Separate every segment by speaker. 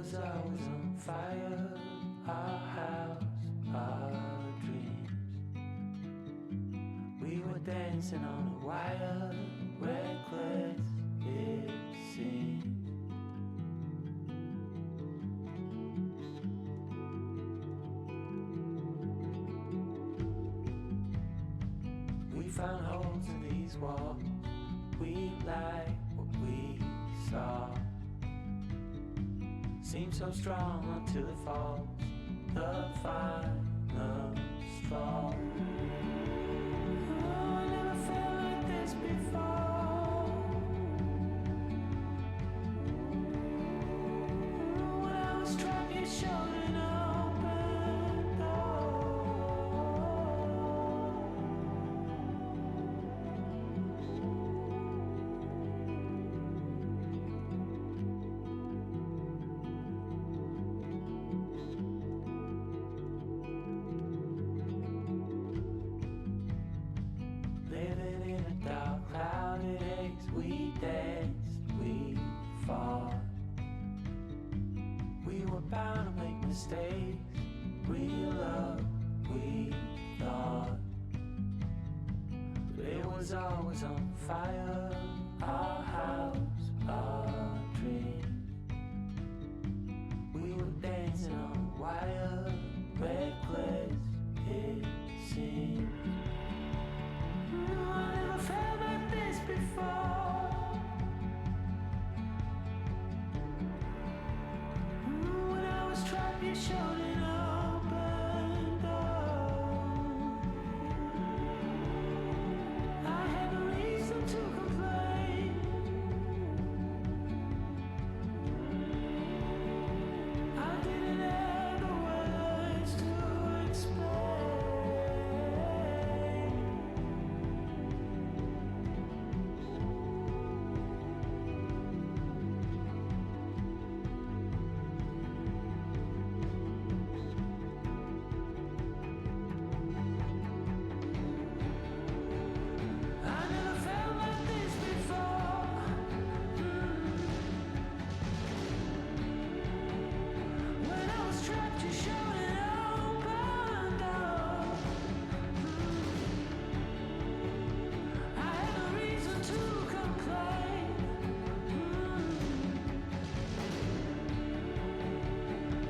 Speaker 1: was always on fire, our house, our dreams. We were dancing on a wire, reckless it seemed. We found holes in these walls, we like what we saw. Seems so strong until it falls, the final straw. Oh, I never felt like this before. When I was trapped, you showed an open door. Living in a dark, clouded haze, we danced, we fought. We were bound to make mistakes, real love, we thought. But it was always on fire, our house, our dreams. We were dancing on a wire, reckless it seemed. I never felt like this before. When I was trapped, you showed an open door. I had no reason to complain. I didn't have the words to explain. I never felt like this before. When I was trapped, you showed an open door. I had no reason to complain.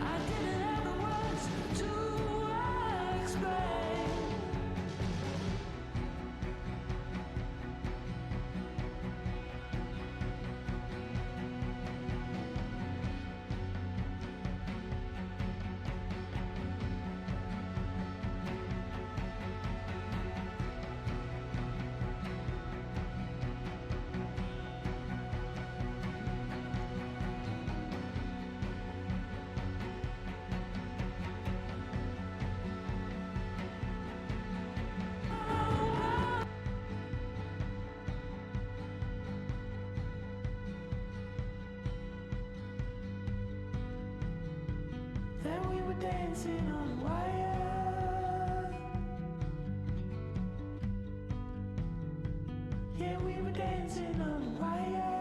Speaker 1: I didn't have the words to explain. Then we were dancing on a wire. Yeah, we were dancing on a wire.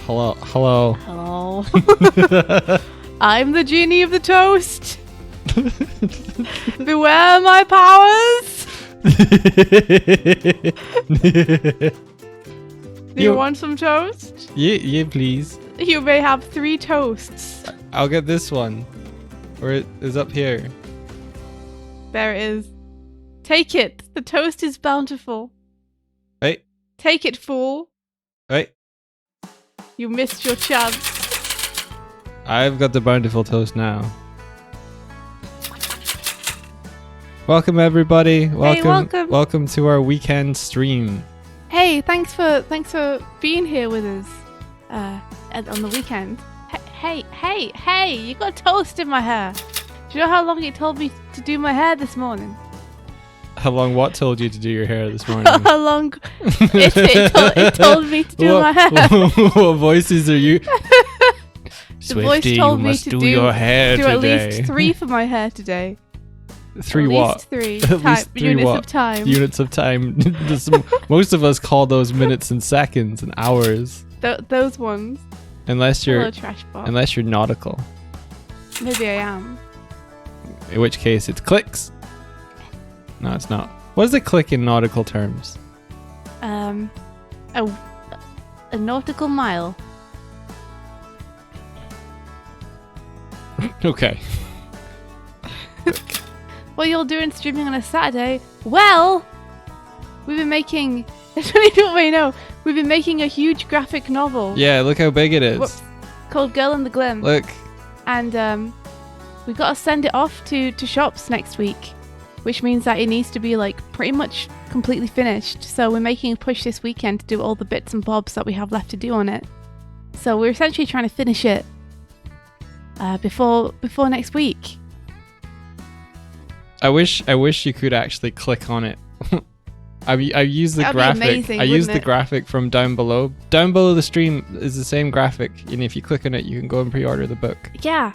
Speaker 2: Hello.
Speaker 3: Hello. I'm the genie of the toast. Beware my powers. Do you want some toast?
Speaker 2: Yeah, please.
Speaker 3: You may have 3 toasts.
Speaker 2: I'll get this one. Or it is up here.
Speaker 3: There it is. Take it. The toast is bountiful.
Speaker 2: Wait.
Speaker 3: Take it, fool.
Speaker 2: Wait.
Speaker 3: You missed your chance.
Speaker 2: I've got the bountiful toast now. Welcome everybody.
Speaker 3: welcome.
Speaker 2: Welcome to our weekend stream.
Speaker 3: Hey, thanks for being here with us on the weekend. Hey! You got toast in my hair. Do you know how long it told me to do my hair this morning?
Speaker 2: How long what told you to do your hair this morning?
Speaker 3: How long it told me to do my hair.
Speaker 2: What voices are you?
Speaker 3: The voice told me to do
Speaker 2: your hair
Speaker 3: at
Speaker 2: today.
Speaker 3: least 3 for my hair today.
Speaker 2: 3
Speaker 3: at
Speaker 2: what?
Speaker 3: Least 3
Speaker 2: At least 3
Speaker 3: units
Speaker 2: what?
Speaker 3: of time.
Speaker 2: Units of time. Most of us call those minutes and seconds and hours.
Speaker 3: Those ones.
Speaker 2: Unless
Speaker 3: Hello,
Speaker 2: you're
Speaker 3: trash bot.
Speaker 2: unless you're nautical.
Speaker 3: Maybe I am.
Speaker 2: In which case it's clicks. No, it's not. What does it click in nautical terms?
Speaker 3: A nautical mile.
Speaker 2: Okay.
Speaker 3: What you're doing streaming on a Saturday? Well, we've been making. I don't even know. We've been making a huge graphic novel.
Speaker 2: Yeah, look how big it is.
Speaker 3: Whoops. Called Girl in the Glim.
Speaker 2: Look.
Speaker 3: And we got to send it off to shops next week, which means that it needs to be like pretty much completely finished. So we're making a push this weekend to do all the bits and bobs that we have left to do on it. So we're essentially trying to finish it before next week.
Speaker 2: I wish you could actually click on it. I use the
Speaker 3: That'd be
Speaker 2: graphic.
Speaker 3: amazing,
Speaker 2: I use
Speaker 3: wouldn't
Speaker 2: the
Speaker 3: it?
Speaker 2: graphic from down below. Down below the stream is the same graphic, and if you click on it, you can go and pre-order the book.
Speaker 3: Yeah,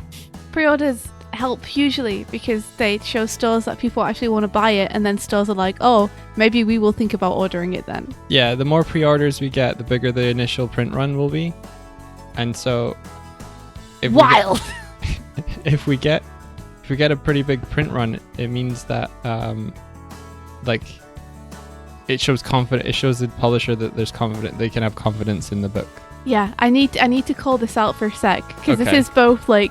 Speaker 3: pre-orders help hugely because they show stores that people actually want to buy it, and then stores are like, oh, maybe we will think about ordering it then.
Speaker 2: Yeah, the more pre-orders we get, the bigger the initial print run will be. And so, if
Speaker 3: Wild.
Speaker 2: if we get a pretty big print run, it means that like it shows confidence. It shows the publisher that they can have confidence in the book.
Speaker 3: Yeah, I need to call this out for a sec because this
Speaker 2: Okay.
Speaker 3: is both like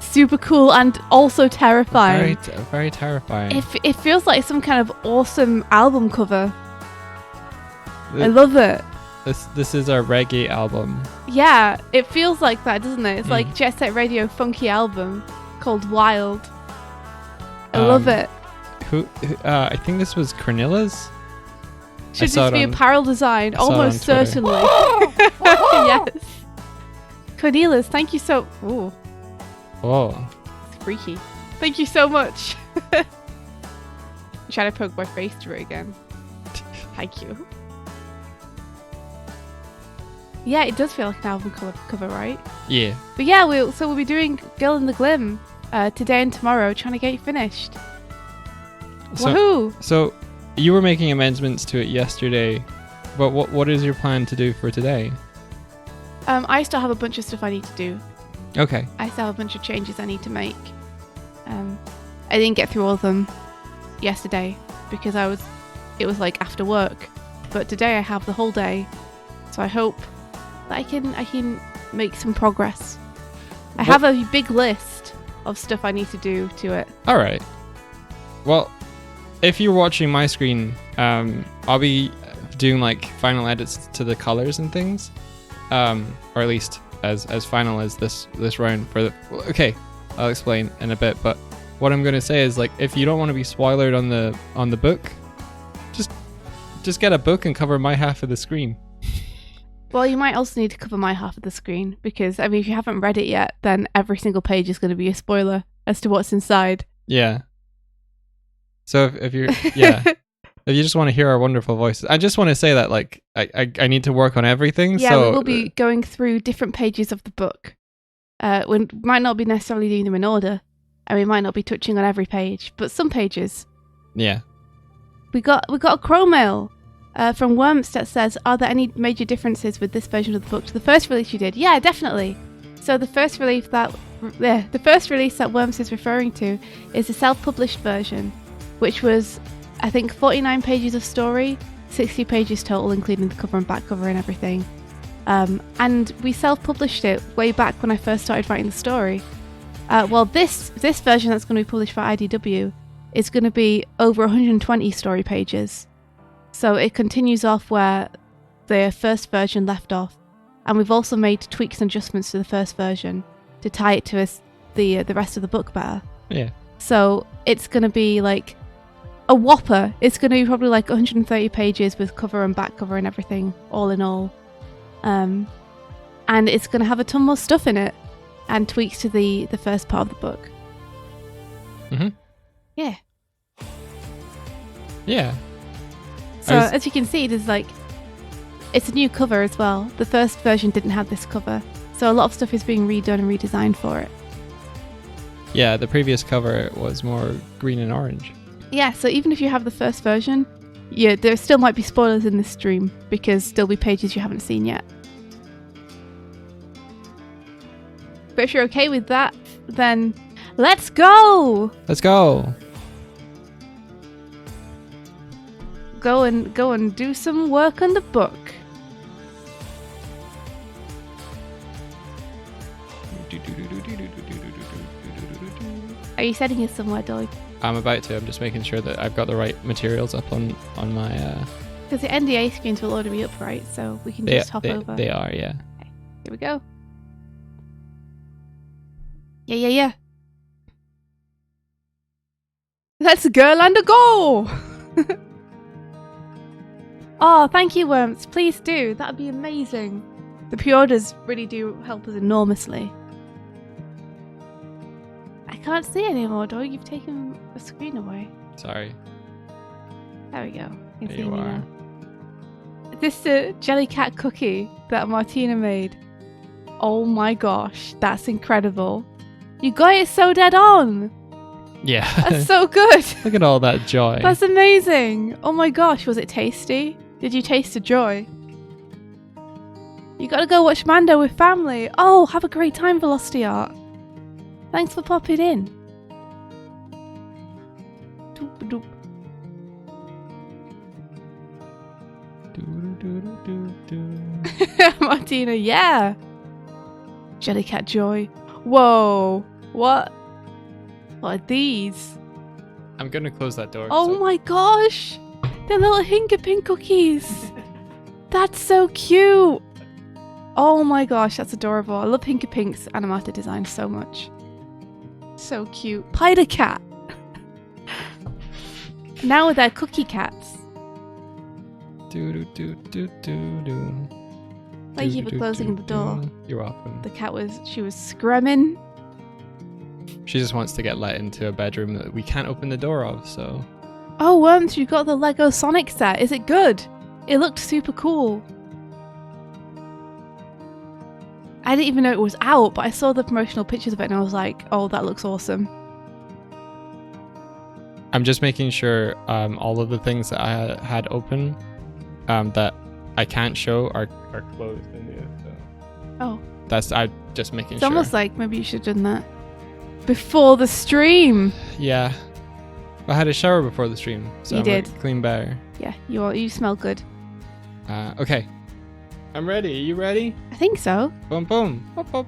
Speaker 3: super cool and also terrifying.
Speaker 2: Very terrifying.
Speaker 3: It feels like some kind of awesome album cover. I love it.
Speaker 2: This is our reggae album.
Speaker 3: Yeah, it feels like that, doesn't it? It's like
Speaker 2: Mhm.
Speaker 3: Jet Set Radio funky album called Wild. I love it.
Speaker 2: I think this was Cornella's.
Speaker 3: Should
Speaker 2: saw
Speaker 3: this
Speaker 2: it
Speaker 3: be
Speaker 2: on-
Speaker 3: apparel design?
Speaker 2: I saw it on
Speaker 3: Almost
Speaker 2: Twitter.
Speaker 3: certainly. Yes. Cornelius, thank you so. Ooh,
Speaker 2: Oh,
Speaker 3: it's freaky. Thank you so much. I'm trying to poke my face through it again. Thank you. Yeah, it does feel like an album cover, right?
Speaker 2: yeah.
Speaker 3: But yeah, we'll be doing Girl in the Glim today and tomorrow, trying to get it finished.
Speaker 2: So,
Speaker 3: Woohoo!
Speaker 2: so you were making amendments to it yesterday, but what is your plan to do for today?
Speaker 3: I still have a bunch of stuff I need to do.
Speaker 2: Okay.
Speaker 3: I still have a bunch of changes I need to make. I didn't get through all of them yesterday because it was like after work. But today I have the whole day, so I hope that I can make some progress. I have a big list of stuff I need to do to it.
Speaker 2: All right. Well, if you're watching my screen, I'll be doing like final edits to the colors and things, or at least as final as this round for the. Okay, I'll explain in a bit. But what I'm gonna say is like, if you don't want to be spoiled on the book, just get a book and cover my half of the screen.
Speaker 3: Well, you might also need to cover my half of the screen because I mean, if you haven't read it yet, then every single page is going to be a spoiler as to what's inside.
Speaker 2: Yeah. So if you're if you just want to hear our wonderful voices, I just want to say that like I need to work on everything.
Speaker 3: Yeah,
Speaker 2: so
Speaker 3: we will be going through different pages of the book. We might not be necessarily doing them in order, and we might not be touching on every page, but some pages.
Speaker 2: Yeah.
Speaker 3: We got a crow mail. From Wormst says, are there any major differences with this version of the book to the first release you did? Yeah, definitely. So the first release that Wormst is referring to is the self-published version, which was, I think, 49 pages of story, 60 pages total, including the cover and back cover and everything. And we self-published it way back when I first started writing the story. Well, this version that's going to be published by IDW is going to be over 120 story pages. So it continues off where the first version left off. And we've also made tweaks and adjustments to the first version to tie it to the rest of the book better.
Speaker 2: Yeah.
Speaker 3: So it's going to be like a whopper. It's going to be probably like 130 pages with cover and back cover and everything, all in all. And it's going to have a ton more stuff in it and tweaks to the first part of the book.
Speaker 2: Mm-hmm.
Speaker 3: Yeah.
Speaker 2: Yeah.
Speaker 3: So as you can see, there's like, it's a new cover as well. The first version didn't have this cover. So a lot of stuff is being redone and redesigned for it.
Speaker 2: Yeah, the previous cover was more green and orange.
Speaker 3: Yeah, so even if you have the first version, yeah, there still might be spoilers in this stream because there'll be pages you haven't seen yet. But if you're okay with that, then let's go!
Speaker 2: Let's go!
Speaker 3: Go and do some work on the book. Are you setting it somewhere, Dolly?
Speaker 2: I'm about to. I'm just making sure that I've got the right materials up on my...
Speaker 3: Because the NDA screens will already be up, right? So we can just hop over.
Speaker 2: They are, yeah.
Speaker 3: Okay, here we go. Yeah. Let's go and a go! Oh, thank you, Worms. Please do. That'd be amazing. The pre-orders really do help us enormously. I can't see anymore, dog. You've taken the screen away.
Speaker 2: Sorry.
Speaker 3: There we go. You can
Speaker 2: There
Speaker 3: see
Speaker 2: you
Speaker 3: me
Speaker 2: are.
Speaker 3: now. This Jellycat cookie that Martina made. Oh my gosh, that's incredible. You got it so dead on.
Speaker 2: Yeah.
Speaker 3: That's so good.
Speaker 2: Look at all that joy.
Speaker 3: That's amazing. Oh my gosh, was it tasty? Did you taste the joy? You gotta go watch Mando with family. Oh, have a great time, Velocity Art. Thanks for popping in. Doop-a-doop. Martina, yeah. Jellycat joy. Whoa. What? What are these?
Speaker 2: I'm gonna close that door.
Speaker 3: Oh my gosh. They're little Hinkapin cookies. That's so cute. Oh my gosh, that's adorable. I love Hinkapink's animated design so much. So cute. Spider cat. Now they're cookie cats. Thank you for closing the door.
Speaker 2: You're welcome.
Speaker 3: The cat she was screaming.
Speaker 2: She just wants to get let into a bedroom that we can't open the door of, so...
Speaker 3: Oh, Worms, you got the Lego Sonic set. Is it good? It looked super cool. I didn't even know it was out, but I saw the promotional pictures of it and I was like, oh, that looks awesome.
Speaker 2: I'm just making sure all of the things that I had open that I can't show are closed in there. So.
Speaker 3: Oh.
Speaker 2: I'm just making
Speaker 3: It's
Speaker 2: sure.
Speaker 3: almost like maybe you should have done that before the stream.
Speaker 2: Yeah. I had a shower before the stream, so
Speaker 3: You
Speaker 2: I'm
Speaker 3: did.
Speaker 2: like clean better.
Speaker 3: Yeah, you smell good.
Speaker 2: Okay. I'm ready. Are you ready?
Speaker 3: I think so.
Speaker 2: Boom, boom. Hop,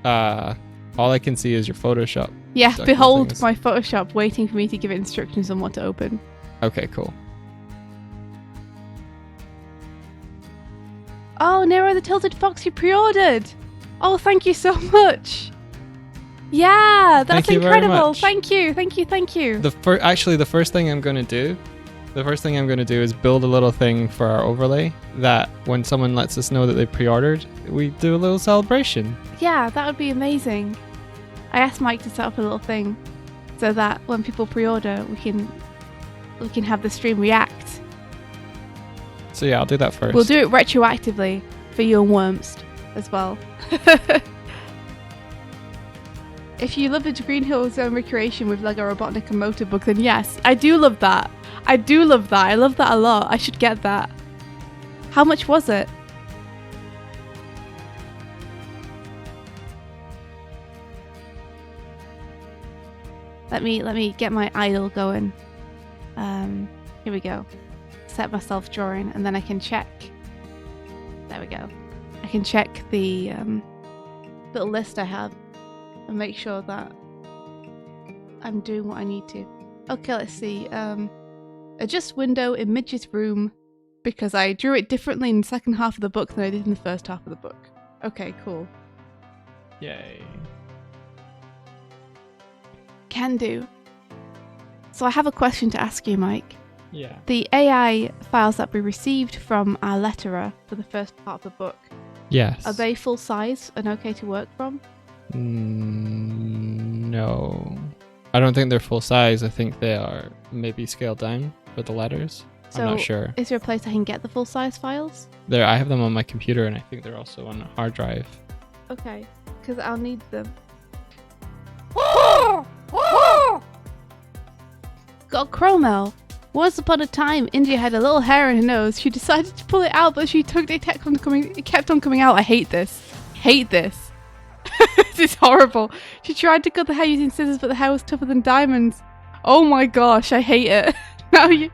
Speaker 2: hop. All I can see is your Photoshop.
Speaker 3: Yeah,
Speaker 2: Stuck in
Speaker 3: behold
Speaker 2: things.
Speaker 3: my Photoshop waiting for me to give it instructions on what to open.
Speaker 2: Okay, cool.
Speaker 3: Oh, Nero the Tilted Fox, you pre-ordered. Oh, thank you so much. Yeah, that's
Speaker 2: Thank you very
Speaker 3: incredible.
Speaker 2: much.
Speaker 3: Thank you.
Speaker 2: Actually, the first thing I'm going to do is build a little thing for our overlay that when someone lets us know that they pre-ordered, we do a little celebration.
Speaker 3: Yeah, that would be amazing. I asked Mike to set up a little thing so that when people pre-order, we can have the stream react.
Speaker 2: So yeah, I'll do that first.
Speaker 3: We'll do it retroactively for you and Wormst as well. if you love the Green Hill Zone recreation with Lego Robotnik and Motorbook, then yes, I do love that. I do love that. I love that a lot. I should get that. How much was it? Let me get my idle going. Here we go. Set myself drawing, and then I can check. There we go. I can check the little list I have and make sure that I'm doing what I need to. Okay, let's see. Adjust window in Midge's room because I drew it differently in the second half of the book than I did in the first half of the book. Okay, cool.
Speaker 2: Yay.
Speaker 3: Can do. So I have a question to ask you, Mike.
Speaker 2: Yeah.
Speaker 3: The AI files that we received from our letterer for the first part of the book,
Speaker 2: Yes.
Speaker 3: are they full size and okay to work from?
Speaker 2: No. I don't think they're full size. I think they are maybe scaled down for the letters. I'm not sure.
Speaker 3: Is there a place I can get the full size files?
Speaker 2: There, I have them on my computer, and I think they're also on a hard drive.
Speaker 3: Okay, because I'll need them. Got Cromel. Once upon a time, India had a little hair in her nose. She decided to pull it out, but she took it kept on coming out. I hate this. Hate this. This is horrible. She tried to cut the hair using scissors, but the hair was tougher than diamonds. Oh my gosh, I hate it. Now you.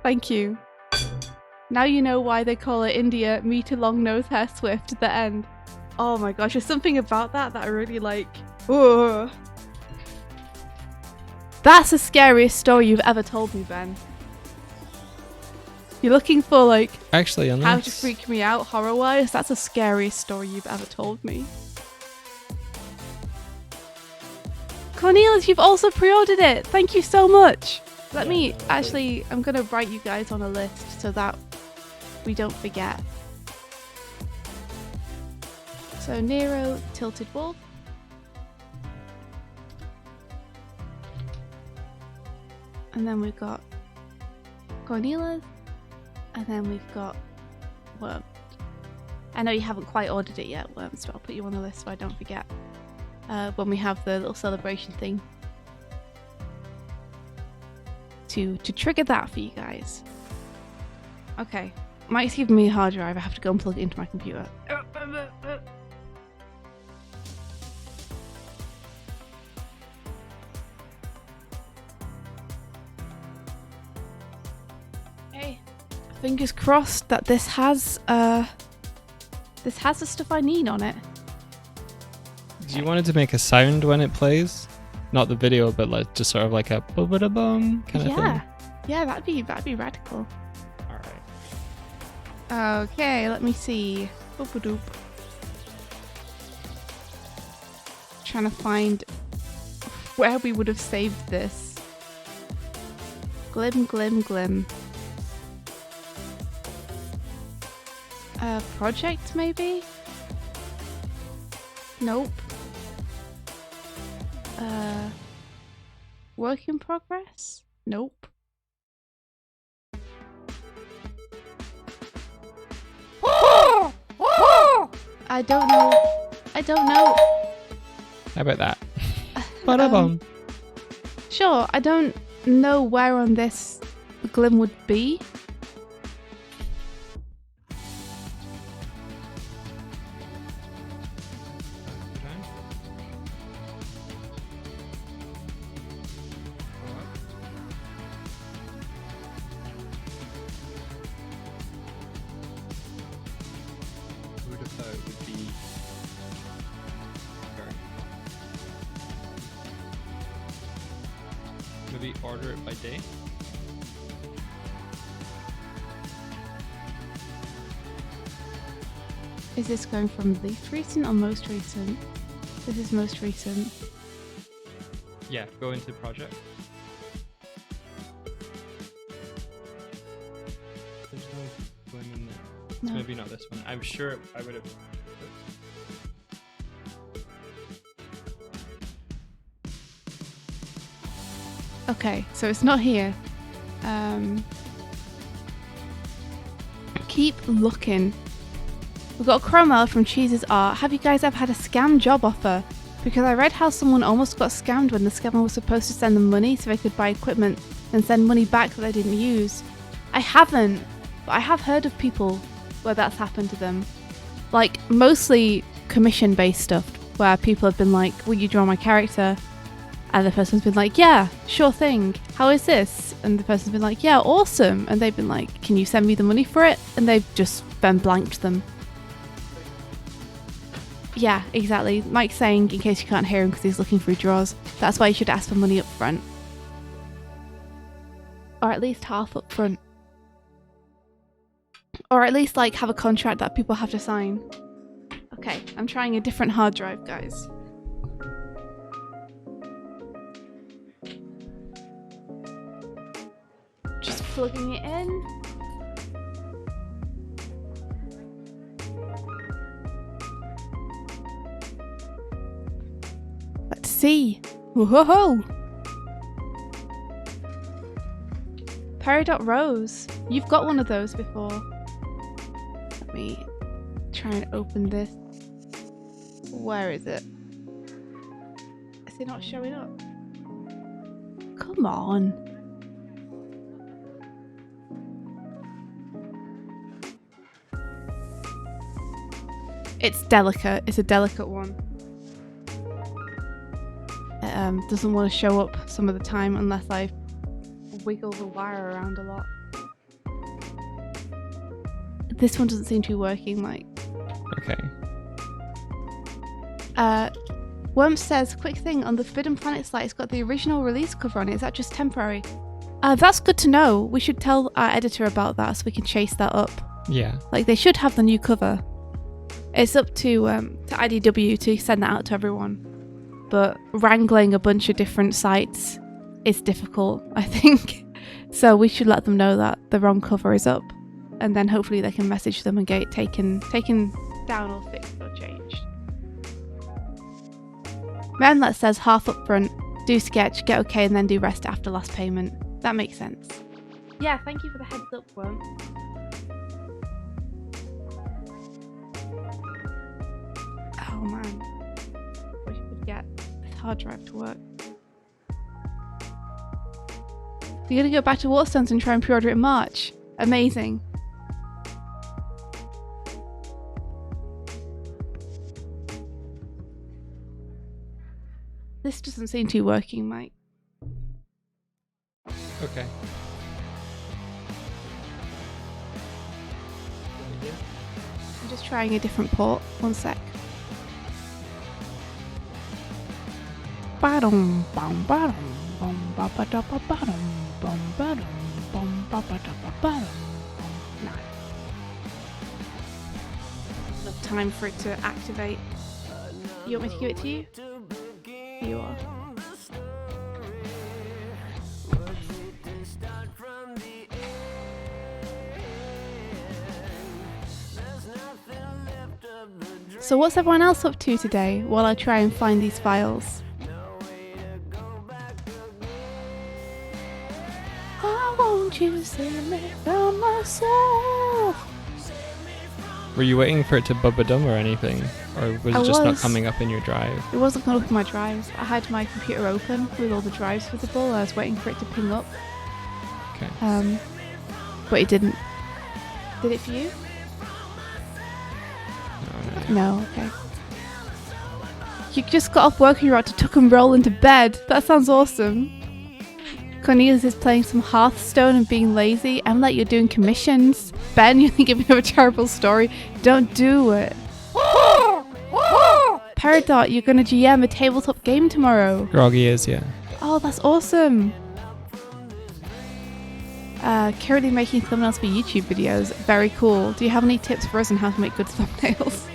Speaker 3: Thank you. Now you know why they call it India meter long nose hair swift at the end. Oh my gosh, there's something about that I really like. Ugh. That's the scariest story you've ever told me, Ben. You're looking for like
Speaker 2: Actually, unless...
Speaker 3: how to freak me out horror-wise? That's the scariest story you've ever told me. Cornelius, you've also pre-ordered it. Thank you so much. Let me actually, I'm gonna write you guys on a list so that we don't forget. So Nero, Tilted Wolf. And then we've got Cornelius. And then we've got Worm. I know you haven't quite ordered it yet, Worm, so I'll put you on the list so I don't forget. When we have the little celebration thing. To trigger that for you guys. Okay. Mike's giving me a hard drive. I have to go and plug it into my computer. Okay. Fingers crossed that this has the stuff I need on it.
Speaker 2: Do you want it to make a sound when it plays? Not the video, but like just sort of like a bum kind of thing.
Speaker 3: Yeah, that'd be radical.
Speaker 2: All right.
Speaker 3: Okay, let me see. Boop-a-doop. Trying to find where we would have saved this. Glim, glim, glim. Project maybe? Nope. Work in progress? Nope. I don't know.
Speaker 2: How about that? Ba-da-bum.
Speaker 3: Sure, I don't know where on this Glim would be.
Speaker 2: Would have thought it would be maybe order it by day.
Speaker 3: Is this going from least recent or most recent? This is most recent.
Speaker 2: Yeah, go into project. There's no going in there. It's
Speaker 3: No.
Speaker 2: maybe not this one. I'm sure I would have.
Speaker 3: Okay, so it's not here. Keep looking. We've got Cromwell from Cheese's Art. Have you guys ever had a scam job offer? Because I read how someone almost got scammed when the scammer was supposed to send them money so they could buy equipment and send money back that they didn't use. I haven't, but I have heard of people where that's happened to them. Like, mostly commission-based stuff, where people have been like, will you draw my character? And the person's been like, yeah, sure thing. How is this? And the person's been like, yeah, awesome. And they've been like, can you send me the money for it? And they've just then blanked them. Yeah, exactly. Mike's saying, in case you can't hear him because he's looking through drawers, that's why you should ask for money up front. Or at least half up front. Or at least, like, have a contract that people have to sign. Okay, I'm trying a different hard drive, guys. Just plugging it in. Let's see. Whoa! Peridot Rose. You've got one of those before. Let me try and open this. Where is it? Is it not showing up? Come on. It's delicate. It's a delicate one. It doesn't want to show up some of the time unless I wiggle the wire around a lot. This one doesn't seem to be working, Mike.
Speaker 2: Okay.
Speaker 3: Worm says, quick thing, on the Forbidden Planet site, it's got the original release cover on it. Is that just temporary? That's good to know. We should tell our editor about that so we can chase that up.
Speaker 2: Yeah.
Speaker 3: Like, they should have the new cover. It's up to IDW to send that out to everyone. But wrangling a bunch of different sites is difficult, I think. So we should let them know that the wrong cover is up. And then hopefully they can message them and get it taken down or fixed or changed. Renlet says half up front, do sketch, get okay, and then do rest after last payment. That makes sense. Yeah, thank you for the heads up, Worm. Oh man. Wish we could get this hard drive to work. You're gonna go back to Waterstones and try and pre-order it in March. Amazing. This doesn't seem to be working, Mike.
Speaker 2: Okay.
Speaker 3: I'm just trying a different port. One sec. Ba-dum, bum, ba-dum, bum, ba-ba-da-ba, ba-dum, bum, ba-dum, bum, ba-ba-da-ba, ba-dum. No. Enough time for it to activate. You want me to give it to you? Here you are. So what's everyone else up to today while I try and find these files? I want you to save me from myself.
Speaker 2: Were you waiting for it to bubba-dum or anything? Or was it just not coming up in your drive?
Speaker 3: It wasn't going to open my drives. I had my computer open with all the drives visible. I was waiting for it to ping up.
Speaker 2: Okay.
Speaker 3: But it didn't. Did it for you? No, okay. You just got off work and you're about to tuck and roll into bed. That sounds awesome. Cornelius is playing some Hearthstone and being lazy. I'm like, you're doing commissions. Ben, you're thinking of a terrible story. Don't do it. Peridot, you're going to GM a tabletop game tomorrow.
Speaker 2: Groggy is, yeah.
Speaker 3: Oh, that's awesome. Currently making thumbnails for YouTube videos. Very cool. Do you have any tips for us on how to make good thumbnails?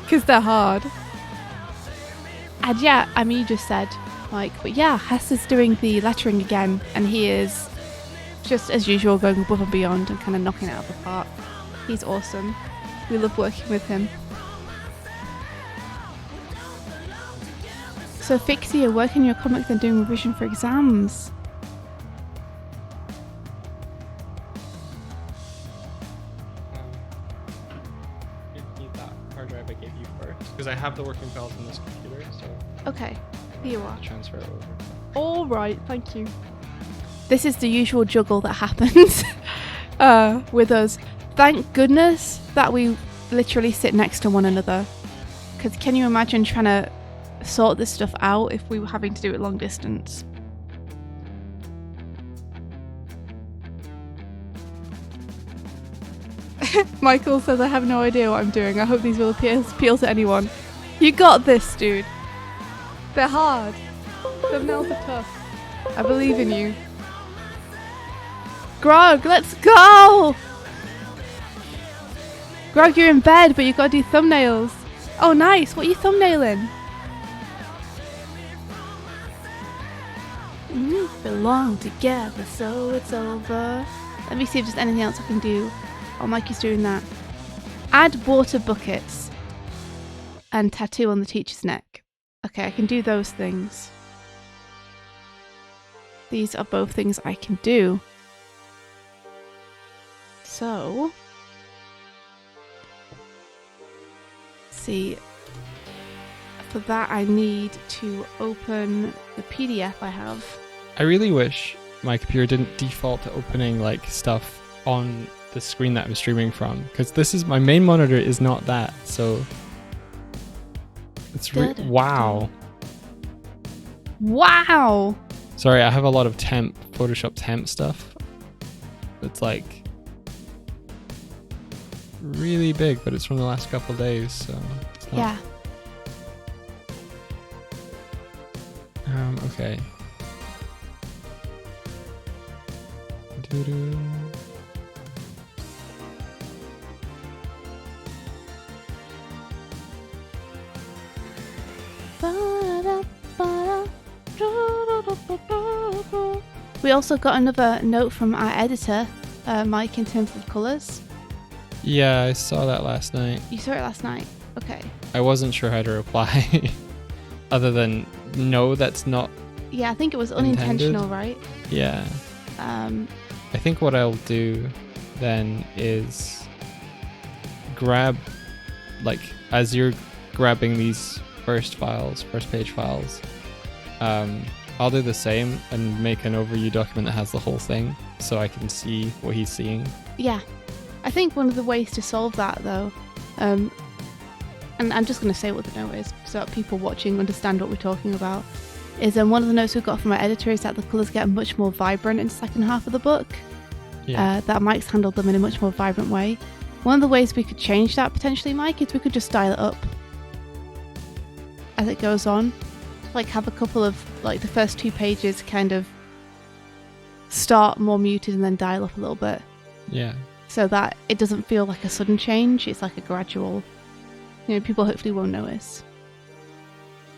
Speaker 3: Because they're hard. And yeah, I mean, you just said, like, but yeah, Hess is doing the lettering again, and he is just as usual going above and beyond and kind of knocking it out of the park. He's awesome. We love working with him. So Fixie, you're working your comics and doing revision for exams.
Speaker 2: You need that hard drive I gave you first, because I have the working files on this computer, so
Speaker 3: Okay, here you are.
Speaker 2: Transfer it over.
Speaker 3: All right, thank you. This is the usual juggle that happens with us. Thank goodness that we literally sit next to one another. Because can you imagine trying to sort this stuff out if we were having to do it long distance? Michael says, I have no idea what I'm doing. I hope these will appeal to anyone. You got this, dude. They're hard. Thumbnails are tough. I believe in you. Grog, let's go! Grog, you're in bed, but you've got to do thumbnails. Oh, nice. What are you thumbnailing? Belong together, so it's over. Let me see if there's anything else I can do. Oh, Mikey's doing that. Add water buckets and tattoo on the teacher's neck. Okay, I can do those things. These are both things I can do. So, see, for that I need to open the PDF I have.
Speaker 2: I really wish my computer didn't default to opening like stuff on the screen that I'm streaming from, because this is my main monitor is not that, so it's wow.
Speaker 3: Wow!
Speaker 2: Sorry, I have a lot of Photoshop temp stuff. It's like really big, but it's from the last couple of days, so it's not...
Speaker 3: Yeah.
Speaker 2: Okay. Doo-doo.
Speaker 3: We also got another note from our editor, Mike, in terms of colours.
Speaker 2: Yeah, I saw that last night.
Speaker 3: You saw it last night? Okay.
Speaker 2: I wasn't sure how to reply. Other than, no, that's not...
Speaker 3: Yeah, I think it was unintentional, right?
Speaker 2: Yeah. I think what I'll do then is grab, like, as you're grabbing these first page files, I'll do the same and make an overview document that has the whole thing so I can see what he's seeing.
Speaker 3: Yeah. I think one of the ways to solve that, though, and I'm just going to say what the note is so that people watching understand what we're talking about, is one of the notes we've got from our editor is that the colours get much more vibrant in the second half of the book.
Speaker 2: Yeah.
Speaker 3: That Mike's handled them in a much more vibrant way. One of the ways we could change that potentially, Mike, is we could just dial it up as it goes on. Like have a couple of, like the first 2 pages kind of start more muted and then dial up a little bit.
Speaker 2: Yeah.
Speaker 3: So that it doesn't feel like a sudden change, it's like a gradual, people hopefully won't notice.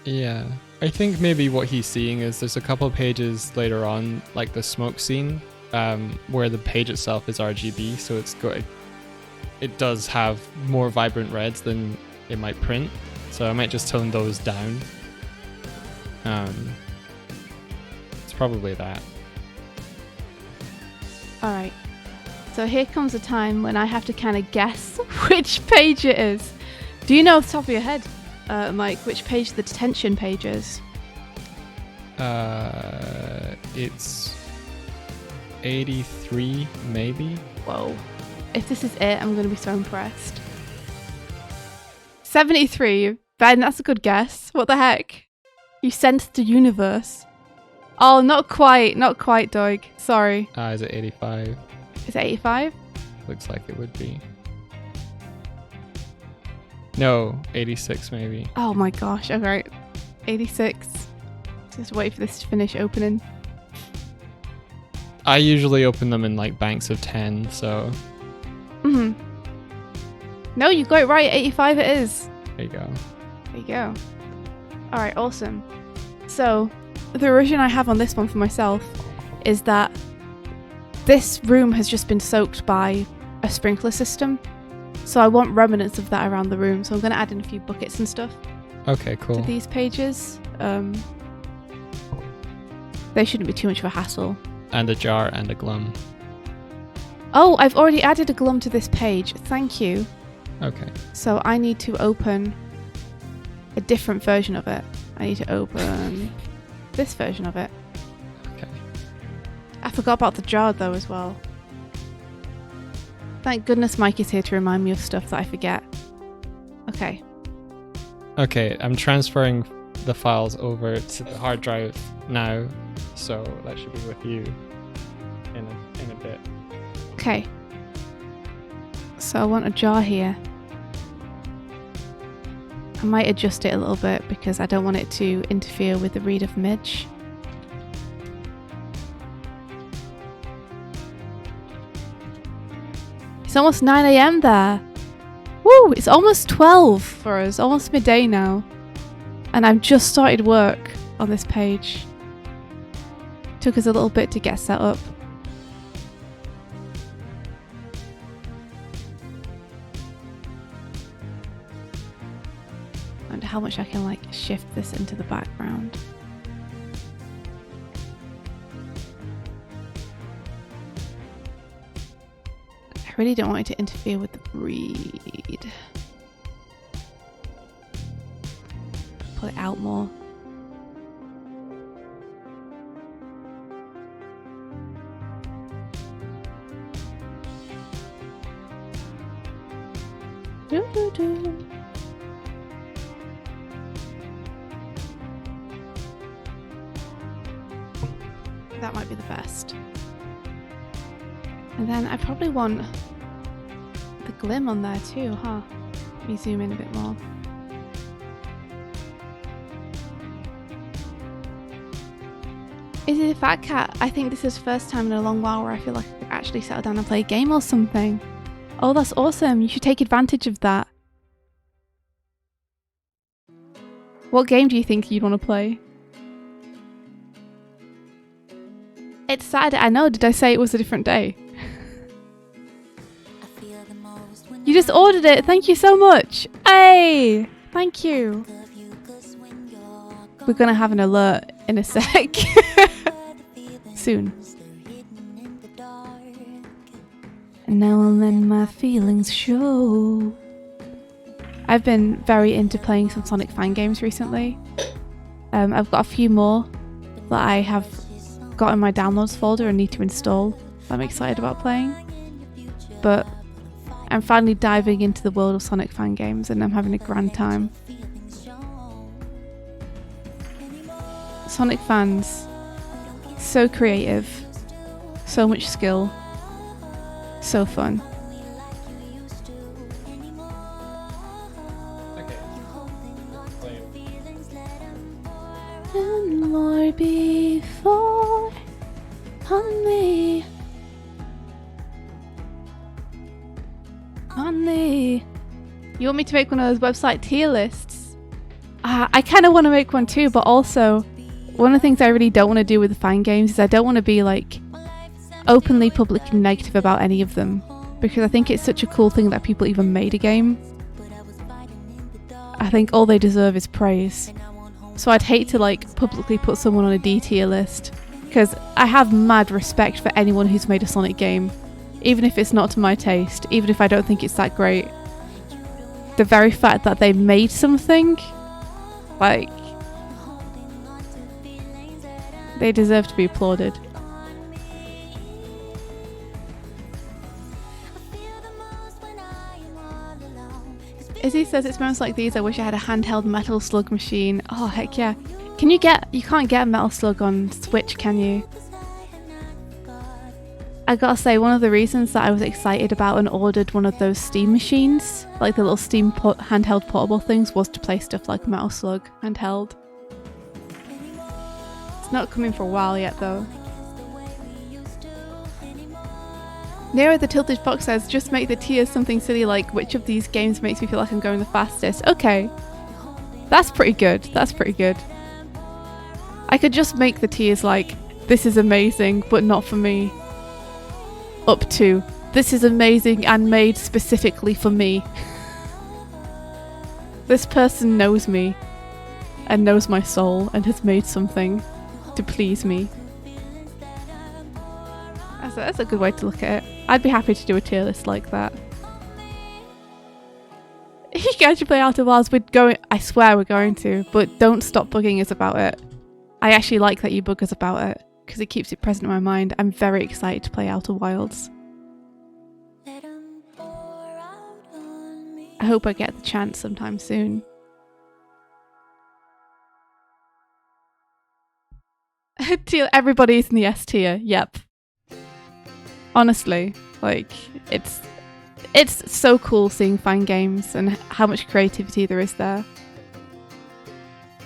Speaker 2: Yeah. I think maybe what he's seeing is there's a couple of pages later on, like the smoke scene, where the page itself is RGB, so it does have more vibrant reds than it might print. So I might just tone those down. It's probably that.
Speaker 3: Alright. So here comes a time when I have to kind of guess which page it is. Do you know off the top of your head, Mike, which page the detention page is?
Speaker 2: It's 83, maybe?
Speaker 3: Whoa. If this is it, I'm going to be so impressed. 73. Ben, that's a good guess. What the heck? You sensed the universe. Oh, not quite, Doig. Sorry.
Speaker 2: Is it 85?
Speaker 3: Is it 85?
Speaker 2: Looks like it would be. No, 86 maybe.
Speaker 3: Oh my gosh, alright. 86. Just wait for this to finish opening.
Speaker 2: I usually open them in like banks of 10, so...
Speaker 3: No, you got it right. 85 it is.
Speaker 2: There you go.
Speaker 3: There you go. Alright, awesome. So, the revision I have on this one for myself is that this room has just been soaked by a sprinkler system. So I want remnants of that around the room. So I'm going to add in a few buckets and stuff
Speaker 2: Okay, cool.
Speaker 3: to these pages. They shouldn't be too much of a hassle.
Speaker 2: And a jar and a glum.
Speaker 3: Oh, I've already added a glum to this page. Thank you.
Speaker 2: Okay.
Speaker 3: So I need to open a different version of it. I need to open this version of it.
Speaker 2: Okay.
Speaker 3: I forgot about the jar though as well. Thank goodness Mike is here to remind me of stuff that I forget. Okay.
Speaker 2: Okay, I'm transferring the files over to the hard drive now, so that should be with you in a bit.
Speaker 3: Okay. So I want a jar here. I might adjust it a little bit because I don't want it to interfere with the read of Midge. It's almost 9 AM there. Woo! It's almost 12 for us, almost midday now. And I've just started work on this page. Took us a little bit to get set up. I wonder how much I can like shift this into the background. I really don't want it to interfere with the read. Pull it out more. Doo-doo-doo. That might be the best. And then I probably want the glim on there too, huh? Let me zoom in a bit more. Is it a fat cat? I think this is the first time in a long while where I feel like I could actually settle down and play a game or something. Oh, that's awesome. You should take advantage of that. What game do you think you'd want to play? It's Saturday. I know. Did I say it was a different day? You just ordered it. Thank you so much. Hey, thank you. We're gonna have an alert in a sec. Soon. And now and then my feelings show. I've been very into playing some Sonic fan games recently. I've got a few more that I have got in my downloads folder and need to install that I'm excited about playing. But I'm finally diving into the world of Sonic fan games and I'm having a grand time. Sonic fans, so creative, so much skill, so fun.
Speaker 2: Okay.
Speaker 3: And more before honey. You want me to make one of those website tier lists? I kind of want to make one too, but also one of the things I really don't want to do with the fan games is I don't want to be like openly publicly negative about any of them, because I think it's such a cool thing that people even made a game. I think all they deserve is praise. So I'd hate to like publicly put someone on a D tier list, because I have mad respect for anyone who's made a Sonic game, even if it's not to my taste, even if I don't think it's that great. The very fact that they made something, like, they deserve to be applauded. Izzy says it's moments like these I wish I had a handheld Metal Slug machine. Oh heck yeah. You can't get a Metal Slug on Switch, can you? I gotta say, one of the reasons that I was excited about and ordered one of those Steam machines, like the little Steam handheld portable things, was to play stuff like Metal Slug handheld. It's not coming for a while yet though. Nero the Tilted Fox says, just make the tiers something silly like, which of these games makes me feel like I'm going the fastest? Okay. That's pretty good. That's pretty good. I could just make the tiers like, this is amazing, but not for me. Up to, this is amazing and made specifically for me. This person knows me and knows my soul and has made something to please me. That's a good way to look at it. I'd be happy to do a tier list like that. you guys should play Outer Wilds. I swear we're going to, but don't stop bugging us about it. I actually like that you bug us about it because it keeps it present in my mind. I'm very excited to play Outer Wilds. I hope I get the chance sometime soon. Everybody's in the S tier. Yep. Honestly, like it's so cool seeing fan games and how much creativity there is there.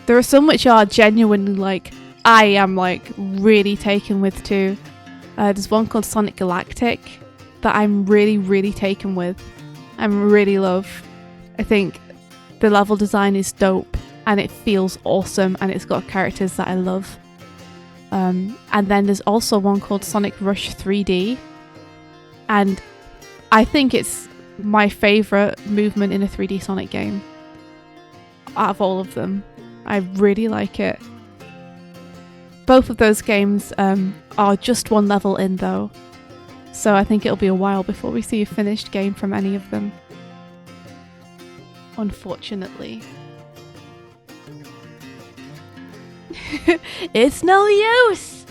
Speaker 3: There are some which are genuinely like I am like really taken with too. There's one called Sonic Galactic that I'm really taken with. I really love. I think the level design is dope and it feels awesome and it's got characters that I love. And then there's also one called Sonic Rush 3D, and I think it's my favourite movement in a 3D Sonic game out of all of them. I really like it. Both of those games are just one level in though, so I think it'll be a while before we see a finished game from any of them. Unfortunately. It's no use!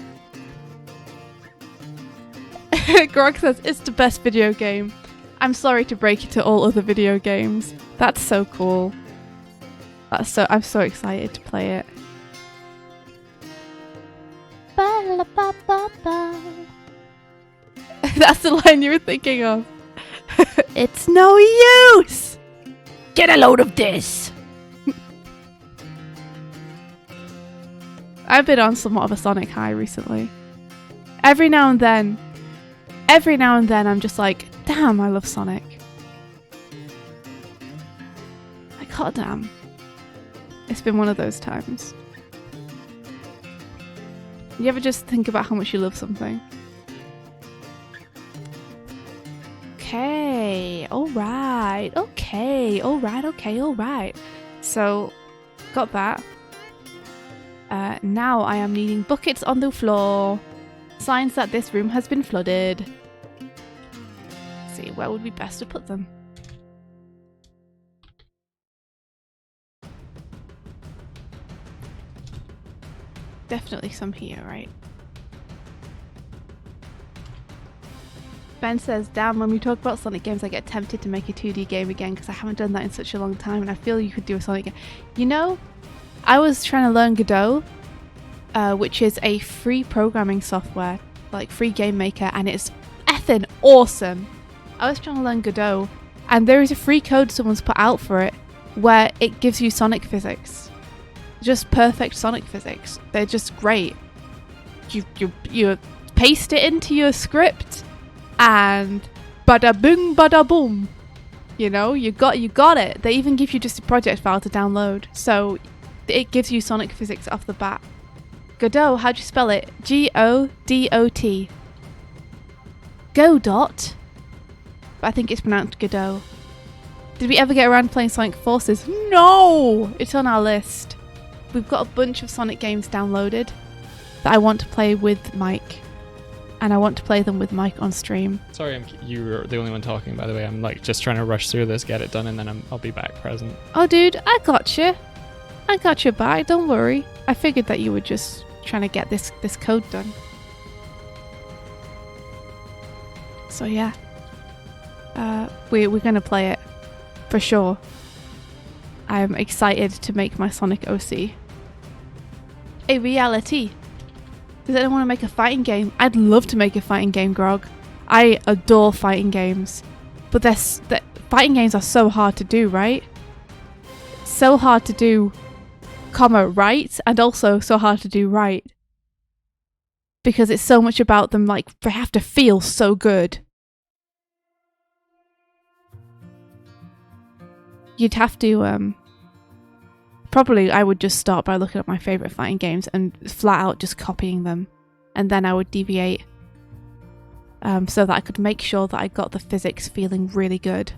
Speaker 3: Grog says, it's the best video game. I'm sorry to break it to all other video games. That's so cool. I'm so excited to play it. That's the line you were thinking of. It's no use! Get a load of this! I've been on somewhat of a Sonic high recently. Every now and then I'm just like, damn, I love Sonic. Like, hot damn. It's been one of those times. You ever just think about how much you love something? Okay, alright. So, got that. Now I am needing buckets on the floor. Signs that this room has been flooded. Let's see, where would be best to put them? Definitely some here, right? Ben says, damn, when we talk about Sonic games I get tempted to make a 2D game again because I haven't done that in such a long time and I feel you could do a Sonic game. You know, I was trying to learn Godot, which is a free programming software, like free game maker, and it's effing awesome. I was trying to learn Godot, and there is a free code someone's put out for it where it gives you Sonic physics. Just perfect Sonic physics. They're just great. You paste it into your script and bada boom, bada boom. You know, you got it. They even give you just a project file to download. So it gives you Sonic physics off the bat. Godot, how'd you spell it? Godot. Godot? But I think it's pronounced Godot. Did we ever get around to playing Sonic Forces? No! It's on our list. We've got a bunch of Sonic games downloaded that I want to play with Mike. And I want to play them with Mike on stream.
Speaker 2: Sorry, you're the only one talking, by the way. I'm like just trying to rush through this, get it done, and then I'll be back present.
Speaker 3: Oh, dude, I got you. I got your back, don't worry. I figured that you were just trying to get this code done. So yeah. We're gonna play it. For sure. I'm excited to make my Sonic OC a reality. Does anyone want to make a fighting game? I'd love to make a fighting game, Grog. I adore fighting games. But fighting games are so hard to do, right? So hard to do, right? And also so hard to do right. Because it's so much about them, like, they have to feel so good. You'd have to, probably I would just start by looking at my favourite fighting games and flat out just copying them. And then I would deviate so that I could make sure that I got the physics feeling really good.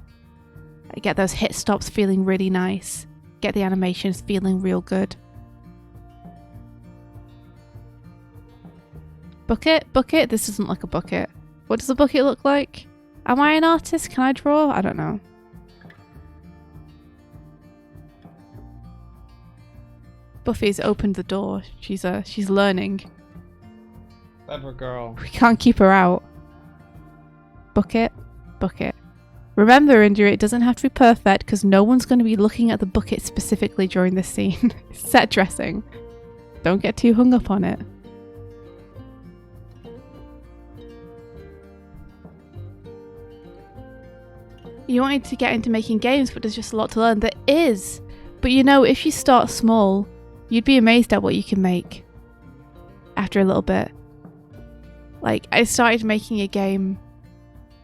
Speaker 3: I get those hit stops feeling really nice. Get the animations feeling real good. Bucket? This doesn't look like a bucket. What does a bucket look like? Am I an artist? Can I draw? I don't know. Buffy's opened the door. She's learning.
Speaker 2: Clever girl.
Speaker 3: We can't keep her out. Bucket. Remember, Indra, it doesn't have to be perfect because no one's going to be looking at the bucket specifically during this scene. Set dressing. Don't get too hung up on it. You wanted to get into making games, but there's just a lot to learn. There is. But you know, if you start small, you'd be amazed at what you can make after a little bit. Like, I started making a game.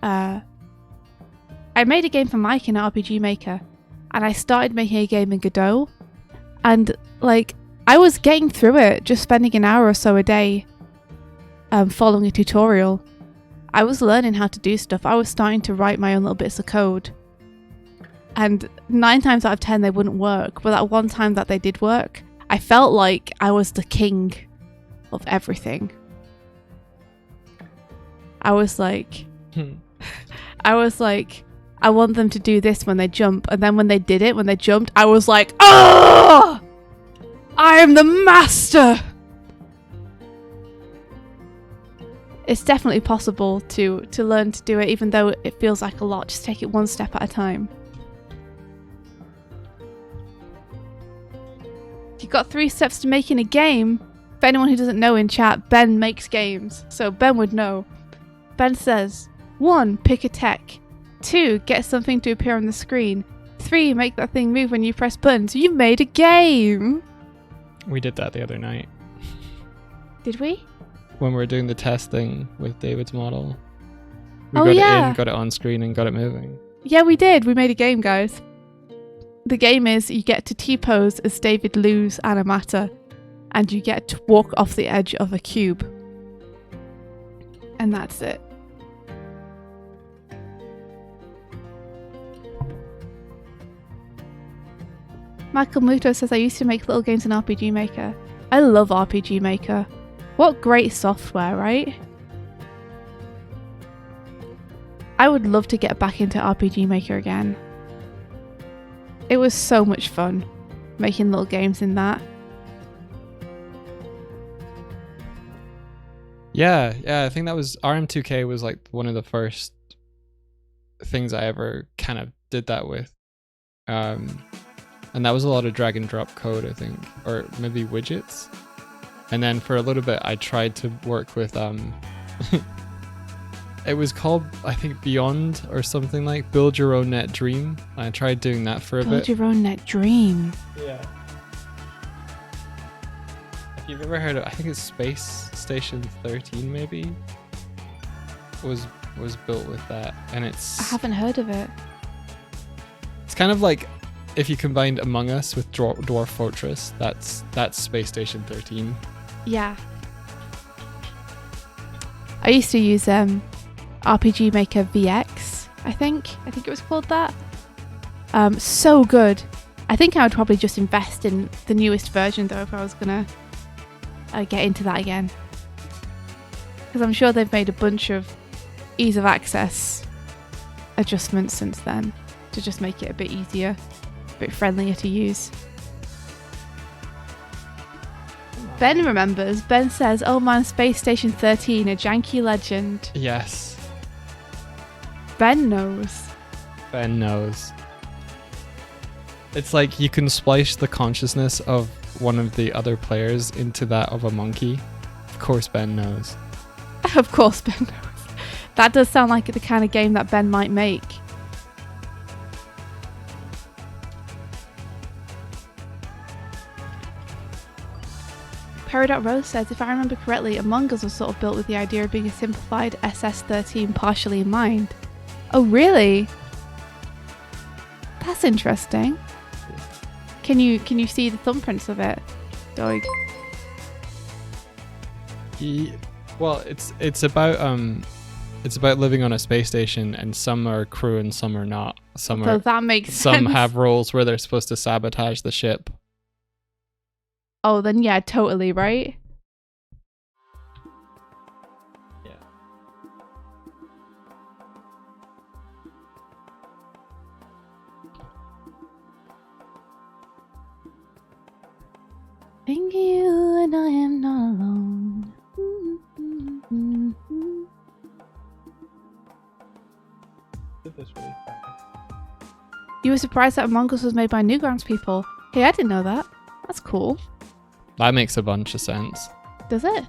Speaker 3: I made a game for Mike in RPG Maker, and I started making a game in Godot, and like, I was getting through it, just spending an hour or so a day following a tutorial. I was learning how to do stuff. I was starting to write my own little bits of code. And 9 times out of 10 they wouldn't work, but that one time that they did work, I felt like I was the king of everything. I was like, I want them to do this when they jump. And then when they did it, when they jumped, I was like, oh! I am the master! It's definitely possible to learn to do it, even though it feels like a lot. Just take it one step at a time. You've got 3 steps to making a game. For anyone who doesn't know in chat, Ben makes games, so Ben would know. Ben says, 1. Pick a tech. 2. Get something to appear on the screen. 3. Make that thing move when you press buttons. You've made a game!
Speaker 2: We did that the other night.
Speaker 3: Did we?
Speaker 2: When we were doing the testing with David's model. We
Speaker 3: Oh,
Speaker 2: got it
Speaker 3: yeah.
Speaker 2: in, got it on screen, and got it moving.
Speaker 3: Yeah, we did. We made a game, guys. The game is you get to T-pose as David Liu's Animata, and you get to walk off the edge of a cube. And that's it. Michael Muto says, I used to make little games in RPG Maker. I love RPG Maker. What great software, right? I would love to get back into RPG Maker again. It was so much fun making little games in that.
Speaker 2: Yeah, I think that was RM2K was like one of the first things I ever kind of did that with. And that was a lot of drag and drop code, I think, or maybe widgets. And then for a little bit, I tried to work with it was called, I think, Beyond or something, like Build Your Own Net Dream. I tried doing that for a bit.
Speaker 3: Build your own net dream.
Speaker 2: Yeah. If you've ever heard of, I think it's Space Station 13 maybe, was built with that, and
Speaker 3: I
Speaker 2: it's
Speaker 3: haven't heard of it.
Speaker 2: it's kind of like if you combined Among Us with Dwarf Fortress. That's Space Station 13.
Speaker 3: Yeah. I used to use RPG Maker VX, I think it was called that. So good. I think I would probably just invest in the newest version though if I was gonna get into that again, because I'm sure they've made a bunch of ease of access adjustments since then to just make it a bit easier, a bit friendlier to use. Ben remembers. Ben says, oh man, Space Station 13, a janky legend.
Speaker 2: Yes.
Speaker 3: Ben knows.
Speaker 2: Ben knows. It's like you can splice the consciousness of one of the other players into that of a monkey. Of course Ben knows.
Speaker 3: Of course Ben knows. That does sound like the kind of game that Ben might make. Peridot says, if I remember correctly, Among Us was sort of built with the idea of being a simplified SS13 partially in mind. Oh really? That's interesting. Can you see the thumbprints of it, Doig?
Speaker 2: Well, it's about living on a space station, and some are crew and some are not.
Speaker 3: So that makes
Speaker 2: some
Speaker 3: sense.
Speaker 2: have roles where they're supposed to sabotage the ship.
Speaker 3: Oh, then yeah, totally, right?
Speaker 2: Yeah.
Speaker 3: Thank you, and I am not alone. You were surprised that Among Us was made by Newgrounds people. Hey, I didn't know that. That's cool.
Speaker 2: That makes a bunch of sense.
Speaker 3: Does it?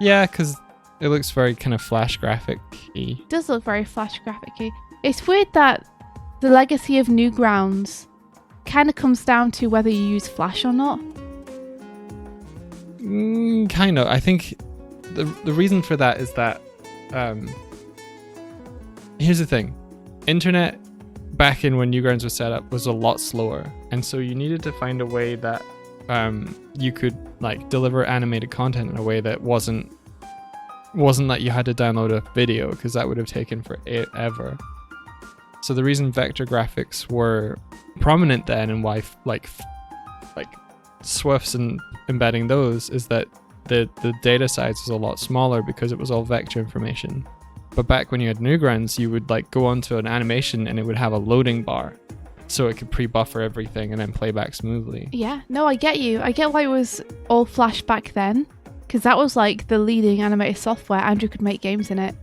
Speaker 2: Yeah, because it looks very kind of Flash graphic-y.
Speaker 3: It does look very Flash graphic-y. It's weird that the legacy of Newgrounds kind of comes down to whether you use Flash or not.
Speaker 2: Kind of. I think the reason for that is that here's the thing. Internet back in when Newgrounds was set up was a lot slower, and so you needed to find a way that you could like deliver animated content in a way that wasn't that you had to download a video, because that would have taken forever. So the reason vector graphics were prominent then, and why like Swifts and embedding those, is that the data size was a lot smaller because it was all vector information. But back when you had Newgrounds, you would like go onto an animation and it would have a loading bar, so it could pre-buffer everything and then play back smoothly.
Speaker 3: Yeah, no, I get you. I get why it was all Flash back then, because that was like the leading animated software. Andrew could make games in it.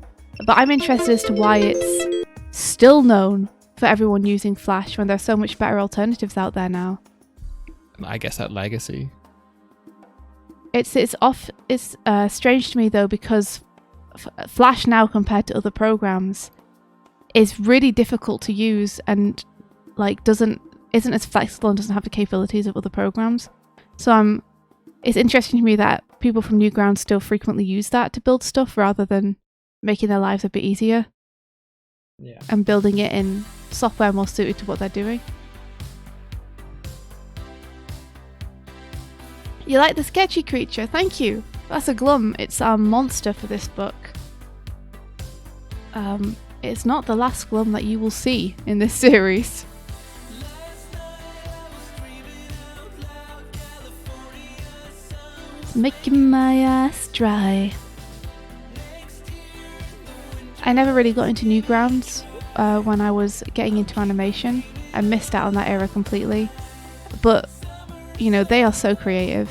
Speaker 3: But I'm interested as to why it's still known for everyone using Flash when there's so much better alternatives out there now.
Speaker 2: I guess that legacy.
Speaker 3: It's strange to me though, because Flash now compared to other programs is really difficult to use, and like isn't as flexible and doesn't have the capabilities of other programs. So it's interesting to me that people from Newgrounds still frequently use that to build stuff rather than making their lives a bit easier.
Speaker 2: Yeah.
Speaker 3: And building it in software more suited to what they're doing. You like the sketchy creature? Thank you. That's a glum. It's our monster for this book. It's not the last glum that you will see in this series. It's making my eyes dry. I never really got into Newgrounds when I was getting into animation. I missed out on that era completely. But, you know, they are so creative.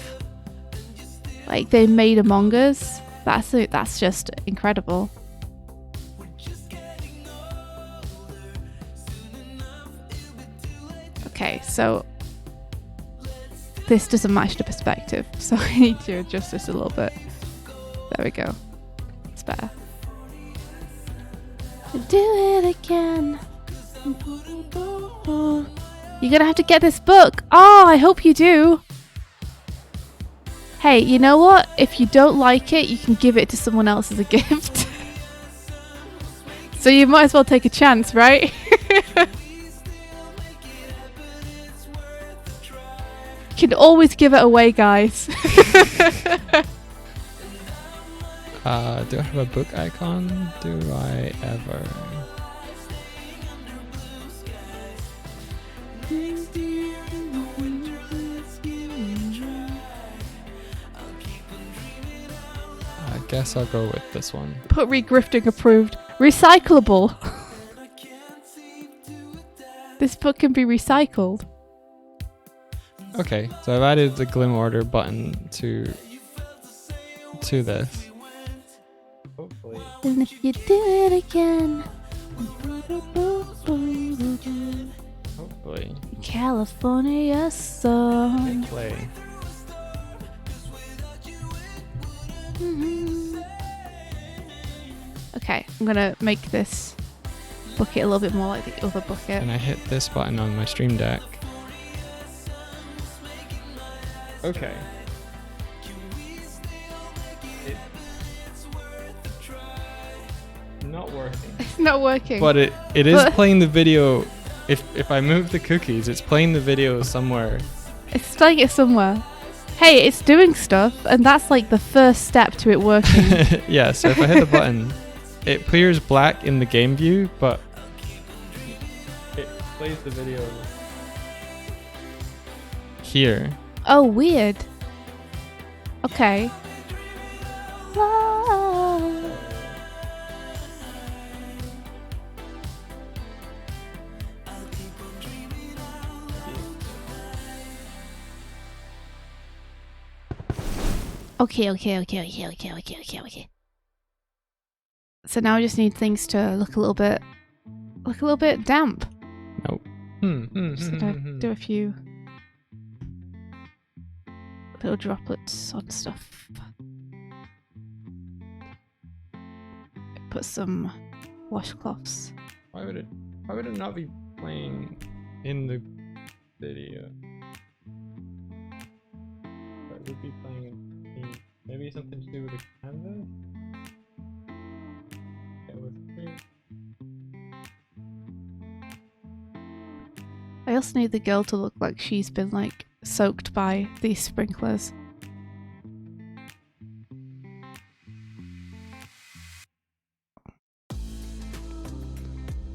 Speaker 3: Like, they made Among Us. That's just incredible. Okay, so this doesn't match the perspective, so I need to adjust this a little bit. There we go. It's better. Do it again. You're gonna have to get this book. Oh, I hope you do. Hey, you know what? If you don't like it, you can give it to someone else as a gift. So you might as well take a chance, right? You can always give it away, guys.
Speaker 2: Do I have a book icon? Do I ever? I guess I'll go with this one.
Speaker 3: Put regrifting approved. Recyclable. This book can be recycled.
Speaker 2: Okay, so I've added the Glim Order button to this. Hopefully.
Speaker 3: And if you do it again.
Speaker 2: Hopefully.
Speaker 3: California song.
Speaker 2: Play.
Speaker 3: Okay, I'm gonna make this bucket a little bit more like the other bucket.
Speaker 2: And I hit this button on my Stream Deck. Okay. Not working.
Speaker 3: It's not working.
Speaker 2: But it is playing the video. If I move the cookies, it's playing the video somewhere.
Speaker 3: It's playing it somewhere. Hey, it's doing stuff, and that's like the first step to it working.
Speaker 2: Yeah, so if I hit the button, it clears black in the game view, but it plays the video here.
Speaker 3: Oh, weird. Okay. Okay. So now I just need things to look a little bit damp.
Speaker 2: Nope.
Speaker 3: Just gonna do a few little droplets on stuff. Put some washcloths.
Speaker 2: Why would it not be playing in the video? But it would be playing in maybe something to do with the canvas? That was weird.
Speaker 3: I also need the girl to look like she's been like soaked by these sprinklers.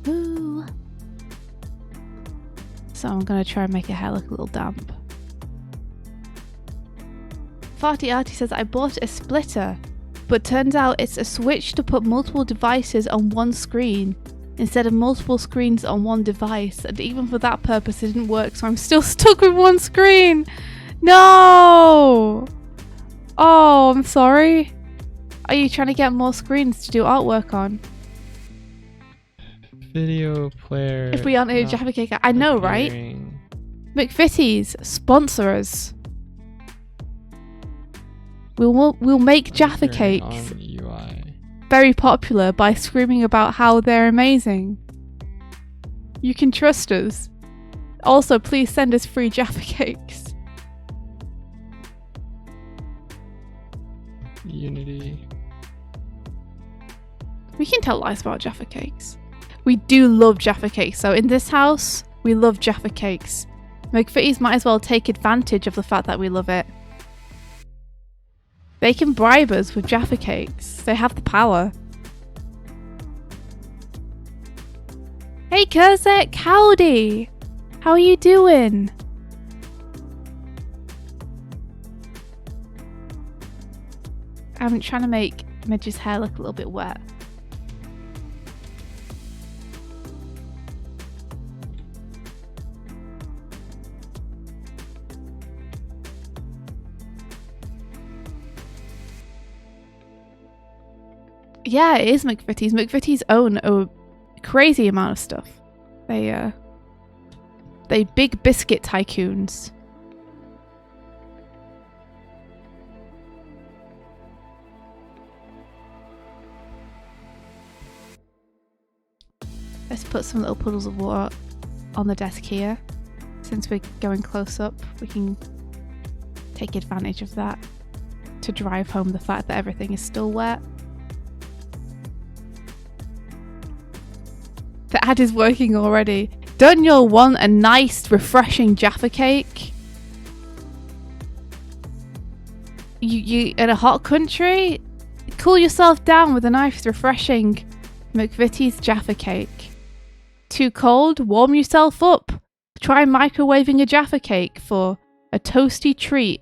Speaker 3: Ooh. So I'm gonna try and make her hair look a little damp. Farty Arty says, I bought a splitter, but turns out it's a switch to put multiple devices on one screen instead of multiple screens on one device, and even for that purpose it didn't work, so I'm still stuck with one screen. No! Oh, I'm sorry. Are you trying to get more screens to do artwork on?
Speaker 2: Video player.
Speaker 3: If we aren't a
Speaker 2: not
Speaker 3: Jaffa Cake, I know, right?
Speaker 2: appearing.
Speaker 3: McVitie's, sponsor us. We'll make Jaffa
Speaker 2: Appearing
Speaker 3: Cakes
Speaker 2: on UI.
Speaker 3: very popular by screaming about how they're amazing. You can trust us. Also, please send us free Jaffa Cakes.
Speaker 2: Unity.
Speaker 3: We can tell lies about Jaffa Cakes. We do love Jaffa Cakes, so in this house, we love Jaffa Cakes. McVitie's might as well take advantage of the fact that we love it. They can bribe us with Jaffa Cakes. They have the power. Hey Kurzek, howdy! How are you doing? I'm trying to make Midge's hair look a little bit wet. Yeah, it is McVitie's. McVitie's own a crazy amount of stuff. They big biscuit tycoons. Let's put some little puddles of water on the desk here. Since we're going close up, we can take advantage of that to drive home the fact that everything is still wet. The ad is working already. Don't you want a nice, refreshing Jaffa Cake? You in a hot country? Cool yourself down with a nice, refreshing McVitie's Jaffa Cake. Too cold? Warm yourself up. Try microwaving a Jaffa Cake for a toasty treat.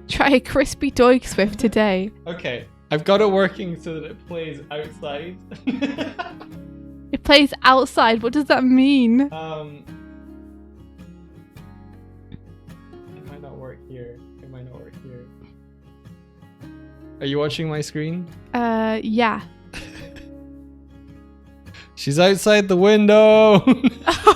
Speaker 3: Try a crispy Doig Swift today.
Speaker 2: Okay, I've got it working so that it plays outside.
Speaker 3: It plays outside. What does that mean?
Speaker 2: It might not work here. It might not work here. Are you watching my screen?
Speaker 3: Yeah.
Speaker 2: She's outside the window.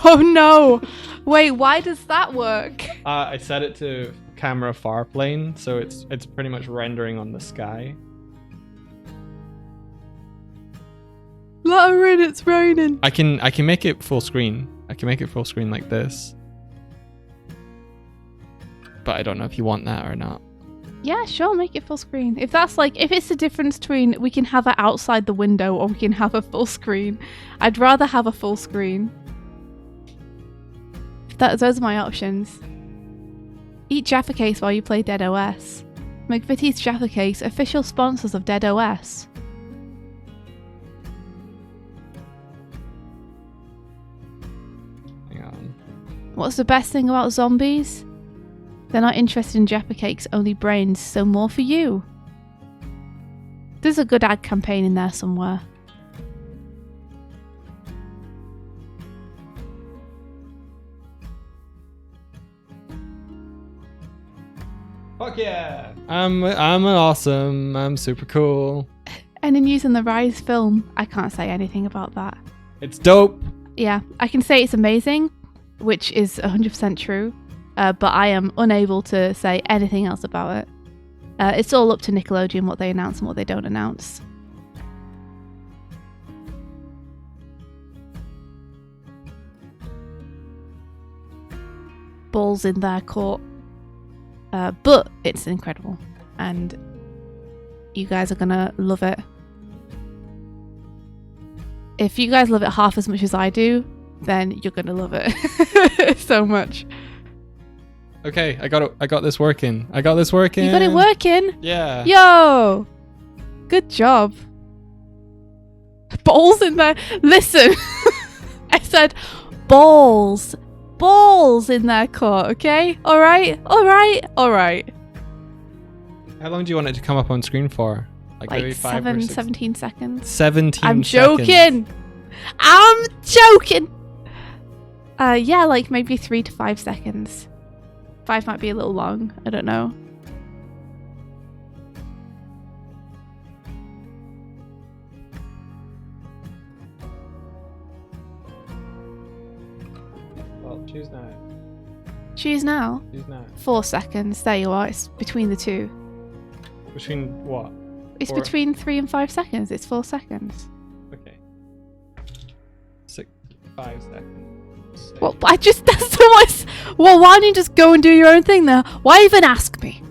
Speaker 3: Oh no! Wait, why does that work?
Speaker 2: I set it to camera far plane, so it's pretty much rendering on the sky.
Speaker 3: Let her in, it's raining.
Speaker 2: I can make it full screen. I can make it full screen like this. But I don't know if you want that or not.
Speaker 3: Yeah, sure, make it full screen. If it's the difference between we can have it outside the window or we can have a full screen, I'd rather have a full screen. Those are my options. Eat Jaffa Cakes while you play Dead OS. McVitie's Jaffa Cakes, official sponsors of Dead OS.
Speaker 2: Hang on.
Speaker 3: What's the best thing about zombies? They're not interested in Jaffa Cakes, only brains, so more for you. There's a good ad campaign in there somewhere.
Speaker 2: Fuck yeah! I'm awesome. I'm super cool.
Speaker 3: Any news on the Rise film? I can't say anything about that.
Speaker 2: It's dope.
Speaker 3: Yeah, I can say it's amazing, which is 100% true, but I am unable to say anything else about it. It's all up to Nickelodeon what they announce and what they don't announce. Balls in their court. But it's incredible, and you guys are gonna love it. If you guys love it half as much as I do, then you're gonna love it so much.
Speaker 2: Okay, I got this working. I got this working.
Speaker 3: You got it working?
Speaker 2: Yeah.
Speaker 3: Yo! Good job. Balls in there. Listen, I said balls. Balls in their court, okay? Alright? Alright.
Speaker 2: How long do you want it to come up on screen for?
Speaker 3: Like
Speaker 2: maybe
Speaker 3: 17 seconds.
Speaker 2: 17
Speaker 3: I'm
Speaker 2: seconds.
Speaker 3: joking. I'm joking. Yeah, like maybe 3 to 5 seconds. 5 might be a little long. I don't know.
Speaker 2: Well, choose now.
Speaker 3: Choose now.
Speaker 2: Choose now.
Speaker 3: 4 seconds. There you are. It's between the two.
Speaker 2: Between what?
Speaker 3: It's
Speaker 2: 4.
Speaker 3: between 3 and 5 seconds. It's 4 seconds.
Speaker 2: Okay. 5 seconds.
Speaker 3: Well, that's the worst. Well, why don't you just go and do your own thing there? Why even ask me?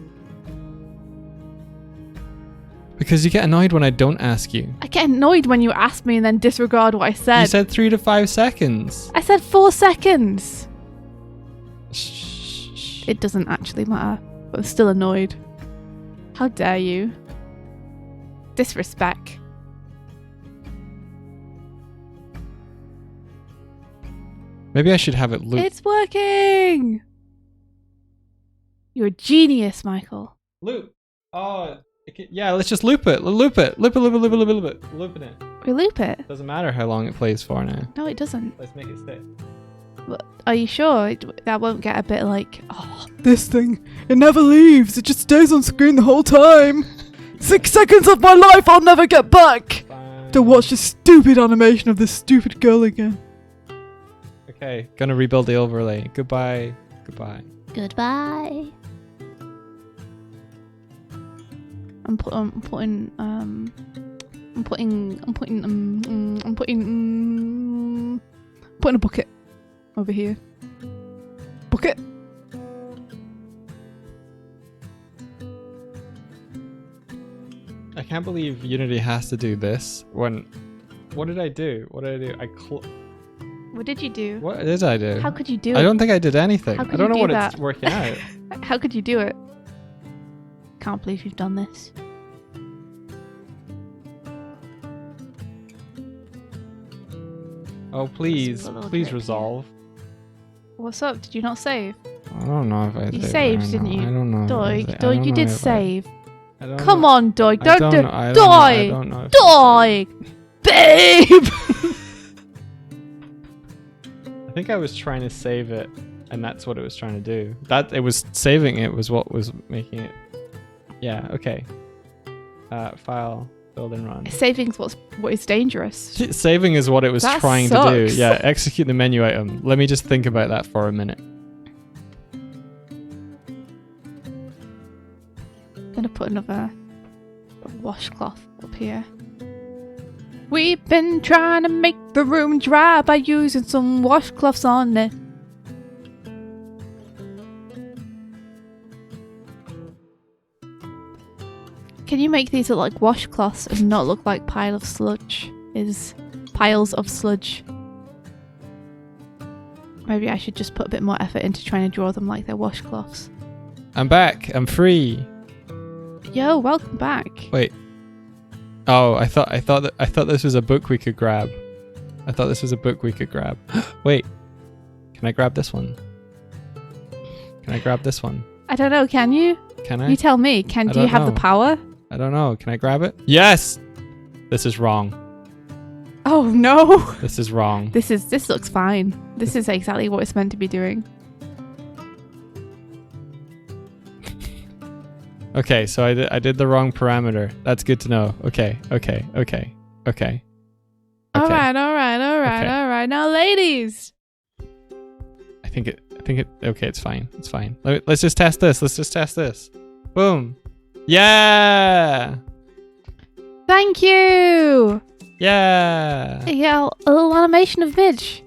Speaker 2: Because you get annoyed when I don't ask you.
Speaker 3: I get annoyed when you ask me and then disregard what I said.
Speaker 2: You said 3 to 5 seconds.
Speaker 3: I said 4 seconds.
Speaker 2: Shh.
Speaker 3: It doesn't actually matter, but I'm still annoyed. How dare you? Disrespect.
Speaker 2: Maybe I should have it loop.
Speaker 3: It's working! You're a genius, Michael.
Speaker 2: Loop. Oh, yeah. Let's just loop it. Loop it. Looping it.
Speaker 3: We loop it.
Speaker 2: Doesn't matter how long it plays for now.
Speaker 3: No, it doesn't.
Speaker 2: Let's make it stay.
Speaker 3: Are you sure? That won't get a bit like, oh, this thing, it never leaves. It just stays on screen the whole time. 6 seconds of my life I'll never get back to watch this stupid animation of this stupid girl again.
Speaker 2: Okay, gonna rebuild the overlay. Goodbye.
Speaker 3: Goodbye. I'm putting a bucket over here. Bucket.
Speaker 2: I can't believe Unity has to do this when... What did I do? What
Speaker 3: What did you do?
Speaker 2: What did I do?
Speaker 3: How could you do it?
Speaker 2: I don't think I did anything.
Speaker 3: How
Speaker 2: I
Speaker 3: could
Speaker 2: don't
Speaker 3: you
Speaker 2: know
Speaker 3: do
Speaker 2: what
Speaker 3: that?
Speaker 2: it's working out.
Speaker 3: How could you do it? Can't believe you've done this.
Speaker 2: Oh, please.
Speaker 3: Just a little
Speaker 2: Please
Speaker 3: grip
Speaker 2: resolve.
Speaker 3: What's up? Did you not save?
Speaker 2: I don't know if I
Speaker 3: You
Speaker 2: did.
Speaker 3: saved, didn't you?
Speaker 2: I don't know.
Speaker 3: Doig, you did save.
Speaker 2: Come
Speaker 3: Come on, Doig,
Speaker 2: I
Speaker 3: don't do it.
Speaker 2: I
Speaker 3: Doig!
Speaker 2: don't know.
Speaker 3: Doig! Babe!
Speaker 2: I think I was trying to save it, and that's what it was trying to do. That it was saving it was what was making it. Yeah. Okay. File, build and run.
Speaker 3: Saving's what is dangerous.
Speaker 2: Saving is what it was
Speaker 3: That
Speaker 2: trying to do.
Speaker 3: sucks.
Speaker 2: Yeah. Execute the menu item. Let me just think about that for a minute.
Speaker 3: I'm gonna put another washcloth up here. We've been trying to make the room dry by using some washcloths on it. Can you make these look like washcloths and not look like piles of sludge? Maybe I should just put a bit more effort into trying to draw them like they're washcloths.
Speaker 2: I'm back. I'm free.
Speaker 3: Yo, welcome back.
Speaker 2: Wait. Oh, I thought this was a book we could grab. Wait. Can I grab this one?
Speaker 3: I don't know, can you?
Speaker 2: Can I?
Speaker 3: You tell me. Do you
Speaker 2: don't
Speaker 3: have the
Speaker 2: know.
Speaker 3: power?
Speaker 2: I don't know. Can I grab it? Yes. This is wrong.
Speaker 3: Oh no.
Speaker 2: This is wrong.
Speaker 3: This looks fine. This is exactly what it's meant to be doing.
Speaker 2: Okay, so I did the wrong parameter. That's good to know. Okay.
Speaker 3: All right.
Speaker 2: Okay.
Speaker 3: Now, ladies.
Speaker 2: I think it. Okay, it's fine. It's fine. Let's just test this. Boom. Yeah.
Speaker 3: Thank you.
Speaker 2: Yeah.
Speaker 3: Yeah, a little animation of Midge.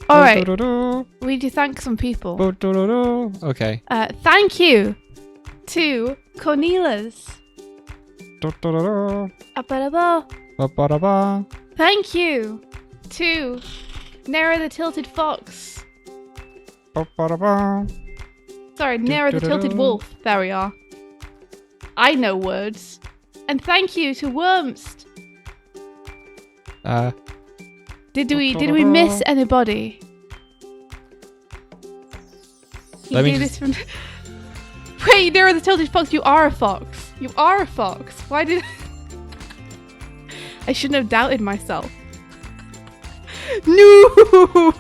Speaker 3: All right.
Speaker 2: Do-do-do-do.
Speaker 3: We need to thank some people.
Speaker 2: Do-do-do-do. Okay.
Speaker 3: Thank you to Cornelis.
Speaker 2: Do-do-do-do.
Speaker 3: Ba-ba-da-ba.
Speaker 2: Ba-ba-da-ba.
Speaker 3: Thank you to Nera the Tilted Fox.
Speaker 2: Ba-ba-da-ba.
Speaker 3: Sorry, Nera the Tilted
Speaker 2: Do-do-do-do.
Speaker 3: Wolf. There we are. I know words. And thank you to Wormst. Did we miss anybody? You
Speaker 2: Let me
Speaker 3: do
Speaker 2: just-
Speaker 3: this from. Wait, Nera the Tilted Fox. You are a fox. You are a fox. Why did? I shouldn't have doubted myself. No.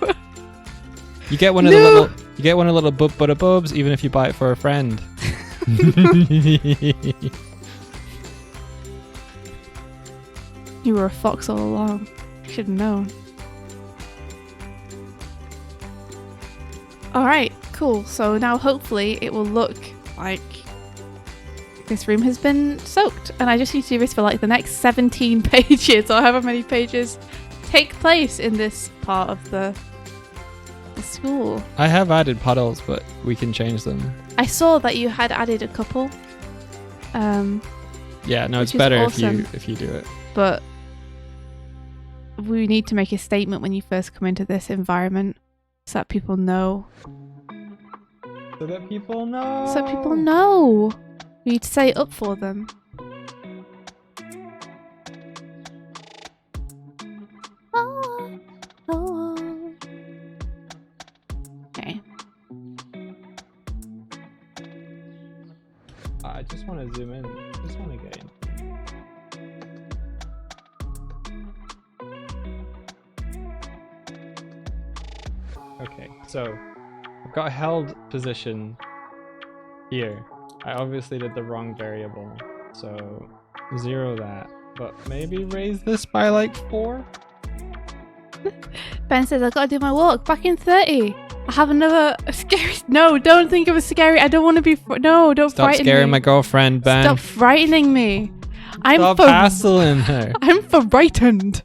Speaker 2: You get one of the little. You get one of the little butter bubs, even if you buy it for a friend.
Speaker 3: You were a fox all along. Should have known. Alright, cool. So now hopefully it will look like this room has been soaked. And I just need to do this for like the next 17 pages or however many pages take place in this part of the school.
Speaker 2: I have added puddles, but we can change them.
Speaker 3: I saw that you had added a couple.
Speaker 2: Yeah, no,
Speaker 3: Which
Speaker 2: it's
Speaker 3: is
Speaker 2: better
Speaker 3: awesome.
Speaker 2: if you do it.
Speaker 3: But we need to make a statement when you first come into this environment so that people know.
Speaker 2: So that people know.
Speaker 3: So people know. We need to say it up for them. Okay.
Speaker 2: I just want to zoom in. I just want to get in. Okay, so I've got a held position here. I obviously did the wrong variable, so 0 that. But maybe raise this by like 4?
Speaker 3: Ben says, I gotta do my walk. Back in 30. I have another scary. No, don't think of a scary. I don't want to be. No, don't
Speaker 2: Stop
Speaker 3: frighten
Speaker 2: scaring
Speaker 3: me.
Speaker 2: my girlfriend, Ben.
Speaker 3: Stop frightening me.
Speaker 2: Stop hassling her.
Speaker 3: I'm frightened.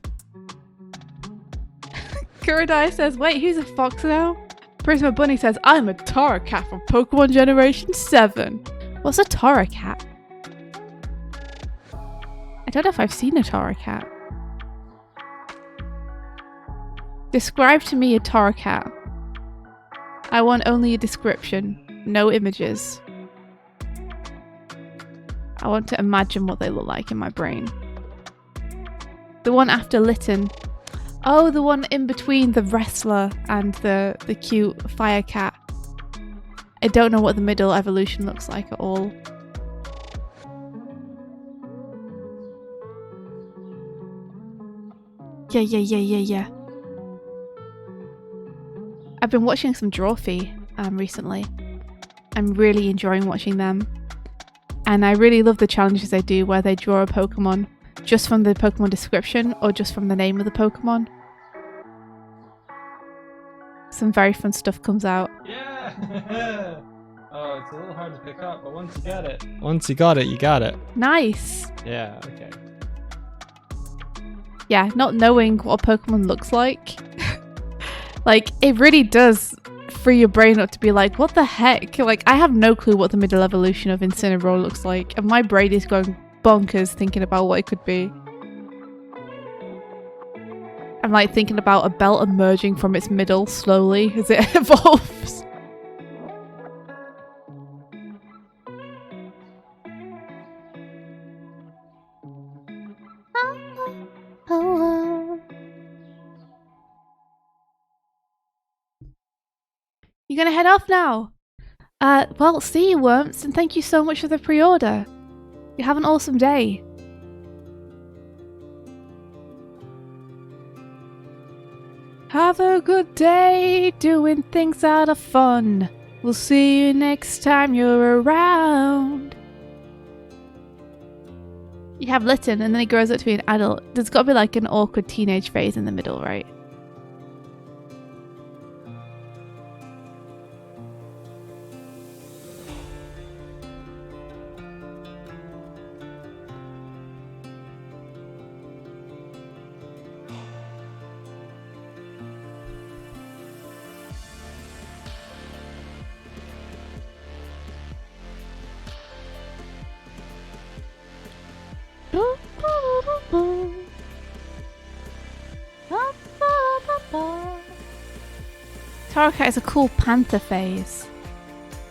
Speaker 3: Kurodai says, wait, who's a fox now? Prisma Bunny says, I'm a Tara Cat from Pokemon Generation 7. What's a Tara Cat? I don't know if I've seen a Tara Cat. Describe to me a Tara Cat. I want only a description, no images. I want to imagine what they look like in my brain. The one after Litten. Oh, the one in between the wrestler and the cute fire cat. I don't know what the middle evolution looks like at all. Yeah. I've been watching some Drawfee recently. I'm really enjoying watching them. And I really love the challenges they do where they draw a Pokemon just from the Pokemon description or just from the name of the Pokemon. Some very fun stuff comes out.
Speaker 2: Yeah! Oh, it's a little hard to pick up, but once you get it. Once you got it, you got it.
Speaker 3: Nice!
Speaker 2: Yeah, okay.
Speaker 3: Yeah, not knowing what a Pokemon looks like. Like, it really does free your brain up to be like, what the heck? Like, I have no clue what the middle evolution of Incineroar looks like, and my brain is going bonkers thinking about what it could be. I'm like thinking about a belt emerging from its middle slowly as it evolves. You're gonna head off now? Well, see you, Worms, and thank you so much for the pre-order. You have an awesome day. Have a good day doing things out of fun. We'll see you next time you're around. You have Litten, and then he grows up to be an adult. There's got to be like an awkward teenage phase in the middle, right? Torracat is a cool panther phase.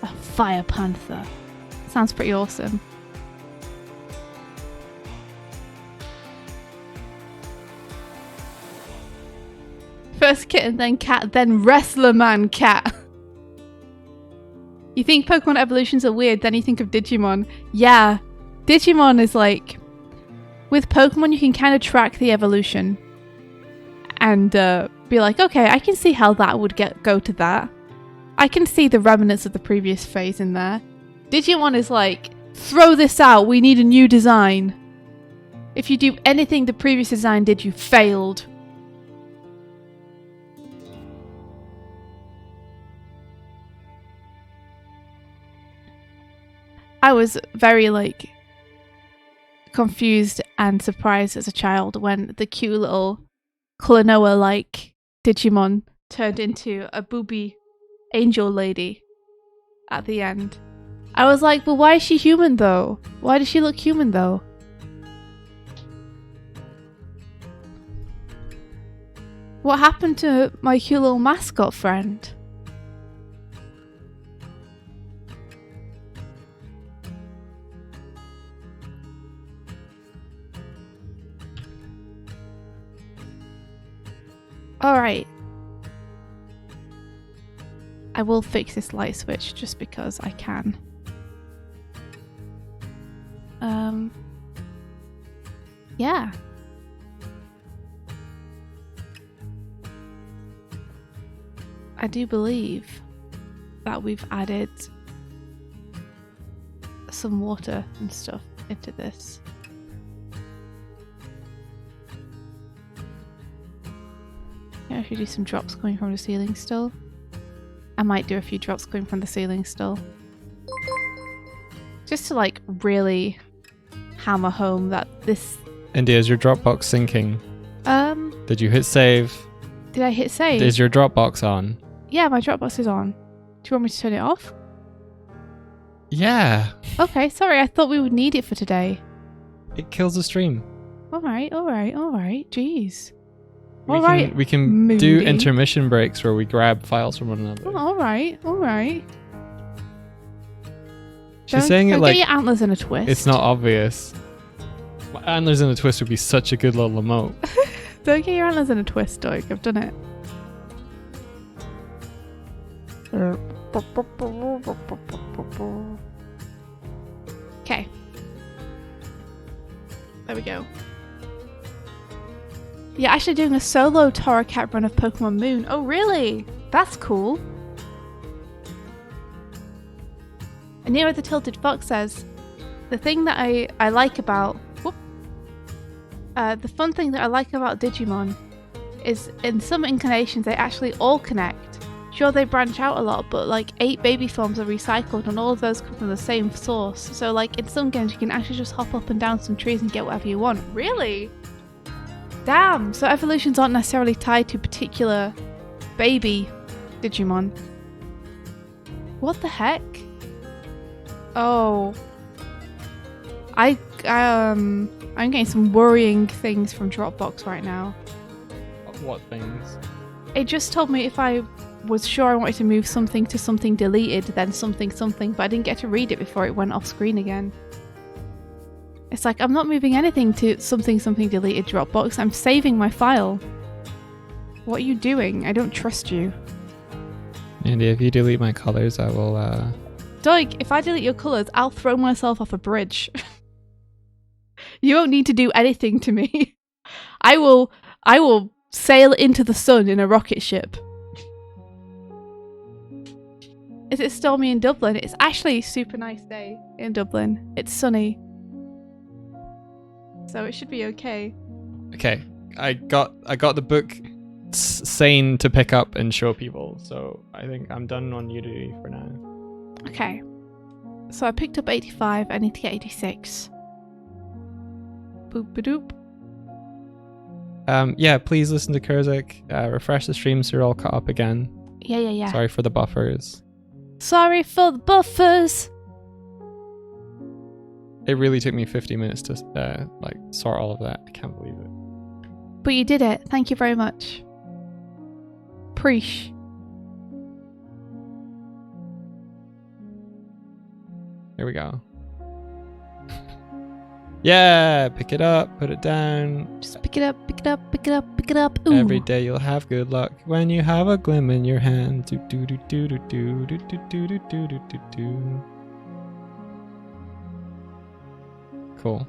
Speaker 3: A fire panther. Sounds pretty awesome. First kitten, then cat, then wrestler man cat. You think Pokemon evolutions are weird, then you think of Digimon. Yeah, Digimon is like... With Pokemon, you can kind of track the evolution. And be like, okay, I can see how that would go to that. I can see the remnants of the previous phase in there. Digimon is like, throw this out, we need a new design. If you do anything the previous design did, you failed. I was very like confused and surprised as a child when the cute little Klonoa like Digimon turned into a booby angel lady at the end. I was like, but why is she human though? Why does she look human though? What happened to my cute little mascot friend? Alright. I will fix this light switch just because I can. Yeah. I do believe that we've added some water and stuff into this. Yeah, if you do some drops coming from the ceiling still. I might do a few drops coming from the ceiling still. Just to like really hammer home that this...
Speaker 2: India, is your Dropbox syncing? Did you hit save?
Speaker 3: Did I hit save?
Speaker 2: Is your Dropbox on?
Speaker 3: Yeah, my Dropbox is on. Do you want me to turn it off?
Speaker 2: Yeah.
Speaker 3: Okay, sorry, I thought we would need it for today.
Speaker 2: It kills the stream.
Speaker 3: Alright, jeez.
Speaker 2: We can
Speaker 3: Moody.
Speaker 2: do intermission breaks where we grab files from one another.
Speaker 3: Oh, alright.
Speaker 2: She's saying it
Speaker 3: don't
Speaker 2: like
Speaker 3: get your antlers in a twist.
Speaker 2: it's not obvious. My antlers in a twist would be such a good little emote.
Speaker 3: Don't get your antlers in a twist, Doig. I've done it. Okay. There we go. You're actually doing a solo Torracat run of Pokemon Moon. Oh, really? That's cool. And Nero the Tilted Fox says, the thing that I like about... the fun thing that I like about Digimon is in some incarnations they actually all connect. Sure, they branch out a lot, but like 8 baby forms are recycled and all of those come from the same source. So like in some games you can actually just hop up and down some trees and get whatever you want. Really? Damn! So evolutions aren't necessarily tied to particular baby Digimon. What the heck? Oh. I'm getting some worrying things from Dropbox right now.
Speaker 2: What things?
Speaker 3: It just told me if I was sure I wanted to move something to something deleted, then something, but I didn't get to read it before it went off screen again. It's like, I'm not moving anything to something deleted Dropbox. I'm saving my file. What are you doing? I don't trust you.
Speaker 2: Andy, if you delete my colors, I will,
Speaker 3: Doig, if I delete your colours, I'll throw myself off a bridge. You won't need to do anything to me. I will sail into the sun in a rocket ship. Is it stormy in Dublin? It's actually a super nice day in Dublin. It's sunny. so it should be okay.
Speaker 2: Okay, I got the book sane to pick up and show people, so I think I'm done on Udemy for now.
Speaker 3: Okay. So I picked up 85. I need to get 86. Boop a doop.
Speaker 2: Yeah, please listen to Kurzik. Refresh the stream so you're all caught up again.
Speaker 3: Yeah.
Speaker 2: Sorry for the buffers.
Speaker 3: Sorry for the buffers.
Speaker 2: It really took me 50 minutes to sort all of that. I can't believe it.
Speaker 3: But you did it. Thank you very much. Preach.
Speaker 2: Here we go. Yeah, pick it up, put it down.
Speaker 3: Just pick it up, pick it up, pick it up, pick it up. Ooh.
Speaker 2: Every day you'll have good luck when you have a glim in your hand. Do do do do do do do do do do do do do do. Cool.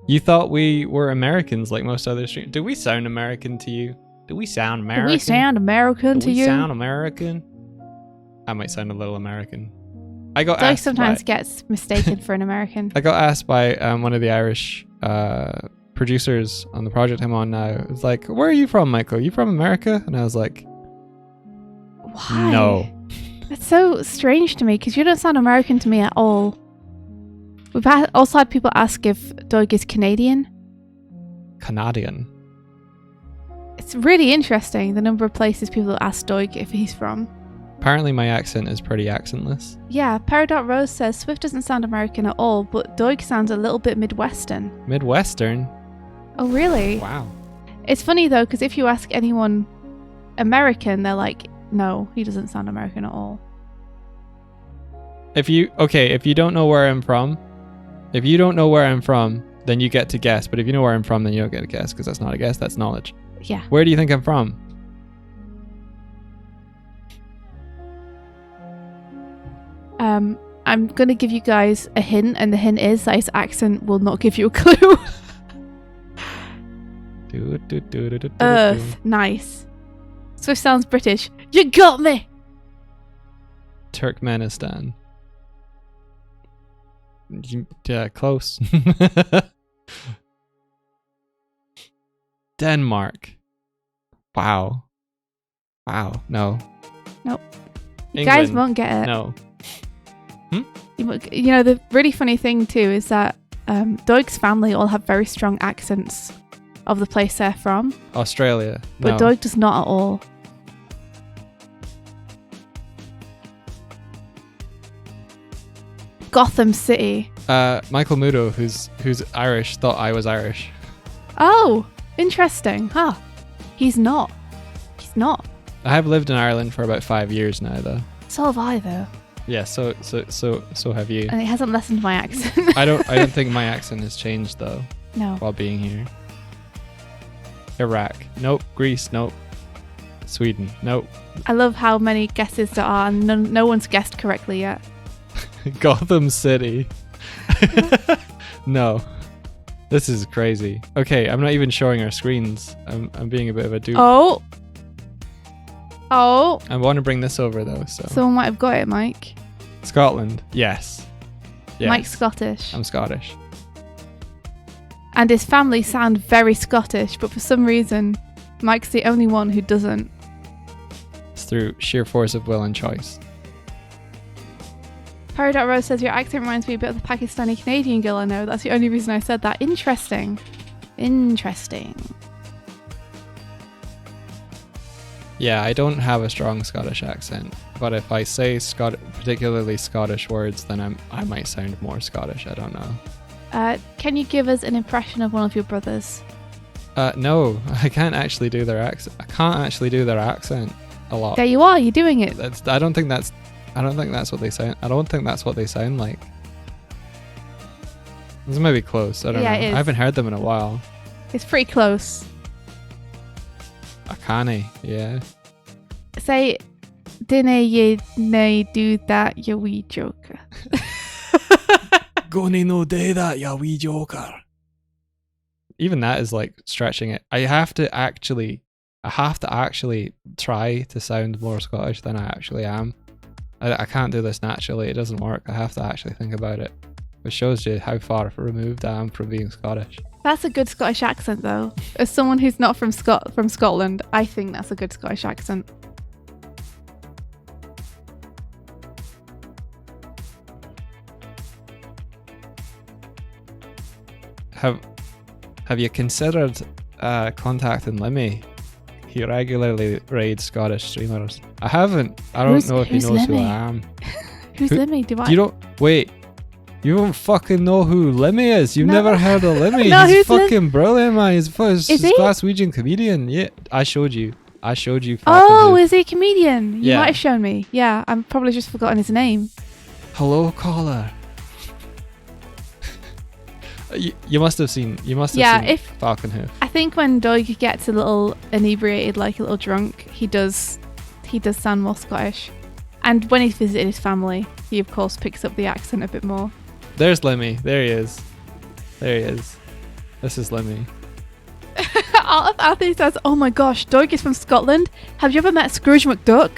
Speaker 2: You thought we were Americans like most other streamers. Do we sound American to you? Do we sound American?
Speaker 3: Do we sound American to you?
Speaker 2: Sound American? I might sound a little American. I got
Speaker 3: Doug
Speaker 2: asked
Speaker 3: sometimes
Speaker 2: by,
Speaker 3: gets mistaken for an American.
Speaker 2: I got asked by one of the Irish producers on the project I'm on now. It's like, where are you from, Michael? You from America? And I was like,
Speaker 3: Why?
Speaker 2: no.
Speaker 3: That's so strange to me because you don't sound American to me at all. We've also had people ask if Doug is Canadian.
Speaker 2: Canadian.
Speaker 3: It's really interesting the number of places people ask Doug if he's from.
Speaker 2: Apparently my accent is pretty accentless.
Speaker 3: Yeah, Peridot Rose says Swift doesn't sound American at all, but Doig sounds a little bit Midwestern.
Speaker 2: Midwestern?
Speaker 3: Oh, really?
Speaker 2: Wow.
Speaker 3: It's funny though, because if you ask anyone American, they're like, no, he doesn't sound American at all.
Speaker 2: If you don't know where I'm from, then you get to guess. But if you know where I'm from, then you don't get to guess, because that's not a guess, that's knowledge.
Speaker 3: Yeah.
Speaker 2: Where do you think I'm from?
Speaker 3: I'm going to give you guys a hint, and the hint is that his accent will not give you a clue. Earth. Nice. Swift sounds British. You got me!
Speaker 2: Turkmenistan. Yeah, close. Denmark. Wow. No.
Speaker 3: Nope. You
Speaker 2: England.
Speaker 3: guys won't get it.
Speaker 2: No.
Speaker 3: You know, the really funny thing too is that Doig's family all have very strong accents of the place they're from.
Speaker 2: Australia.
Speaker 3: But
Speaker 2: no.
Speaker 3: Doig does not at all. Gotham City.
Speaker 2: Michael Mudo, who's Irish, thought I was Irish.
Speaker 3: Oh, interesting. Huh. He's not.
Speaker 2: I have lived in Ireland for about 5 years now, though.
Speaker 3: So have I, though.
Speaker 2: Yeah, so have you.
Speaker 3: And it hasn't lessened my accent.
Speaker 2: I don't think my accent has changed though
Speaker 3: No.
Speaker 2: while being here. Iraq. Nope. Greece. Nope. Sweden. Nope.
Speaker 3: I love how many guesses there are, and no one's guessed correctly yet.
Speaker 2: Gotham City. No. This is crazy. Okay, I'm not even showing our screens. I'm being a bit of a dupe.
Speaker 3: Oh.
Speaker 2: I want to bring this over though, so.
Speaker 3: Someone might have got it, Mike.
Speaker 2: Scotland. Yes.
Speaker 3: Mike's Scottish.
Speaker 2: I'm Scottish.
Speaker 3: And his family sound very Scottish, but for some reason, Mike's the only one who doesn't.
Speaker 2: It's through sheer force of will and choice.
Speaker 3: Peridot Rose says your accent reminds me a bit of the Pakistani Canadian girl I know. That's the only reason I said that. Interesting.
Speaker 2: Yeah, I don't have a strong Scottish accent, but if I say particularly Scottish words, then I might sound more Scottish. I don't know.
Speaker 3: Can you give us an impression of one of your brothers?
Speaker 2: No, I can't actually do their accent. I can't actually do their accent a lot.
Speaker 3: There you are. You're doing it.
Speaker 2: I don't think that's what they sound. I don't think that's what they sound like. This may be close. I don't know.
Speaker 3: It is.
Speaker 2: I haven't heard them in a while.
Speaker 3: It's pretty close.
Speaker 2: Akane, yeah.
Speaker 3: Say, dinna you nae do that, you wee joker.
Speaker 2: Gonna no do that, ya wee joker. Even that is like stretching it. I have to I have to actually try to sound more Scottish than I actually am. I can't do this naturally. It doesn't work. I have to actually think about it, which shows you how far removed I am from being Scottish.
Speaker 3: That's a good Scottish accent, though. As someone who's not from Scotland, I think that's a good Scottish accent.
Speaker 2: Have you considered contacting Lemmy? He regularly raids Scottish streamers. I haven't. I don't know if he
Speaker 3: who's
Speaker 2: knows who
Speaker 3: Lemmy?
Speaker 2: I am.
Speaker 3: Who's Lemmy? Do I?
Speaker 2: You don't. Wait. You don't fucking know who Lemmy is. You've
Speaker 3: No.
Speaker 2: never heard of Lemmy.
Speaker 3: No,
Speaker 2: He's
Speaker 3: who's Lim-
Speaker 2: fucking brilliant, man. He's a
Speaker 3: Is he?
Speaker 2: Glaswegian comedian. Yeah, I showed you. Fucking
Speaker 3: Oh,
Speaker 2: who.
Speaker 3: is he a comedian? You
Speaker 2: Yeah.
Speaker 3: might have shown me. Yeah, I've probably just forgotten his name.
Speaker 2: Hello, caller. You must have seen.
Speaker 3: Yeah,
Speaker 2: seen
Speaker 3: if
Speaker 2: Falcon Hoof.
Speaker 3: I think when Doig gets a little inebriated, like a little drunk, he does sound more Scottish. And when he's visited his family, he of course picks up the accent a bit more.
Speaker 2: There's Lemmy. There he is. This is Lemmy.
Speaker 3: Anthony says, "Oh my gosh, Doig is from Scotland. Have you ever met Scrooge McDuck?"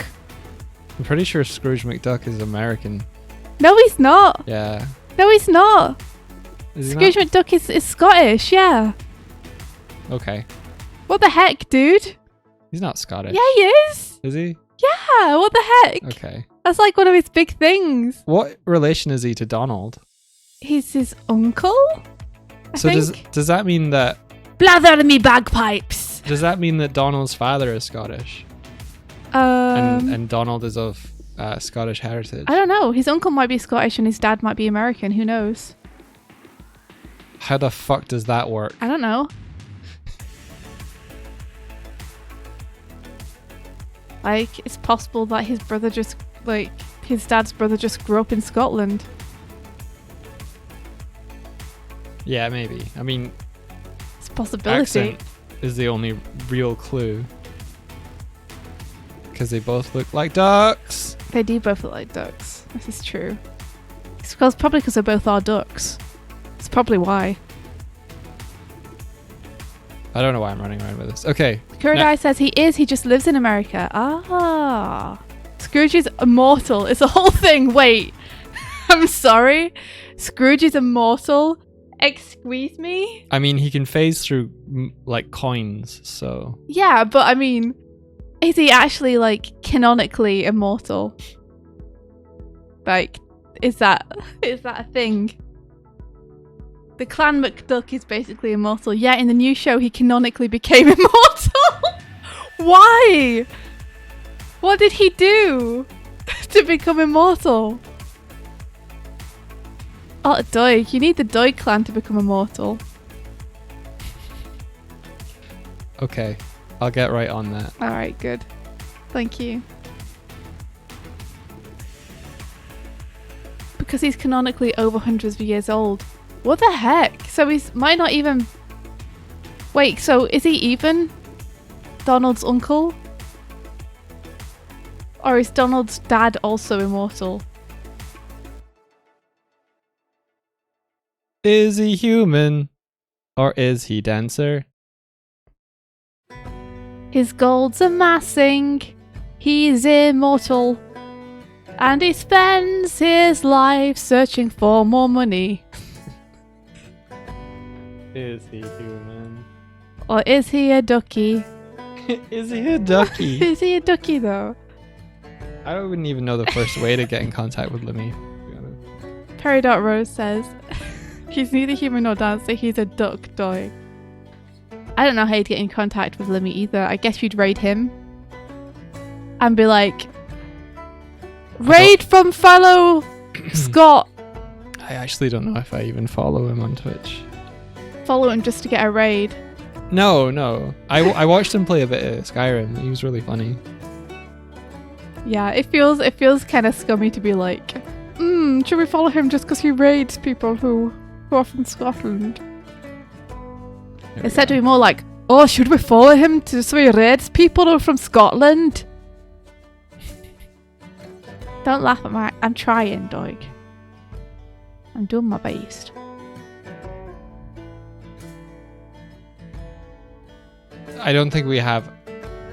Speaker 2: I'm pretty sure Scrooge McDuck is American.
Speaker 3: No, he's not.
Speaker 2: Yeah.
Speaker 3: No, he's not.
Speaker 2: Is he
Speaker 3: Scrooge McDuck is Scottish. Yeah.
Speaker 2: not? Okay.
Speaker 3: What the heck, dude?
Speaker 2: He's not Scottish.
Speaker 3: Yeah, he is.
Speaker 2: Is he?
Speaker 3: Yeah. What the heck?
Speaker 2: Okay.
Speaker 3: That's like one of his big things.
Speaker 2: What relation is he to Donald?
Speaker 3: He's his uncle. I
Speaker 2: So
Speaker 3: think.
Speaker 2: does that mean that
Speaker 3: Blather me bagpipes.
Speaker 2: Donald's father is Scottish and Donald is of Scottish heritage?
Speaker 3: I don't know. His uncle might be Scottish and his dad might be American. Who knows?
Speaker 2: How the fuck does that work?
Speaker 3: I don't know. Like, it's possible that his dad's brother just grew up in Scotland.
Speaker 2: Yeah, maybe. I mean,
Speaker 3: It's a possibility.
Speaker 2: accent is the only real clue. Because they both look like ducks.
Speaker 3: They do both look like ducks. This is true. It's probably because they both are ducks. It's probably why.
Speaker 2: I don't know why I'm running around with this. Okay.
Speaker 3: Kurodai says he just lives in America. Ah. Scrooge is immortal. It's a whole thing. Wait. I'm sorry. Scrooge is immortal? Excuse me?
Speaker 2: I mean, he can phase through like coins, so
Speaker 3: Yeah, but I mean, is he actually like canonically immortal? Like, is that a thing? The Clan McDuck is basically immortal. Yeah, in the new show, he canonically became immortal. Why? What did he do to become immortal? Oh, Doig. You need the Doig clan to become immortal.
Speaker 2: okay. I'll get right on that.
Speaker 3: Alright, good. Thank you. Because he's canonically over hundreds of years old. What the heck? So he's might not even... Wait, so is he even Donald's uncle? Or is Donald's dad also immortal?
Speaker 2: Is he human? Or is he dancer?
Speaker 3: His gold's amassing. He's immortal. And he spends his life searching for more money.
Speaker 2: Is he human?
Speaker 3: Or is he a ducky?
Speaker 2: Is he a ducky?
Speaker 3: Is he a ducky though?
Speaker 2: I wouldn't even know the first way to get in contact with Lemmy, to be honest.
Speaker 3: Perry.Rose says, he's neither human nor dancer, he's a duck Doig. I don't know how you'd get in contact with Lemmy either. I guess you'd raid him. And be like, raid from fellow Scott.
Speaker 2: I actually don't know if I even follow him on Twitch.
Speaker 3: Follow him just to get a raid.
Speaker 2: No. I watched him play a bit of Skyrim. He was really funny.
Speaker 3: Yeah, it feels kind of scummy to be like, should we follow him just because he raids people who are from Scotland?
Speaker 2: There we
Speaker 3: Instead
Speaker 2: go.
Speaker 3: to be more like, oh, should we follow him so he raids people who are from Scotland? Don't laugh at my... I'm trying, Doig. I'm doing my best.
Speaker 2: I don't think we have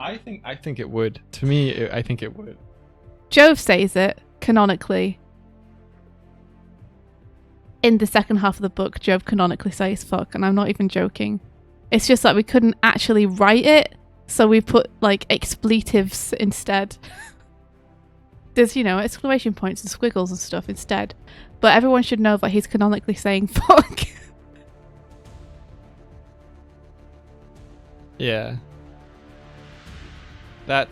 Speaker 2: I think it would. To me, I think it would.
Speaker 3: Jove says it canonically. In the second half of the book, Jove canonically says fuck, and I'm not even joking. It's just that we couldn't actually write it, so we put like expletives instead. There's, exclamation points and squiggles and stuff instead. But everyone should know that he's canonically saying fuck.
Speaker 2: Yeah. I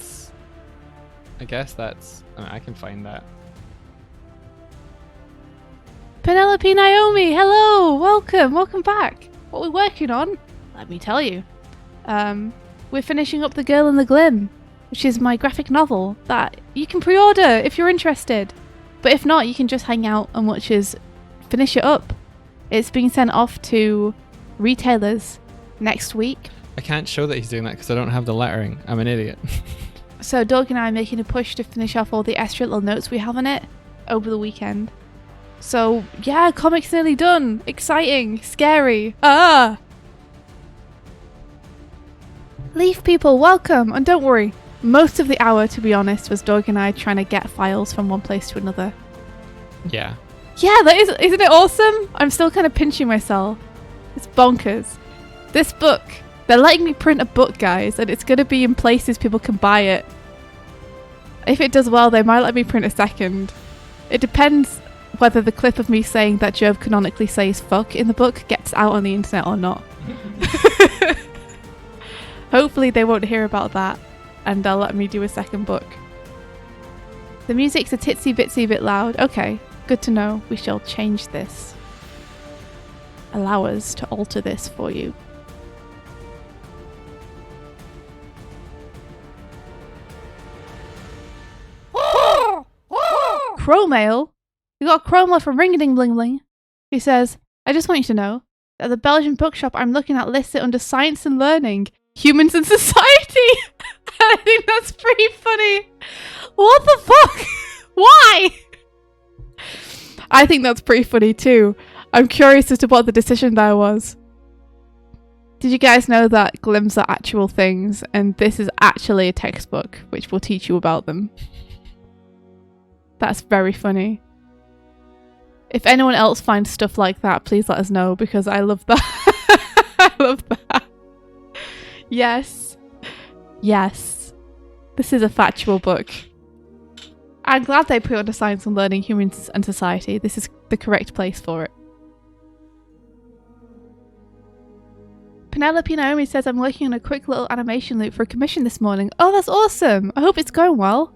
Speaker 2: can find that.
Speaker 3: Penelope Naomi, hello, welcome back. What we're working on, let me tell you. We're finishing up The Girl in the Glim, which is my graphic novel that you can pre-order if you're interested. But if not, you can just hang out and watch us finish it up. It's being sent off to retailers next week.
Speaker 2: I can't show that he's doing that because I don't have the lettering. I'm an idiot.
Speaker 3: So Doug and I are making a push to finish off all the extra little notes we have on it over the weekend. So yeah, comic's nearly done. Exciting, scary. Leaf people, welcome. And don't worry, most of the hour, to be honest, was Doug and I trying to get files from one place to another.
Speaker 2: Yeah.
Speaker 3: Yeah, isn't it awesome? I'm still kind of pinching myself. It's bonkers. This book, they're letting me print a book, guys, and it's going to be in places people can buy it. If it does well, they might let me print a second. It depends whether the clip of me saying that Jove canonically says fuck in the book gets out on the internet or not. Hopefully they won't hear about that, and they'll let me do a second book. The music's a titsy bitsy bit loud. Okay, good to know. We shall change this. Allow us to alter this for you. Chromail? We got Chroma from Ring-a-Ding Bling Bling. He says, I just want you to know that the Belgian bookshop I'm looking at lists it under Science and Learning, Humans and Society. I think that's pretty funny. What the fuck? Why? I think that's pretty funny too. I'm curious as to what the decision there was. Did you guys know that glims are actual things and this is actually a textbook which will teach you about them? That's very funny. If anyone else finds stuff like that, please let us know because I love that. I love that. Yes. Yes. This is a factual book. I'm glad they put it under Science and Learning, Humans and Society. This is the correct place for it. Penelope Naomi says, I'm working on a quick little animation loop for a commission this morning. Oh, that's awesome. I hope it's going well.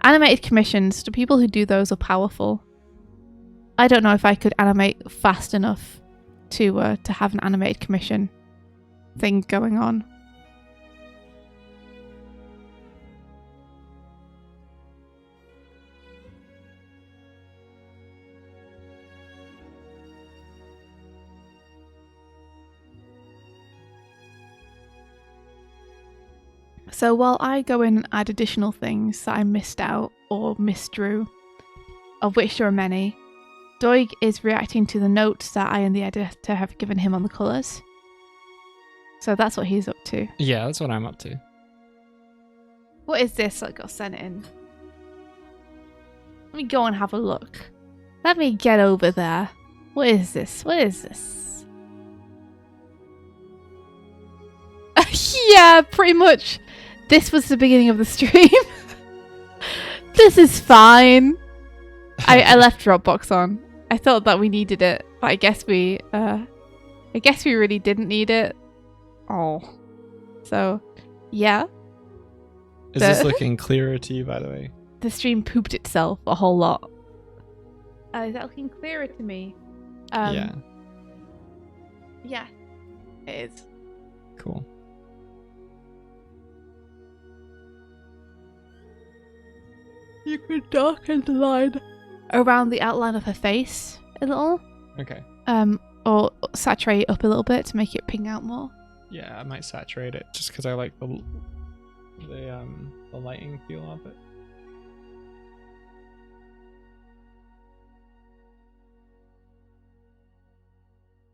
Speaker 3: Animated commissions, the people who do those are powerful. I don't know if I could animate fast enough to have an animated commission thing going on. So while I go in and add additional things that I missed out or misdrew, of which there are many, Doig is reacting to the notes that I and the editor have given him on the colours. So that's what he's up to.
Speaker 2: Yeah, that's what I'm up to.
Speaker 3: What is this that got sent in? Let me go and have a look. Let me get over there. What is this? What is this? Yeah, pretty much. This was the beginning of the stream. This is fine. I left Dropbox on. I thought that we needed it, but I guess we really didn't need it. Oh. So, yeah.
Speaker 2: Is this looking clearer to you, by the way?
Speaker 3: The stream pooped itself a whole lot. Is that looking clearer to me?
Speaker 2: Yeah.
Speaker 3: Yeah, it is.
Speaker 2: Cool.
Speaker 3: You could darken the line around the outline of her face a little.
Speaker 2: Okay.
Speaker 3: Or saturate it up a little bit to make it ping out more.
Speaker 2: Yeah, I might saturate it just because I like the lighting feel of it.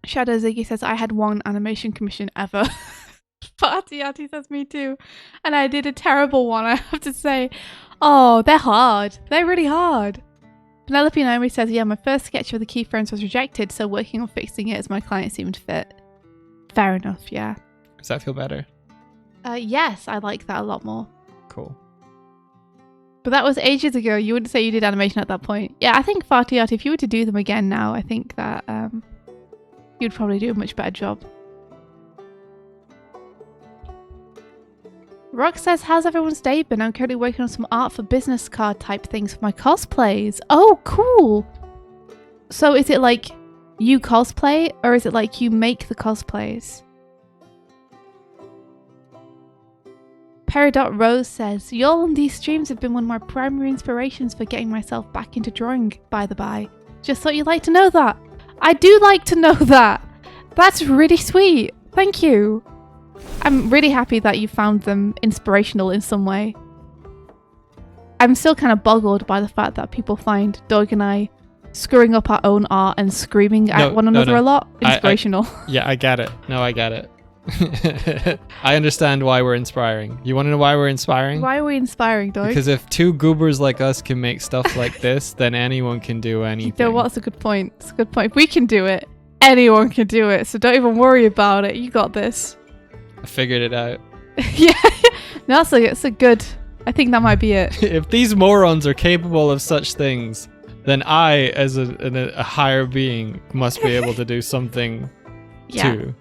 Speaker 3: Shadow Ziggy says, I had one animation commission ever. Fatty says me too. And I did a terrible one, I have to say. Oh, they're hard. They're really hard. Penelope Naomi says, yeah, my first sketch of the keyframes was rejected, so working on fixing it as my client seemed fit. Fair enough, yeah.
Speaker 2: Does that feel better?
Speaker 3: Yes, I like that a lot more.
Speaker 2: Cool.
Speaker 3: But that was ages ago. You wouldn't say you did animation at that point. Yeah, I think Fatty, if you were to do them again now, I think that you'd probably do a much better job. Rock says, how's everyone's day been? I'm currently working on some art for business card type things for my cosplays. Oh, cool. So is it like you cosplay or is it like you make the cosplays? Peridot Rose says, y'all on these streams have been one of my primary inspirations for getting myself back into drawing, by the by. Just thought you'd like to know that. I do like to know that. That's really sweet. Thank you. I'm really happy that you found them inspirational in some way. I'm still kind of boggled by the fact that people find Doig and I screwing up our own art and screaming at one another a lot inspirational.
Speaker 2: Yeah, I get it. No, I get it. I understand why we're inspiring. You want to know why we're inspiring?
Speaker 3: Why are we inspiring, Doig?
Speaker 2: Because if two goobers like us can make stuff like this, then anyone can do anything.
Speaker 3: You know what? That's a good point. It's a good point. If we can do it, anyone can do it. So don't even worry about it. You got this.
Speaker 2: I figured it out.
Speaker 3: Yeah. No, it's a good... I think that might be it.
Speaker 2: If these morons are capable of such things, then I, as a higher being, must be able to do something too.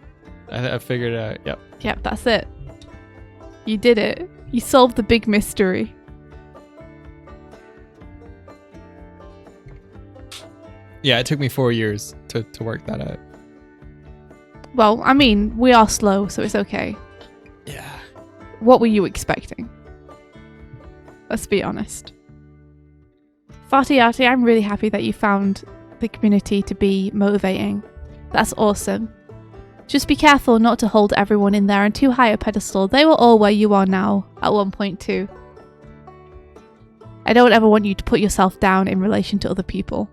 Speaker 2: I figured it out. Yep.
Speaker 3: Yep, that's it. You did it. You solved the big mystery.
Speaker 2: Yeah, it took me 4 years to work that out.
Speaker 3: Well, I mean, we are slow, so it's okay.
Speaker 2: Yeah.
Speaker 3: What were you expecting? Let's be honest. Fatiati, I'm really happy that you found the community to be motivating. That's awesome. Just be careful not to hold everyone in there on too high a pedestal. They were all where you are now, at one point too. I don't ever want you to put yourself down in relation to other people.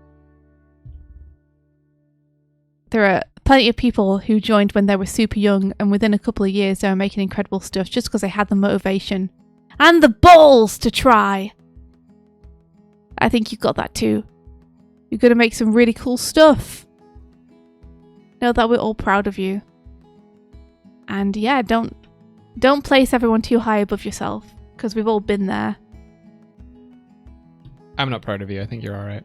Speaker 3: There are plenty of people who joined when they were super young, and within a couple of years they were making incredible stuff just because they had the motivation and the balls to try. I think you got that too. You're going to make some really cool stuff. Know that we're all proud of you. And yeah, don't place everyone too high above yourself, because we've all been there.
Speaker 2: I'm not proud of you. I think you're alright.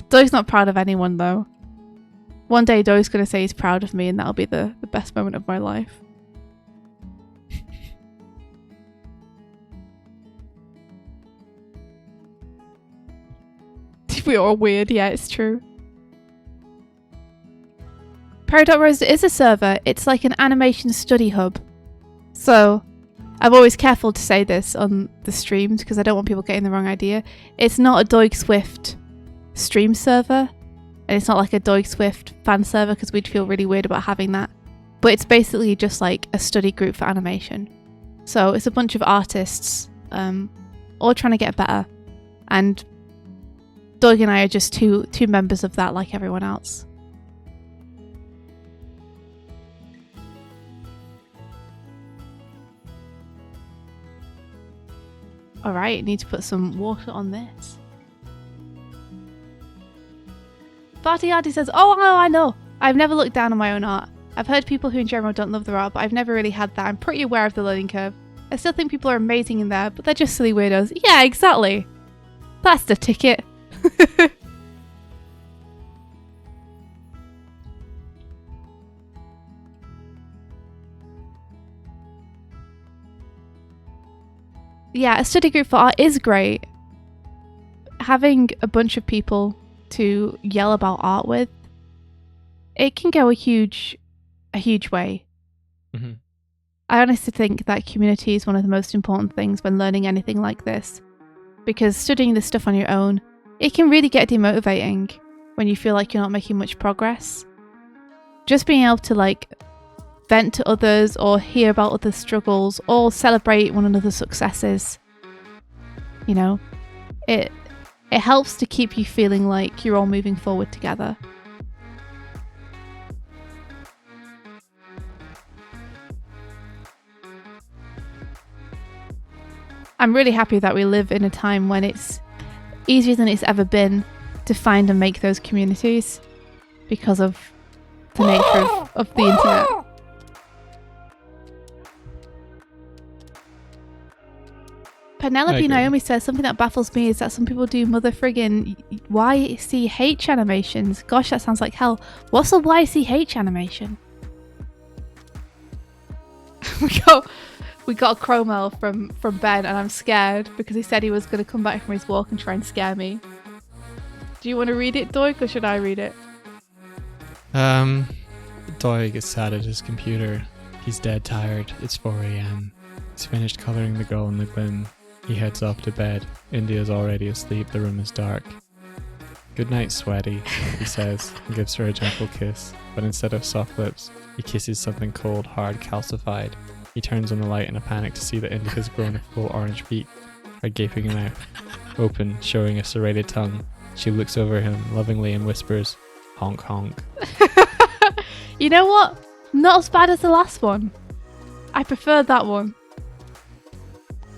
Speaker 3: Doig's not proud of anyone though. One day Doig's going to say he's proud of me, and that'll be the best moment of my life. We're all weird, yeah, it's true. Peridot Rose is a server. It's like an animation study hub. So, I'm always careful to say this on the streams because I don't want people getting the wrong idea. It's not a Doig Swift stream server. And it's not like a Doig Swift fan server because we'd feel really weird about having that. But it's basically just like a study group for animation. So it's a bunch of artists all trying to get better. And Doig and I are just two members of that like everyone else. Alright, need to put some water on this. Fartiardi says, oh, I know. I've never looked down on my own art. I've heard people who in general don't love their art, but I've never really had that. I'm pretty aware of the learning curve. I still think people are amazing in there, but they're just silly weirdos. Yeah, exactly. That's the ticket. Yeah, a study group for art is great. Having a bunch of people to yell about art with, it can go a huge way.
Speaker 2: Mm-hmm.
Speaker 3: I honestly think that community is one of the most important things when learning anything like this, because studying this stuff on your own, it can really get demotivating when you feel like you're not making much progress. Just being able to like vent to others or hear about others' struggles or celebrate one another's successes, you know, it helps to keep you feeling like you're all moving forward together. I'm really happy that we live in a time when it's easier than it's ever been to find and make those communities because of the nature of the internet. Penelope Naomi says something that baffles me is that some people do mother friggin' YCH animations. Gosh, that sounds like hell. What's a YCH animation? we got a Chromel from Ben, and I'm scared because he said he was going to come back from his walk and try and scare me. Do you want to read it, Doig, or should I read it?
Speaker 2: Doig is sat at his computer. He's dead tired. It's 4 a.m. He's finished colouring the girl in the bin. He heads off to bed. India's already asleep. The room is dark. "Good night, sweaty," he says, and gives her a gentle kiss. But instead of soft lips, he kisses something cold, hard, calcified. He turns on the light in a panic to see that India's grown a full orange beak, her gaping mouth open, showing a serrated tongue. She looks over him lovingly and whispers, "Honk, honk."
Speaker 3: You know what? Not as bad as the last one. I preferred that one.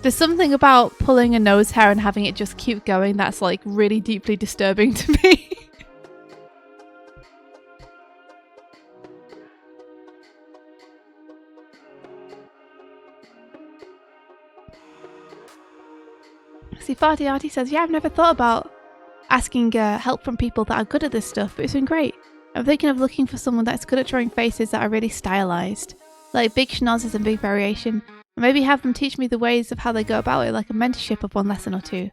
Speaker 3: There's something about pulling a nose hair and having it just keep going that's like really deeply disturbing to me. See, Farty says, yeah, I've never thought about asking help from people that are good at this stuff, but it's been great. I'm thinking of looking for someone that's good at drawing faces that are really stylized, like big schnozzes and big variation. And maybe have them teach me the ways of how they go about it, like a mentorship of one lesson or two.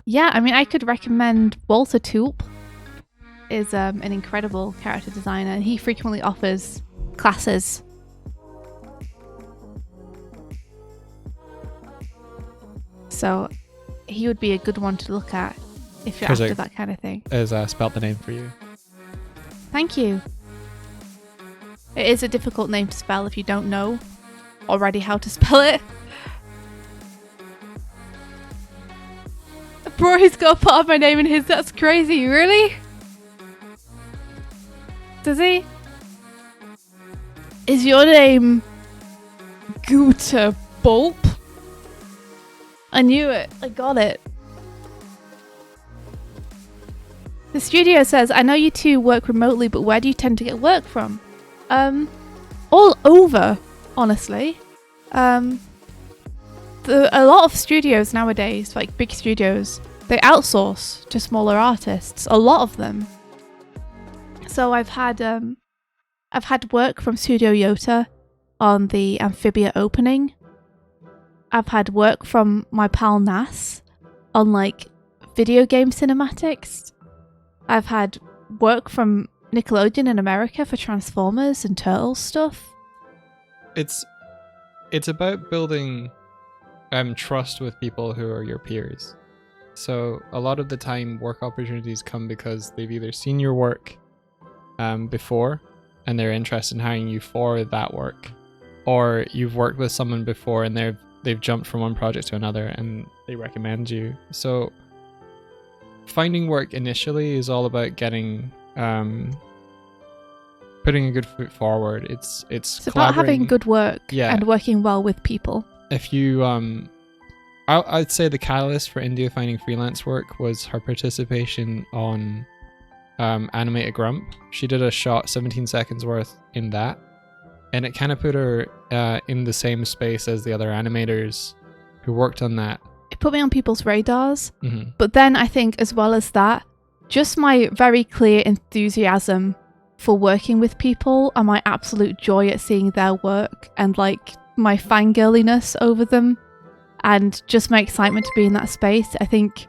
Speaker 3: Yeah, I mean, I could recommend Walter Tulp is an incredible character designer, and he frequently offers classes. So he would be a good one to look at if you're after that kind of thing.
Speaker 2: Has spelt the name for you.
Speaker 3: Thank you. It is a difficult name to spell if you don't know already how to spell it. Bro, he's got a part of my name in his. That's crazy. Really? Does he? Is your name Guta Bulp? I knew it. I got it. The studio says, I know you two work remotely, but where do you tend to get work from? All over, honestly. A lot of studios nowadays, like big studios, they outsource to smaller artists. A lot of them. So I've had work from Studio Yota on the Amphibia opening. I've had work from my pal Nas on like video game cinematics. I've had work from Nickelodeon in America for Transformers and Turtles stuff.
Speaker 2: It's about building trust with people who are your peers. So a lot of the time work opportunities come because they've either seen your work before and they're interested in hiring you for that work, or you've worked with someone before and they've jumped from one project to another and they recommend you. So finding work initially is all about getting putting a good foot forward. It's
Speaker 3: about having good work and working well with people.
Speaker 2: If you I'd say the catalyst for India finding freelance work was her participation on Animate a Grump. She did a shot 17 seconds worth in that, and it kind of put her in the same space as the other animators who worked on that.
Speaker 3: It put me on people's radars. Mm-hmm. But then I think as well as that, just my very clear enthusiasm for working with people and my absolute joy at seeing their work and like my fangirliness over them and just my excitement to be in that space, I think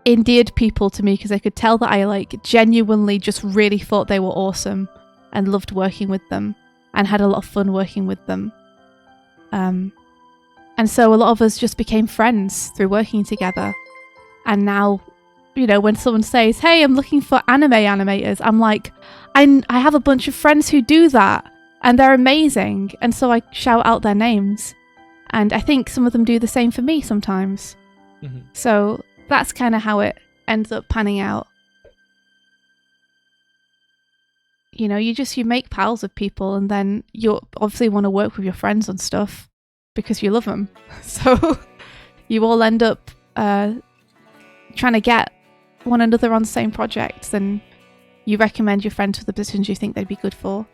Speaker 3: endeared people to me because I could tell that I like genuinely just really thought they were awesome and loved working with them and had a lot of fun working with them. And so a lot of us just became friends through working together. And now, you know, when someone says, hey, I'm looking for anime animators, I'm like, I have a bunch of friends who do that and they're amazing. And so I shout out their names. And I think some of them do the same for me sometimes. Mm-hmm. So that's kind of how it ends up panning out. You know, you make pals with people and then you obviously want to work with your friends on stuff because you love them. So you all end up trying to get one another on the same projects, and you recommend your friends for the positions you think they'd be good for.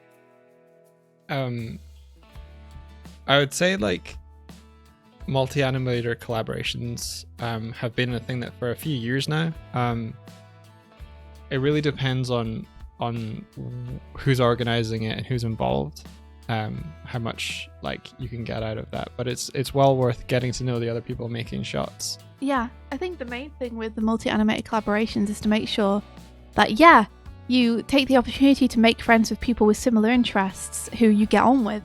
Speaker 2: I would say like multi-animator collaborations have been a thing that for a few years now. It really depends on who's organizing it and who's involved, how much like you can get out of that, but it's well worth getting to know the other people making shots.
Speaker 3: Yeah, I think the main thing with the multi-animated collaborations is to make sure that, yeah, you take the opportunity to make friends with people with similar interests who you get on with.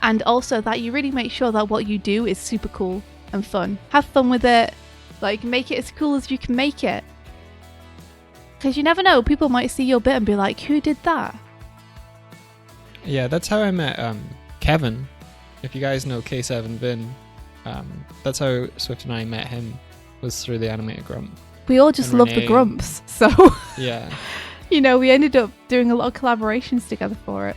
Speaker 3: And also that you really make sure that what you do is super cool and fun. Have fun with it. Like, make it as cool as you can make it. Because you never know, people might see your bit and be like, who did that?
Speaker 2: Yeah, that's how I met Kevin. If you guys know K7 Vin, that's how Swift and I met him, was through the Animated Grump.
Speaker 3: We all just
Speaker 2: And
Speaker 3: love the
Speaker 2: Renee.
Speaker 3: grumps. So,
Speaker 2: Yeah.
Speaker 3: you know, we ended up doing a lot of collaborations together for it.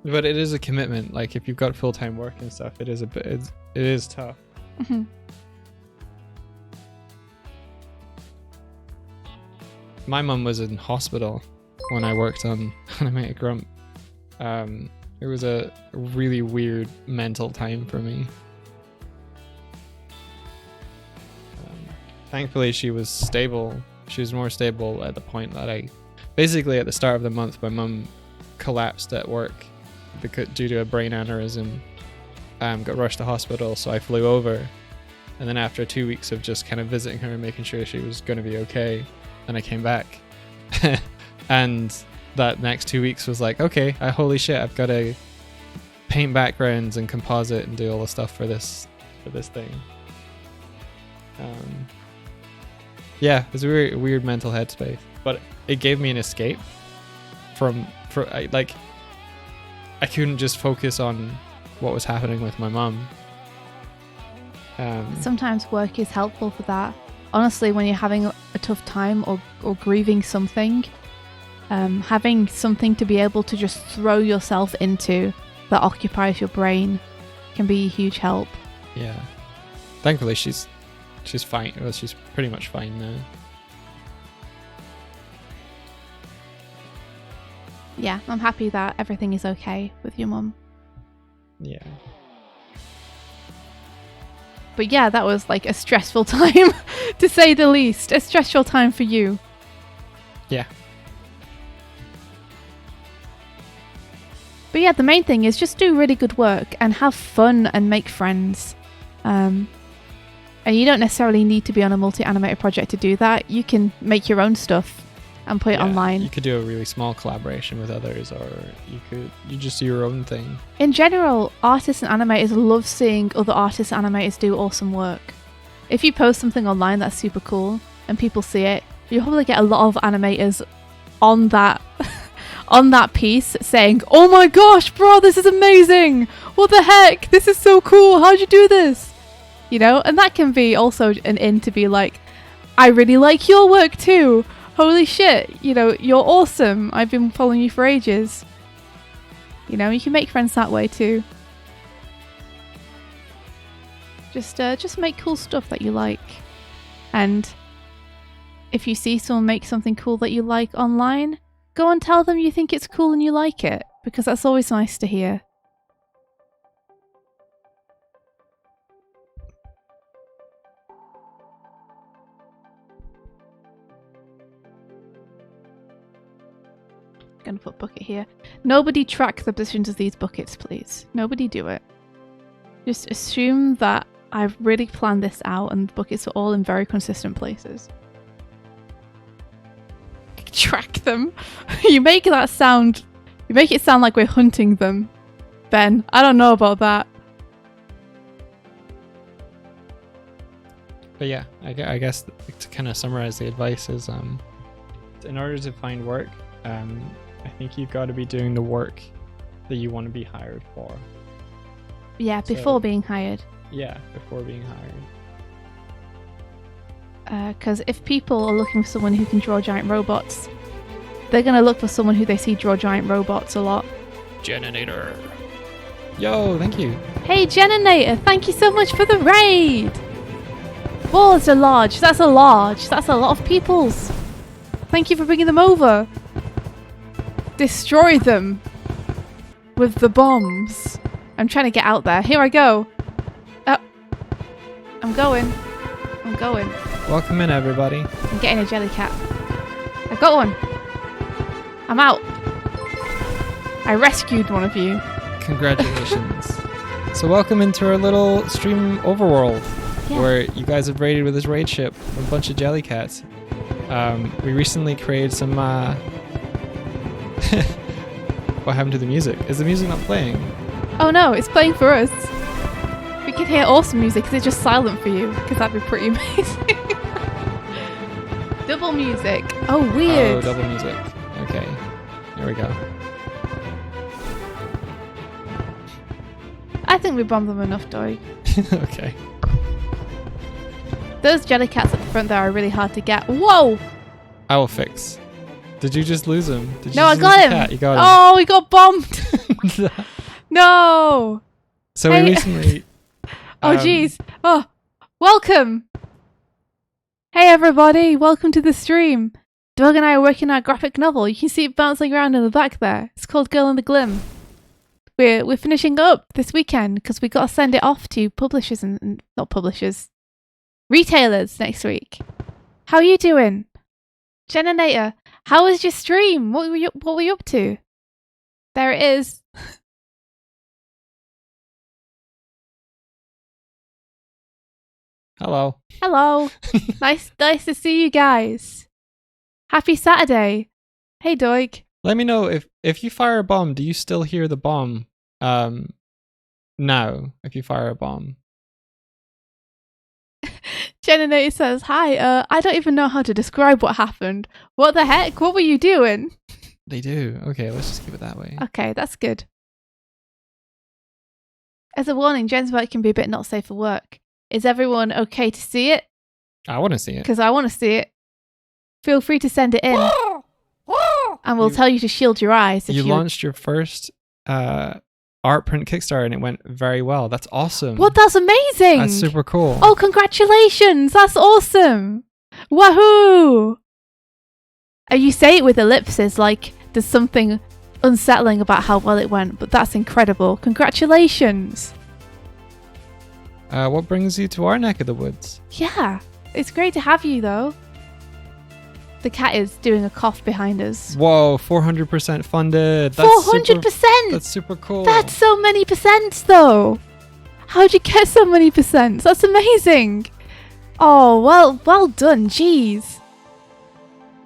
Speaker 2: But it is a commitment. Like, if you've got full-time work and stuff, it is tough.
Speaker 3: Mhm.
Speaker 2: My mum was in hospital when I worked on Animated Grump. It was a really weird mental time for me. Thankfully, she was stable. She was more stable at the point that basically at the start of the month, my mum collapsed at work due to a brain aneurysm. Got rushed to hospital, so I flew over. And then after 2 weeks of just kind of visiting her and making sure she was going to be okay, then I came back. And that next 2 weeks was like, okay, holy shit, I've got to paint backgrounds and composite and do all the stuff for this thing. Yeah, it was a weird mental headspace, but it gave me an escape I couldn't just focus on what was happening with my mum.
Speaker 3: Sometimes work is helpful for that. Honestly, when you're having a tough time or grieving something, having something to be able to just throw yourself into that occupies your brain can be a huge help.
Speaker 2: Yeah. Thankfully, she's fine. Well, she's pretty much fine now.
Speaker 3: Yeah, I'm happy that everything is okay with your mum.
Speaker 2: Yeah.
Speaker 3: But yeah, that was like a stressful time, to say the least. A stressful time for you.
Speaker 2: Yeah.
Speaker 3: But yeah, the main thing is just do really good work and have fun and make friends. And you don't necessarily need to be on a multi-animated project to do that. You can make your own stuff and put it online.
Speaker 2: You could do a really small collaboration with others, or you just do your own thing.
Speaker 3: In general, artists and animators love seeing other artists and animators do awesome work. If you post something online that's super cool and people see it, you'll probably get a lot of animators on that on that piece saying, "Oh my gosh, bro, this is amazing! What the heck? This is so cool! How'd you do this?" You know, and that can be also an in to be like, "I really like your work too. Holy shit, you know, you're awesome. I've been following you for ages." You know, you can make friends that way too. Just make cool stuff that you like. And if you see someone make something cool that you like online, go and tell them you think it's cool and you like it, because that's always nice to hear. Gonna put bucket here. Nobody track the positions of these buckets, please. Nobody do it. Just assume that I've really planned this out and the buckets are all in very consistent places. Track them. You make it sound like we're hunting them, Ben. I don't know about that.
Speaker 2: But yeah, I guess to kind of summarize the advice is, in order to find work, I think you've got to be doing the work that you want to be hired for.
Speaker 3: Yeah, before being hired.
Speaker 2: Yeah, before being hired.
Speaker 3: Because if people are looking for someone who can draw giant robots, they're going to look for someone who they see draw giant robots a lot.
Speaker 2: Geninator. Yo, thank you.
Speaker 3: Hey, Geninator, thank you so much for the raid. Balls are large. That's a large. That's a lot of peoples. Thank you for bringing them over. Destroy them with the bombs. I'm trying to get out there. Here I go. I'm going.
Speaker 2: Welcome in, everybody.
Speaker 3: I'm getting a jellycat. I got one. I'm out. I rescued one of you.
Speaker 2: Congratulations. So welcome into our little stream overworld,
Speaker 3: Yeah.
Speaker 2: where you guys have raided with this raid ship, a bunch of jellycats. We recently created some... What happened to the music? Is the music not playing?
Speaker 3: Oh no, it's playing for us. We can hear awesome music because it's just silent for you, because that'd be pretty amazing. Double music. Oh, weird.
Speaker 2: Oh, double music. Okay. There we go.
Speaker 3: I think we bombed them enough, Doy.
Speaker 2: Okay.
Speaker 3: Those jellycats at the front there are really hard to get. Whoa!
Speaker 2: I will fix. Did you just lose him? Did you
Speaker 3: No, I
Speaker 2: just
Speaker 3: got
Speaker 2: lose the
Speaker 3: him.
Speaker 2: cat? You got
Speaker 3: Oh, we got bombed.
Speaker 2: him.
Speaker 3: No.
Speaker 2: So
Speaker 3: Hey.
Speaker 2: we recently...
Speaker 3: Oh, jeez. Oh, welcome. Hey, everybody. Welcome to the stream. Doug and I are working on a graphic novel. You can see it bouncing around in the back there. It's called Girl in the Glim. We're finishing up this weekend because we got to send it off to publishers and not publishers, retailers next week. How are you doing? Geninator, how was your stream? What were you up to? There it is.
Speaker 2: Hello.
Speaker 3: Hello. nice to see you guys. Happy Saturday. Hey, Doig.
Speaker 2: Let me know if you fire a bomb, do you still hear the bomb? Now, if you fire a bomb.
Speaker 3: Geninator says, hi, I don't even know how to describe what happened. What the heck? What were you doing?
Speaker 2: They do. Okay, let's just keep it that way.
Speaker 3: Okay, that's good. As a warning, Jen's work can be a bit not safe for work. Is everyone okay to see it?
Speaker 2: I want to see it.
Speaker 3: Because I want to see it. Feel free to send it in. And we'll tell you to shield your eyes if
Speaker 2: You
Speaker 3: you...
Speaker 2: launched your first art print Kickstarter and it went very well. That's awesome.
Speaker 3: What? That's amazing!
Speaker 2: That's super cool.
Speaker 3: Oh, congratulations! That's awesome! Wahoo! You say it with ellipses like there's something unsettling about how well it went, but that's incredible. Congratulations!
Speaker 2: What brings you to our neck of the woods?
Speaker 3: Yeah, it's great to have you though. The cat is doing a cough behind us.
Speaker 2: Whoa, 400% funded.
Speaker 3: 400%!
Speaker 2: That's super cool.
Speaker 3: That's so many percents though! How'd you get so many percents? That's amazing! Oh, well done, jeez.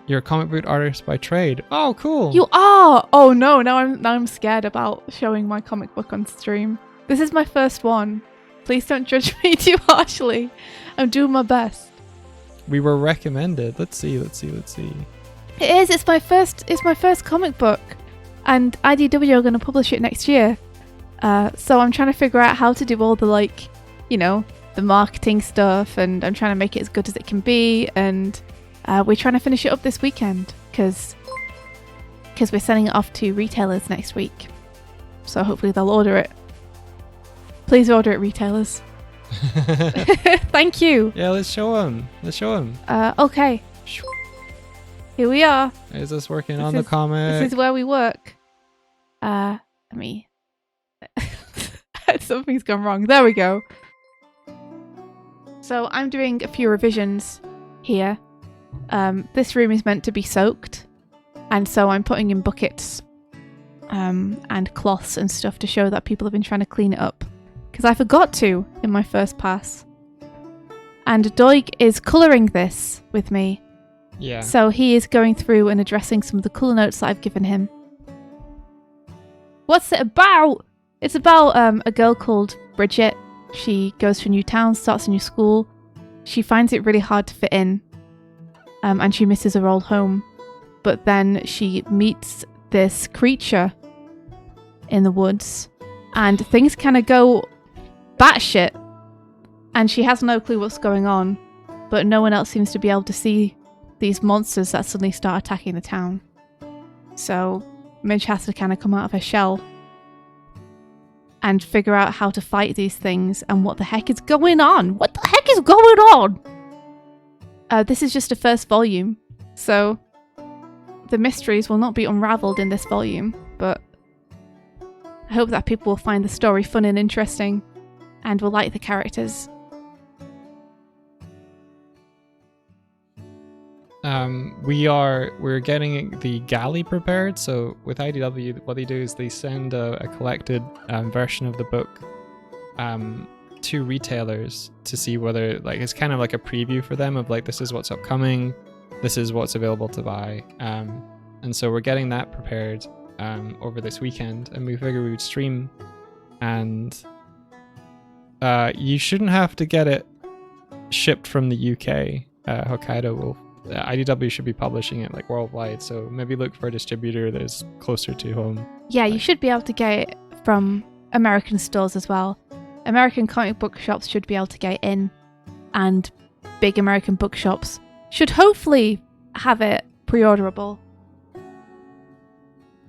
Speaker 2: You're a comic book artist by trade. Oh, cool.
Speaker 3: You are! Oh no, now I'm scared about showing my comic book on stream. This is my first one. Please don't judge me too harshly. I'm doing my best.
Speaker 2: We were recommended. Let's see.
Speaker 3: It is. It's my first comic book, and IDW are going to publish it next year. So I'm trying to figure out how to do all the the marketing stuff, and I'm trying to make it as good as it can be. And we're trying to finish it up this weekend because we're sending it off to retailers next week. So hopefully they'll order it. Please order it, retailers. Thank you.
Speaker 2: Yeah, let's show him.
Speaker 3: Okay. Here we are.
Speaker 2: Is this working
Speaker 3: This
Speaker 2: on the
Speaker 3: is-
Speaker 2: comic?
Speaker 3: This is where we work. Something's gone wrong. There we go. So I'm doing a few revisions here. This room is meant to be soaked, and so I'm putting in buckets and cloths and stuff to show that people have been trying to clean it up. Because I forgot to in my first pass. And Doig is colouring this with me.
Speaker 2: Yeah.
Speaker 3: So he is going through and addressing some of the colour notes that I've given him. What's it about? It's about a girl called Bridget. She goes to a new town, starts a new school. She finds it really hard to fit in. And she misses her old home. But then she meets this creature in the woods. And things kind of go batshit. And she has no clue what's going on. But no one else seems to be able to see these monsters that suddenly start attacking the town. So Midge has to kind of come out of her shell and figure out how to fight these things and what the heck is going on. What the heck is going on? This is just a first volume, so the mysteries will not be unraveled in this volume, but I hope that people will find the story fun and interesting and will like the characters.
Speaker 2: We're getting the galley prepared. So with IDW, what they do is they send a collected version of the book to retailers to see whether, like, it's kind of like a preview for them of like, this is what's upcoming, this is what's available to buy, and so we're getting that prepared over this weekend, and we figure we would stream, and you shouldn't have to get it shipped from the UK. Hokkaido will. IDW should be publishing it like worldwide, so maybe look for a distributor that is closer to home.
Speaker 3: Yeah, you should be able to get it from American stores as well. American comic book shops should be able to get it in, and big American bookshops should hopefully have it pre-orderable.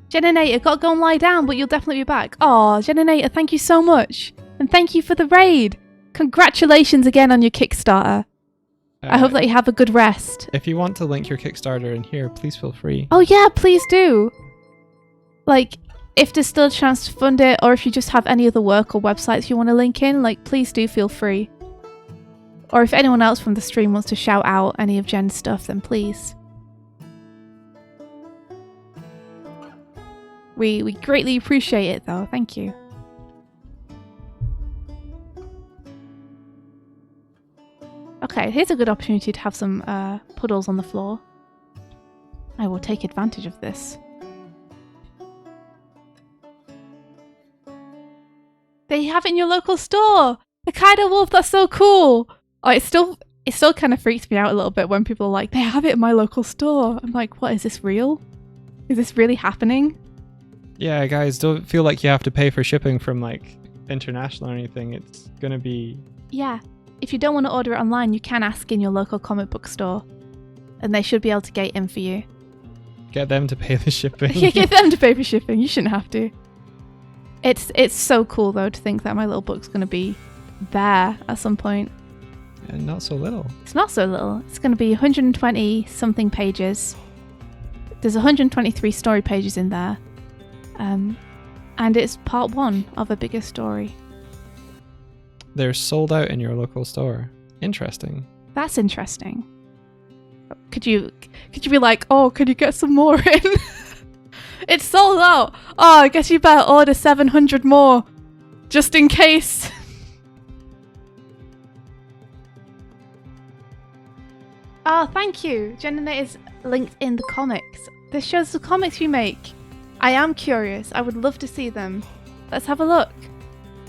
Speaker 3: Geninator, gotta go and lie down, but you'll definitely be back. Aw, Geninator, thank you so much. And thank you for the raid. Congratulations again on your Kickstarter. I hope that you have a good rest.
Speaker 2: If you want to link your Kickstarter in here, please feel free.
Speaker 3: Oh yeah, please do. Like, if there's still a chance to fund it, or if you just have any other work or websites you want to link in, like, please do feel free. Or if anyone else from the stream wants to shout out any of Jen's stuff, then please. We greatly appreciate it though, thank you. Okay, here's a good opportunity to have some puddles on the floor. I will take advantage of this. They have it in your local store! The Kaido Wolf, that's so cool! Oh, it still kind of freaks me out a little bit when people are like, they have it in my local store. I'm like, what, is this real? Is this really happening?
Speaker 2: Yeah, guys, don't feel like you have to pay for shipping from like international or anything. It's gonna be...
Speaker 3: Yeah. If you don't want to order it online, you can ask in your local comic book store. And they should be able to get it in for you.
Speaker 2: Get them to pay the shipping.
Speaker 3: Yeah, get them to pay for shipping. You shouldn't have to. It's so cool, though, to think that my little book's going to be there at some point.
Speaker 2: And not so little.
Speaker 3: It's not so little. It's going to be 120-something pages. There's 123 story pages in there. And it's part one of a bigger story.
Speaker 2: They're sold out in your local store. Interesting.
Speaker 3: That's interesting. Could you be like, oh, could you get some more in? It's sold out. Oh, I guess you better order 700 more. Just in case. Oh, thank you. Geninator is linked in the comics. This shows the comics you make. I am curious. I would love to see them. Let's have a look.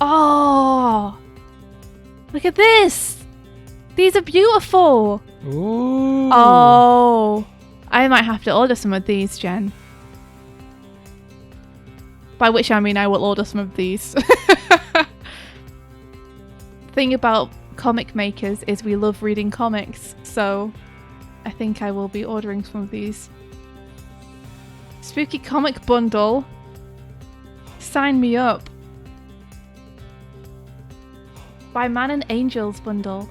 Speaker 3: Oh, look at this. These are beautiful.
Speaker 2: Ooh.
Speaker 3: Oh, I might have to order some of these, Jen. By which I mean I will order some of these. Thing about comic makers is we love reading comics, so I think I will be ordering some of these. Spooky comic bundle. Sign me up. By Man and Angels bundle.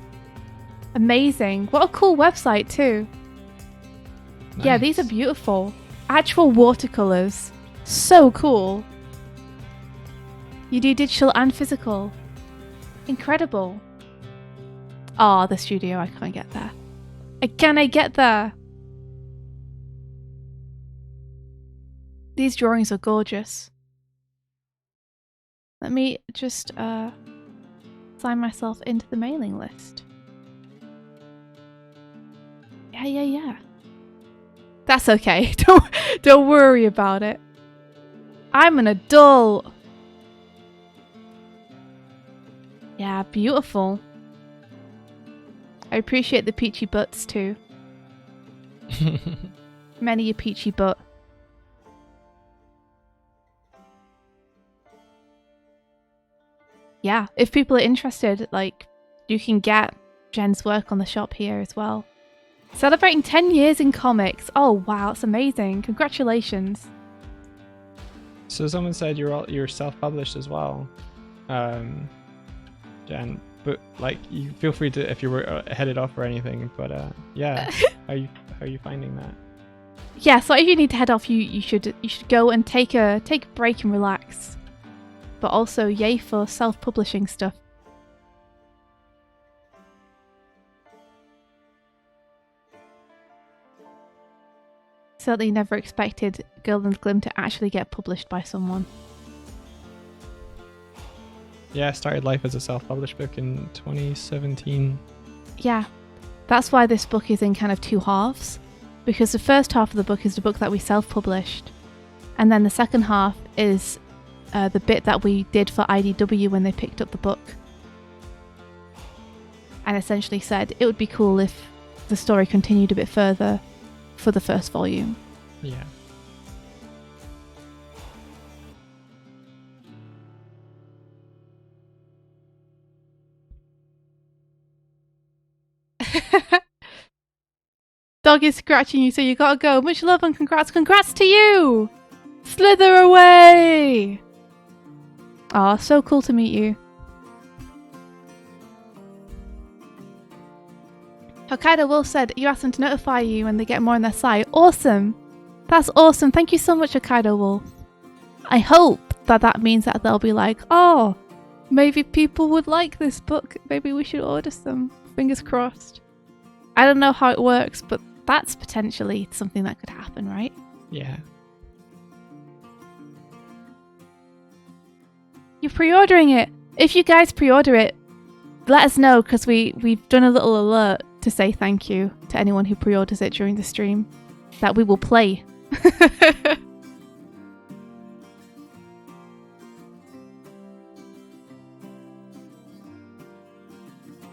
Speaker 3: Amazing. What a cool website too.
Speaker 2: Nice.
Speaker 3: Yeah, these are beautiful. Actual watercolors. So cool. You do digital and physical. Incredible. Ah, the studio. I can't get there. Can I get there? These drawings are gorgeous. Let me just sign myself into the mailing list. Yeah. That's okay. Don't worry about it. I'm an adult. Yeah, beautiful. I appreciate the peachy butts too. Many a peachy butt. Yeah, if people are interested, like, you can get Jen's work on the shop here as well. Celebrating 10 years in comics. Oh wow, that's amazing. Congratulations.
Speaker 2: So someone said you're self-published as well. Jen. But like, you feel free to if you were headed off or anything. But yeah, how are you finding that?
Speaker 3: Yeah, so if you need to head off, you should go and take a break and relax. But also, yay for self-publishing stuff. Certainly never expected Girl Glim to actually get published by someone.
Speaker 2: Yeah, I started life as a self-published book in 2017.
Speaker 3: Yeah, that's why this book is in kind of two halves. Because the first half of the book is the book that we self-published. And then the second half is the bit that we did for IDW when they picked up the book. And essentially said it would be cool if the story continued a bit further for the first volume.
Speaker 2: Yeah.
Speaker 3: Dog is scratching you, so you gotta go. Much love and congrats. Congrats to you! Slither away! Aw, so cool to meet you. Hokkaido Wolf said you asked them to notify you when they get more on their site. Awesome! That's awesome. Thank you so much, Hokkaido Wolf. I hope that means that they'll be like, oh, maybe people would like this book. Maybe we should order some. Fingers crossed. I don't know how it works, but that's potentially something that could happen, right?
Speaker 2: Yeah.
Speaker 3: You're pre-ordering it. If you guys pre-order it, let us know, because we've done a little alert to say thank you to anyone who pre-orders it during the stream that we will play.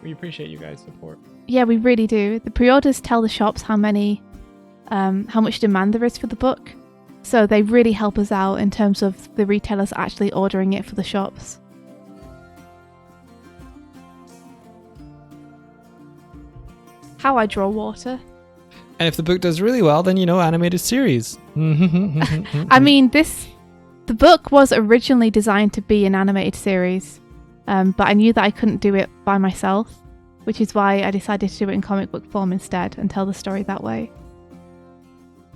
Speaker 2: We appreciate you guys' support.
Speaker 3: Yeah, we really do. The pre-orders tell the shops how much demand there is for the book. So they really help us out in terms of the retailers actually ordering it for the shops. How I draw water.
Speaker 2: And if the book does really well, then animated series.
Speaker 3: I mean, the book was originally designed to be an animated series, but I knew that I couldn't do it by myself, which is why I decided to do it in comic book form instead and tell the story that way.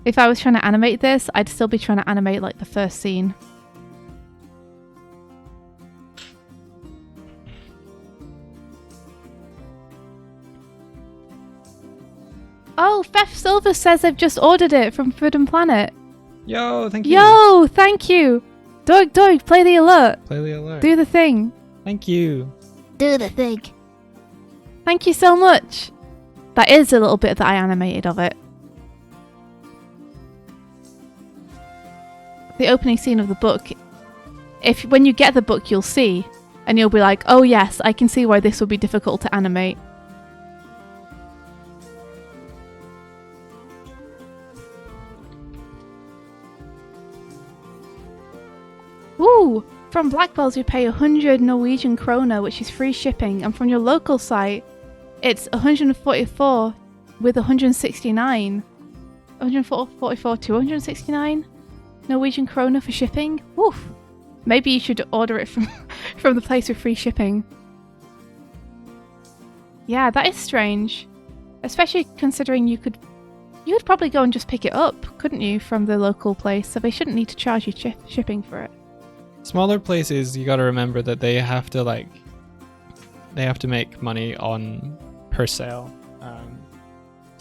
Speaker 3: If I was trying to animate this, I'd still be trying to animate like the first scene. Oh, Fef Silver says they've just ordered it from Forbidden Planet.
Speaker 2: Yo, thank you.
Speaker 3: Yo, thank you. Doig, play the alert.
Speaker 2: Play the alert.
Speaker 3: Do the thing.
Speaker 2: Thank you.
Speaker 4: Do the thing.
Speaker 3: Thank you so much. That is a little bit that I animated of it. The opening scene of the book, when you get the book, you'll see, and you'll be like, oh yes, I can see why this would be difficult to animate. Ooh, from Black Bells you pay 100 Norwegian kroner, which is free shipping, and from your local site, it's 144 with 169. 144 to 169 Norwegian kroner for shipping. Woof. Maybe you should order it from the place with free shipping. Yeah, that is strange. Especially considering you could probably go and just pick it up, couldn't you, from the local place, so they shouldn't need to charge you shipping for it.
Speaker 2: Smaller places, you got to remember that they have to make money on per sale,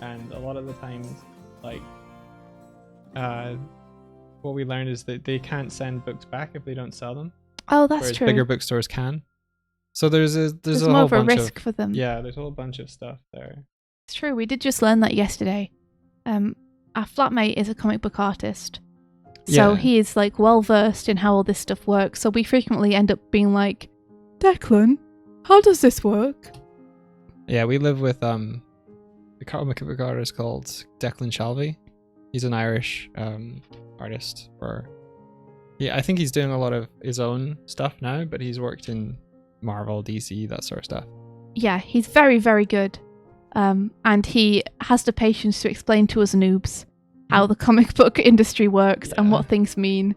Speaker 2: and a lot of the times, what we learned is that they can't send books back if they don't sell them.
Speaker 3: Oh, that's
Speaker 2: whereas
Speaker 3: true.
Speaker 2: Bigger bookstores can. So there's a
Speaker 3: more
Speaker 2: whole
Speaker 3: of a
Speaker 2: bunch
Speaker 3: risk for them.
Speaker 2: Yeah, there's a whole bunch of stuff there.
Speaker 3: It's true. We did just learn that yesterday. Our flatmate is a comic book artist. So he is well versed in how all this stuff works. So we frequently end up being like, Declan, how does this work?
Speaker 2: Yeah, we live with the comic book artist called Declan Shalvey. He's an Irish artist. I think he's doing a lot of his own stuff now, but he's worked in Marvel, DC, that sort of stuff.
Speaker 3: Yeah, he's very, very good. And he has the patience to explain to us noobs how the comic book industry works and what things mean,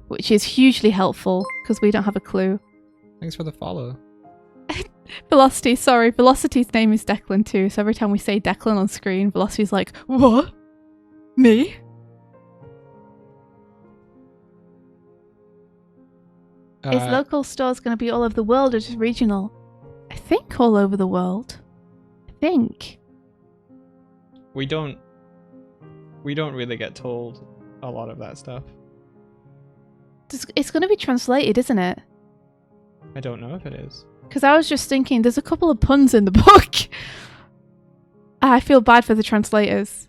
Speaker 3: which is hugely helpful because we don't have a clue.
Speaker 2: Thanks for the follow.
Speaker 3: Velocity, sorry. Velocity's name is Declan too, so every time we say Declan on screen, Velocity's like, what? Me? Is local stores going to be all over the world or just regional? I think all over the world. I think.
Speaker 2: We don't really get told a lot of that stuff.
Speaker 3: It's going to be translated, isn't it?
Speaker 2: I don't know if it is.
Speaker 3: Because I was just thinking, there's a couple of puns in the book. I feel bad for the translators.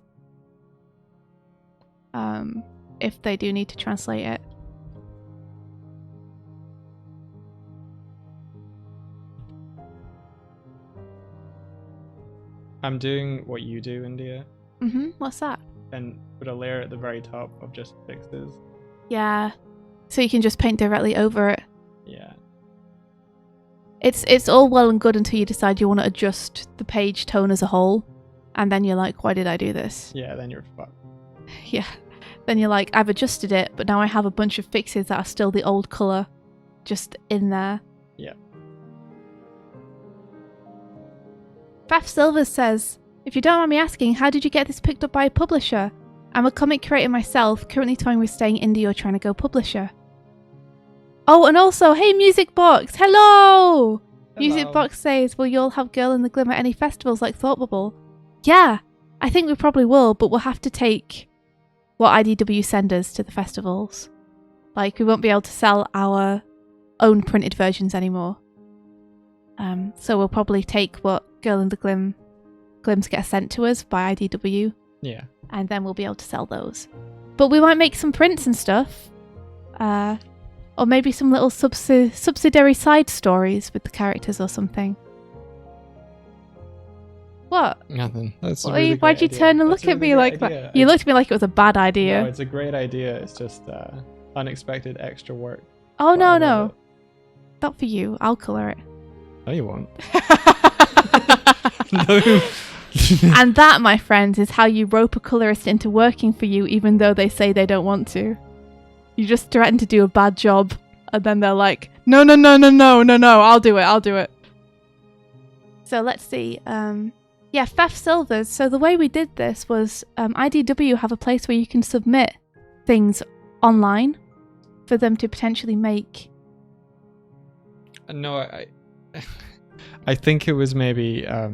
Speaker 3: If they do need to translate it.
Speaker 2: I'm doing what you do, India,
Speaker 3: What's that?
Speaker 2: and put a layer at the very top of just fixes.
Speaker 3: Yeah. So you can just paint directly over it.
Speaker 2: Yeah.
Speaker 3: It's all well and good until you decide you want to adjust the page tone as a whole. And then you're like, why did I do this?
Speaker 2: Yeah, then you're fucked.
Speaker 3: Yeah. Then you're like, I've adjusted it, but now I have a bunch of fixes that are still the old colour just in there.
Speaker 2: Yeah.
Speaker 3: Faf Silvers says, if you don't mind me asking, how did you get this picked up by a publisher? I'm a comic creator myself, currently toying with staying indie or trying to go publisher. Oh, and also, hey Music Box, hello! Music Box says, will you all have Girl in the Glim at any festivals like Thought Bubble? Yeah, I think we probably will, but we'll have to take what IDW send us to the festivals. Like, we won't be able to sell our own printed versions anymore. So we'll probably take what Girl in the Glims get sent to us by IDW.
Speaker 2: Yeah.
Speaker 3: And then we'll be able to sell those. But we might make some prints and stuff. Or maybe some little subsidiary side stories with the characters or something. What?
Speaker 2: Nothing. That's a really
Speaker 3: Why'd you
Speaker 2: great
Speaker 3: turn
Speaker 2: idea.
Speaker 3: and
Speaker 2: That's
Speaker 3: look
Speaker 2: a
Speaker 3: at
Speaker 2: really
Speaker 3: me like
Speaker 2: great
Speaker 3: that?
Speaker 2: idea.
Speaker 3: You looked at me like it was a bad idea.
Speaker 2: No, it's a great idea. It's just unexpected extra work.
Speaker 3: Oh,
Speaker 2: But
Speaker 3: no,
Speaker 2: I
Speaker 3: no.
Speaker 2: love
Speaker 3: Not for you. I'll colour it.
Speaker 2: it. No, you won't.
Speaker 3: And that, my friends, is how you rope a colourist into working for you even though they say they don't want to. You just threaten to do a bad job and then they're like, no, I'll do it. So let's see. Yeah, Faf Silvers. So the way we did this was IDW have a place where you can submit things online for them to potentially make.
Speaker 2: No, I think it was maybe our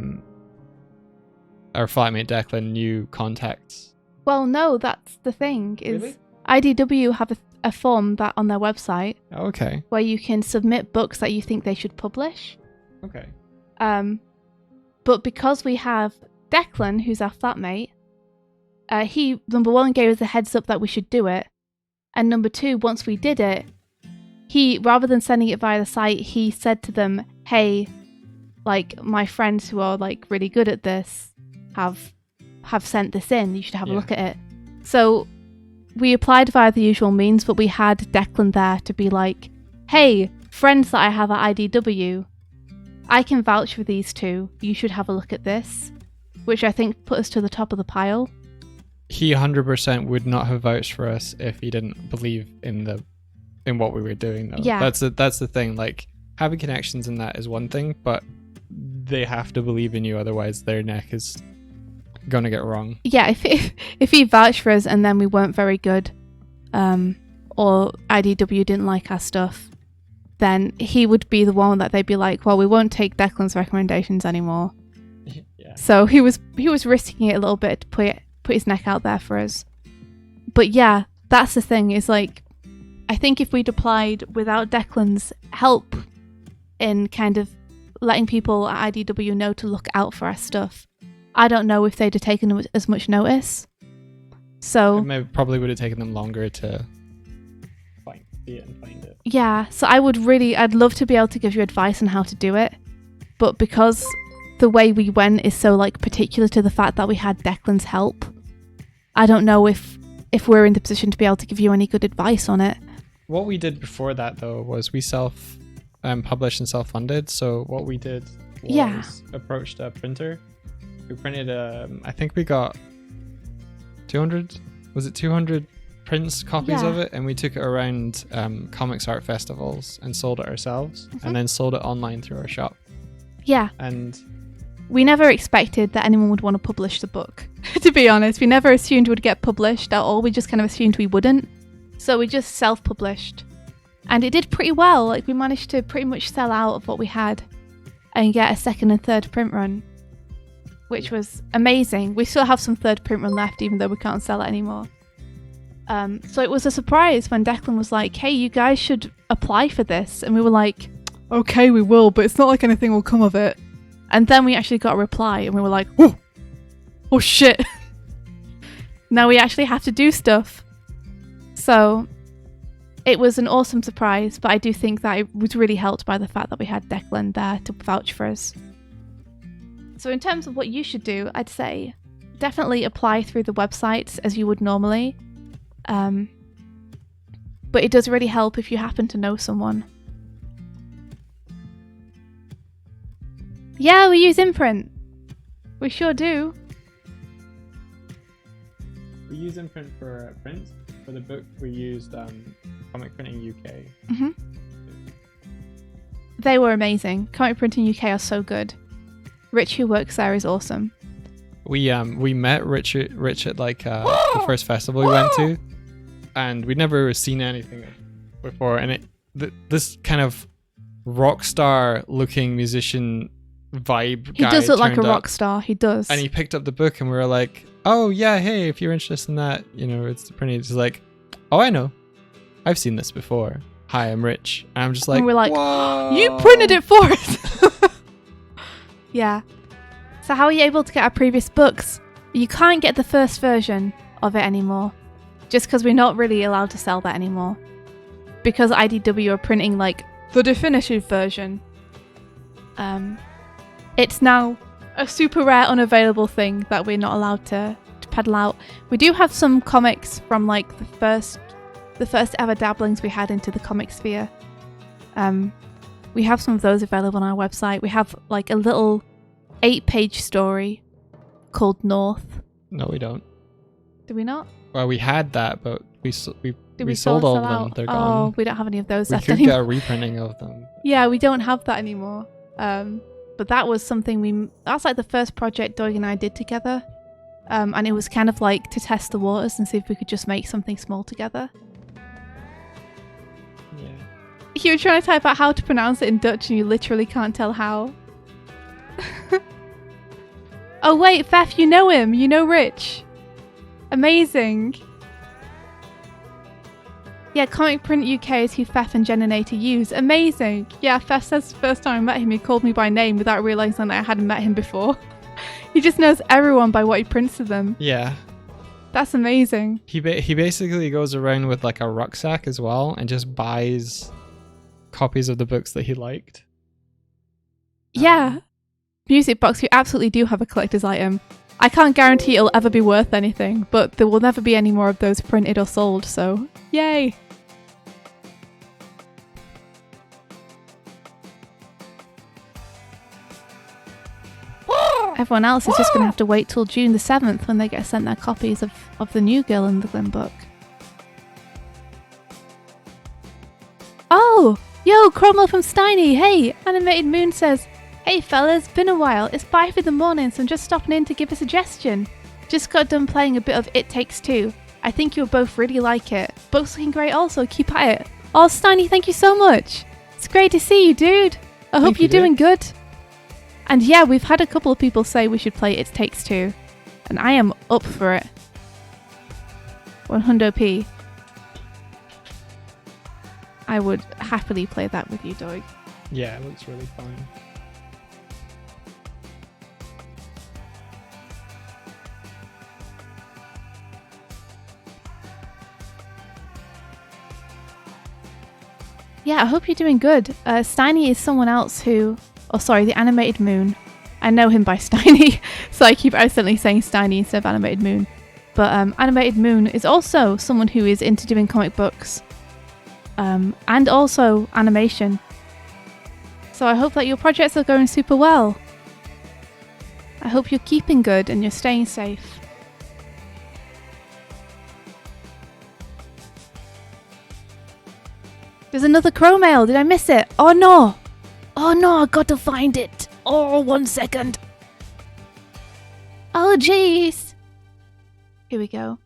Speaker 2: flatmate Declan knew contacts.
Speaker 3: Well, no, that's the thing. Is
Speaker 2: Really?
Speaker 3: IDW have a form that on their website
Speaker 2: Okay.
Speaker 3: where you can submit books that you think they should publish.
Speaker 2: Okay.
Speaker 3: But because we have Declan, who's our flatmate, he, number one, gave us a heads up that we should do it. And number two, once we did it, he, rather than sending it via the site, he said to them, hey, like, my friends who are, like, really good at this have sent this in. You should have a look at it. So we applied via the usual means, but we had Declan there to be like, hey, friends that I have at IDW, I can vouch for these two. You should have a look at this. Which I think put us to the top of the pile.
Speaker 2: He 100% would not have vouched for us if he didn't believe in what we were doing, though.
Speaker 3: Yeah.
Speaker 2: That's the thing. Like, having connections in that is one thing, but they have to believe in you, otherwise their neck is gonna get wrong.
Speaker 3: Yeah, if he vouched for us and then we weren't very good, or IDW didn't like our stuff, then he would be the one that they'd be like, well, we won't take Declan's recommendations anymore.
Speaker 2: Yeah.
Speaker 3: So he was risking it a little bit to put his neck out there for us. But yeah, that's the thing, is like, I think if we'd applied without Declan's help in kind of letting people at IDW know to look out for our stuff, I don't know if they'd have taken as much notice. So
Speaker 2: Probably would have taken them longer to see it and find it.
Speaker 3: yeah, so I'd love to be able to give you advice on how to do it, but because the way we went is so like particular to the fact that we had Declan's help, I don't know if we're in the position to be able to give you any good advice on it.
Speaker 2: What we did before that, though, was we self-published and self-funded. So what we did was approached a printer who printed I think we got 200, was it 200 prints copies of
Speaker 3: Yeah.
Speaker 2: it, and we took it around comics art festivals and sold it ourselves,
Speaker 3: Mhm.
Speaker 2: and then sold it online through our shop.
Speaker 3: Yeah.
Speaker 2: And
Speaker 3: We never expected that anyone would want to publish the book. To be honest, we never assumed it would get published at all. We just kind of assumed we wouldn't. So we just self-published. And it did pretty well. Like, we managed to pretty much sell out of what we had and get a second and third print run, which was amazing. We still have some third print run left, even though we can't sell it anymore. So it was a surprise when Declan was like, hey, you guys should apply for this. And we were like, okay, we will, but it's not like anything will come of it. And then we actually got a reply and we were like, oh shit. Now we actually have to do stuff. So it was an awesome surprise, but I do think that it was really helped by the fact that we had Declan there to vouch for us. So in terms of what you should do, I'd say definitely apply through the websites as you would normally. But it does really help if you happen to know someone. Yeah, we use Imprint. We sure do.
Speaker 2: we use Imprint for prints. For the book, we used Comic Printing UK.
Speaker 3: hmm They were amazing. Comic Printing UK are so good. Rich, who works there, is awesome.
Speaker 2: We met Rich at like the first festival we went to, and we'd never seen anything before. And this kind of rock star looking musician vibe
Speaker 3: He
Speaker 2: guy
Speaker 3: does look like a
Speaker 2: turned
Speaker 3: rock
Speaker 2: up,
Speaker 3: star. He does.
Speaker 2: and he picked up the book, and we were like, "Oh yeah, hey, if you're interested in that, you know, it's printing." He's like, "Oh, I know, I've seen this before. Hi, I'm Rich." And I'm just like,
Speaker 3: And we're like,
Speaker 2: "Whoa."
Speaker 3: You printed it for us! Yeah. So how are you able to get our previous books? You can't get the first version of it anymore. Just because we're not really allowed to sell that anymore. Because IDW are printing like the definitive version. It's now a super rare unavailable thing that we're not allowed to peddle out. We do have some comics from like the first ever dabblings we had into the comic sphere. We have some of those available on our website. We have like a little 8-page story called North.
Speaker 2: No, we don't.
Speaker 3: Do we not?
Speaker 2: Well, we had that, but we sold
Speaker 3: sell
Speaker 2: all of them.
Speaker 3: out?
Speaker 2: They're
Speaker 3: Oh,
Speaker 2: gone.
Speaker 3: we don't have any of those
Speaker 2: We
Speaker 3: left
Speaker 2: could
Speaker 3: anymore.
Speaker 2: get a reprinting of them.
Speaker 3: Yeah, we don't have that anymore. But that was something that's like the first project Doig and I did together. And it was kind of like to test the waters and see if we could just make something small together.
Speaker 2: Yeah.
Speaker 3: You were trying to type out how to pronounce it in Dutch and you literally can't tell how. Oh wait, Fef, you know him. You know Rich. Amazing. Yeah, Comic Print UK is who Fef and Geninator use. Amazing. Yeah, Fef says the first time I met him, he called me by name without realising that I hadn't met him before. He just knows everyone by what he prints to them.
Speaker 2: Yeah.
Speaker 3: That's amazing.
Speaker 2: He basically goes around with like a rucksack as well and just buys copies of the books that he liked.
Speaker 3: Yeah. Music Box, we absolutely do have a collector's item. I can't guarantee it'll ever be worth anything, but there will never be any more of those printed or sold, so yay! Everyone else is just going to have to wait till June the 7th when they get sent their copies of the new Girl in the Glen book. Oh! Yo, Cromwell from Steiny! Hey! Animated Moon says, "Hey fellas, been a while. It's 5 in the morning, so I'm just stopping in to give a suggestion. Just got done playing a bit of It Takes Two. I think you'll both really like it. Book's looking great also, keep at it. Oh, Steiny, thank you so much. It's great to see you, dude. I hope
Speaker 2: Thank you,
Speaker 3: you're doing good." And yeah, we've had a couple of people say we should play It Takes Two, and I am up for it. 100p. I would happily play that with you, Doig.
Speaker 2: Yeah, it looks really fun.
Speaker 3: Yeah, I hope you're doing good. Steiny is someone else who... Oh, sorry, the Animated Moon. I know him by Steiny, so I keep accidentally saying Steiny instead of Animated Moon. But Animated Moon is also someone who is into doing comic books. And also animation. So I hope that your projects are going super well. I hope you're keeping good and you're staying safe. There's another crow mail. Did I miss it? Oh no. Oh no, I got to find it. Oh, 1 second. Oh jeez. Here we go.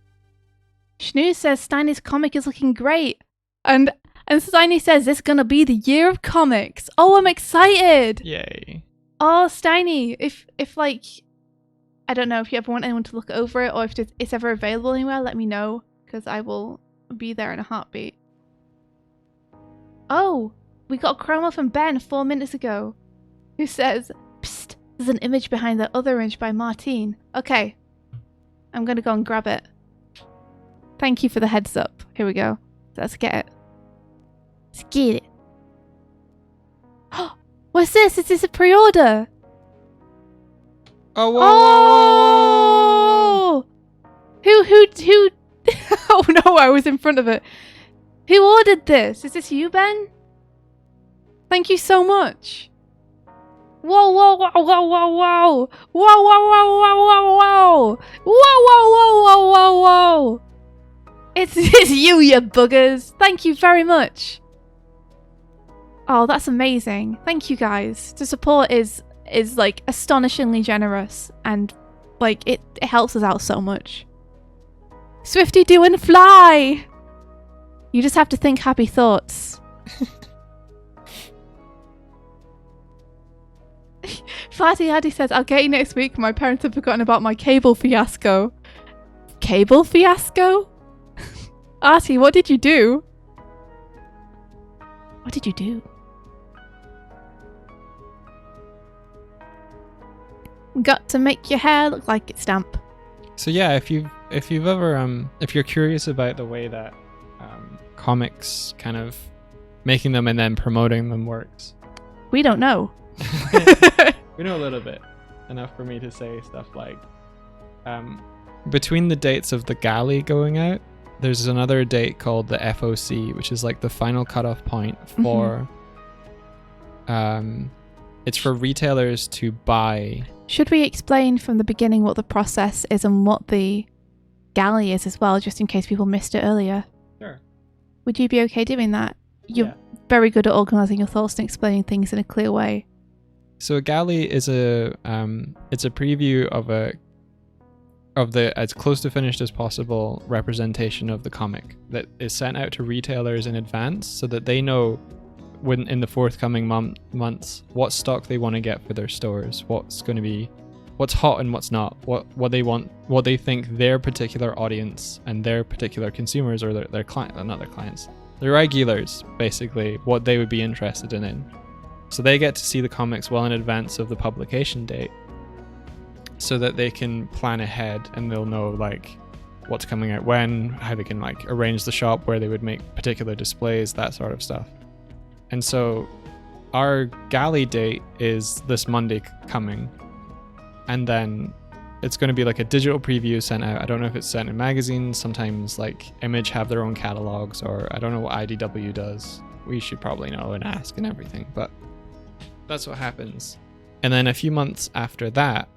Speaker 3: Schnoo says Steiny's comic is looking great. And Steiny says this is gonna be the year of comics. Oh, I'm excited.
Speaker 2: Yay.
Speaker 3: Oh, Steiny, if like, I don't know if you ever want anyone to look over it or if it's ever available anywhere, let me know because I will be there in a heartbeat. Oh, we got a chromo from Ben 4 minutes ago who says, psst, there's an image behind the other image by Martine. Okay, I'm gonna go and grab it. Thank you for the heads up. Here we go. Let's get it. Let's get it. What's this? Is this a pre-order?
Speaker 2: Oh, whoa, whoa, whoa, whoa, whoa.
Speaker 3: Who? Oh no, I was in front of it. Who ordered this? Is this you, Ben? Thank you so much. Whoa, whoa, whoa, whoa, whoa, whoa. Whoa, whoa, whoa, whoa, whoa, whoa. Whoa, whoa, whoa, whoa, whoa, whoa. It's you, you buggers. Thank you very much. Oh, that's amazing. Thank you guys. The support is like astonishingly generous and like it helps us out so much. Swifty do and fly. You just have to think happy thoughts. Fatty Addy says, I'll get you next week. My parents have forgotten about my cable fiasco. Cable fiasco? Artie, what did you do? What did you do? Got to make your hair look like it's damp.
Speaker 2: So yeah, if you've ever if you're curious about the way that comics kind of making them and then promoting them works,
Speaker 3: We don't know.
Speaker 2: we know a little bit, enough for me to say stuff like between the dates of the galley going out, there's another date called the FOC, which is like the final cutoff point for it's for retailers to buy.
Speaker 3: Should we explain from the beginning what the process is and what the galley is as well, just in case people missed it earlier?
Speaker 2: Sure.
Speaker 3: Would you be okay doing that? You're
Speaker 2: Yeah.
Speaker 3: very good at organising your thoughts and explaining things in a clear way.
Speaker 2: So a galley is it's a preview of the as close to finished as possible representation of the comic that is sent out to retailers in advance so that they know when in the forthcoming months what stock they want to get for their stores, what's hot and what's not, what they want, what they think their particular audience and their particular consumers or their client, not their clients, their regulars, basically what they would be interested in. So they get to see the comics well in advance of the publication date so that they can plan ahead and they'll know like what's coming out when, how they can like arrange the shop where they would make particular displays, that sort of stuff. And so our galley date is this Monday coming, and then it's going to be like a digital preview sent out. I don't know if it's sent in magazines. Sometimes like Image have their own catalogs, or I don't know what IDW does. We should probably know and ask and everything, but that's what happens. And then a few months after that,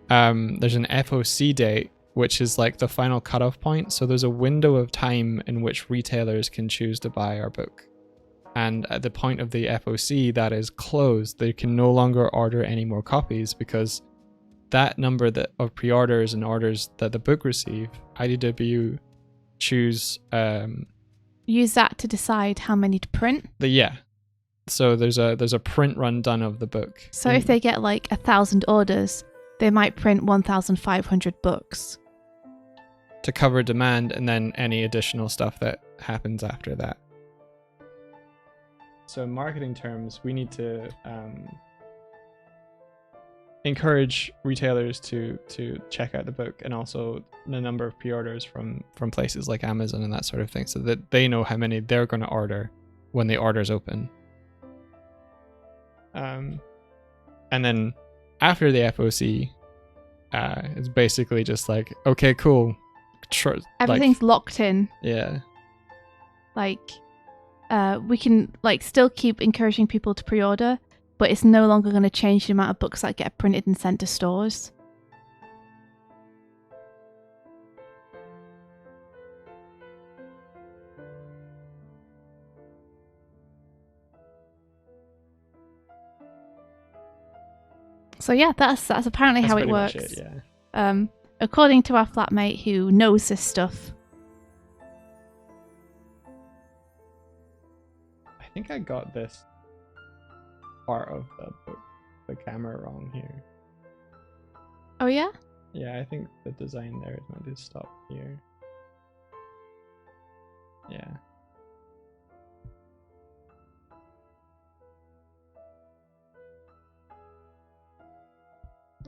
Speaker 2: there's an FOC date, which is like the final cutoff point. So there's a window of time in which retailers can choose to buy our book. And at the point of the FOC, that is closed. They can no longer order any more copies because that number of pre-orders and orders that the book receive, IDW choose...
Speaker 3: Use that to decide how many to print.
Speaker 2: So there's a print run done of the book.
Speaker 3: So if they get like 1,000 orders, they might print 1,500 books.
Speaker 2: To cover demand and then any additional stuff that happens after that. So in marketing terms, we need to encourage retailers to check out the book, and also the number of pre-orders from places like Amazon and that sort of thing, so that they know how many they're going to order when the orders open. And then after the FOC, it's basically just like, okay, cool.
Speaker 3: Everything's locked in.
Speaker 2: Yeah.
Speaker 3: Like, we can like still keep encouraging people to pre-order, but it's no longer going to change the amount of books that get printed and sent to stores. So yeah, that's apparently
Speaker 2: That's
Speaker 3: how it
Speaker 2: pretty much
Speaker 3: works.
Speaker 2: it, yeah.
Speaker 3: According to our flatmate who knows this stuff.
Speaker 2: I think I got this part of the camera wrong here.
Speaker 3: Oh yeah?
Speaker 2: Yeah, I think the design there is meant to stop here. Yeah.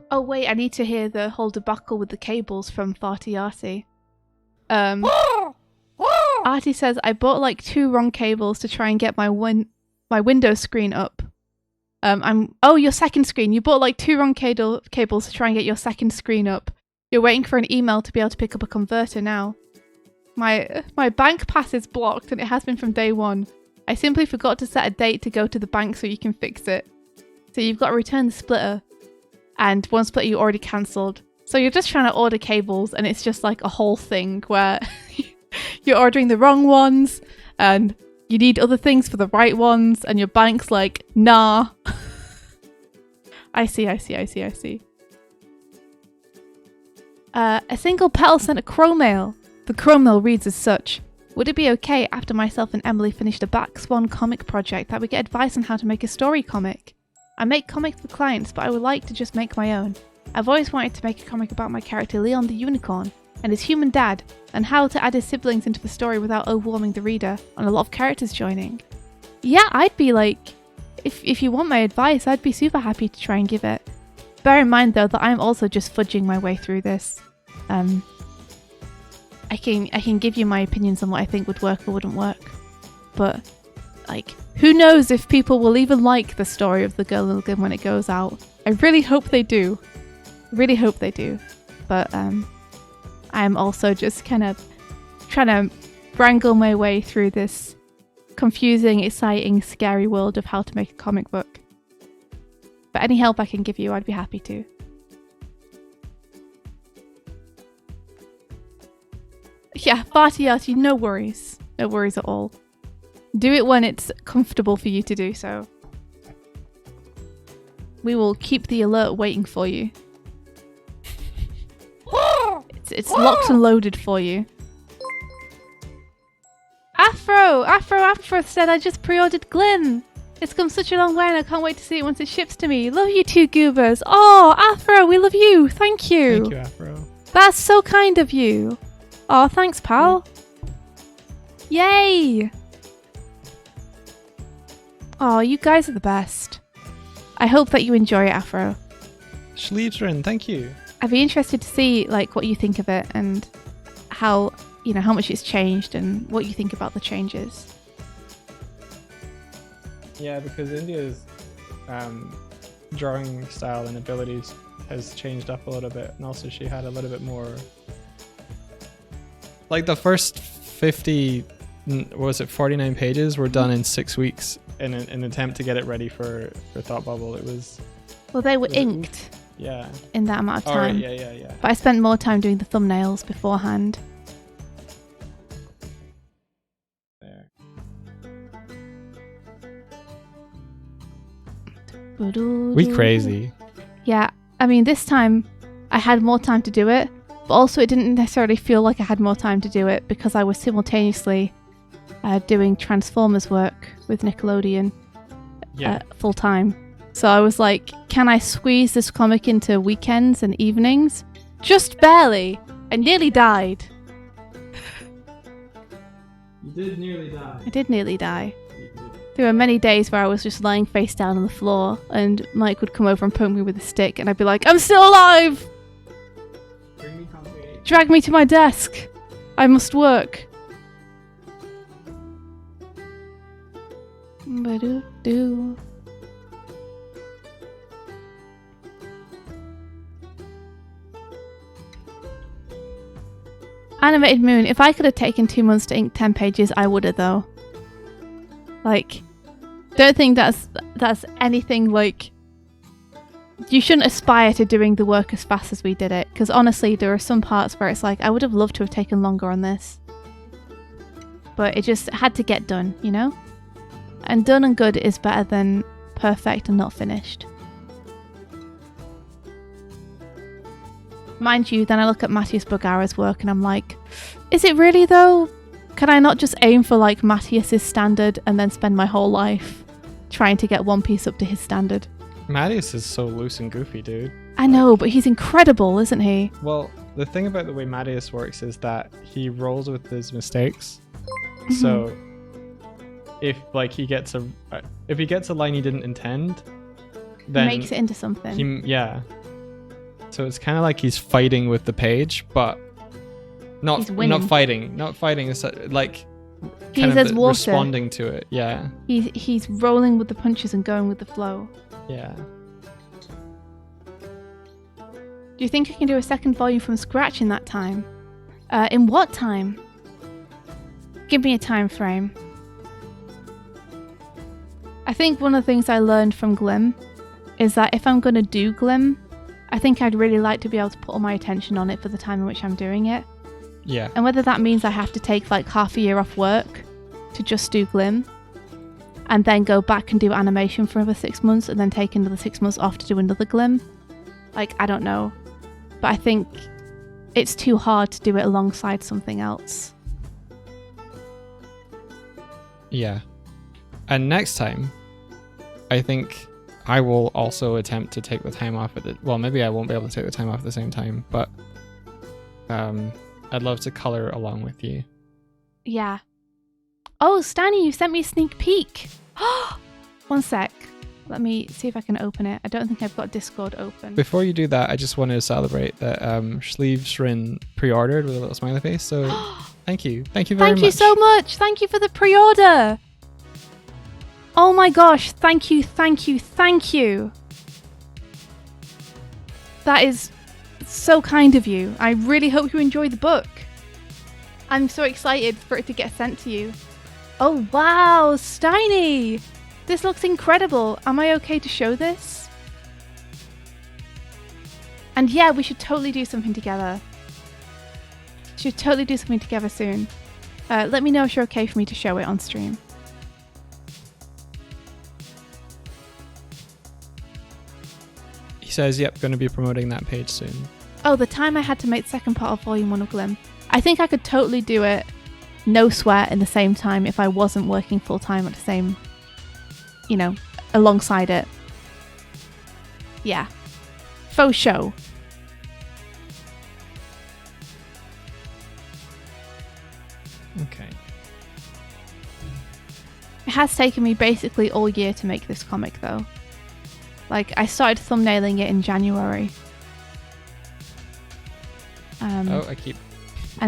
Speaker 3: Oh wait, I need to hear the whole debacle with the cables from Farty Arty. Arty says I bought like 2 wrong cables to try and get my Windows screen up. Your second screen. You bought like 2 wrong cables to try and get your second screen up. You're waiting for an email to be able to pick up a converter now. My bank pass is blocked and it has been from day 1. I simply forgot to set a date to go to the bank so you can fix it. So you've got to return the splitter. And one splitter you already cancelled. So you're just trying to order cables and it's just like a whole thing where you're ordering the wrong ones and you need other things for the right ones and your bank's like, nah. I see. A single petal sent a crow mail. The crow mail reads as such. Would it be okay after myself and Emily finished a Black Swan comic project that we get advice on how to make a story comic? I make comics for clients, but I would like to just make my own. I've always wanted to make a comic about my character Leon the Unicorn and his human dad, and how to add his siblings into the story without overwhelming the reader and a lot of characters joining. Yeah, I'd be like, if you want my advice, I'd be super happy to try and give it. Bear in mind though that I'm also just fudging my way through this. I can give you my opinions on what I think would work or wouldn't work, but like, who knows if people will even like the story of the Girl Lilligan when it goes out. I really hope they do. But I'm also just kind of trying to wrangle my way through this confusing, exciting, scary world of how to make a comic book. But any help I can give you, I'd be happy to. Yeah, Farty Arty, no worries. No worries at all. Do it when it's comfortable for you to do so. We will keep the alert waiting for you. It's locked and loaded for you. Afro said I just pre-ordered Glyn. It's come such a long way and I can't wait to see it once it ships to me. Love you two goobers. Oh, Afro, we love you. Thank you.
Speaker 2: Thank you, Afro.
Speaker 3: That's so kind of you. Oh, thanks, pal. Yay. Oh, you guys are the best. I hope that you enjoy it, Afro.
Speaker 2: Schliebstrin, thank you.
Speaker 3: I'd be interested to see like what you think of it and how much it's changed and what you think about the changes.
Speaker 2: Yeah, because India's drawing style and abilities has changed up a little bit, and also she had a little bit more. Like the first 49 pages were done in 6 weeks in an attempt to get it ready for Thought Bubble. It was.
Speaker 3: Well, they were inked.
Speaker 2: Yeah.
Speaker 3: In that amount of time.
Speaker 2: Oh, right, yeah.
Speaker 3: But I spent more time doing the thumbnails beforehand.
Speaker 2: There. We crazy.
Speaker 3: Yeah, I mean, this time I had more time to do it, but also it didn't necessarily feel like I had more time to do it because I was simultaneously doing Transformers work with Nickelodeon full time. So I was like, can I squeeze this comic into weekends and evenings? Just barely. I nearly died.
Speaker 2: You did nearly die.
Speaker 3: I did nearly die. There were many days where I was just lying face down on the floor and Mike would come over and poke me with a stick and I'd be like, I'm still alive!
Speaker 2: Bring me comfy.
Speaker 3: Drag me to my desk. I must work. Ba-do-do. Animated Moon. If I could have taken 2 months to ink 10 pages, I would have though. Like, don't think that's anything like. You shouldn't aspire to doing the work as fast as we did it, because honestly, there are some parts where it's like I would have loved to have taken longer on this, but it just had to get done, you know. And done and good is better than perfect and not finished. Mind you, then I look at Matthias Bogara's work and I'm like, is it really though? Can I not just aim for like Matthias's standard and then spend my whole life trying to get One Piece up to his standard?
Speaker 2: Mattias is so loose and goofy, dude.
Speaker 3: I know, but he's incredible, isn't he?
Speaker 2: Well, the thing about the way Mattias works is that he rolls with his mistakes. So if like he gets a line he didn't intend, then
Speaker 3: Makes it into something.
Speaker 2: yeah. So it's kind of like he's fighting with the page, but
Speaker 3: He's winning.
Speaker 2: not fighting. It's like
Speaker 3: He's
Speaker 2: kind
Speaker 3: as
Speaker 2: of
Speaker 3: water.
Speaker 2: responding to it. Yeah.
Speaker 3: He's rolling with the punches and going with the flow.
Speaker 2: Yeah.
Speaker 3: Do you think I can do a second volume from scratch in that time? In what time? Give me a time frame. I think one of the things I learned from Glim is that if I'm going to do Glim, I think I'd really like to be able to put all my attention on it for the time in which I'm doing it.
Speaker 2: Yeah.
Speaker 3: And whether that means I have to take like half a year off work to just do Glim and then go back and do animation for another 6 months and then take another 6 months off to do another Glim. Like, I don't know. But I think it's too hard to do it alongside something else.
Speaker 2: Yeah. And next time, I think I will also attempt to take the time off well, maybe I won't be able to take the time off at the same time, but I'd love to color along with you.
Speaker 3: Yeah. Oh, Stanny, you sent me a sneak peek. One sec. Let me see if I can open it. I don't think I've got Discord open.
Speaker 2: Before you do that, I just want to celebrate that Sleeve Shrin pre-ordered with a little smiley face. So thank you. Thank you very much.
Speaker 3: Thank you so much. Thank you for the pre-order. Oh my gosh. Thank you. Thank you. Thank you. That is so kind of you. I really hope you enjoy the book. I'm so excited for it to get sent to you. Oh wow, Steiny! This looks incredible. Am I okay to show this? And yeah, we should totally do something together. Should totally do something together soon. Let me know if you're okay for me to show it on stream.
Speaker 2: He says, yep, going to be promoting that page soon.
Speaker 3: Oh, the time I had to make the second part of Volume 1 of Glim. I think I could totally do it, no sweat, in the same time if I wasn't working full time at the same, alongside it. Yeah. Faux show.
Speaker 2: Okay.
Speaker 3: It has taken me basically all year to make this comic, though. Like, I started thumbnailing it in January.
Speaker 2: And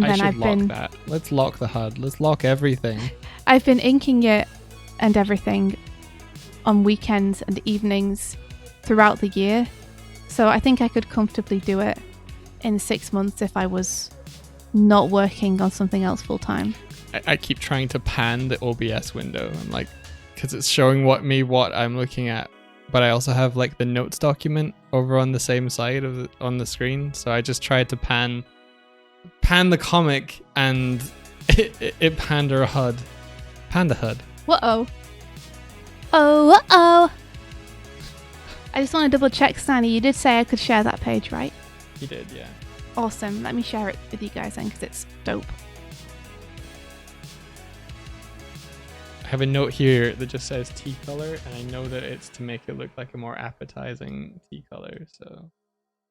Speaker 3: then
Speaker 2: I've been. That. Let's lock the HUD. Let's lock everything.
Speaker 3: I've been inking it and everything on weekends and evenings throughout the year. So I think I could comfortably do it in 6 months if I was not working on something else full time.
Speaker 2: I keep trying to pan the OBS window and because it's showing what I'm looking at, but I also have the notes document over on the same side on the screen. So I just tried to pan the comic and it panned our HUD. Panda HUD.
Speaker 3: Uh-oh. Oh. I just want to double check, Stanny. You did say I could share that page, right?
Speaker 2: You did, yeah.
Speaker 3: Awesome. Let me share it with you guys then, because it's dope.
Speaker 2: I have a note here that just says tea color, and I know that it's to make it look like a more appetizing tea color, so...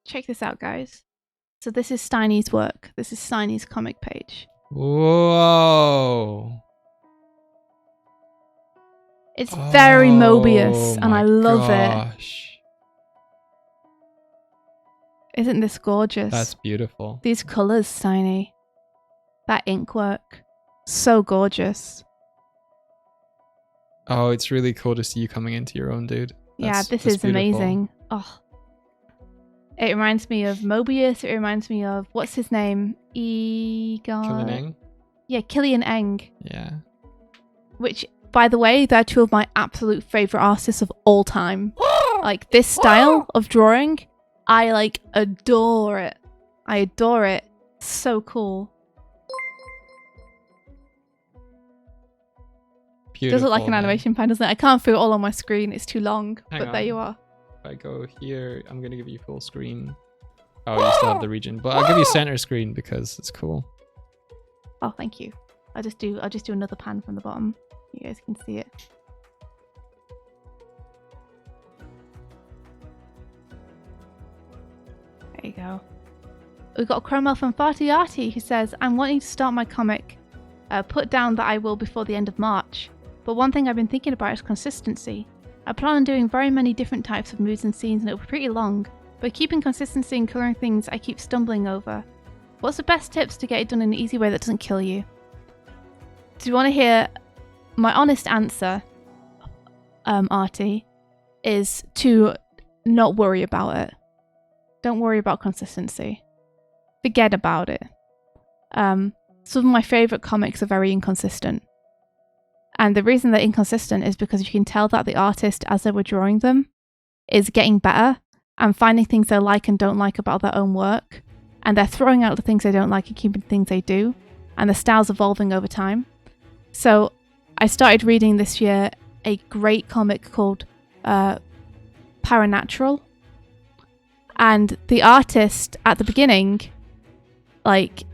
Speaker 3: Check this out, guys. So this is Steiny's work. This is Steiny's comic page.
Speaker 2: Whoa!
Speaker 3: It's very Mobius, and I love it. Isn't this gorgeous?
Speaker 2: That's beautiful.
Speaker 3: These colours, Steiny. That ink work. So gorgeous.
Speaker 2: Oh, it's really cool to see you coming into your own, dude.
Speaker 3: This is
Speaker 2: beautiful.
Speaker 3: amazing. Oh. It reminds me of Mobius. It reminds me of, what's his name?
Speaker 2: Killian Eng?
Speaker 3: Yeah, Killian Eng.
Speaker 2: Yeah.
Speaker 3: Which, by the way, they're two of my absolute favourite artists of all time. This style of drawing, I adore it. I adore it. So cool.
Speaker 2: Beautiful,
Speaker 3: does look like an
Speaker 2: man.
Speaker 3: animation pan, doesn't it? I can't fit it all on my screen. It's too long.
Speaker 2: Hang
Speaker 3: but
Speaker 2: on.
Speaker 3: there you are.
Speaker 2: If I go here, I'm going to give you full screen. Oh, you still have the region, but I'll give you center screen because it's cool.
Speaker 3: Oh, thank you. I'll just do another pan from the bottom. You guys can see it. There you go. We've got Cromwell from Fartiati who says, I'm wanting to start my comic. Put down that I will before the end of March. But one thing I've been thinking about is consistency. I plan on doing very many different types of moods and scenes and it'll be pretty long. But keeping consistency and colouring things I keep stumbling over. What's the best tips to get it done in an easy way that doesn't kill you? Do you want to hear my honest answer, Artie, is to not worry about it. Don't worry about consistency. Forget about it. Some of my favourite comics are very inconsistent. And the reason they're inconsistent is because you can tell that the artist, as they were drawing them, is getting better and finding things they like and don't like about their own work. And they're throwing out the things they don't like and keeping the things they do. And the style's evolving over time. So I started reading this year a great comic called Paranatural. And the artist at the beginning,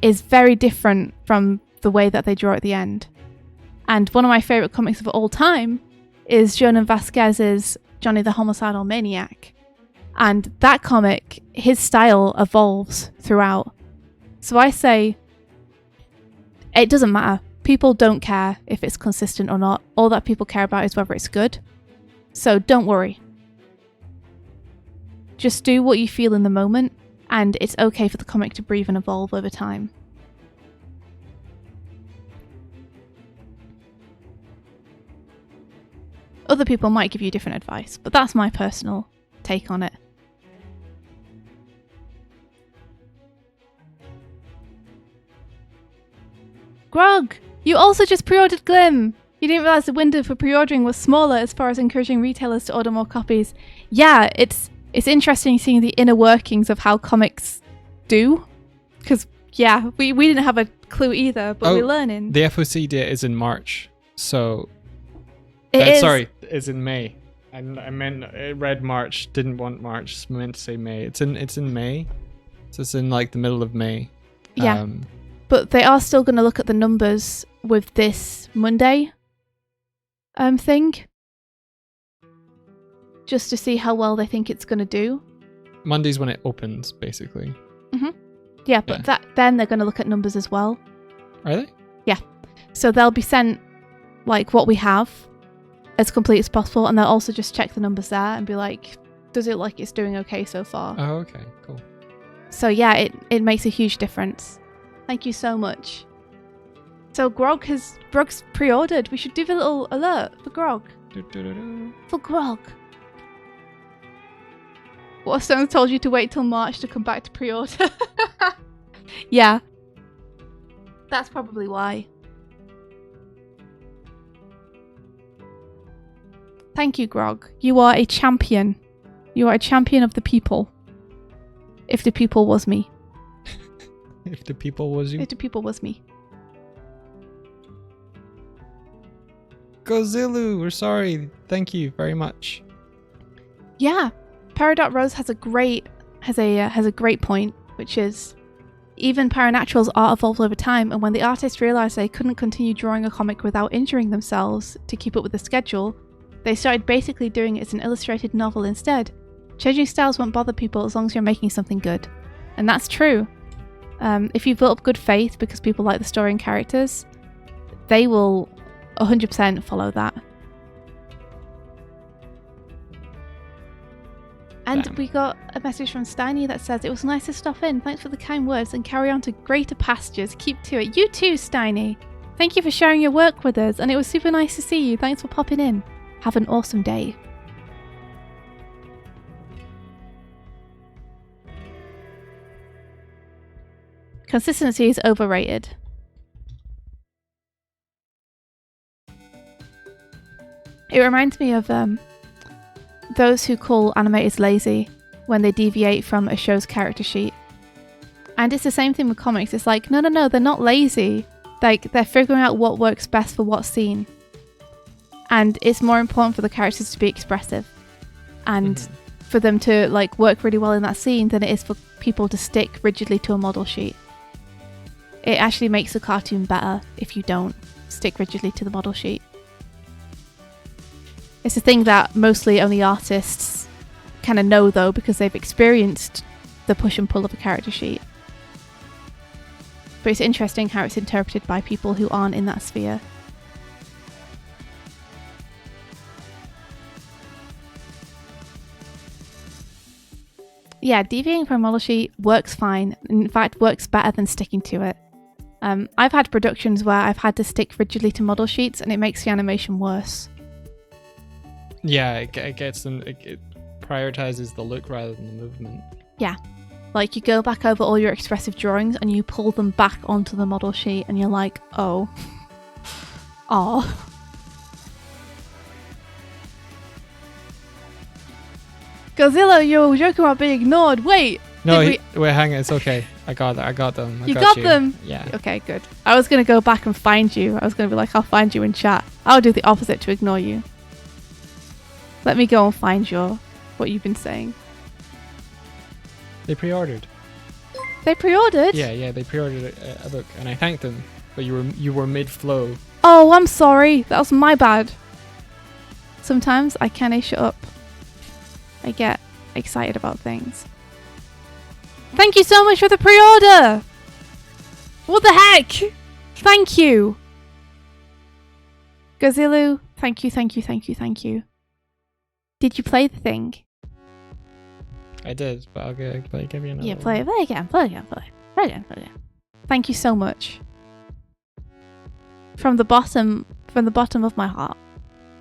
Speaker 3: is very different from the way that they draw at the end. And one of my favourite comics of all time is Jonan Vasquez's Johnny the Homicidal Maniac. And that comic, his style evolves throughout. So I say, it doesn't matter. People don't care if it's consistent or not. All that people care about is whether it's good. So don't worry. Just do what you feel in the moment, and it's okay for the comic to breathe and evolve over time. Other people might give you different advice, but that's my personal take on it. Grog, you also just pre-ordered Glim. You didn't realise the window for pre-ordering was smaller as far as encouraging retailers to order more copies. Yeah, it's interesting seeing the inner workings of how comics do. Because, yeah, we didn't have a clue either, but we're learning.
Speaker 2: The FOC date is in March, so... Sorry, it's in May. I meant it read March, didn't want March, meant to say May. It's in May, so it's in the middle of May.
Speaker 3: Yeah, but they are still going to look at the numbers with this Monday thing, just to see how well they think it's going to do.
Speaker 2: Monday's when it opens, basically.
Speaker 3: Yeah, but then they're going to look at numbers as well.
Speaker 2: Are they?
Speaker 3: Yeah, so they'll be sent what we have as complete as possible, and they'll also just check the numbers there and be like, does it look like it's doing okay so far?
Speaker 2: Oh, okay, cool.
Speaker 3: So yeah, it makes a huge difference. Thank you so much. So Grog's pre-ordered. We should do the little alert for Grog. For Grog. What if someone told you to wait till March to come back to pre-order? Yeah. That's probably why. Thank you, Grog. You are a champion. You are a champion of the people. If the people was me.
Speaker 2: If the people was you?
Speaker 3: If the people was me.
Speaker 2: Gozilu, we're sorry. Thank you very much.
Speaker 3: Yeah. Peridot Rose has a great point, which is even Paranatural's art evolves over time, and when the artists realised they couldn't continue drawing a comic without injuring themselves to keep up with the schedule, they started basically doing it as an illustrated novel instead. Changing styles won't bother people as long as you're making something good. And that's true. If you've built up good faith because people like the story and characters, they will 100% follow that. And we got a message from Steiny that says, it was nice to stop in. Thanks for the kind words and carry on to greater pastures. Keep to it. You too, Steiny. Thank you for sharing your work with us, and it was super nice to see you. Thanks for popping in. Have an awesome day. Consistency is overrated. It reminds me of those who call animators lazy when they deviate from a show's character sheet. And it's the same thing with comics. It's like, no, they're not lazy. They're figuring out what works best for what scene. And it's more important for the characters to be expressive and for them to work really well in that scene than it is for people to stick rigidly to a model sheet. It actually makes the cartoon better if you don't stick rigidly to the model sheet. It's a thing that mostly only artists kind of know though, because they've experienced the push and pull of a character sheet. But it's interesting how it's interpreted by people who aren't in that sphere. Yeah, deviating from a model sheet works fine. In fact, works better than sticking to it. I've had productions where I've had to stick rigidly to model sheets and it makes the animation worse.
Speaker 2: Yeah, it gets them. It prioritizes the look rather than the movement.
Speaker 3: Yeah. Like, you go back over all your expressive drawings and you pull them back onto the model sheet and you're like, oh. Oh. Godzilla, you're joking about being ignored. Wait.
Speaker 2: No,
Speaker 3: wait,
Speaker 2: hang on. It's okay. I got them.
Speaker 3: You got them?
Speaker 2: Yeah.
Speaker 3: Okay, good. I was going to go back and find you. I was going to be like, I'll find you in chat. I'll do the opposite to ignore you. Let me go and find what you've been saying.
Speaker 2: They pre-ordered.
Speaker 3: They pre-ordered?
Speaker 2: Yeah, they pre-ordered a book, and I thanked them. But you were mid-flow.
Speaker 3: Oh, I'm sorry. That was my bad. Sometimes I can't shut up. I get excited about things. Thank you so much for the pre-order! What the heck? Thank you! Gozilu, thank you. Did you play the thing?
Speaker 2: I did, but I'll give you another
Speaker 3: Yeah, play again. Thank you so much. From the bottom of my heart.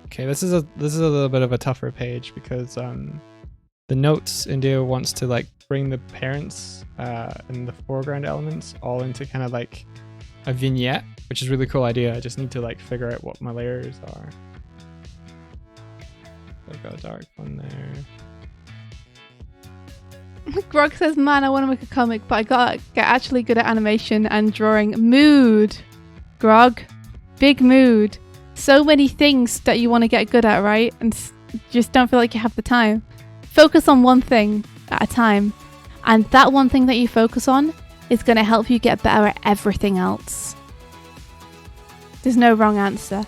Speaker 2: Okay, this is a little bit of a tougher page because the notes, India wants to like bring the parents and the foreground elements all into kind of like a vignette, which is a really cool idea. I just need to like figure out what my layers are. I've got a dark one there.
Speaker 3: Grog says, man, I want to make a comic, but I gotta get actually good at animation and drawing. Mood. Grog. Big mood. So many things that you want to get good at, right? And just don't feel like you have the time. Focus on one thing at a time. And that one thing that you focus on is going to help you get better at everything else. There's no wrong answer.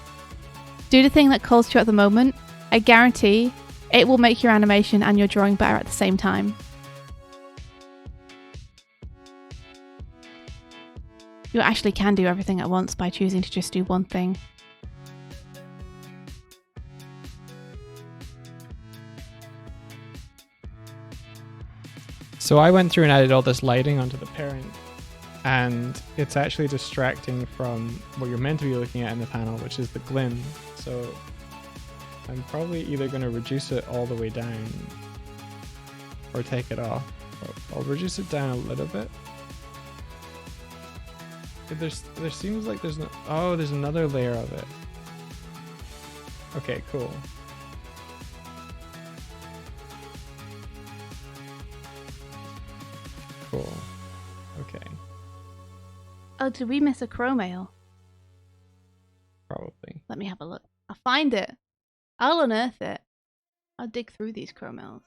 Speaker 3: Do the thing that calls to you at the moment. I guarantee it will make your animation and your drawing better at the same time. You actually can do everything at once by choosing to just do one thing.
Speaker 2: So I went through and added all this lighting onto the parent, and it's actually distracting from what you're meant to be looking at in the panel, which is the glim. So I'm probably either going to reduce it all the way down or take it off. I'll reduce it down a little bit. There seems like there's no... Oh, there's another layer of it. Okay, cool. Cool. Okay.
Speaker 3: Oh, did we miss a chromail?
Speaker 2: Probably.
Speaker 3: Let me have a look. I'll find it. I'll unearth it. I'll dig through these chromails.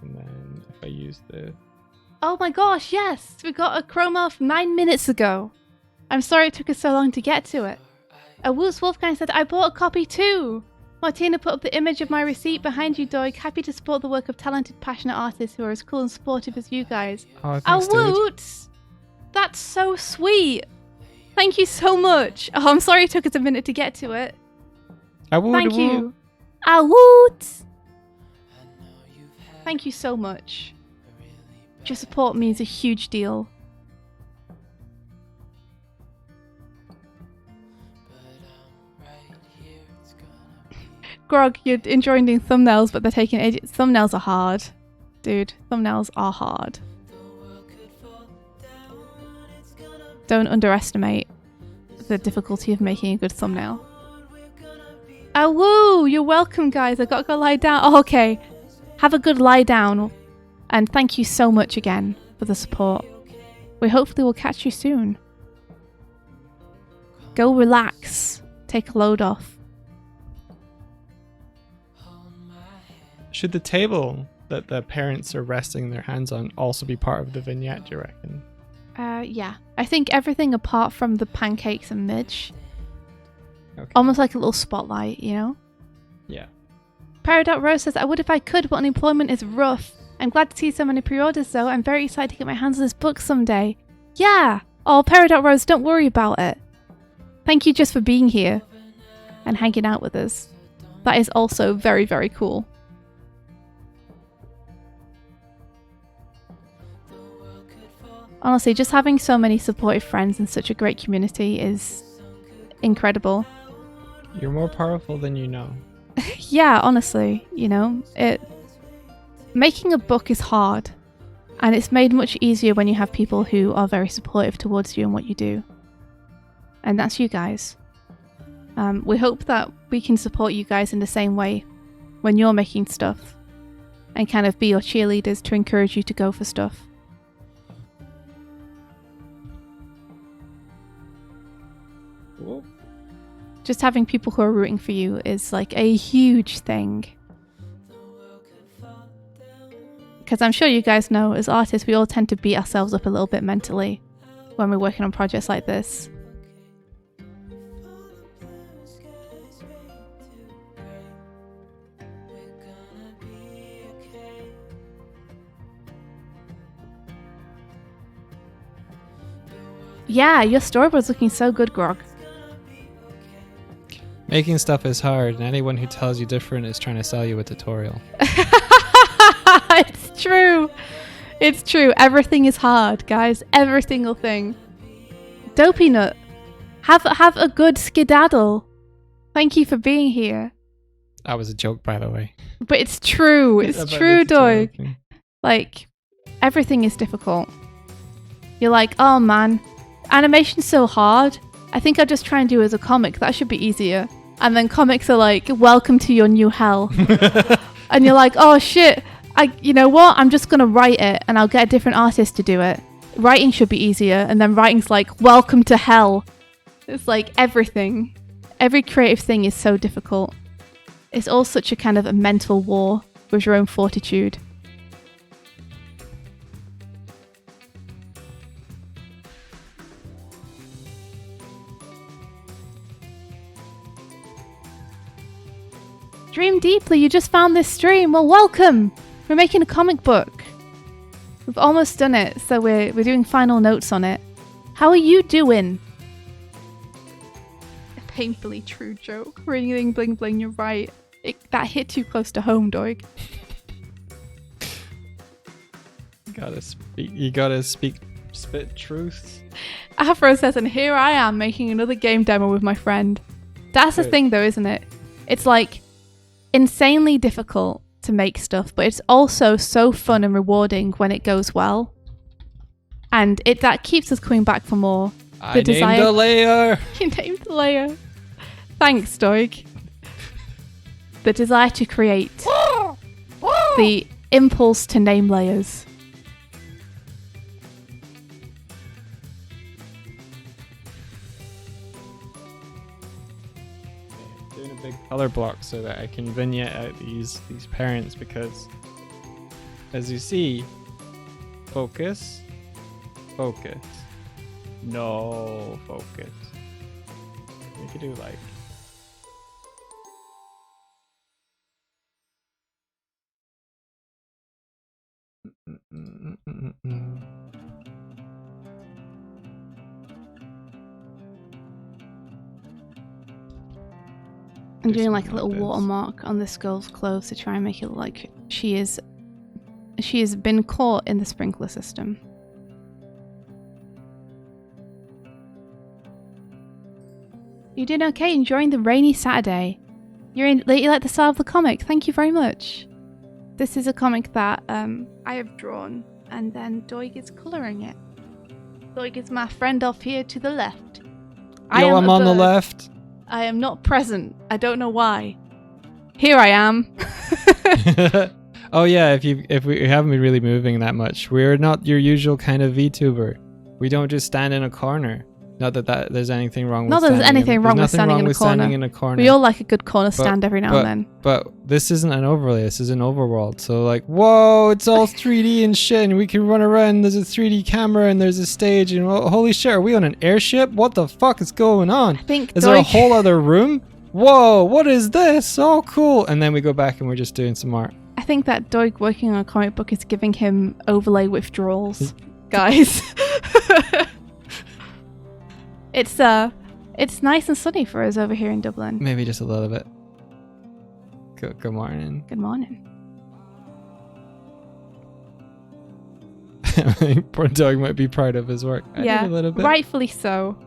Speaker 2: And then if I use the...
Speaker 3: Oh my gosh, yes! We got a chromail from 9 minutes ago. I'm sorry it took us so long to get to it. Woots Wolfgang said, I bought a copy too! Martina put up the image of my receipt behind you, Doig. Happy to support the work of talented, passionate artists who are as cool and supportive as you guys.
Speaker 2: Oh, thanks, dude.
Speaker 3: Woots! That's so sweet! Thank you so much! Oh, I'm sorry it took us a minute to get to it. Thank you. Woots! Thank you so much. Your support means a huge deal. Grog, you're enjoying doing thumbnails, but they're taking ages. Thumbnails are hard. Dude, thumbnails are hard. Don't underestimate the difficulty of making a good thumbnail. Oh, woo! You're welcome, guys. I've got to go lie down. Oh, okay. Have a good lie down. And thank you so much again for the support. We hopefully will catch you soon. Go relax. Take a load off.
Speaker 2: Should the table that the parents are resting their hands on also be part of the vignette, do you reckon?
Speaker 3: Yeah. I think everything apart from the pancakes and Midge.
Speaker 2: Okay.
Speaker 3: Almost like a little spotlight, you know?
Speaker 2: Yeah.
Speaker 3: Peridot Rose says, I would if I could, but unemployment is rough. I'm glad to see so many pre-orders though. I'm very excited to get my hands on this book someday. Yeah! Oh, Peridot Rose, don't worry about it. Thank you just for being here and hanging out with us. That is also very, very cool. Honestly, just having so many supportive friends and such a great community is incredible.
Speaker 2: You're more powerful than you know.
Speaker 3: Yeah, honestly, you know, making a book is hard, and it's made much easier when you have people who are very supportive towards you and what you do. And that's you guys. We hope that we can support you guys in the same way when you're making stuff and kind of be your cheerleaders to encourage you to go for stuff.
Speaker 2: Cool.
Speaker 3: Just having people who are rooting for you is like a huge thing. Because I'm sure you guys know, as artists, we all tend to beat ourselves up a little bit mentally when we're working on projects like this. Yeah, your storyboard's looking so good, Grog.
Speaker 2: Making stuff is hard, and anyone who tells you different is trying to sell you a tutorial.
Speaker 3: It's true. It's true. Everything is hard, guys. Every single thing. Dopey Nut, have a good skedaddle. Thank you for being here.
Speaker 2: That was a joke, by the way.
Speaker 3: But it's true. It's
Speaker 2: About
Speaker 3: true,
Speaker 2: the tutorial
Speaker 3: Doig.
Speaker 2: thing.
Speaker 3: Like, everything is difficult. You're like, oh man, animation's so hard. I think I'll just try and do it as a comic. That should be easier. And then comics are like, welcome to your new hell. And you're like, oh shit, you know what? I'm just going to write it and I'll get a different artist to do it. Writing should be easier. And then writing's like, welcome to hell. It's like everything. Every creative thing is so difficult. It's all such a kind of a mental war with your own fortitude. Dream deeply, you just found this stream. Well, welcome. We're making a comic book. We've almost done it, so we're doing final notes on it. How are you doing? A painfully true joke. Ring bling bling, you're right. That hit too close to home, Doig.
Speaker 2: You gotta spit truth.
Speaker 3: Afro says, and here I am making another game demo with my friend. That's the
Speaker 2: Good.
Speaker 3: thing though, isn't it? It's like insanely difficult to make stuff, but it's also so fun and rewarding when it goes well. And that keeps us coming back for more.
Speaker 2: I named a layer.
Speaker 3: You named the layer. Thanks, Doig. The desire to create. The impulse to name layers.
Speaker 2: Doing a big color block so that I can vignette out these parents, because as you see, focus, no focus. We could do like
Speaker 3: I'm
Speaker 2: do
Speaker 3: doing like a
Speaker 2: something
Speaker 3: little
Speaker 2: this.
Speaker 3: watermark on this girl's clothes to try and make it look like she has been caught in the sprinkler system. You doing okay? Enjoying the rainy Saturday? You like the style of the comic? Thank you very much. This is a comic that I have drawn, and then Doig is colouring it. Doig is my friend off here to the left.
Speaker 2: Yo, I'm on the left.
Speaker 3: I am not present. I don't know why. Here I am.
Speaker 2: Oh yeah, if we haven't been really moving that much, we're not your usual kind of VTuber. We don't just stand in a corner. Not that there's anything wrong.
Speaker 3: Not
Speaker 2: with
Speaker 3: that there's anything wrong with standing in a corner.
Speaker 2: Standing in a corner.
Speaker 3: We all like a good corner stand every now and then.
Speaker 2: But this isn't an overlay. This is an overworld. So like, whoa, it's all 3D and shit, and we can run around. There's a 3D camera and there's a stage, and holy shit, are we on an airship? What the fuck is going on?
Speaker 3: I think
Speaker 2: Is there a whole other room? Whoa, what is this? Oh, cool. And then we go back and we're just doing some art.
Speaker 3: I think that Doig working on a comic book is giving him overlay withdrawals, guys. It's nice and sunny for us over here in Dublin.
Speaker 2: Maybe just a little bit. Good morning.
Speaker 3: Good morning.
Speaker 2: I think poor Doig might be proud of his work. I
Speaker 3: Yeah,
Speaker 2: did a little bit.
Speaker 3: rightfully so.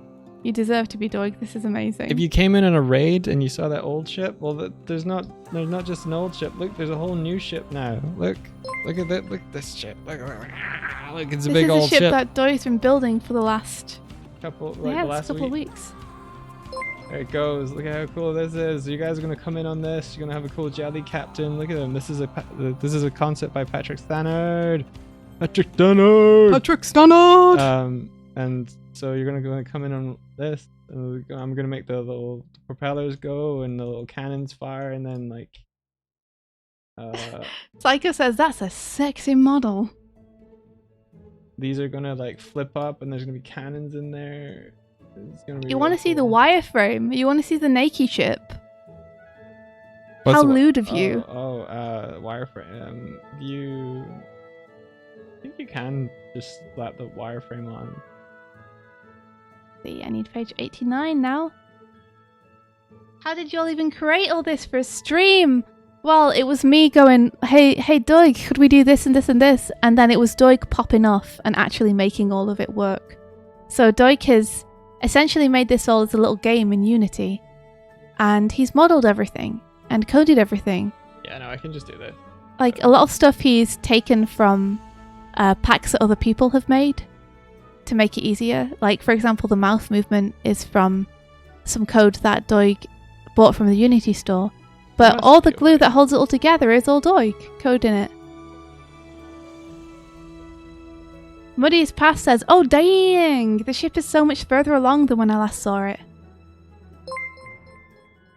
Speaker 3: You deserve to be Doig. This is amazing.
Speaker 2: If you came in on a raid and you saw that old ship, well, there's not just an old ship. Look, there's a whole new ship now. Look at that. Look at this ship. Look, it's a big old
Speaker 3: ship. This is a ship that Doig's been building for the last
Speaker 2: couple
Speaker 3: of weeks.
Speaker 2: There it goes. Look at how cool this is. You guys are gonna come in on this. You're gonna have a cool jelly captain. Look at him. This is a concept by Patrick Stannard. Patrick Stannard. And so you're gonna come in on this. I'm gonna make the little propellers go and the little cannons fire, and then like.
Speaker 3: Psycho says that's a sexy model.
Speaker 2: These are gonna like flip up, and there's gonna be cannons in there. It's gonna be
Speaker 3: you want to see the wireframe? You want to see the Nike ship?
Speaker 2: What's
Speaker 3: How lewd of you!
Speaker 2: Wireframe. You. I think you can just slap the wireframe on.
Speaker 3: See, I need page 89 now. How did y'all even create all this for a stream? Well, it was me going, hey Doig, could we do this and this and this? And then it was Doig popping off and actually making all of it work. So Doig has essentially made this all as a little game in Unity. And he's modeled everything and coded everything.
Speaker 2: Yeah, no, I can just do this.
Speaker 3: Like, a lot of stuff he's taken from packs that other people have made to make it easier. Like, for example, the mouth movement is from some code that Doig bought from the Unity store. But all the glue that holds it all together is all Doig code in it. Muddy's Past says, oh dang, the ship is so much further along than when I last saw it.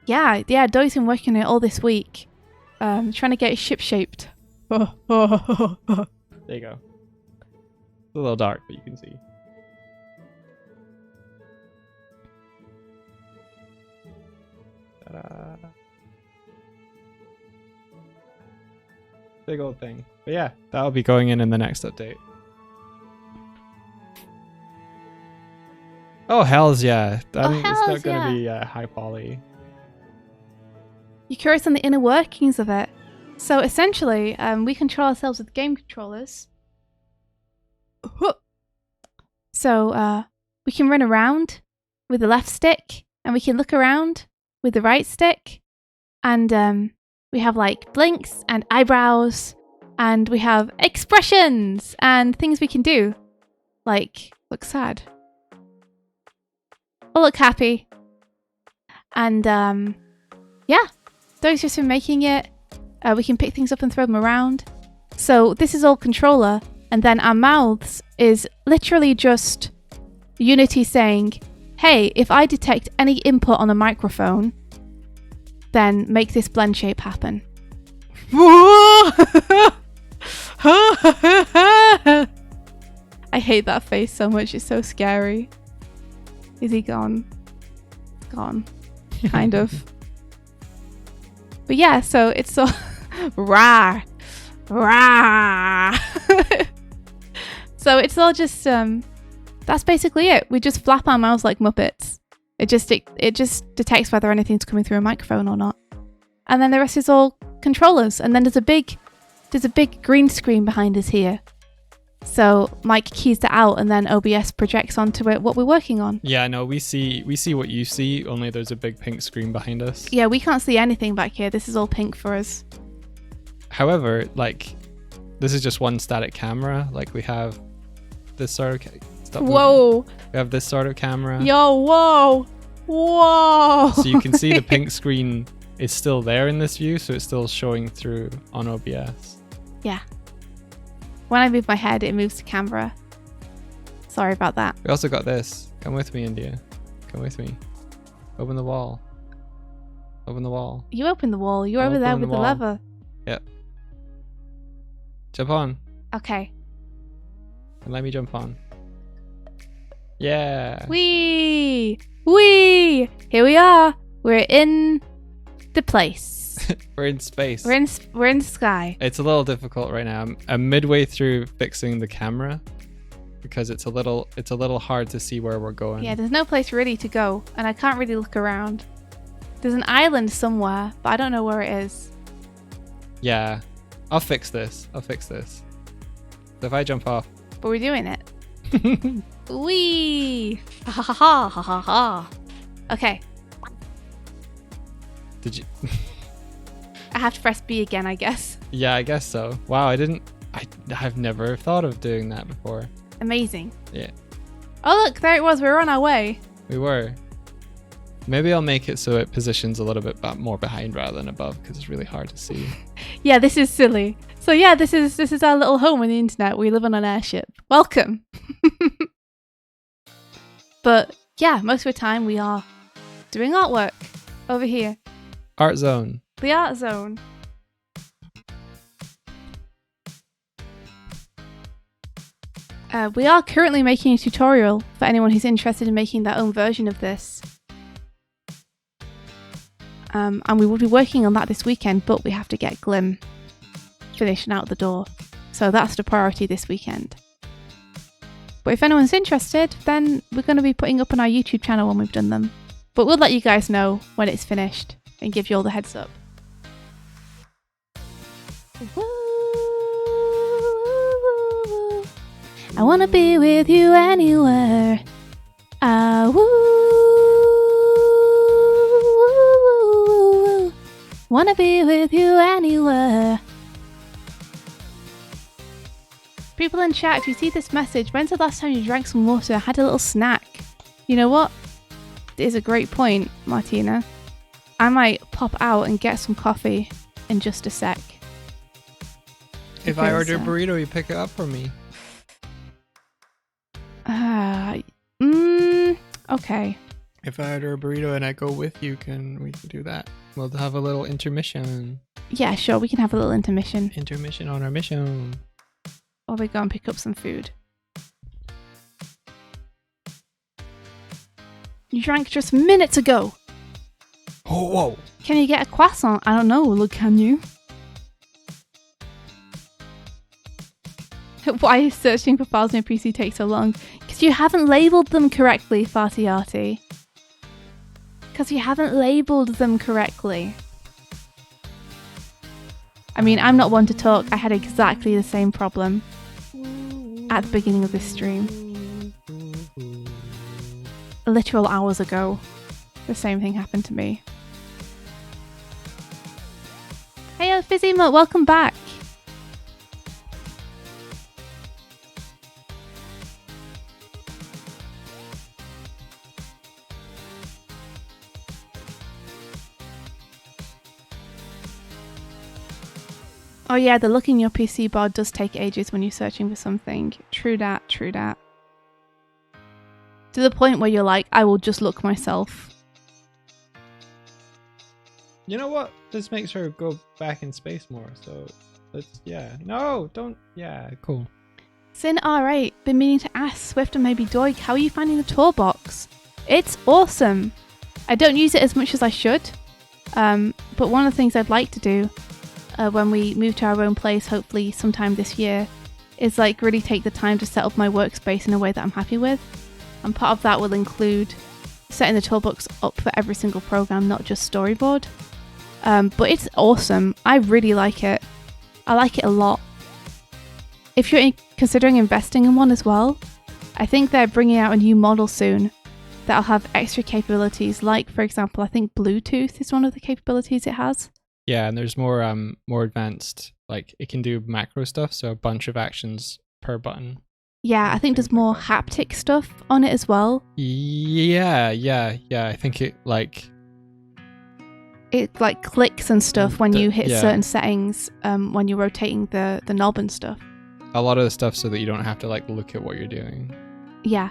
Speaker 3: Yeah, Doig's been working on it all this week. Trying to get it ship shaped.
Speaker 2: There you go. It's a little dark, but you can see. Ta-da. Big old thing. But yeah, that'll be going in the next update. Oh, hells yeah. I think it's not going to be high poly.
Speaker 3: You're curious on the inner workings of it. So essentially, we control ourselves with game controllers. So we can run around with the left stick, and we can look around with the right stick. And we have like blinks and eyebrows, and we have expressions and things we can do. Like, look sad. Or look happy. And yeah, Doig's just been making it. We can pick things up and throw them around. So this is all controller, and then our mouths is literally just Unity saying, hey, if I detect any input on a microphone, then make this blend shape happen. I hate that face so much, it's so scary. Is he gone? Gone. Kind of. But yeah, so it's all rah. Rah. So it's all just that's basically it. We just flap our mouths like Muppets. It just detects whether anything's coming through a microphone or not. And then the rest is all controllers. And then there's a big green screen behind us here. So Mike keys that out, and then OBS projects onto it what we're working on.
Speaker 2: Yeah, no, we see what you see, only there's a big pink screen behind us.
Speaker 3: Yeah, we can't see anything back here. This is all pink for us.
Speaker 2: However, like, this is just one static camera. Like, we have this sort of...
Speaker 3: Whoa!
Speaker 2: We have this sort of camera.
Speaker 3: Yo, whoa! Whoa!
Speaker 2: So you can see the pink screen is still there in this view, so it's still showing through on OBS.
Speaker 3: Yeah. When I move my head, it moves to camera. Sorry about that.
Speaker 2: We also got this. Come with me, India. Come with me. Open the wall. Open the wall.
Speaker 3: You open the wall. You're
Speaker 2: I'll
Speaker 3: over there
Speaker 2: open
Speaker 3: with
Speaker 2: the
Speaker 3: the
Speaker 2: wall.
Speaker 3: lever.
Speaker 2: Yep. Jump on.
Speaker 3: Okay.
Speaker 2: And let me jump on. Yeah.
Speaker 3: Wee! Wee! Here we are. We're in the place.
Speaker 2: We're in space.
Speaker 3: We're in the sky.
Speaker 2: It's a little difficult right now. I'm midway through fixing the camera because it's a little hard to see where we're going.
Speaker 3: Yeah, there's no place really to go, and I can't really look around. There's an island somewhere, but I don't know where it is.
Speaker 2: Yeah. I'll fix this. So if I jump off.
Speaker 3: But we're doing it. Wee! Ha ha ha ha ha ha. Okay,
Speaker 2: Did you?
Speaker 3: I have to press B again, I guess.
Speaker 2: Yeah, I guess so. Wow, I've never thought of doing that before.
Speaker 3: Amazing.
Speaker 2: Yeah,
Speaker 3: Oh look, there it was. We were on our way.
Speaker 2: we were. Maybe I'll make it so it positions a little bit more behind rather than above because it's really hard to see.
Speaker 3: Yeah, this is silly. So yeah, this is our little home on the internet. We live on an airship. Welcome. But yeah, most of the time we are doing artwork over here.
Speaker 2: Art zone.
Speaker 3: The art zone. We are currently making a tutorial for anyone who's interested in making their own version of this. And we will be working on that this weekend, but we have to get Glim finished and out the door. So that's the priority this weekend. But if anyone's interested, then we're going to be putting up on our YouTube channel when we've done them. But we'll let you guys know when it's finished and give you all the heads up. Woo! I wanna be with you anywhere. Ah, woo! Wanna be with you anywhere. People in chat, if you see this message, when's the last time you drank some water, had a little snack? You know what? It is a great point, Martina. I might pop out and get some coffee in just a sec.
Speaker 2: If I
Speaker 3: Because,
Speaker 2: order a burrito, you pick it up for me.
Speaker 3: Okay.
Speaker 2: If I order a burrito and I go with you, we can do that? We'll have a little intermission.
Speaker 3: Yeah, sure, we can have a little intermission
Speaker 2: Intermission on our mission.
Speaker 3: while we go and pick up some food. You drank just minutes ago.
Speaker 2: Oh, whoa.
Speaker 3: Can you get a croissant? I don't know. Look, can you? Why is searching for files on your PC take so long? Because you haven't labelled them correctly, Farty Arty. Because you haven't labelled them correctly. I mean, I'm not one to talk. I had exactly the same problem at the beginning of this stream. Literal hours ago, the same thing happened to me. Hey, Fizzymut, welcome back. Oh yeah, the look in your PC bar does take ages when you're searching for something. True that, true that. To the point where you're like, I will just look myself.
Speaker 2: You know what? This makes her go back in space more, so let's, yeah. No, don't, yeah, cool.
Speaker 3: Sin R8, been meaning to ask Swift and maybe Doig, how are you finding the tour box? It's awesome. I don't use it as much as I should, but one of the things I'd like to do when we move to our own place, hopefully sometime this year, is like really take the time to set up my workspace in a way that I'm happy with. And part of that will include setting the toolbox up for every single program, not just storyboard. But it's awesome. I really like it. I like it a lot. If you're considering investing in one as well, I think they're bringing out a new model soon that'll have extra capabilities. Like, for example, I think Bluetooth is one of the capabilities it has.
Speaker 2: Yeah, and there's more advanced, like it can do macro stuff, so a bunch of actions per button.
Speaker 3: Yeah, I think there's more haptic stuff on it as well.
Speaker 2: Yeah. I think it like
Speaker 3: clicks and stuff when you hit
Speaker 2: yeah.
Speaker 3: certain settings when you're rotating the knob and stuff.
Speaker 2: a lot of the stuff so that you don't have to like look at what you're doing.
Speaker 3: Yeah.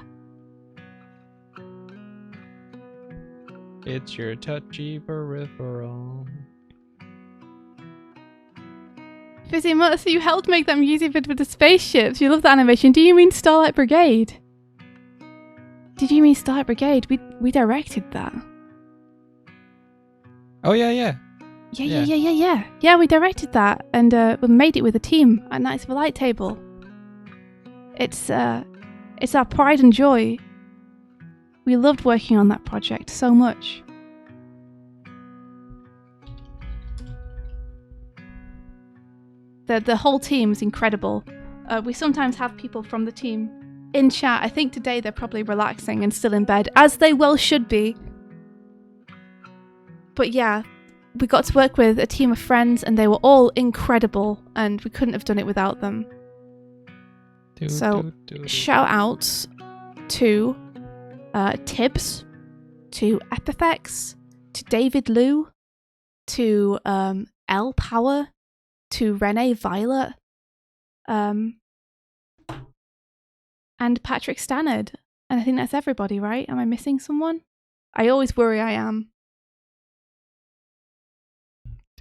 Speaker 2: It's your touchy peripheral.
Speaker 3: Fizzy Mutts, you helped make that music vid with the spaceships. You love the animation. Do you mean Starlight Brigade? Did you mean Starlight Brigade? We directed that.
Speaker 2: Oh yeah.
Speaker 3: Yeah, we directed that and we made it with a team at Knights of the Light Table. It's our pride and joy. We loved working on that project so much. The whole team is incredible. We sometimes have people from the team in chat. I think today they're probably relaxing and still in bed, as they well should be. But yeah, we got to work with a team of friends and they were all incredible and we couldn't have done it without them. So, shout outs to Tibbs, to Epifex, to David Liu, to L Power, to Renee Violet, and Patrick Stannard. And I think that's everybody, right? Am I missing someone? I always worry I am.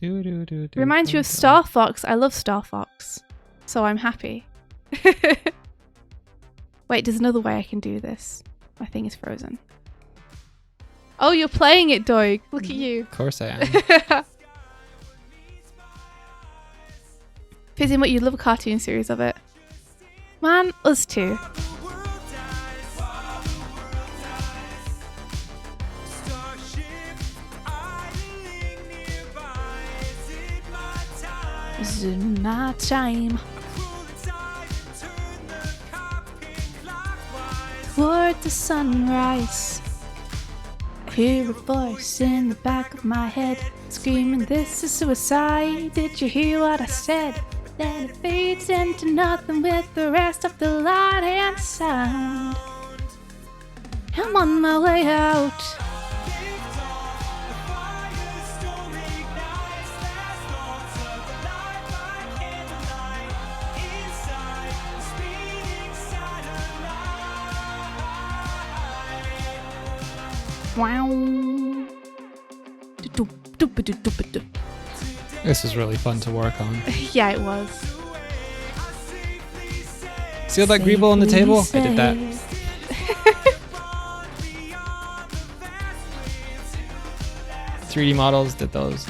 Speaker 3: Reminds you of Star Fox. I love Star Fox, so I'm happy. Wait, there's another way I can do this. My thing is frozen. Oh, you're playing it, Doig. Look at you.
Speaker 2: Of course I am.
Speaker 3: Fizzy, what you love a cartoon series of it. Man, us too. Is it my time? Toward the sunrise, I hear a voice in the back of my head screaming, "This is suicide. Did you hear what I said?" Then it fades into nothing with the rest of the light and sound. I'm on my way out. Wow.
Speaker 2: This is really fun to work on.
Speaker 3: Yeah, it was.
Speaker 2: See all that greeble on the table? I did that. 3D models did those.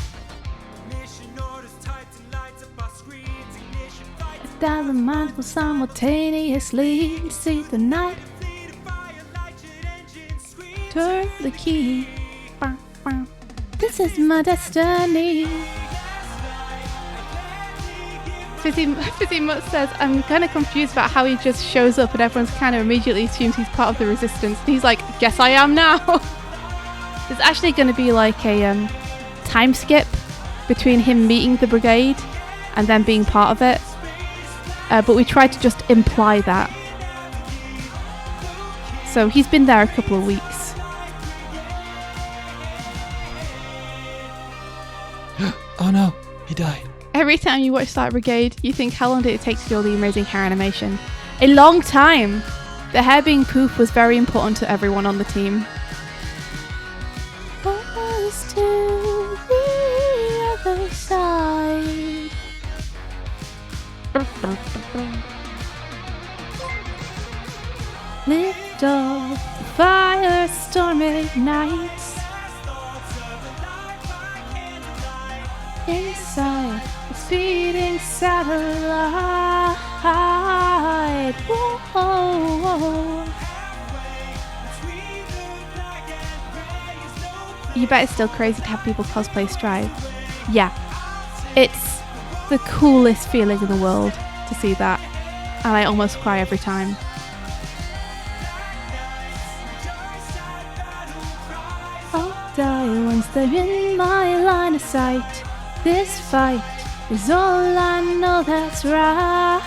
Speaker 3: 1,000 minds will simultaneously see the night. Turn the key. This is my destiny. Fizzy Mutt says, I'm kind of confused about how he just shows up and everyone's kind of immediately assumes he's part of the resistance. And he's like, guess I am now. There's actually going to be like a time skip between him meeting the brigade and then being part of it. But we tried to just imply that. So he's been there a couple of weeks.
Speaker 2: Oh no, he died.
Speaker 3: Every time you watch Starlight Brigade, you think, how long did it take to do all the amazing hair animation? A long time! The hair being poof was very important to everyone on the team. Us to the other side. Lift off the firestorm nights. Inside the speeding satellite. Whoa. You bet it's still crazy to have people cosplay Strive. Yeah, it's the coolest feeling in the world to see that, and I almost cry every time. I'll die once they're in my line of sight. This fight is all I know that's right.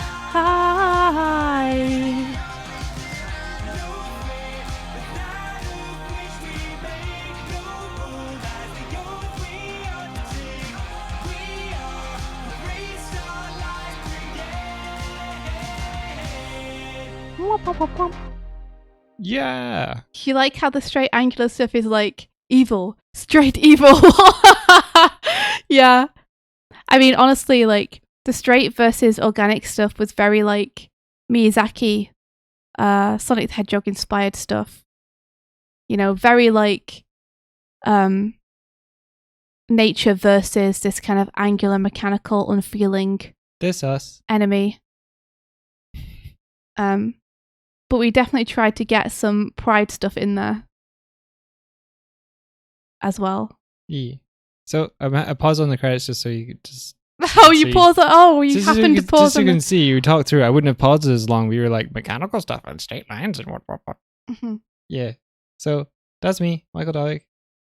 Speaker 2: Yeah.
Speaker 3: You like how the straight angular stuff is like evil, straight evil. Yeah. I mean, honestly, like the straight versus organic stuff was very like Miyazaki, Sonic the Hedgehog inspired stuff. You know, very like nature versus this kind of angular, mechanical, unfeeling
Speaker 2: This us.
Speaker 3: enemy. But we definitely tried to get some Pride stuff in there as well.
Speaker 2: Yeah. So I pause on the credits just so you could just.
Speaker 3: Oh, you
Speaker 2: See.
Speaker 3: pause it. Oh, you
Speaker 2: Just so
Speaker 3: happened to
Speaker 2: could-
Speaker 3: pause
Speaker 2: Just so
Speaker 3: on
Speaker 2: you
Speaker 3: the-
Speaker 2: can see, you talked through. I wouldn't have paused as long. We were like mechanical stuff and straight lines and what.
Speaker 3: Mhm.
Speaker 2: Yeah. So that's me, Michael Dalek.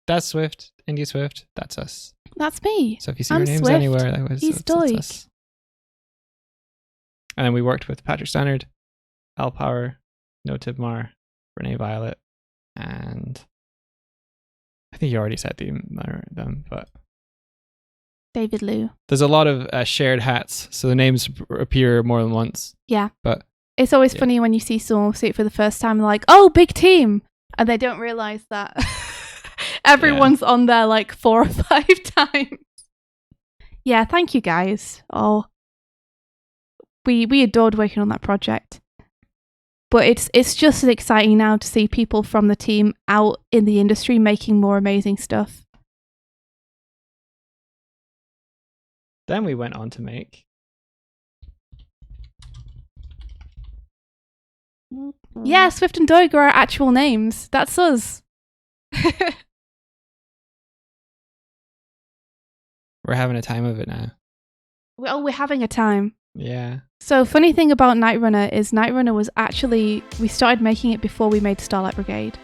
Speaker 2: That's Swift, India Swift. That's us.
Speaker 3: That's me.
Speaker 2: So if you see
Speaker 3: I'm
Speaker 2: our names
Speaker 3: Swift.
Speaker 2: anywhere, that was
Speaker 3: He's
Speaker 2: that's
Speaker 3: Doig.
Speaker 2: us. And then we worked with Patrick Stannard, Al Power, No Tibmar, Renee Violet, and I think you already said them, but
Speaker 3: David Liu.
Speaker 2: there's a lot of shared hats, so the names appear more than once.
Speaker 3: Yeah.
Speaker 2: But
Speaker 3: It's always
Speaker 2: Yeah.
Speaker 3: funny when you see someone see it for the first time, like, oh, big team. And they don't realize that everyone's on there like 4 or 5 times. Yeah, thank you guys. Oh, we adored working on that project. But it's just as exciting now to see people from the team out in the industry making more amazing stuff.
Speaker 2: then we went on to make
Speaker 3: Yeah, Swift and Doig are our actual names. That's us.
Speaker 2: we're having a time of it now.
Speaker 3: We're having a time.
Speaker 2: Yeah.
Speaker 3: So, funny thing about Night Runner is Night Runner was actually, we started making it before we made Starlight Brigade.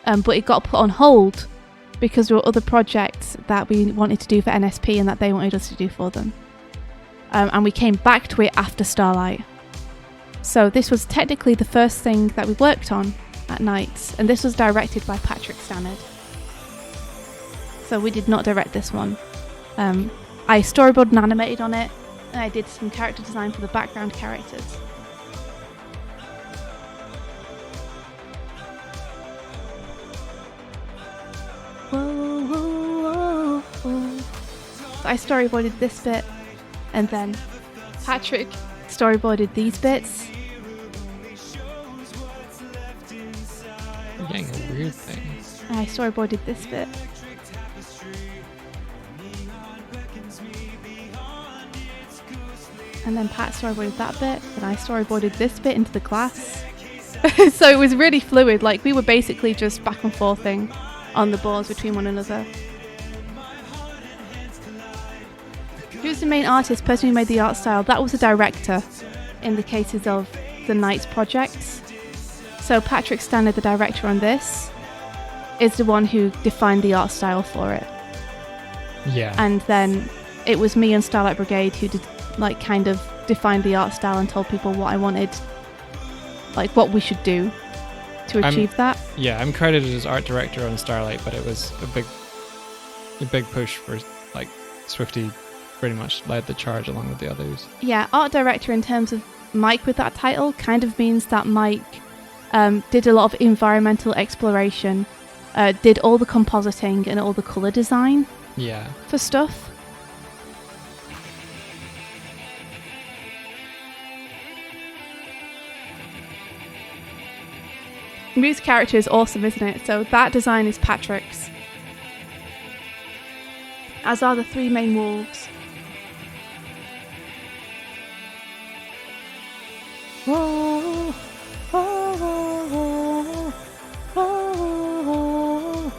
Speaker 3: But it got put on hold because there were other projects that we wanted to do for NSP and that they wanted us to do for them. And we came back to it after Starlight. So this was technically the first thing that we worked on at Nights, and this was directed by Patrick Stannard. So we did not direct this one. I storyboarded and animated on it, and I did some character design for the background characters. Whoa, whoa, whoa, whoa. So I storyboarded this bit, and then Patrick storyboarded these bits.
Speaker 2: We're getting a weird thing.
Speaker 3: And I storyboarded this bit. And then Pat storyboarded that bit, and I storyboarded this bit into the class. So it was really fluid, like we were basically just back and forthing on the boards between one another. Who's the main artist, person who made the art style? That was the director in the cases of the Knights projects. So Patrick Stannard, the director on this, is the one who defined the art style for it.
Speaker 2: Yeah.
Speaker 3: And then it was me and Starlight Brigade who did like kind of defined the art style and told people what I wanted, like what we should do to achieve that.
Speaker 2: Yeah, I'm credited as art director on Starlight, but it was a big push for like Swifty pretty much led the charge along with the others.
Speaker 3: Yeah, art director in terms of Mike with that title kind of means that Mike did a lot of environmental exploration, did all the compositing and all the colour design
Speaker 2: Yeah.
Speaker 3: for stuff. Moo's character is awesome, isn't it? So that design is Patrick's. As are the 3 main wolves. Whoa, whoa, whoa, whoa,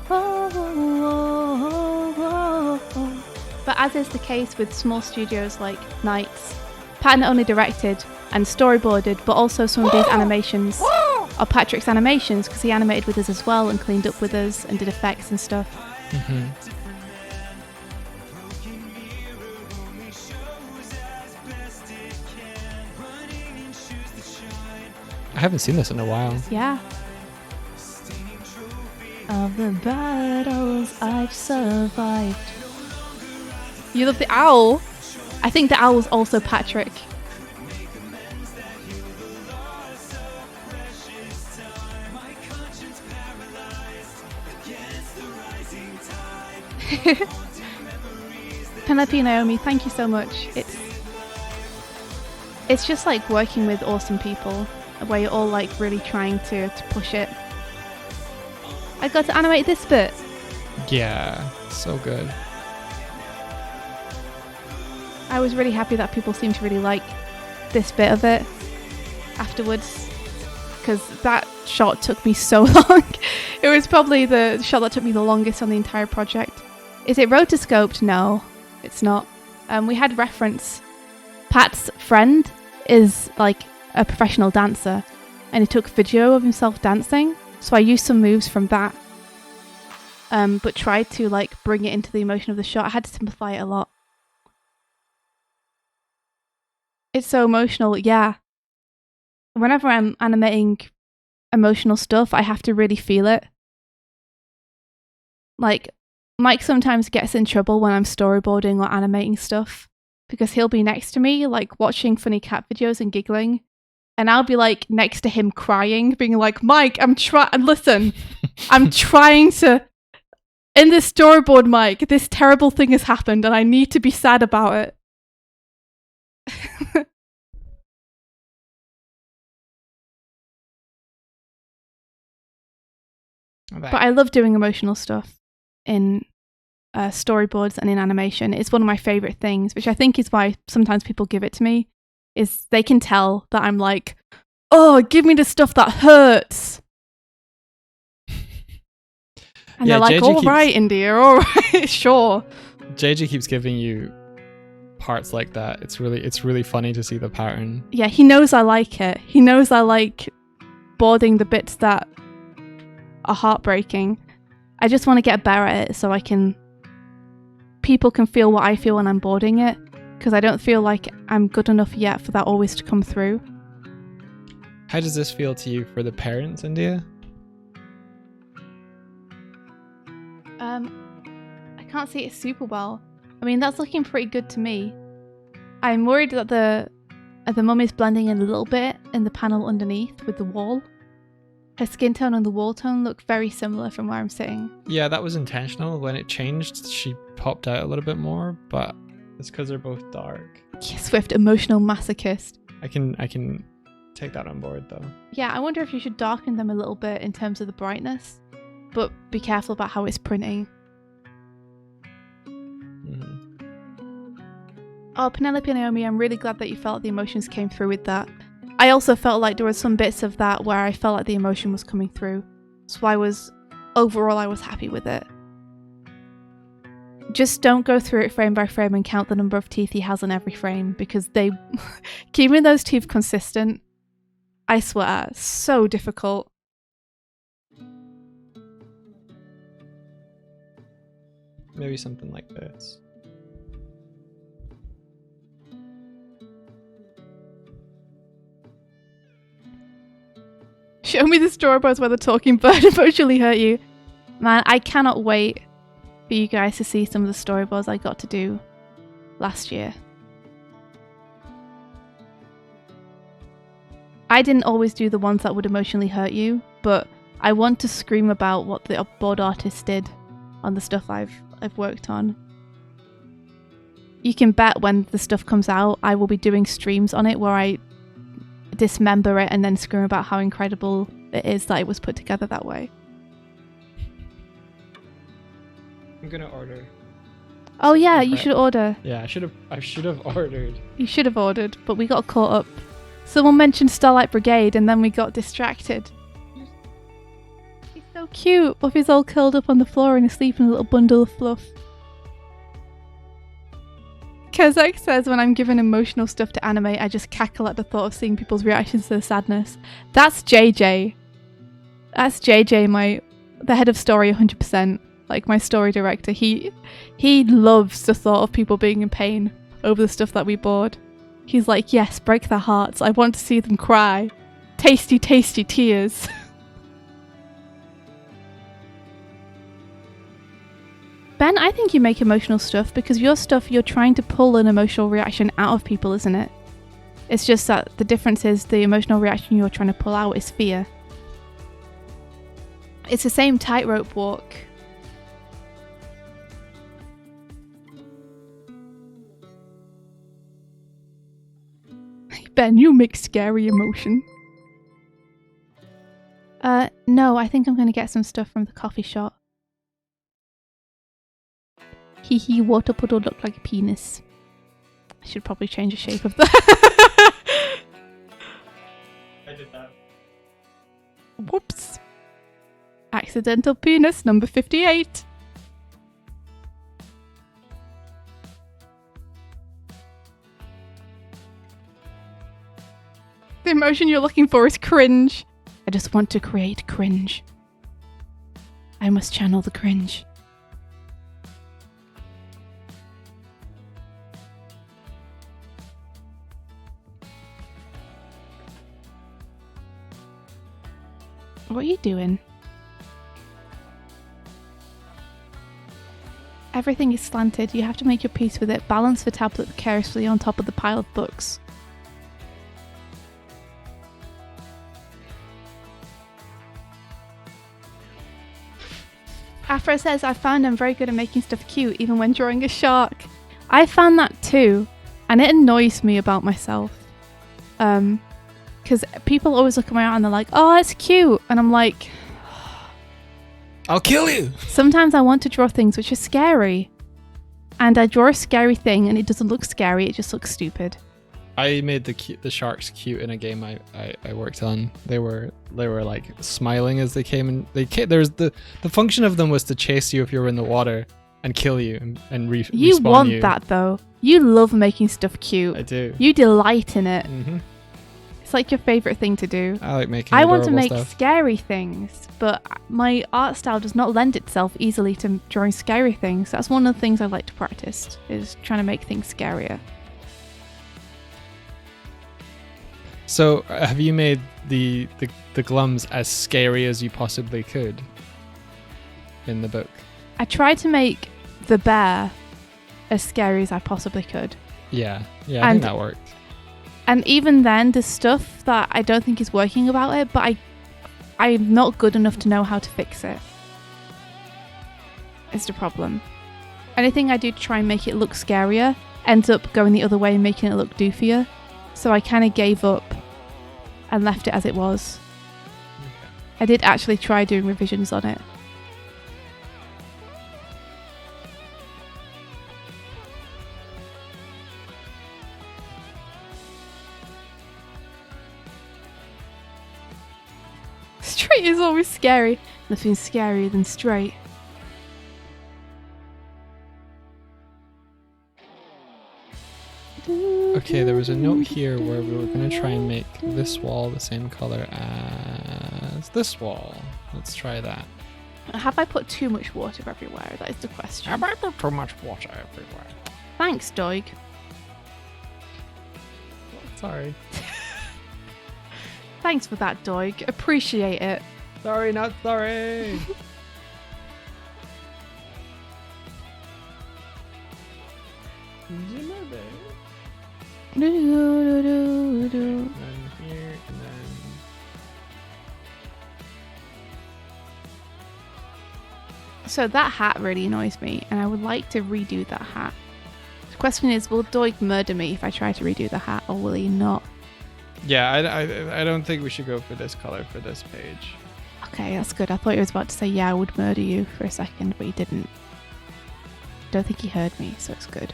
Speaker 3: whoa, whoa. But as is the case with small studios like Knights, Pat not only directed and storyboarded, but also some of these animations are Patrick's animations because he animated with us as well and cleaned up with us and did effects and stuff.
Speaker 2: Mm-hmm. I haven't seen this in a while.
Speaker 3: Yeah. Of the battles I've survived. You love the owl? I think the owl was also Patrick. Penelope and Naomi, thank you so much. It's just like working with awesome people where you're all like really trying to push it. I got to animate this bit.
Speaker 2: Yeah, so good.
Speaker 3: I was really happy that people seemed to really like this bit of it afterwards, because that shot took me so long. It was probably the shot that took me the longest on the entire project. Is it rotoscoped? No, it's not. We had reference. Pat's friend is like a professional dancer, and he took video of himself dancing, so I used some moves from that, but tried to like bring it into the emotion of the shot. I had to simplify it a lot. It's so emotional, yeah. Whenever I'm animating emotional stuff, I have to really feel it. Like, Mike sometimes gets in trouble when I'm storyboarding or animating stuff, because he'll be next to me, like, watching funny cat videos and giggling, and I'll be, like, next to him crying, being like, Mike, I'm trying to... In this storyboard, Mike, this terrible thing has happened, and I need to be sad about it. But I love doing emotional stuff in storyboards and in animation. It's one of my favorite things, which I think is why sometimes people give it to me, is they can tell that I'm like, oh, give me the stuff that hurts. And
Speaker 2: yeah,
Speaker 3: they're like,
Speaker 2: JJ
Speaker 3: all right, India, all right, sure.
Speaker 2: JJ keeps giving you parts like that. It's really funny to see the pattern.
Speaker 3: Yeah, he knows I like it. He knows I like boarding the bits that are heartbreaking. I just want to get better at it so people can feel what I feel when I'm boarding it, because I don't feel like I'm good enough yet for that always to come through.
Speaker 2: How does this feel to you for the parents, India?
Speaker 3: I can't see it super well. I mean, that's looking pretty good to me. I'm worried that the mum is blending in a little bit in the panel underneath with the wall. Her skin tone and the wall tone look very similar from where I'm sitting.
Speaker 2: Yeah, that was intentional. When it changed, she popped out a little bit more, but it's because they're both dark.
Speaker 3: Yeah, Swift, emotional masochist.
Speaker 2: I can take that on board, though.
Speaker 3: Yeah, I wonder if you should darken them a little bit in terms of the brightness, but be careful about how it's printing. Oh, Penelope and Naomi, I'm really glad that you felt the emotions came through with that. I also felt like there were some bits of that where I felt like the emotion was coming through. So I was happy with it. Just don't go through it frame by frame and count the number of teeth he has on every frame, because keeping those teeth consistent, I swear, so difficult.
Speaker 2: Maybe something like this.
Speaker 3: Show me the storyboards where the talking bird emotionally hurt you. Man, I cannot wait for you guys to see some of the storyboards I got to do last year. I didn't always do the ones that would emotionally hurt you, but I want to scream about what the board artists did on the stuff I've worked on. You can bet when the stuff comes out, I will be doing streams on it where I dismember it and then scream about how incredible it is that it was put together that way.
Speaker 2: I'm gonna order.
Speaker 3: Oh yeah, you should order.
Speaker 2: Yeah, I should have ordered.
Speaker 3: You should have ordered, but we got caught up. Someone mentioned Starlight Brigade and then we got distracted. He's so cute. Buffy's all curled up on the floor and asleep in a little bundle of fluff. Kezek says, when I'm given emotional stuff to animate, I just cackle at the thought of seeing people's reactions to the sadness. That's JJ. That's JJ, the head of story 100%. Like my story director. He loves the thought of people being in pain over the stuff that we board. He's like, yes, break their hearts. I want to see them cry. Tasty, tasty tears. Ben, I think you make emotional stuff because your stuff, you're trying to pull an emotional reaction out of people, isn't it? It's just that the difference is the emotional reaction you're trying to pull out is fear. It's the same tightrope walk. Ben, you make scary emotion. No, I think I'm going to get some stuff from the coffee shop. Hee hee, water puddle looked like a penis. I should probably change the shape of that.
Speaker 2: I did that.
Speaker 3: Whoops. Accidental penis number 58. The emotion you're looking for is cringe. I just want to create cringe. I must channel the cringe. What are you doing? Everything is slanted. You have to make your peace with it. Balance the tablet carelessly on top of the pile of books. Afra says, I found I'm very good at making stuff cute, even when drawing a shark. I found that too, and it annoys me about myself. Because people always look at my art and they're like, oh, it's cute. And I'm like,
Speaker 2: I'll kill you!
Speaker 3: sometimes I want to draw things which are scary. And I draw a scary thing and it doesn't look scary, it just looks stupid.
Speaker 2: I made the sharks cute in a game I worked on. They were like smiling as they came, and there's the function of them was to chase you if you were in the water and kill you and
Speaker 3: You
Speaker 2: respawn
Speaker 3: want
Speaker 2: you.
Speaker 3: that though. You love making stuff cute.
Speaker 2: I do.
Speaker 3: You delight in it.
Speaker 2: Mm-hmm.
Speaker 3: It's like your favorite thing to do.
Speaker 2: I like making.
Speaker 3: I want to
Speaker 2: adorable
Speaker 3: make
Speaker 2: stuff.
Speaker 3: scary things, but my art style does not lend itself easily to drawing scary things. That's one of the things I like to practice, is trying to make things scarier.
Speaker 2: So, have you made the glums as scary as you possibly could in the book?
Speaker 3: I tried to make the bear as scary as I possibly could.
Speaker 2: Yeah, I think that worked.
Speaker 3: And even then, there's stuff that I don't think is working about it, but I'm not good enough to know how to fix it. It's the problem. Anything I do to try and make it look scarier ends up going the other way and making it look doofier. So I kind of gave up and left it as it was. I did actually try doing revisions on it. Straight is always scary. Nothing's scarier than straight.
Speaker 2: Okay, there was a note here where we were going to try and make this wall the same color as this wall. Let's try that.
Speaker 3: Have I put too much water everywhere? That is the question.
Speaker 2: Have I put too much water everywhere?
Speaker 3: Thanks, Doig.
Speaker 2: Sorry.
Speaker 3: Thanks for that, Doig. Appreciate it.
Speaker 2: Sorry, not sorry. Did you know that?
Speaker 3: Do-do-do-do-do.
Speaker 2: And then here, and then...
Speaker 3: So that hat really annoys me, and I would like to redo that hat. The question is, will Doig murder me if I try to redo the hat, or will he not?
Speaker 2: Yeah, I don't think we should go for this color for this page.
Speaker 3: Okay, that's good. I thought he was about to say, yeah, I would murder you for a second, but he didn't. Don't think he heard me, so it's good.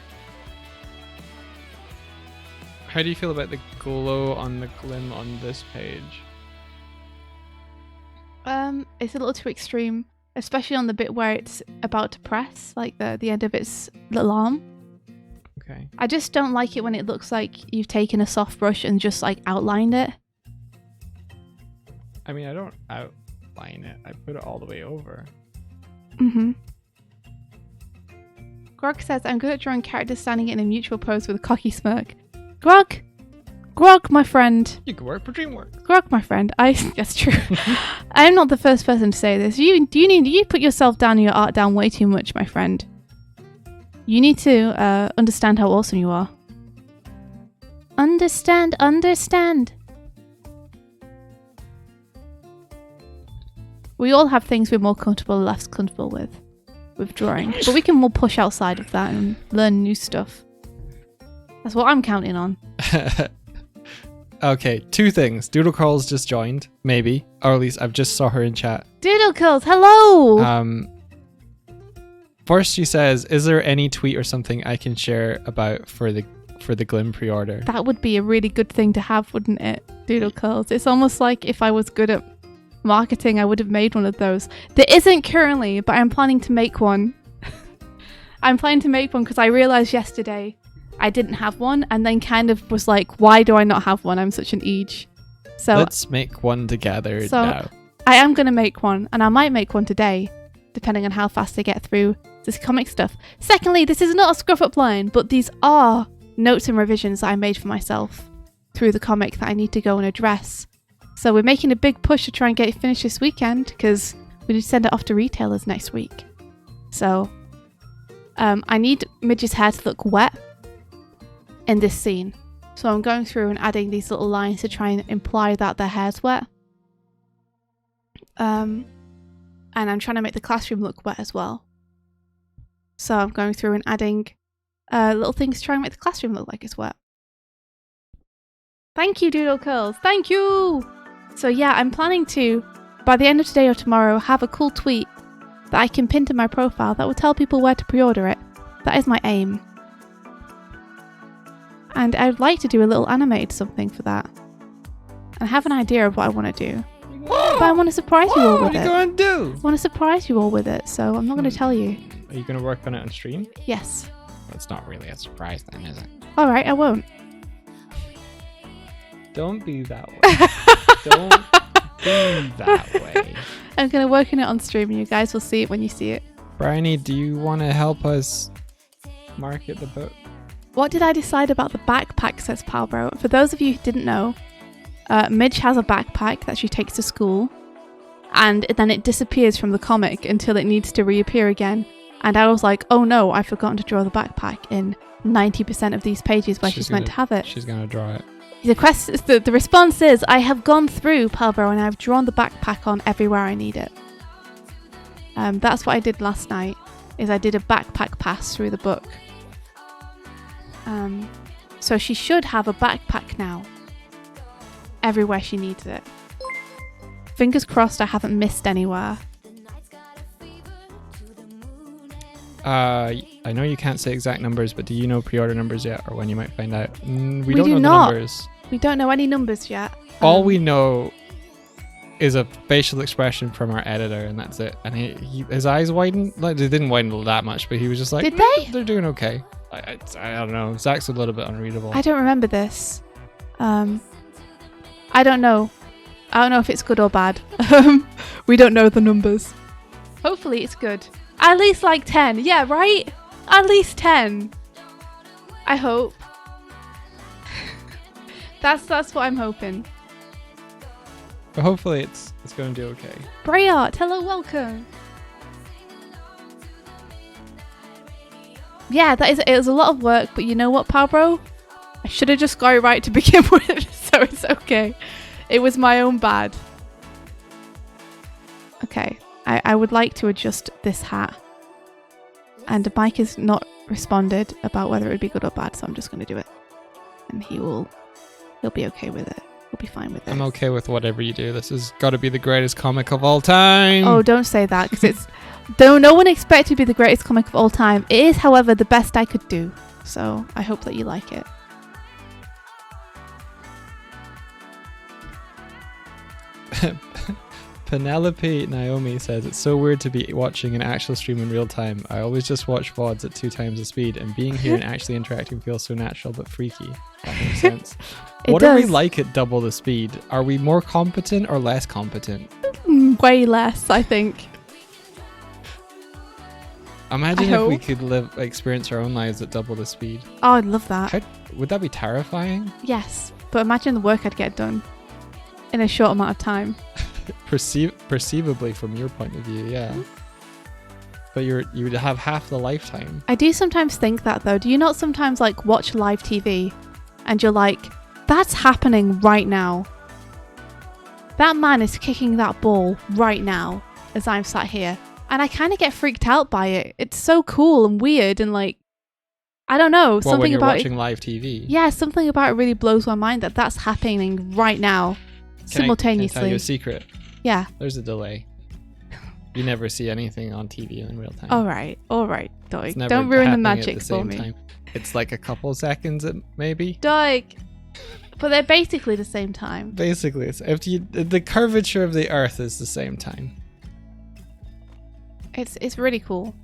Speaker 2: How do you feel about the glow on the glim on this page?
Speaker 3: It's a little too extreme, especially on the bit where it's about to press, like the end of its little arm.
Speaker 2: Okay.
Speaker 3: I just don't like it when it looks like you've taken a soft brush and just like outlined it.
Speaker 2: I mean, I don't outline it. I put it all the way over.
Speaker 3: Mm-hmm. Grog says, I'm good at drawing characters standing in a neutral pose with a cocky smirk. Grog! Grog, my friend.
Speaker 2: You can work for DreamWorks.
Speaker 3: Grog, my friend. That's true. I'm not the first person to say this. You put yourself down and your art down way too much, my friend. You need to understand how awesome you are. Understand. We all have things we're more comfortable or less comfortable with drawing. But we can all push outside of that and learn new stuff. That's what I'm counting on.
Speaker 2: Okay, two things. Doodle Curls just joined, maybe, or at least I've just saw her in chat.
Speaker 3: Doodle Curls, hello.
Speaker 2: First, she says, "Is there any tweet or something I can share about for the Glim pre-order?"
Speaker 3: That would be a really good thing to have, wouldn't it? Doodle Curls. It's almost like if I was good at marketing, I would have made one of those. There isn't currently, but I'm planning to make one. I'm planning to make one because I realized yesterday I didn't have one, and then kind of was like, why do I not have one? I'm such an eej. So
Speaker 2: let's make one together now.
Speaker 3: I am going to make one, and I might make one today, depending on how fast I get through this comic stuff. Secondly, this is not a scruff up line, but these are notes and revisions that I made for myself through the comic that I need to go and address. So we're making a big push to try and get it finished this weekend, because we need to send it off to retailers next week. So I need Midge's hair to look wet in this scene. So I'm going through and adding these little lines to try and imply that their hair's wet. And I'm trying to make the classroom look wet as well. So I'm going through and adding little things to try and make the classroom look like it's wet. Thank you, Doodle Curls. Thank you! So yeah, I'm planning to, by the end of today or tomorrow, have a cool tweet that I can pin to my profile that will tell people where to pre-order it. That is my aim. And I'd like to do a little animated something for that. And I have an idea of what I want to do. But I want to surprise you all with it.
Speaker 2: What are you going to do?
Speaker 3: I want to surprise you all with it, so I'm not going to tell you.
Speaker 2: Are you going to work on it on stream?
Speaker 3: Yes.
Speaker 2: That's not really a surprise then, is it?
Speaker 3: Alright, I won't.
Speaker 2: Don't be that way. Don't be that way.
Speaker 3: I'm going to work on it on stream and you guys will see it when you see it.
Speaker 2: Bryony, do you want to help us market the book?
Speaker 3: What did I decide about the backpack, says Palbro? For those of you who didn't know, Midge has a backpack that she takes to school, and then it disappears from the comic until it needs to reappear again. And I was like, oh no, I've forgotten to draw the backpack in 90% of these pages where she's meant to have it.
Speaker 2: She's going to draw it.
Speaker 3: The response is, I have gone through Palbro and I've drawn the backpack on everywhere I need it. That's what I did last night, is I did a backpack pass through the book. So she should have a backpack now. Everywhere she needs it. Fingers crossed I haven't missed anywhere.
Speaker 2: I know you can't say exact numbers, but do you know pre-order numbers yet, or when you might find out? We
Speaker 3: do
Speaker 2: don't know
Speaker 3: not.
Speaker 2: the numbers.
Speaker 3: We don't know any numbers yet.
Speaker 2: All we know is a facial expression from our editor, and that's it. And his eyes widened. Like, they didn't widen that much, but he was just like,
Speaker 3: did they?
Speaker 2: They're doing okay. I don't know. Zach's a little bit unreadable.
Speaker 3: I don't remember this. I don't know. I don't know if it's good or bad. We don't know the numbers. Hopefully it's good. At least like 10. Yeah, right? At least 10. I hope. That's what I'm hoping.
Speaker 2: But hopefully it's going to do okay.
Speaker 3: Brayart, hello, welcome. Yeah, it was a lot of work, but you know what, Palbro? I should have just got it right to begin with, so it's okay. It was my own bad. Okay, I would like to adjust this hat. And Mike has not responded about whether it would be good or bad, so I'm just going to do it. And he'll be okay with it. He'll be fine with it.
Speaker 2: I'm okay with whatever you do. This has got to be the greatest comic of all time.
Speaker 3: Oh, don't say that, because it's... Though no one expected it to be the greatest comic of all time, it is, however, the best I could do. So I hope that you like it.
Speaker 2: Penelope Naomi says, it's so weird to be watching an actual stream in real time. I always just watch VODs at 2 times the speed, and being here and actually interacting feels so natural but freaky. That makes sense. What are we like at double the speed? Are we more competent or less competent?
Speaker 3: Way less, I think.
Speaker 2: Imagine if we could experience our own lives at double the speed.
Speaker 3: Oh, I'd love that.
Speaker 2: Would that be terrifying?
Speaker 3: Yes, but imagine the work I'd get done in a short amount of time.
Speaker 2: Perceivably from your point of view, yeah. But you would have half the lifetime.
Speaker 3: I do sometimes think that though. Do you not sometimes like watch live TV and you're like, that's happening right now. That man is kicking that ball right now as I'm sat here. And I kind of get freaked out by it. It's so cool and weird and like, I don't know.
Speaker 2: Well, when
Speaker 3: Something
Speaker 2: you're
Speaker 3: about
Speaker 2: watching live TV.
Speaker 3: Yeah, something about it really blows my mind that that's happening right now,
Speaker 2: Can I
Speaker 3: simultaneously.
Speaker 2: tell you a secret?
Speaker 3: Yeah.
Speaker 2: There's a delay. You never see anything on TV in real time.
Speaker 3: All right, Doig.
Speaker 2: It's never
Speaker 3: Don't ruin the
Speaker 2: happening at
Speaker 3: magic
Speaker 2: the
Speaker 3: for
Speaker 2: same
Speaker 3: me.
Speaker 2: time. It's like a couple seconds, maybe.
Speaker 3: Doig. But they're basically the same time.
Speaker 2: Basically, it's the curvature of the Earth is the same time.
Speaker 3: It's really cool.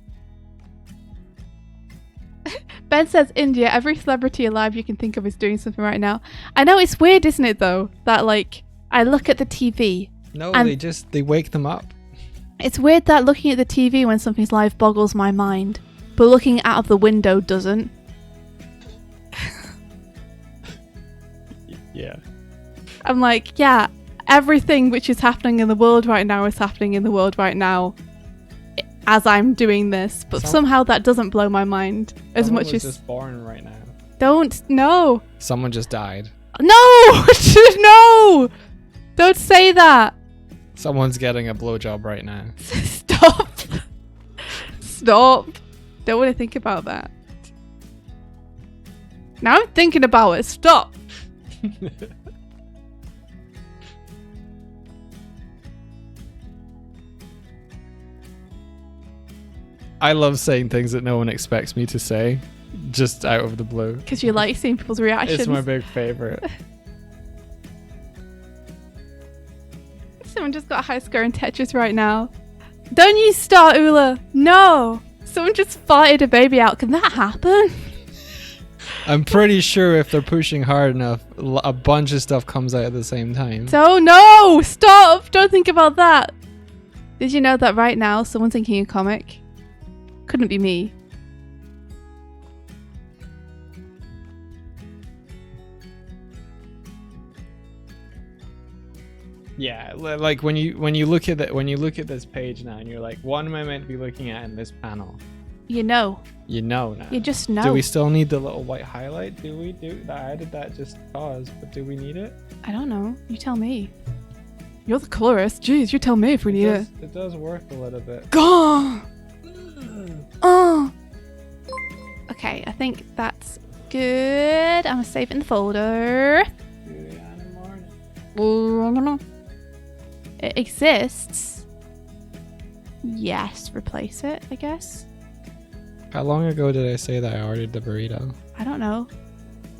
Speaker 3: Ben says India. Every celebrity alive you can think of is doing something right now. I know it's weird, isn't it? Though that like I look at the TV.
Speaker 2: No,
Speaker 3: And-
Speaker 2: they wake them up.
Speaker 3: It's weird that looking at the TV when something's live boggles my mind, but looking out of the window doesn't.
Speaker 2: Yeah.
Speaker 3: I'm like, yeah, everything which is happening in the world right now is happening in the world right now as I'm doing this, but somehow that doesn't blow my mind as
Speaker 2: Someone
Speaker 3: much
Speaker 2: was
Speaker 3: as...
Speaker 2: just born right now.
Speaker 3: No!
Speaker 2: Someone just died.
Speaker 3: No! No! Don't say that!
Speaker 2: Someone's getting a blowjob right now.
Speaker 3: Stop! Stop! Don't want to think about that. Now I'm thinking about it. Stop!
Speaker 2: I love saying things that no one expects me to say, just out of the blue.
Speaker 3: Because you like seeing people's reactions.
Speaker 2: It's my big favorite.
Speaker 3: Someone just got a high score in Tetris right now. Don't you start, Ula! No! Someone just farted a baby out. Can that happen?
Speaker 2: I'm pretty sure if they're pushing hard enough, a bunch of stuff comes out at the same time.
Speaker 3: Oh no! Stop! Don't think about that! Did you know that right now someone's thinking a comic? Couldn't be me.
Speaker 2: Yeah, like when you look at this page now, and you're like, what am I meant to be looking at in this panel?
Speaker 3: You know.
Speaker 2: You know now.
Speaker 3: You just know.
Speaker 2: Do we still need the little white highlight? Do we do that? I did that just cause, but do we need it?
Speaker 3: I don't know. You tell me. You're the colorist. Jeez, you tell me if we need it.
Speaker 2: It does work a little bit.
Speaker 3: Gah! Oh. Okay, I think that's good. I'm gonna save it in the folder. It exists. Yes, replace it, I guess.
Speaker 2: How long ago did I say that I ordered the burrito?
Speaker 3: I don't know.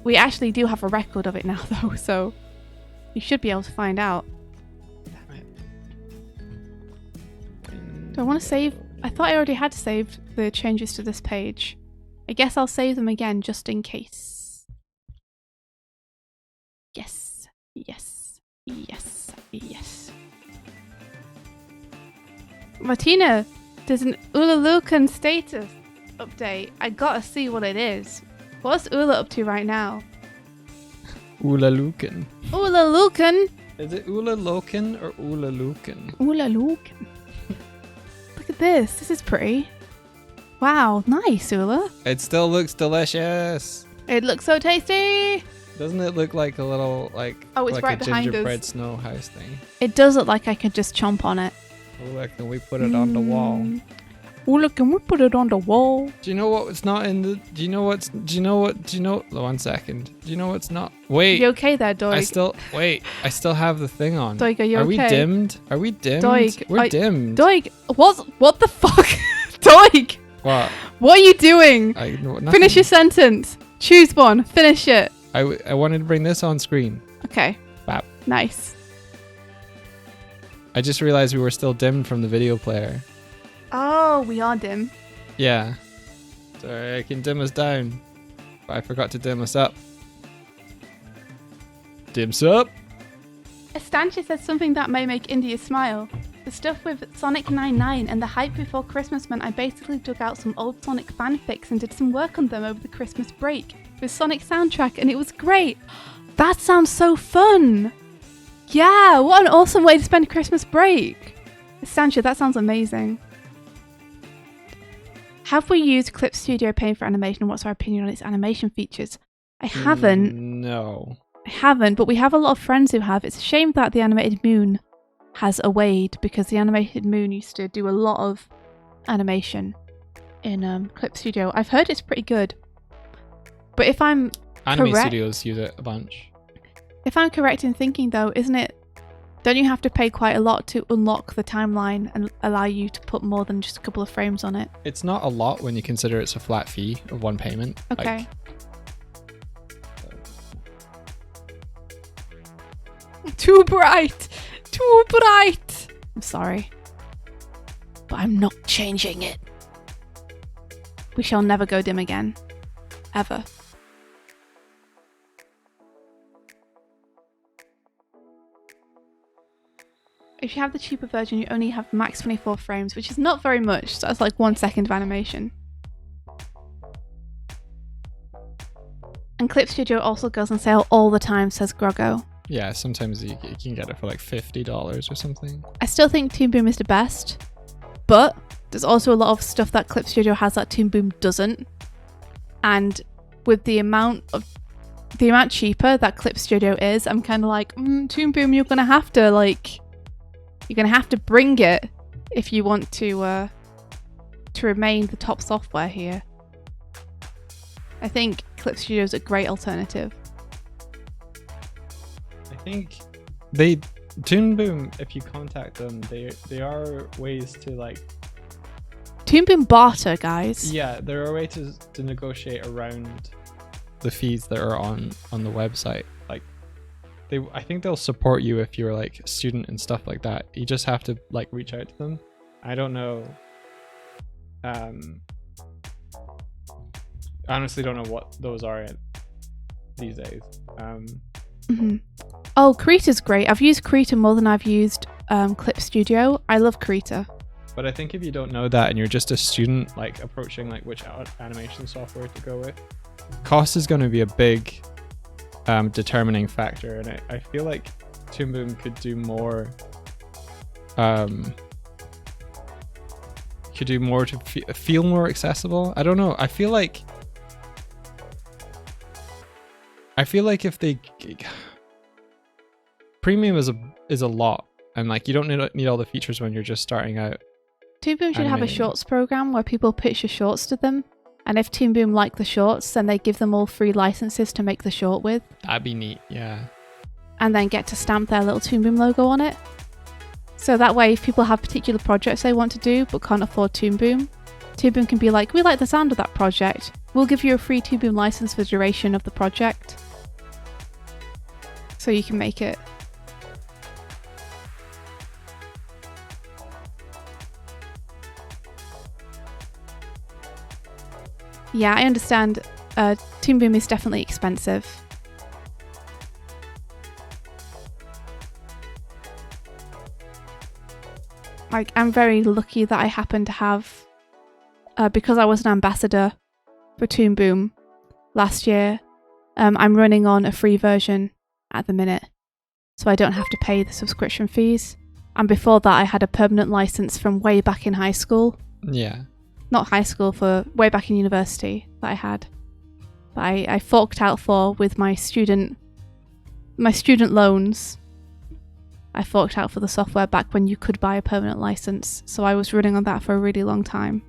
Speaker 3: We actually do have a record of it now, though, so you should be able to find out.
Speaker 2: Damn it.
Speaker 3: Do I want to save? I thought I already had saved the changes to this page. I guess I'll save them again just in case. Yes, yes, yes, yes. Martina, there's an Ulalukan status update. I gotta see what it is. What's Ula up to right now?
Speaker 2: Ulalukan.
Speaker 3: Ulalukan?
Speaker 2: Is it Ulalokan or Ulalukan?
Speaker 3: Ulalukan. Look at this. This is pretty. Wow, nice, Ula.
Speaker 2: It still looks delicious.
Speaker 3: It looks so tasty.
Speaker 2: Doesn't it look like a little
Speaker 3: Oh, it's
Speaker 2: like
Speaker 3: right
Speaker 2: a
Speaker 3: behind us.
Speaker 2: gingerbread snow house thing?
Speaker 3: It does look like I could just chomp on it.
Speaker 2: Oh, look, can we put it on the wall?
Speaker 3: Ula, can we put it on the wall?
Speaker 2: Do you know what's not in the? Do you know what's? Do you know what? Do you know? 1 second. Do you know what's not? Wait.
Speaker 3: You okay there, Doig?
Speaker 2: I still have the thing on.
Speaker 3: Doig, are you
Speaker 2: Are
Speaker 3: okay?
Speaker 2: we dimmed? Are we dimmed?
Speaker 3: Doig,
Speaker 2: We're dimmed.
Speaker 3: Doig, what the fuck? Doig,
Speaker 2: What?
Speaker 3: what are you doing?
Speaker 2: Nothing.
Speaker 3: Finish your sentence. Choose one. Finish it.
Speaker 2: I wanted to bring this on screen.
Speaker 3: Okay.
Speaker 2: Bap.
Speaker 3: Nice.
Speaker 2: I just realized we were still dimmed from the video player.
Speaker 3: Oh, we are dim.
Speaker 2: Yeah. Sorry, I can dim us down. But I forgot to dim us up. Dims up.
Speaker 3: Estantia says something that may make India smile. The stuff with Sonic 99 and the hype before Christmas meant I basically dug out some old Sonic fanfics and did some work on them over the Christmas break with Sonic soundtrack, and it was great. That sounds so fun. Yeah, what an awesome way to spend Christmas break. Estantia, that sounds amazing. Have we used Clip Studio Paint for animation, and what's our opinion on its animation features? I haven't.
Speaker 2: No.
Speaker 3: I haven't, but we have a lot of friends who have. It's a shame that the Animated Moon has a Wade, because the Animated Moon used to do a lot of animation in Clip Studio. I've heard it's pretty good. But if I'm
Speaker 2: Anime
Speaker 3: correct-
Speaker 2: studios use it a bunch.
Speaker 3: if I'm correct in thinking though, isn't it? Don't you have to pay quite a lot to unlock the timeline and allow you to put more than just a couple of frames on it?
Speaker 2: It's not a lot when you consider it's a flat fee of one payment.
Speaker 3: Okay. Too bright! Too bright! I'm sorry. But I'm not changing it. We shall never go dim again. Ever. If you have the cheaper version, you only have max 24 frames, which is not very much. So that's like 1 second of animation. And Clip Studio also goes on sale all the time, says Groggo.
Speaker 2: Yeah, sometimes you can get it for like $50 or something.
Speaker 3: I still think Toon Boom is the best, but there's also a lot of stuff that Clip Studio has that Toon Boom doesn't. And with the amount cheaper that Clip Studio is, I'm kind of like, Toon Boom, you're gonna have to bring it if you want to remain the top software here. I think Clip Studio is a great alternative.
Speaker 2: I think Toon Boom, if you contact them, they are ways to like.
Speaker 3: Toon Boom barter, guys.
Speaker 2: Yeah, there are ways to negotiate around the fees that are on the website. Like, I think they'll support you if you're like a student and stuff like that. You just have to like reach out to them. I don't know. I honestly don't know what those are these days.
Speaker 3: Mm-hmm. Oh, Krita's great. I've used Krita more than I've used Clip Studio. I love Krita.
Speaker 2: But I think if you don't know that and you're just a student, like approaching like which animation software to go with, cost is going to be a big determining factor. And I feel like Toon Boom could do more. Could do more to feel more accessible. I don't know. I feel like if they premium is a lot, and like you don't need all the features when you're just starting out.
Speaker 3: Toon Boom should have a
Speaker 2: animating.
Speaker 3: shorts program where people pitch the shorts to them, and if Toon Boom like the shorts, then they give them all free licenses to make the short with,
Speaker 2: That'd be neat, yeah.
Speaker 3: and then get to stamp their little Toon Boom logo on it. So that way, if people have particular projects they want to do but can't afford Toon Boom can be like, we like the sound of that project. We'll give you a free Toon Boom license for the duration of the project. So you can make it. Yeah, I understand. Toon Boom is definitely expensive. Like, I'm very lucky that I happen to have, because I was an ambassador for Toon Boom last year, I'm running on a free version at the minute, so I don't have to pay the subscription fees. And before that, I had a permanent license from way back in high school.
Speaker 2: Yeah.
Speaker 3: Not high school, for way back in university that I had. But I forked out for with my student loans. I forked out for the software back when you could buy a permanent license. So I was running on that for a really long time.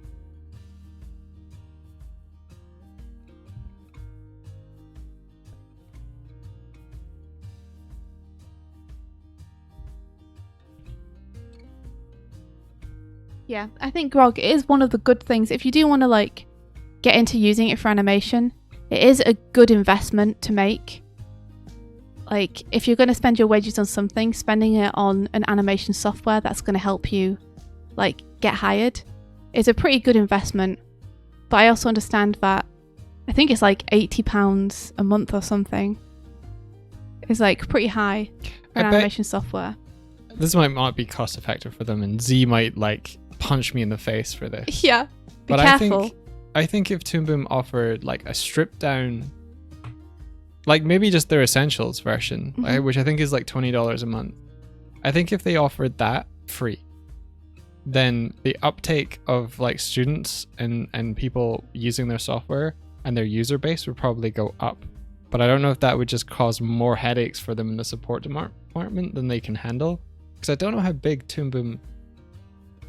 Speaker 3: Yeah, I think Grog is one of the good things. If you do want to like get into using it for animation, it is a good investment to make. Like, if you're going to spend your wages on something, spending it on an animation software that's going to help you like get hired is a pretty good investment. But I also understand that I think it's like £80 a month or something. It's like pretty high for animation software.
Speaker 2: This might not be cost effective for them, and Z might like punch me in the face for this.
Speaker 3: Yeah, be
Speaker 2: But
Speaker 3: careful.
Speaker 2: I think if Toon Boom offered like a stripped down, like maybe just their essentials version,
Speaker 3: Mhm.
Speaker 2: which I think is like $20 a month. I think if they offered that free, then the uptake of like students and people using their software and their user base would probably go up. But I don't know if that would just cause more headaches for them in the support department than they can handle. Because I don't know how big Toon Boom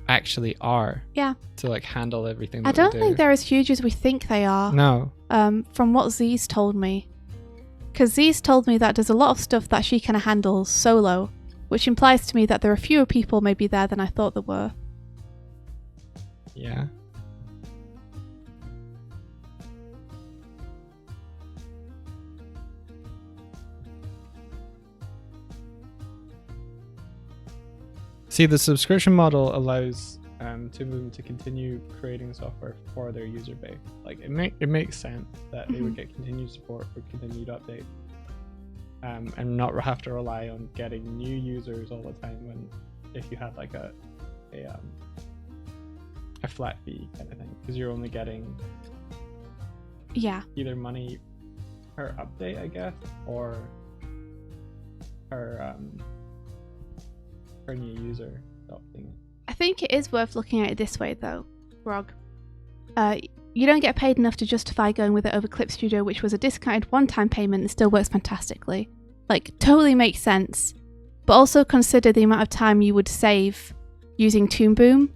Speaker 2: actually are.
Speaker 3: Yeah.
Speaker 2: To like handle everything that
Speaker 3: I don't
Speaker 2: we do.
Speaker 3: think they're as huge as we think they are.
Speaker 2: No.
Speaker 3: From what Z's told me. Because Z's told me that there's a lot of stuff that she kind of handles solo, which implies to me that there are fewer people maybe there than I thought there were.
Speaker 2: Yeah. See, the subscription model allows Toon Boom to continue creating software for their user base. Like it makes sense that they would get continued support for continued updates, and not have to rely on getting new users all the time. When if you had like a flat fee kind of thing, because you're only getting either money per update, I guess, or per new user adopting it.
Speaker 3: I think it is worth looking at it this way though, Grog. You don't get paid enough to justify going with it over Clip Studio, which was a discounted one-time payment and still works fantastically. Like, totally makes sense. But also consider the amount of time you would save using Toon Boom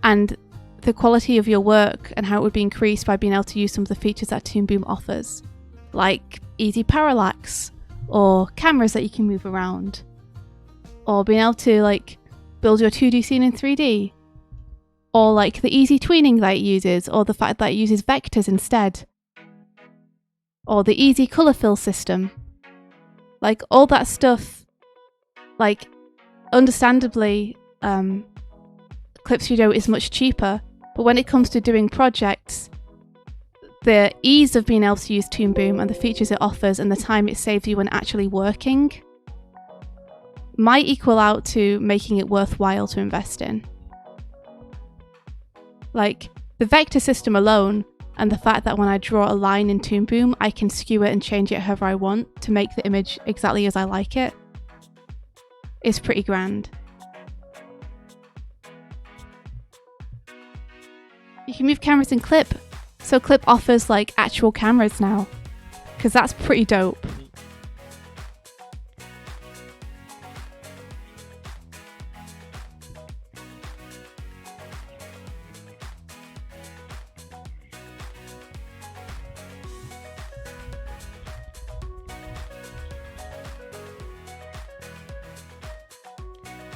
Speaker 3: and the quality of your work and how it would be increased by being able to use some of the features that Toon Boom offers. Like easy parallax, or cameras that you can move around, or being able to like build your 2D scene in 3D, or like the easy tweening that it uses, or the fact that it uses vectors instead, or the easy color fill system. Like all that stuff, like understandably Clip Studio is much cheaper, but when it comes to doing projects, the ease of being able to use Toon Boom and the features it offers and the time it saves you when actually working might equal out to making it worthwhile to invest in. Like, the vector system alone, and the fact that when I draw a line in Toon Boom, I can skew it and change it however I want to make the image exactly as I like it, is pretty grand. You can move cameras in Clip, so Clip offers like actual cameras now, because that's pretty dope.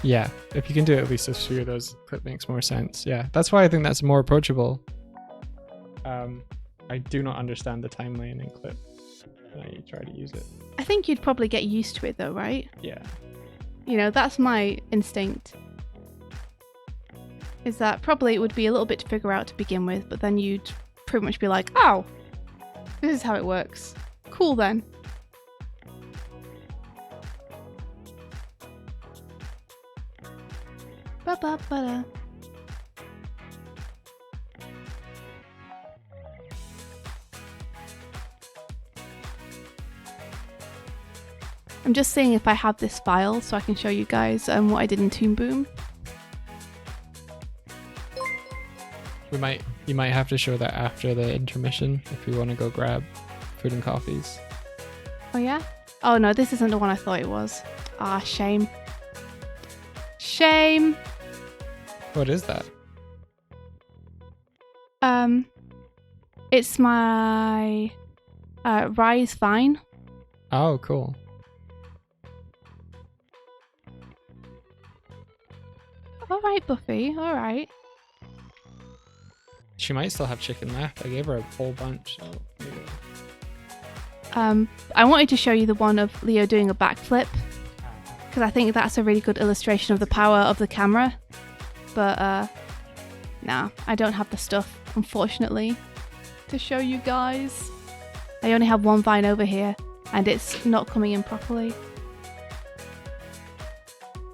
Speaker 2: Yeah, if you can do it at least a few of those, Clip makes more sense. Yeah, that's why I think that's more approachable. I do not understand the timeline in Clip when I try to use it.
Speaker 3: I think you'd probably get used to it though, right?
Speaker 2: Yeah.
Speaker 3: You know, that's my instinct. Is that probably it would be a little bit to figure out to begin with, but then you'd pretty much be like, oh, this is how it works. Cool then. Ba-ba-ba-da. I'm just seeing if I have this file so I can show you guys what I did in Toon Boom.
Speaker 2: You might have to show that after the intermission if you want to go grab food and coffees.
Speaker 3: Oh yeah? Oh no, this isn't the one I thought it was. Ah, shame. Shame!
Speaker 2: What is that?
Speaker 3: It's my Rise Vine.
Speaker 2: Oh, cool.
Speaker 3: Alright, Buffy, alright.
Speaker 2: She might still have chicken left. I gave her a whole bunch, so maybe.
Speaker 3: I wanted to show you the one of Leo doing a backflip, because I think that's a really good illustration of the power of the camera. But, nah, I don't have the stuff, unfortunately, to show you guys. I only have one Vine over here, and it's not coming in properly.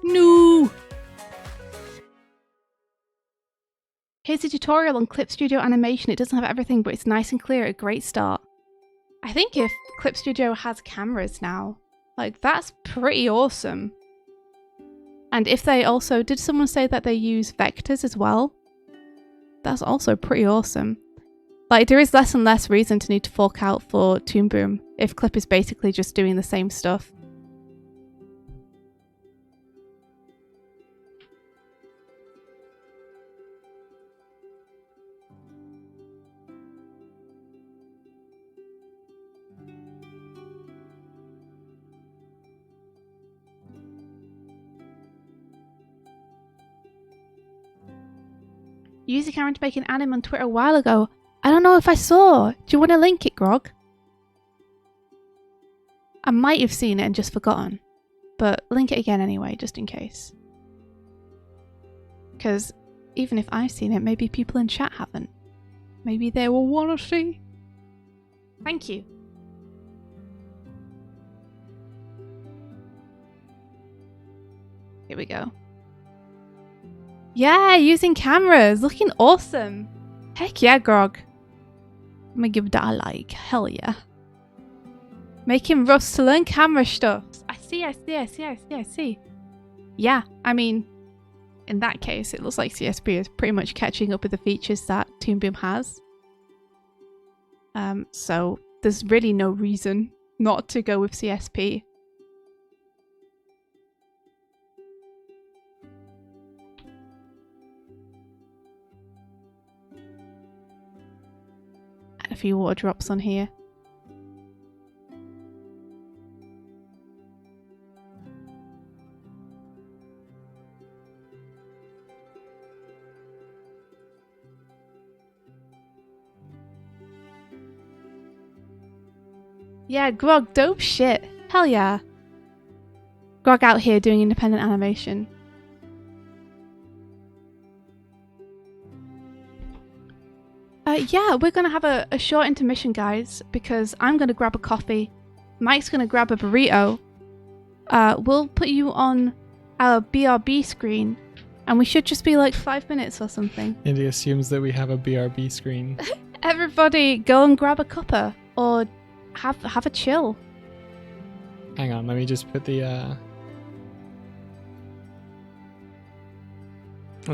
Speaker 3: No! Here's a tutorial on Clip Studio animation. It doesn't have everything, but it's nice and clear, a great start. I think if Clip Studio has cameras now, like, that's pretty awesome. And if they also, did someone say that they use vectors as well? That's also pretty awesome. Like, there is less and less reason to need to fork out for Toon Boom if Clip is basically just doing the same stuff. You used the camera to make an anime on Twitter a while ago. I don't know if I saw. Do you want to link it, Grog? I might have seen it and just forgotten. But link it again anyway, just in case. Because even if I've seen it, maybe people in chat haven't. Maybe they will want to see. Thank you. Here we go. Yeah, using cameras. Looking awesome. Heck yeah, Grog. I'm gonna give that a like. Hell yeah. Making rough to learn camera stuff. I see. Yeah, I mean, in that case, it looks like CSP is pretty much catching up with the features that Toon Boom has. So there's really no reason not to go with CSP. Add a few water drops on here. Yeah, Grog, dope shit. Hell yeah. Grog out here doing independent animation. Yeah, we're gonna have a short intermission, guys, because I'm gonna grab a coffee. Mike's gonna grab a burrito. We'll put you on our BRB screen, and we should just be like 5 minutes or something.
Speaker 2: Indy assumes that we have a BRB screen.
Speaker 3: Everybody, go and grab a cuppa, or have a chill.
Speaker 2: Hang on, let me just put the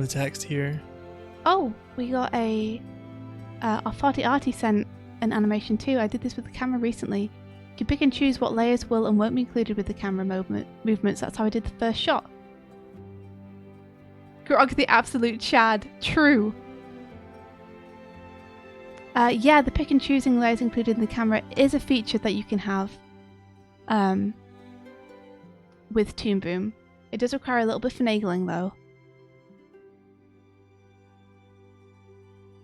Speaker 2: text here.
Speaker 3: Oh, we got a Farty Arty sent an animation too. I did this with the camera recently. You can pick and choose what layers will and won't be included with the camera movements. That's how I did the first shot. Grog the absolute Chad. True. Yeah, the pick and choosing layers included in the camera is a feature that you can have with Toon Boom. It does require a little bit of finagling though.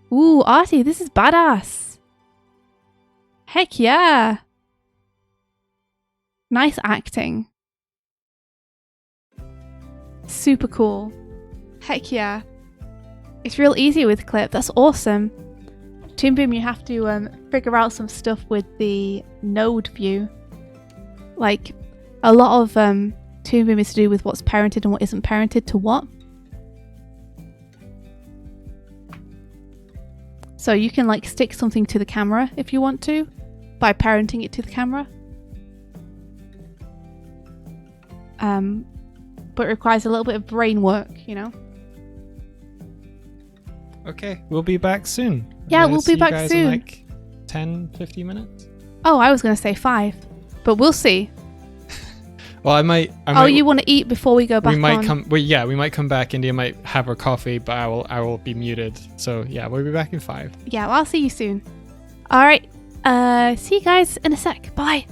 Speaker 3: Ooh, Artie, this is badass. Heck yeah. Nice acting. Super cool. Heck yeah. It's real easy with Clip. That's awesome. Toon Boom, you have to figure out some stuff with the node view. Like, a lot of Toon Boom is to do with what's parented and what isn't parented to what. So you can like stick something to the camera if you want to, by parenting it to the camera. But it requires a little bit of brain work, you know?
Speaker 2: Okay, we'll be back soon.
Speaker 3: Yeah, we'll
Speaker 2: See
Speaker 3: be back
Speaker 2: you guys
Speaker 3: soon.
Speaker 2: In like 10, 15 minutes.
Speaker 3: Oh, I was going to say 5, but we'll see.
Speaker 2: Well, I might.
Speaker 3: Oh, you want to eat before we go back
Speaker 2: we might
Speaker 3: on?
Speaker 2: come. Well, yeah, we might come back. India might have her coffee, but I will be muted. So yeah, we'll be back in 5.
Speaker 3: Yeah, well, I'll see you soon. All right. See you guys in a sec. Bye.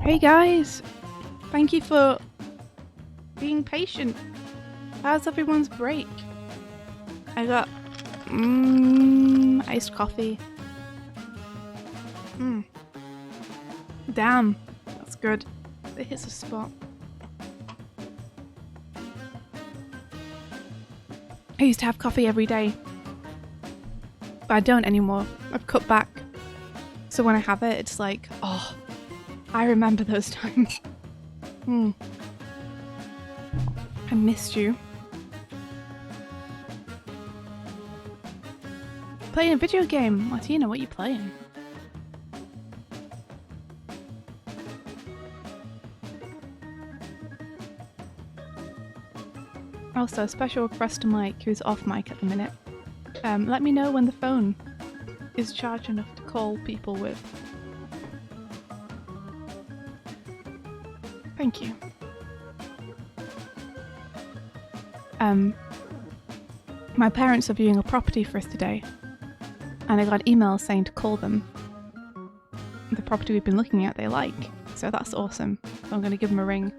Speaker 3: Hey guys, thank you for being patient. How's everyone's break? I got iced coffee. Damn, that's good. It hits a spot. I used to have coffee every day, but I don't anymore. I've cut back. So when I have it, it's like, oh, I remember those times. I missed you. Playing a video game. Martina, what are you playing? Also, a special request to Mike, who's off mic at the minute. Let me know when the phone is charged enough to call people with. Thank you. My parents are viewing a property for us today, and I got an email saying to call them. The property we've been looking at they like, so that's awesome. So I'm going to give them a ring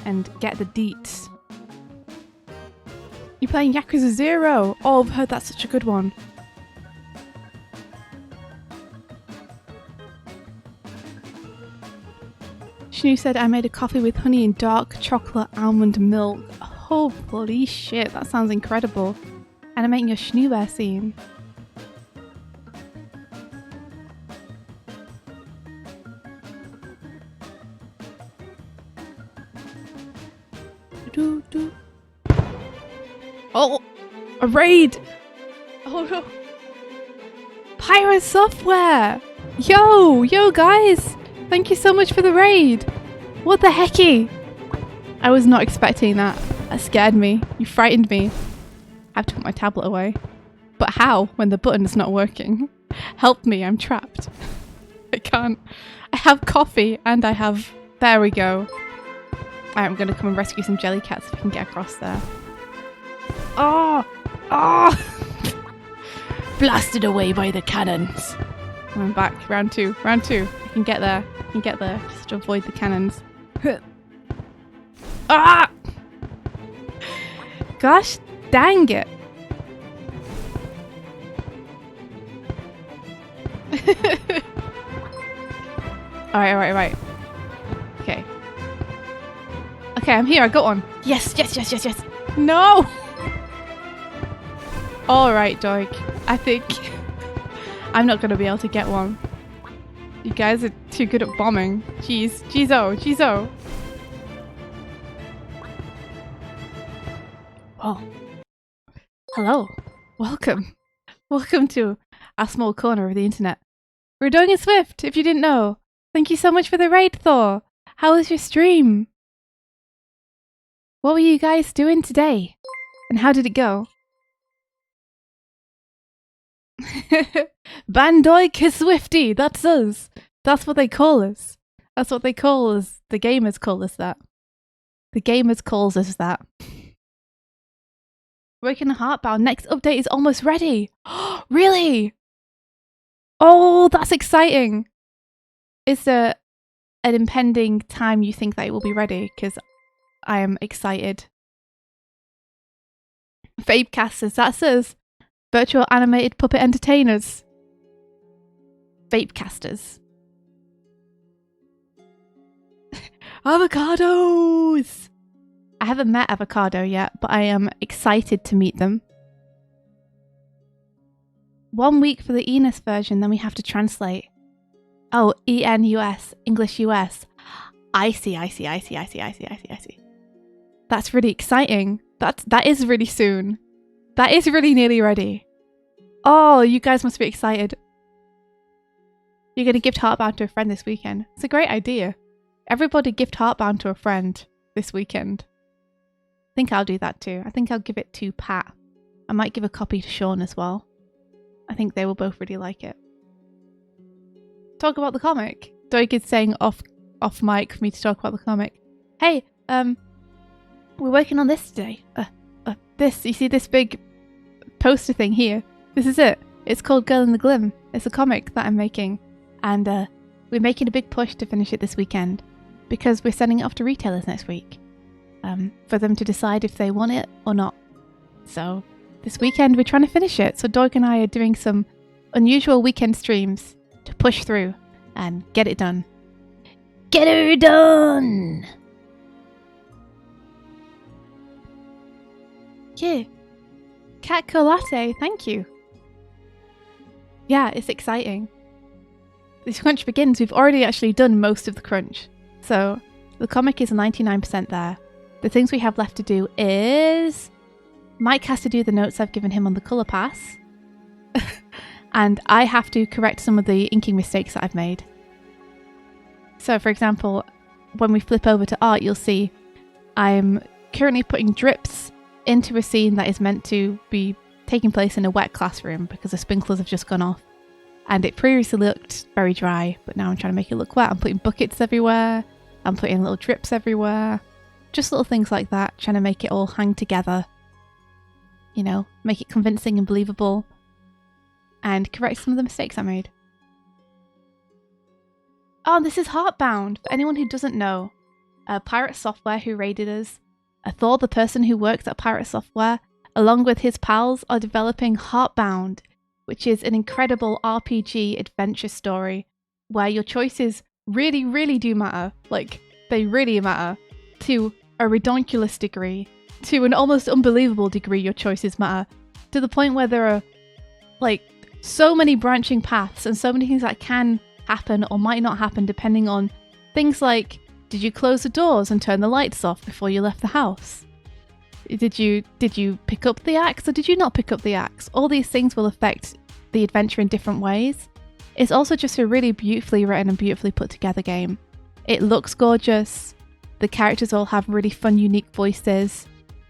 Speaker 3: and get the deets. You're playing Yakuza 0! Oh, I've heard that's such a good one. Shnu said I made a coffee with honey and dark chocolate almond milk. Holy shit, that sounds incredible. And I'm making a Shnu bear scene. Oh, a raid! Oh no. Pyro Software! Yo guys! Thank you so much for the raid! What the hecky? I was not expecting that. That scared me. You frightened me. I have to put my tablet away. But how when the button is not working? Help me, I'm trapped. I can't. I have coffee and I have... There we go. Alright, I'm gonna come and rescue some jelly cats if we can get across there. Oh! Blasted away by the cannons. I'm back. Round two. I can get there. Just to avoid the cannons. Ah! Gosh dang it. Alright. Okay. Okay, I'm here. I got one. Yes. No! Alright, Doig. I think I'm not going to be able to get one. You guys are too good at bombing. Jeez-o. Oh. Hello. Welcome to our small corner of the internet. We're doing a Swift, if you didn't know. Thank you so much for the raid, Thor. How was your stream? What were you guys doing today? And how did it go? Bandoik Swifty, that's us. That's what they call us. That's what they call us. The gamers call us that. The gamers calls us that. Waking Heartbound, next update is almost ready. Really? Oh, that's exciting. Is there an impending time you think that it will be ready? Because I am excited. Vapecasters, that's us. Virtual animated puppet entertainers. Vapecasters. Avocados! I haven't met Avocado yet, but I am excited to meet them. 1 week for the ENUS version, then we have to translate. Oh, ENUS, English US. I see. That's really exciting. That is really soon. That is really nearly ready. Oh, you guys must be excited. You're going to gift Heartbound to a friend this weekend. It's a great idea. Everybody gift Heartbound to a friend this weekend. I think I'll do that too. I think I'll give it to Pat. I might give a copy to Sean as well. I think they will both really like it. Talk about the comic. Doig is saying off mic for me to talk about the comic. Hey, we're working on this today. This, you see this big poster thing here? This is it. It's called Girl in the Glim. It's a comic that I'm making. And we're making a big push to finish it this weekend. because we're sending it off to retailers next week for them to decide if they want it or not. So this weekend we're trying to finish it. So Doig and I are doing some unusual weekend streams to push through and get it done.
Speaker 4: Get her done!
Speaker 3: Yeah. Cat Latte, thank you. Yeah, it's exciting. This crunch begins. We've already actually done most of the crunch. So the comic is 99% there. The things we have left to do is... Mike has to do the notes I've given him on the colour pass. And I have to correct some of the inking mistakes that I've made. So for example, when we flip over to art, you'll see I'm currently putting drips into a scene that is meant to be taking place in a wet classroom because the sprinklers have just gone off. And it previously looked very dry, but now I'm trying to make it look wet. I'm putting buckets everywhere. I'm putting little drips everywhere. Just little things like that, trying to make it all hang together. You know, make it convincing and believable. And correct some of the mistakes I made. Oh, this is Heartbound. For anyone who doesn't know, Pirate Software, who raided us, Thor, the person who works at Pirate Software, along with his pals, are developing Heartbound, which is an incredible RPG adventure story where your choices really, really do matter. Like, they really matter. To a ridiculous degree. To an almost unbelievable degree, your choices matter. To the point where there are, like, so many branching paths and so many things that can happen or might not happen depending on things like, did you close the doors and turn the lights off before you left the house? Did you pick up the axe or did you not pick up the axe? All these things will affect the adventure in different ways. It's also just a really beautifully written and beautifully put together game. It looks gorgeous. The characters all have really fun, unique voices.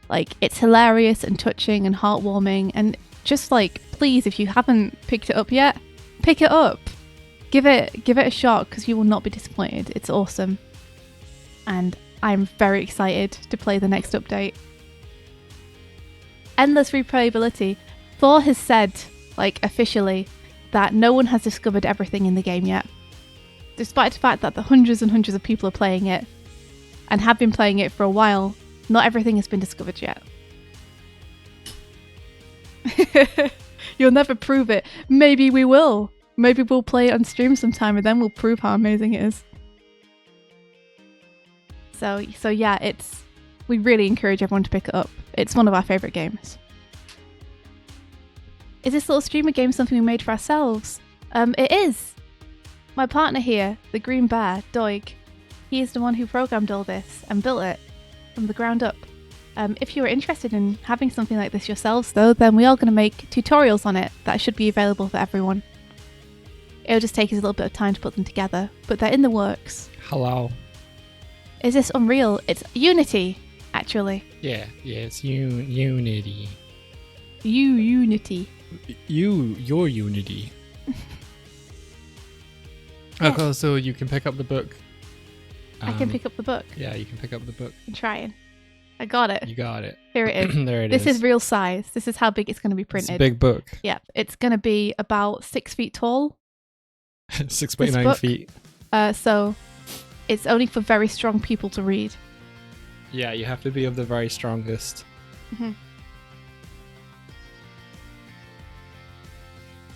Speaker 3: Like, it's hilarious and touching and heartwarming, and just like, please, if you haven't picked it up yet, pick it up. Give it a shot because you will not be disappointed. It's awesome. And I'm very excited to play the next update. Endless replayability. Thor has said, like, officially, that no one has discovered everything in the game yet. Despite the fact that the hundreds and hundreds of people are playing it and have been playing it for a while, not everything has been discovered yet. You'll never prove it. Maybe we will. Maybe we'll play it on stream sometime and then we'll prove how amazing it is. So yeah, we really encourage everyone to pick it up. It's one of our favourite games. Is this little streamer game something we made for ourselves? It is. My partner here, the Green Bear, Doig, he is the one who programmed all this and built it from the ground up. If you are interested in having something like this yourselves though, then we are going to make tutorials on it that should be available for everyone. It'll just take us a little bit of time to put them together, but they're in the works.
Speaker 2: Hello.
Speaker 3: Is this Unreal? It's Unity, actually.
Speaker 2: Yeah, it's Unity.
Speaker 3: Unity.
Speaker 2: Your Unity.
Speaker 3: Yes.
Speaker 2: Okay, so you can pick up the book.
Speaker 3: I can pick up the book.
Speaker 2: Yeah, you can pick up the book.
Speaker 3: I'm trying. I got it.
Speaker 2: You got it.
Speaker 3: Here it is.
Speaker 2: There it is.
Speaker 3: This is real size. This is how big it's going to be printed.
Speaker 2: It's a big book.
Speaker 3: Yep. It's going to be about 6 feet tall.
Speaker 2: 6.9
Speaker 3: book.
Speaker 2: feet.
Speaker 3: So it's only for very strong people to read.
Speaker 2: Yeah, you have to be of the very strongest.
Speaker 3: Mm-hmm.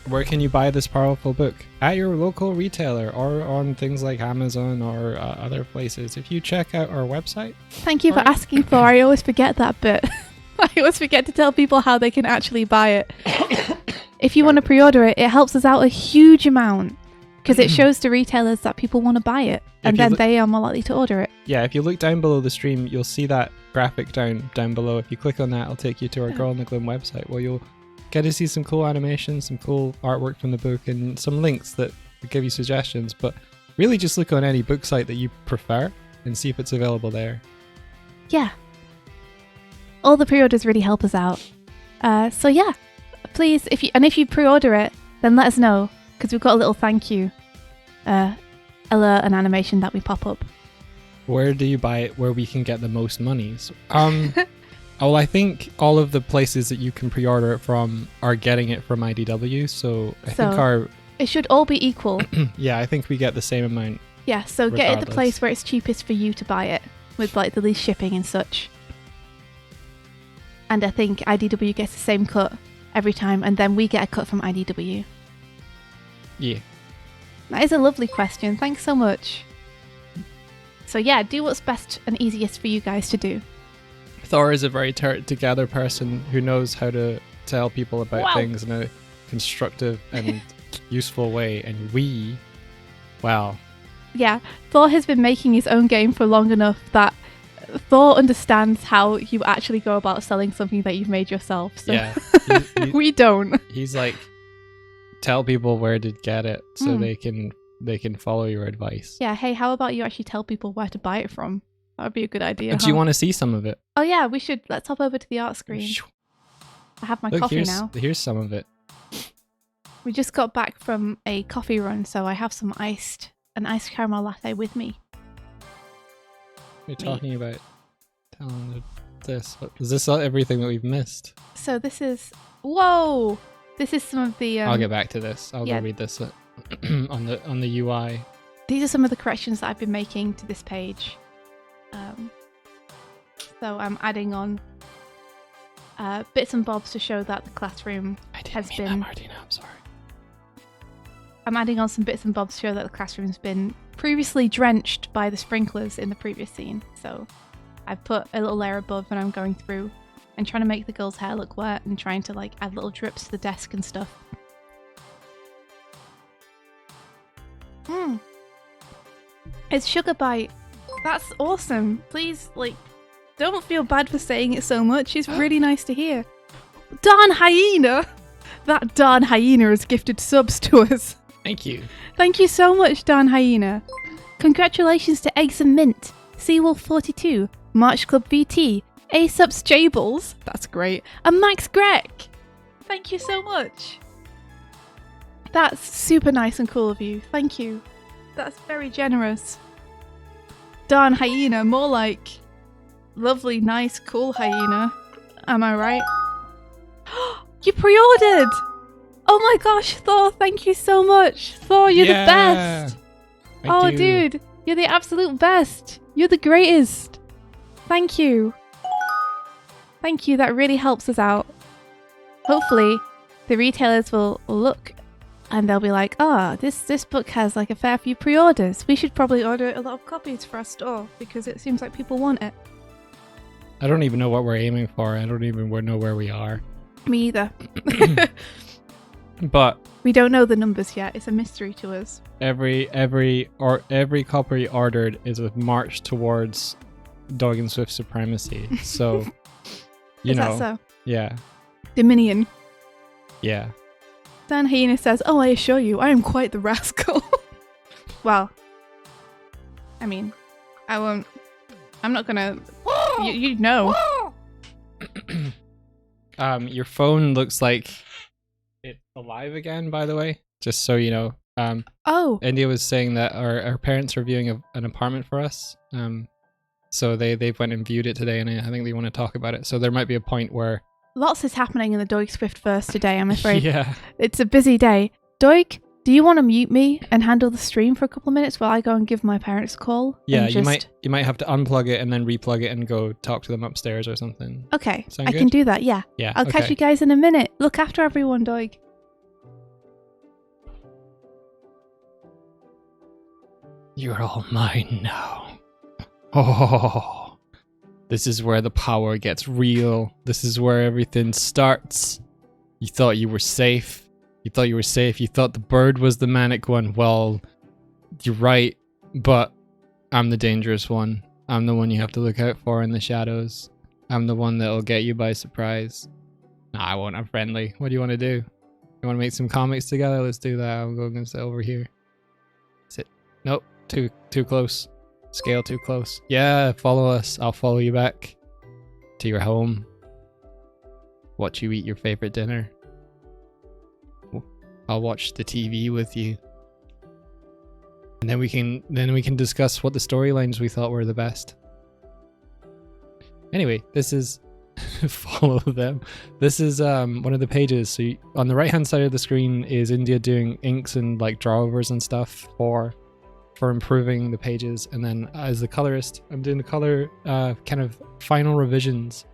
Speaker 2: Where can you buy this powerful book? At your local retailer or on things like Amazon or other places. If you check out our website.
Speaker 3: Thank you for asking, Thor. I always forget that bit. I always forget to tell people how they can actually buy it. If you want to pre-order it, it helps us out a huge amount because it shows to retailers that people want to buy it and then they are more likely to order it.
Speaker 2: Yeah, if you look down below the stream, you'll see that graphic down below. If you click on that, it'll take you to our Girl in the Gloom website where you'll get to see some cool animations, some cool artwork from the book, and some links that give you suggestions. But really just look on any book site that you prefer and see if it's available there.
Speaker 3: Yeah. All the pre-orders really help us out. So yeah, please, if you pre-order it, then let us know because we've got a little thank you alert and animation that we pop up.
Speaker 2: Where do you buy it where we can get the most monies? Well, I think all of the places that you can pre-order it from are getting it from IDW, so I think
Speaker 3: it should all be equal.
Speaker 2: yeah, I think we get the same amount
Speaker 3: Yeah, so get it at the
Speaker 2: Regardless.
Speaker 3: place where it's cheapest for you to buy it, with like the least shipping and such. And I think IDW gets the same cut every time, and then we get a cut from IDW.
Speaker 2: Yeah.
Speaker 3: That is a lovely question. Thanks so much. So yeah, do what's best and easiest for you guys to do.
Speaker 2: Thor is a very together person who knows how to tell people about
Speaker 3: Wow.
Speaker 2: things in a constructive and useful way, and we, wow.
Speaker 3: Yeah, Thor has been making his own game for long enough that Thor understands how you actually go about selling something that you've made yourself. So
Speaker 2: Yeah.
Speaker 3: we don't.
Speaker 2: He's like, tell people where to get it so
Speaker 3: Mm.
Speaker 2: they can follow your advice.
Speaker 3: Yeah, hey, how about you actually tell people where to buy it from? That would be a good idea.
Speaker 2: Do you
Speaker 3: huh?
Speaker 2: want to see some of it?
Speaker 3: Oh yeah, we should. Let's hop over to the art screen. I have my
Speaker 2: Look,
Speaker 3: coffee now.
Speaker 2: here's some of it.
Speaker 3: We just got back from a coffee run, so I have an iced caramel latte with me.
Speaker 2: We're talking about telling this. Is this everything that we've missed?
Speaker 3: So this is whoa. This is some of the.
Speaker 2: I'll get back to this. I'll
Speaker 3: yeah.
Speaker 2: go read this on the UI.
Speaker 3: These are some of the corrections that I've been making to this page. So I'm adding on bits and bobs to show that the classroom
Speaker 2: I didn't
Speaker 3: has
Speaker 2: mean
Speaker 3: been.
Speaker 2: that, Martina. I'm sorry.
Speaker 3: I'm adding on some bits and bobs to show that the classroom's been previously drenched by the sprinklers in the previous scene. So I've put a little layer above and I'm going through and trying to make the girl's hair look wet and trying to like add little drips to the desk and stuff. It's Sugar Bite. That's awesome. Please, like, don't feel bad for saying it so much. It's really nice to hear. Darn Hyena! That Darn Hyena has gifted subs to us.
Speaker 2: Thank you.
Speaker 3: Thank you so much, Dan Hyena. Congratulations to Eggs and Mint, Seawolf42, March Club VT, Aesop's Jables, that's great, and Max Greg. Thank you so much. That's super nice and cool of you. Thank you. That's very generous. Dan Hyena, more like lovely, nice, cool hyena. Am I right? You pre-ordered! Oh my gosh, Thor, thank you so much. Thor, you're the best.
Speaker 2: Thank you.
Speaker 3: Dude, you're the absolute best. You're the greatest. Thank you. Thank you, that really helps us out. Hopefully, the retailers will look and they'll be like, this book has like a fair few pre-orders. We should probably order a lot of copies for our store because it seems like people want it.
Speaker 2: I don't even know what we're aiming for. I don't even know where we are.
Speaker 3: Me either.
Speaker 2: But
Speaker 3: We don't know the numbers yet. It's a mystery to us.
Speaker 2: every copy ordered is a march towards Dog and Swift supremacy. So, you
Speaker 3: Is
Speaker 2: know,
Speaker 3: that so?
Speaker 2: yeah,
Speaker 3: Dominion.
Speaker 2: yeah.
Speaker 3: Dan Hyena says, "Oh, I assure you, I am quite the rascal." Well, I mean, I won't. I'm not gonna. You know.
Speaker 2: Your phone looks like it's alive again. By the way, just so you know.
Speaker 3: Oh,
Speaker 2: India was saying that our parents are viewing an apartment for us. So they went and viewed it today, and I think they want to talk about it. So there might be a point where
Speaker 3: lots is happening in the Doig Swift verse today. I'm afraid
Speaker 2: yeah.
Speaker 3: it's a busy day. Doig, do you want to mute me and handle the stream for a couple of minutes while I go and give my parents a call?
Speaker 2: Yeah,
Speaker 3: and
Speaker 2: you might have to unplug it and then replug it and go talk to them upstairs or something.
Speaker 3: Okay,
Speaker 2: Sound
Speaker 3: I can
Speaker 2: good?
Speaker 3: do that. Yeah,
Speaker 2: Yeah,
Speaker 3: I'll catch you guys in a minute. Look after everyone, Doig.
Speaker 2: You're all mine now. Oh, this is where the power gets real. This is where everything starts. You thought you were safe. You thought the bird was the manic one. Well, you're right, but I'm the dangerous one. I'm the one you have to look out for in the shadows. I'm the one that'll get you by surprise. Nah, I won't. I'm friendly. What do you want to do? You want to make some comics together? Let's do that. I'm going to sit over here. Sit. Nope. Too close. Scale too close. Yeah, follow us. I'll follow you back to your home. Watch you eat your favorite dinner. I'll watch the TV with you. And then we can discuss what the storylines we thought were the best. Anyway, this is follow them. This is one of the pages. So on the right hand side of the screen is India doing inks and like drawovers and stuff for for improving the pages, and then as the colorist, I'm doing the color kind of final revisions.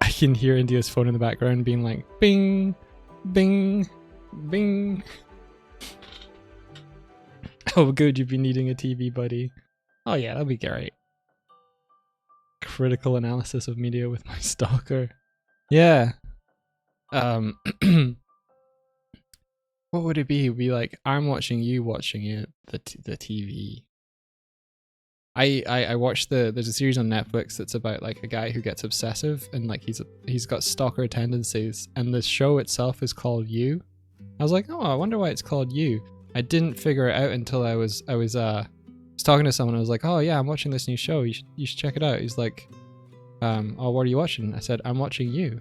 Speaker 2: I can hear India's phone in the background being like, bing, bing, bing. Oh, good, you've been needing a TV, buddy. Oh yeah, that'll be great. Critical analysis of media with my stalker. Yeah. What would it be? It would be like, I'm watching you watching it, the TV. I watched there's a series on Netflix that's about like a guy who gets obsessive and like he's got stalker tendencies, and the show itself is called You. I was like, oh, I wonder why it's called You. I didn't figure it out until I was talking to someone. I was like, oh yeah, I'm watching this new show. You should check it out. He's like, oh, what are you watching? I said, I'm watching You.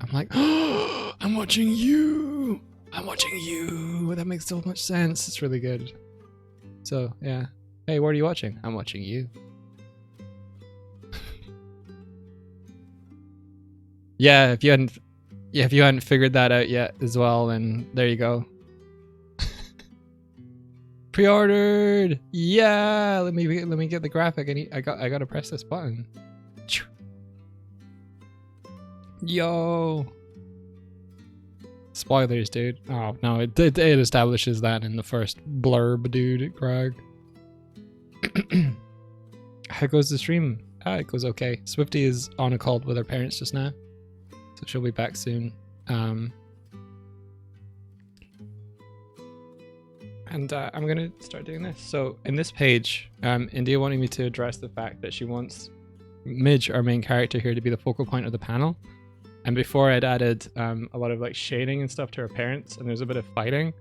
Speaker 2: I'm like, oh, I'm watching You. I'm watching You. That makes so much sense. It's really good. So yeah. Hey, what are you watching? I'm watching You. Yeah, if you hadn't figured that out yet as well, then there you go. Pre-ordered. Yeah, let me get the graphic. I gotta press this button. Yo. Spoilers, dude. Oh no, it establishes that in the first blurb, dude. Greg. How goes the stream? It goes okay. Swifty is on a call with her parents just now, so she'll be back soon. And I'm gonna start doing this. So in this page, India wanted me to address the fact that she wants Midge, our main character here, to be the focal point of the panel. And before I'd added a lot of like shading and stuff to her parents, and there's a bit of fighting.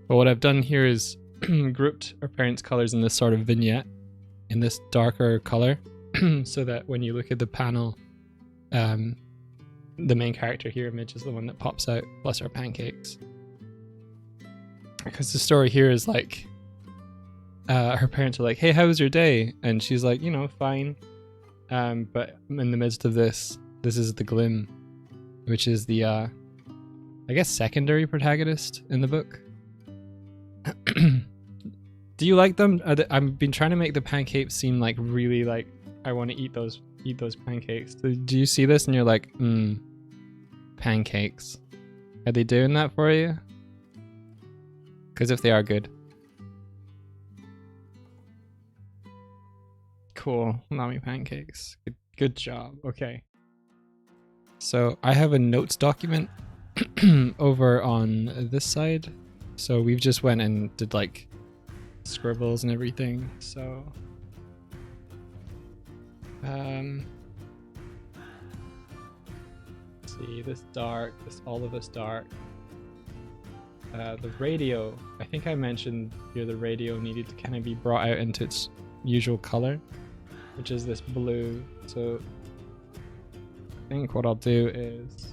Speaker 2: But what I've done here is grouped her parents' colors in this sort of vignette in this darker color, so that when you look at the panel, the main character here, Midge, is the one that pops out, plus her pancakes. Because the story here is like, her parents are like, hey, how was your day? And she's like, you know, fine. But in the midst of this is the Glim, which is the, I guess, secondary protagonist in the book. Do you like them? I've been trying to make the pancakes seem like really like I want to eat those pancakes. Do you see this and you're like, pancakes? Are they doing that for you? Because if they are, good. Cool, Nami pancakes. Good job. Okay. So I have a notes document over on this side. So we've just went and did like scribbles and everything. So let's see, this dark, this all of this dark. The radio, I think I mentioned here the radio needed to kind of be brought out into its usual color, which is this blue. So I think what I'll do is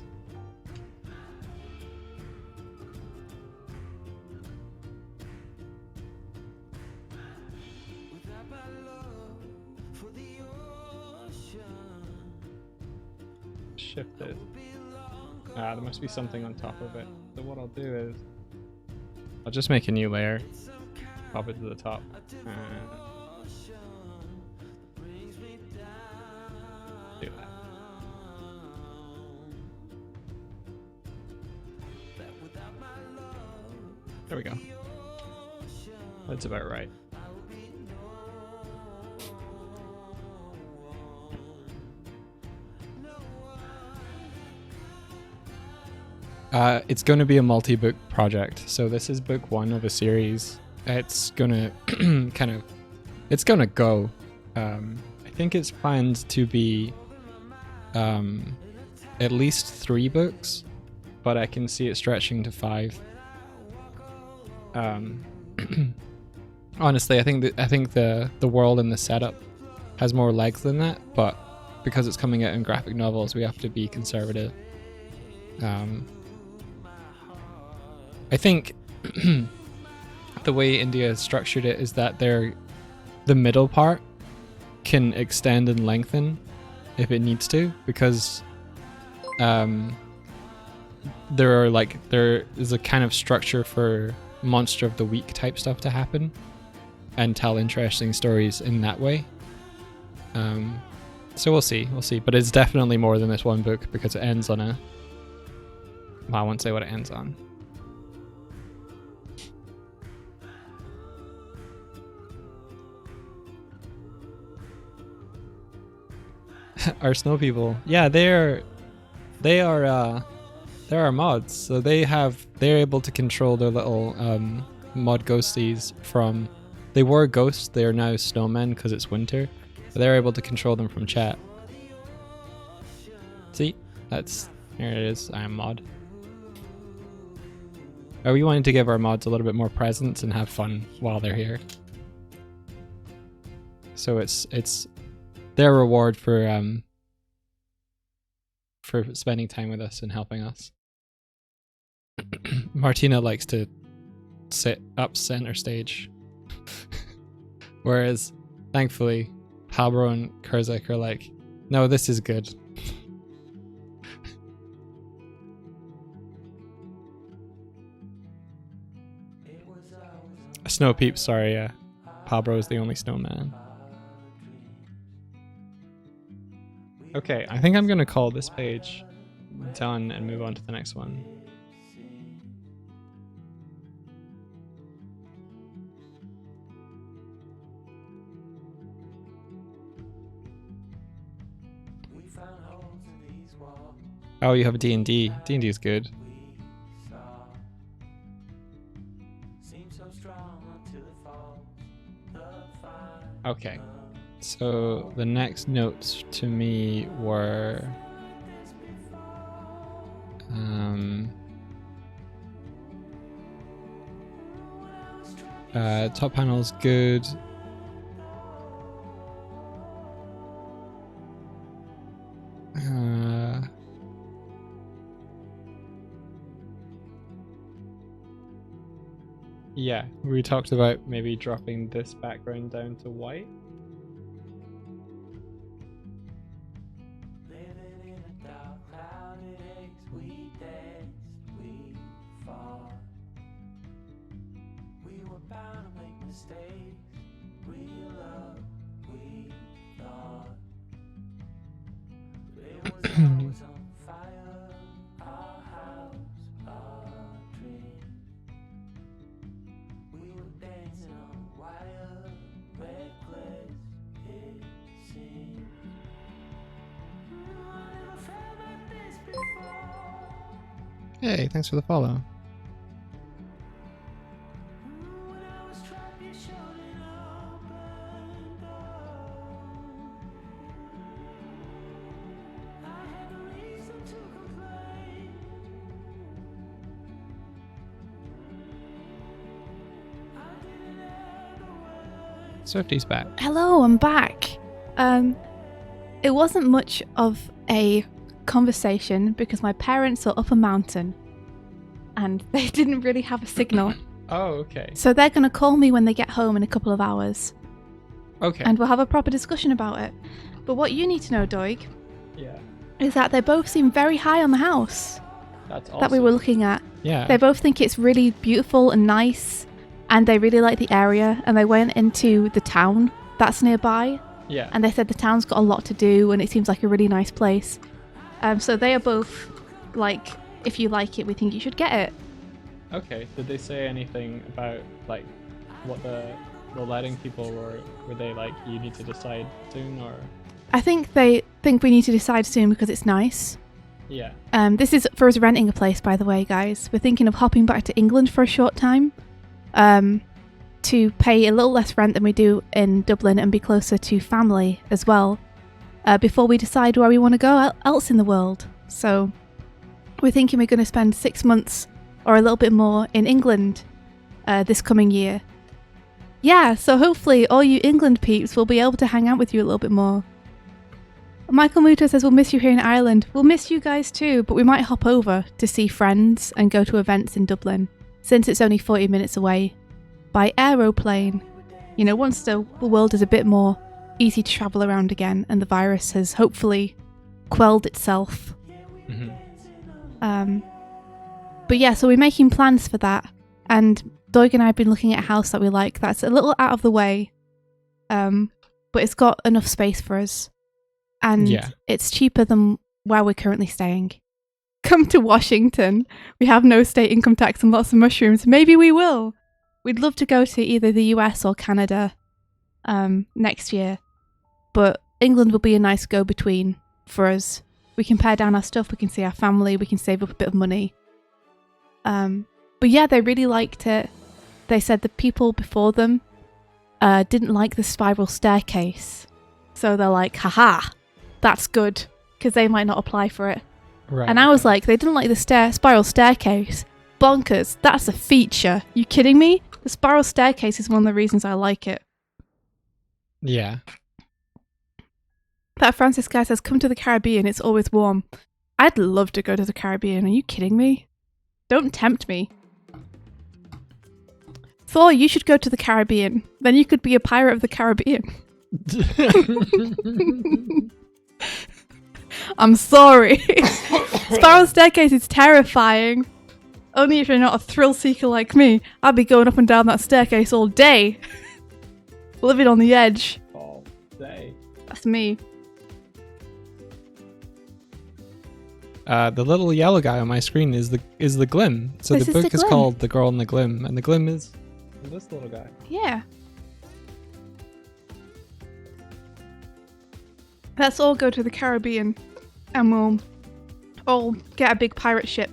Speaker 2: shift it. There must be something on top of it. So what I'll do is I'll just make a new layer, pop it to the top, and do that. There we go. That's about right. It's going to be a multi-book project. So this is book one of a series. It's gonna it's gonna go. I think it's planned to be at least 3 books, but I can see it stretching to 5. Honestly, I think the world and the setup has more legs than that, but because it's coming out in graphic novels, we have to be conservative. I think the way India has structured it is that the middle part can extend and lengthen if it needs to, because there is a kind of structure for monster of the week type stuff to happen and tell interesting stories in that way. So we'll see, but it's definitely more than this one book because it ends on a, well, I won't say what it ends on. Our snow people, yeah, they're mods, so they're able to control their little mod ghosties from, they were ghosts, they are now snowmen because it's winter, but they're able to control them from chat. See, here it is, I am mod. We wanted to give our mods a little bit more presence and have fun while they're here, so it's their reward for spending time with us and helping us. Martina likes to sit up center stage, whereas thankfully Habro and Kurzak are like, no, this is good. Snow peeps, sorry, Pablo is the only snowman. Okay, I think I'm gonna call this page done and move on to the next one. Oh, you have a D&D. D&D is good. Okay, so the next notes to me were top panel's good. Yeah, we talked about maybe dropping this background down to white. Hey, thanks for the follow. Swifty's back.
Speaker 3: Hello, I'm back. It wasn't much of a conversation because my parents are up a mountain and they didn't really have a signal.
Speaker 2: Oh, okay.
Speaker 3: So they're going to call me when they get home in a couple of hours.
Speaker 2: Okay.
Speaker 3: And we'll have a proper discussion about it. But what you need to know, Doig,
Speaker 2: yeah,
Speaker 3: is that they both seem very high on the house.
Speaker 2: That's awesome.
Speaker 3: That we were looking at.
Speaker 2: Yeah.
Speaker 3: They both think it's really beautiful and nice, and they really like the area, and they went into the town that's nearby.
Speaker 2: Yeah.
Speaker 3: And they said the town's got a lot to do, and it seems like a really nice place. So they are both like, if you like it, we think you should get it.
Speaker 2: Okay. Did they say anything about like what the letting people were they like, you need to decide soon, or?
Speaker 3: I think they think we need to decide soon because it's nice.
Speaker 2: Yeah.
Speaker 3: This is for us renting a place, by the way, guys. We're thinking of hopping back to England for a short time, to pay a little less rent than we do in Dublin and be closer to family as well, before we decide where we want to go else in the world. So we're thinking we're going to spend 6 months or a little bit more in England this coming year. Yeah, so hopefully all you England peeps will be able to hang out with you a little bit more. Michael Muto says, we'll miss you here in Ireland. We'll miss you guys too, but we might hop over to see friends and go to events in Dublin, since it's only 40 minutes away by aeroplane. You know, once the world is a bit more easy to travel around again and the virus has hopefully quelled itself.
Speaker 2: Mm-hmm.
Speaker 3: But yeah, so we're making plans for that, and Doig and I have been looking at a house that we like that's a little out of the way, but it's got enough space for us. And it's cheaper than where we're currently staying. Come to Washington. We have no state income tax and lots of mushrooms. Maybe we will. We'd love to go to either the US or Canada next year. But England will be a nice go-between for us. We can pare down our stuff, we can see our family, we can save up a bit of money. But yeah, they really liked it. They said the people before them didn't like the spiral staircase. So they're like, haha, that's good, because they might not apply for it.
Speaker 2: Right.
Speaker 3: And I was like, they didn't like the spiral staircase. Bonkers, that's a feature. You kidding me? The spiral staircase is one of the reasons I like it.
Speaker 2: Yeah.
Speaker 3: That Francis guy says, come to the Caribbean, it's always warm. I'd love to go to the Caribbean. Are you kidding me? Don't tempt me. Thor, you should go to the Caribbean. Then you could be a pirate of the Caribbean. I'm sorry. Spiral staircase is terrifying. Only if you're not a thrill seeker like me. I'd be going up and down that staircase all day. Living on the edge.
Speaker 2: All day.
Speaker 3: That's me.
Speaker 2: The little yellow guy on my screen is the Glim. So
Speaker 3: This
Speaker 2: the
Speaker 3: is
Speaker 2: book
Speaker 3: the
Speaker 2: is
Speaker 3: Glim.
Speaker 2: called The Girl and the Glim, and the Glim is this little guy.
Speaker 3: Yeah. Let's all go to the Caribbean and we'll all get a big pirate ship.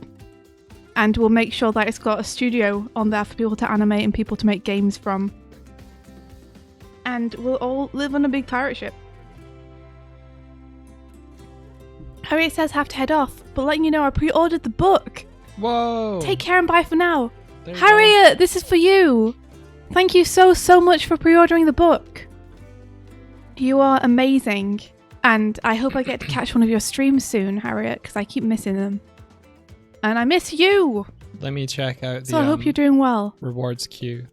Speaker 3: And we'll make sure that it's got a studio on there for people to animate and people to make games from. And we'll all live on a big pirate ship. Harriet says have to head off, but letting you know I pre-ordered the book.
Speaker 2: Whoa!
Speaker 3: Take care and bye for now.
Speaker 2: There you
Speaker 3: Harriet, this is for you. Thank you so much for pre-ordering the book. You are amazing. And I hope I get to catch one of your streams soon, Harriet, because I keep missing them. And I miss you!
Speaker 2: go. Let me check out the
Speaker 3: So I hope you're doing well.
Speaker 2: rewards queue.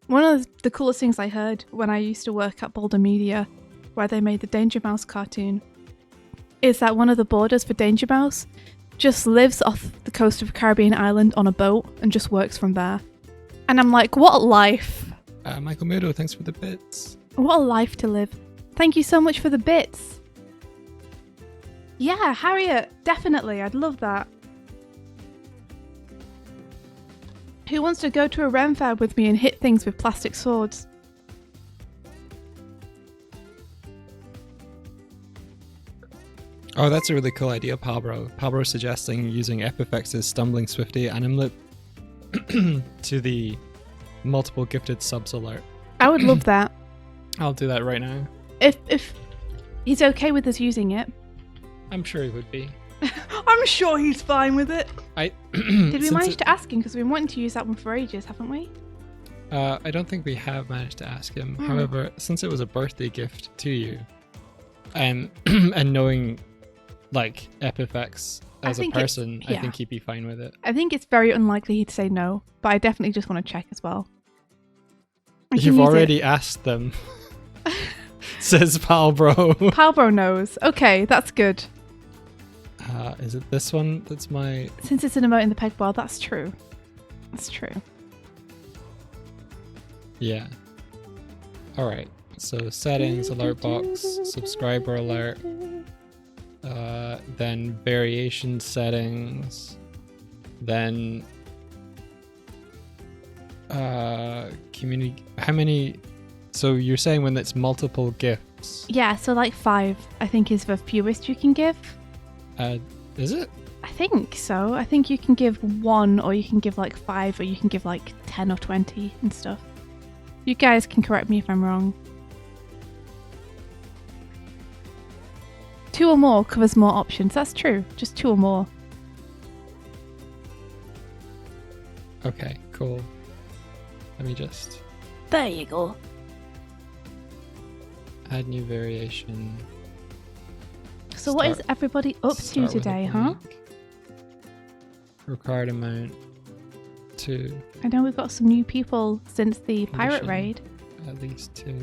Speaker 3: One of the coolest things I heard when I used to work at Boulder Media, where they made the Danger Mouse cartoon, is that one of the boarders for Danger Mouse just lives off the coast of a Caribbean island on a boat and just works from there. And I'm like, what a life!
Speaker 2: Michael Mudo, thanks for the bits.
Speaker 3: What a life to live. Thank you so much for the bits. Yeah, Harriet, definitely. I'd love that. Who wants to go to a Ren fair with me and hit things with plastic swords?
Speaker 2: Oh, that's a really cool idea, Palbro. Palbro suggesting using Epifex's Stumbling Swifty Animlip to the multiple gifted subs alert.
Speaker 3: I would love that.
Speaker 2: I'll do that right now.
Speaker 3: If he's okay with us using it.
Speaker 2: I'm sure he would be.
Speaker 3: I'm sure he's fine with it. Did we
Speaker 2: Since
Speaker 3: manage to ask him? Because we've been wanting to use that one for ages, haven't we?
Speaker 2: I don't think we have managed to ask him.
Speaker 3: Hmm.
Speaker 2: However, since it was a birthday gift to you, and knowing like Epifex
Speaker 3: I
Speaker 2: as a
Speaker 3: think it's-
Speaker 2: person, I
Speaker 3: yeah.
Speaker 2: think he'd be fine with it.
Speaker 3: I think it's very unlikely he'd say no, but I definitely just want to check as well. I can
Speaker 2: You've
Speaker 3: use it.
Speaker 2: already asked them, says Palbro.
Speaker 3: Palbro knows. Okay, that's good.
Speaker 2: Is it this one that's my...
Speaker 3: Since it's an emote in the peg bar, that's true. That's true.
Speaker 2: Yeah. Alright, so settings, alert box, subscriber alert, then variation settings, then community... How many... So you're saying when it's multiple gifts,
Speaker 3: Yeah, so like 5, I think, is the fewest you can give.
Speaker 2: is it?
Speaker 3: I think so. I think you can give 1, or you can give like 5, or you can give like 10 or 20 and stuff. You guys can correct me if I'm wrong. 2 or more covers more options. That's true. Just 2 or more.
Speaker 2: Okay, cool. Let me just
Speaker 4: There you go.
Speaker 2: add new variation.
Speaker 3: So what is
Speaker 2: Start-
Speaker 3: everybody up to
Speaker 2: Start with a
Speaker 3: today, huh?
Speaker 2: blank. Required amount 2,
Speaker 3: I know we've got some new people since the pirate
Speaker 2: Condition.
Speaker 3: raid.
Speaker 2: at least 2.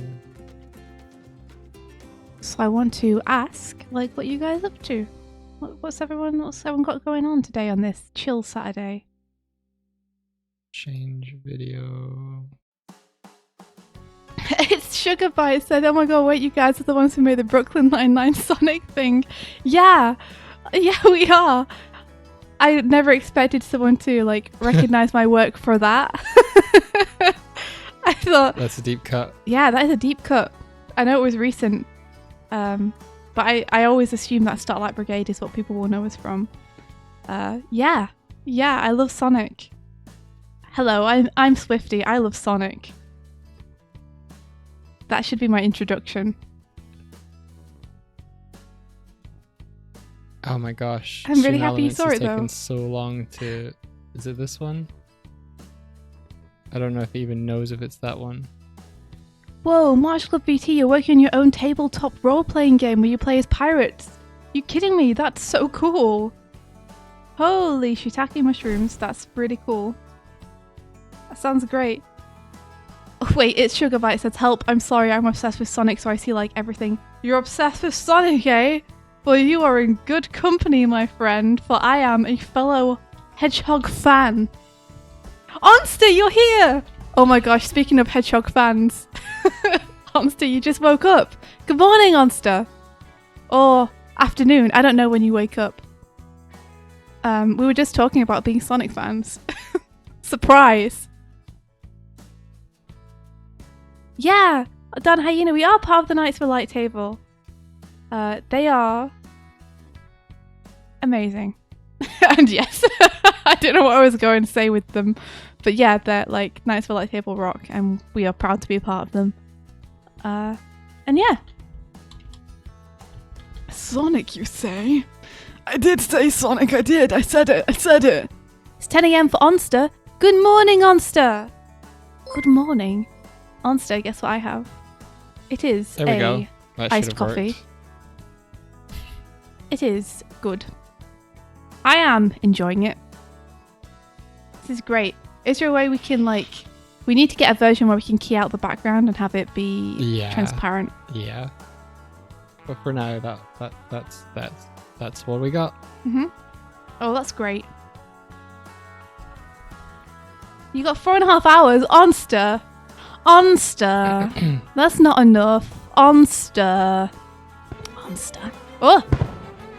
Speaker 3: So I want to ask, like, what you guys up to? What's everyone got going on today on this chill Saturday?
Speaker 2: Change video.
Speaker 3: It's Sugar Bite said, "Oh my god, wait, you guys are the ones who made the Brooklyn Nine-Nine Sonic thing." Yeah, we are. I never expected someone to like recognize my work for that. I thought
Speaker 2: That's a deep cut.
Speaker 3: yeah, that is a deep cut. I know it was recent, but I always assume that Starlight Brigade is what people will know us from. Yeah, I love Sonic. Hello, I'm Swifty. I love Sonic. That should be my introduction.
Speaker 2: Oh my gosh.
Speaker 3: I'm really
Speaker 2: Stream
Speaker 3: happy you
Speaker 2: Elements
Speaker 3: saw
Speaker 2: has
Speaker 3: it, though.
Speaker 2: taken so long to... Is it this one? I don't know if he even knows if it's that one.
Speaker 3: Whoa, March Club BT, you're working on your own tabletop role-playing game where you play as pirates. You kidding me? That's so cool. Holy shiitake mushrooms, that's really cool. That sounds great. Oh, wait, it's Sugar Bite says, "Help, I'm sorry, I'm obsessed with Sonic, so I see like everything." You're obsessed with Sonic, eh? Well, you are in good company, my friend, for I am a fellow Hedgehog fan. Onster, you're here! Oh my gosh, speaking of Hedgehog fans. Onster, you just woke up. Good morning, Onster. Or afternoon, I don't know when you wake up. We were just talking about being Sonic fans. Surprise. Yeah, Dan Hyena, we are part of the Knights of the Light table. They are amazing. And yes, I don't know what I was going to say with them. But yeah, they're like Knights of the Light table rock, and we are proud to be a part of them. And yeah. Sonic, you say? I did say Sonic, I did. I said it. It's 10 a.m. for Onster. Good morning, Onster. Good morning. Onster, guess what I have? It is
Speaker 2: There we go. That
Speaker 3: iced
Speaker 2: should have
Speaker 3: coffee.
Speaker 2: worked.
Speaker 3: It is good. I am enjoying it. This is great. Is there a way we can we need to get a version where we can key out the background and have it be
Speaker 2: Yeah.
Speaker 3: transparent?
Speaker 2: Yeah. But for now, that's what we got.
Speaker 3: Mm-hmm. Oh, that's great. You got 4.5 hours, Onster. That's not enough. Onster. Oh!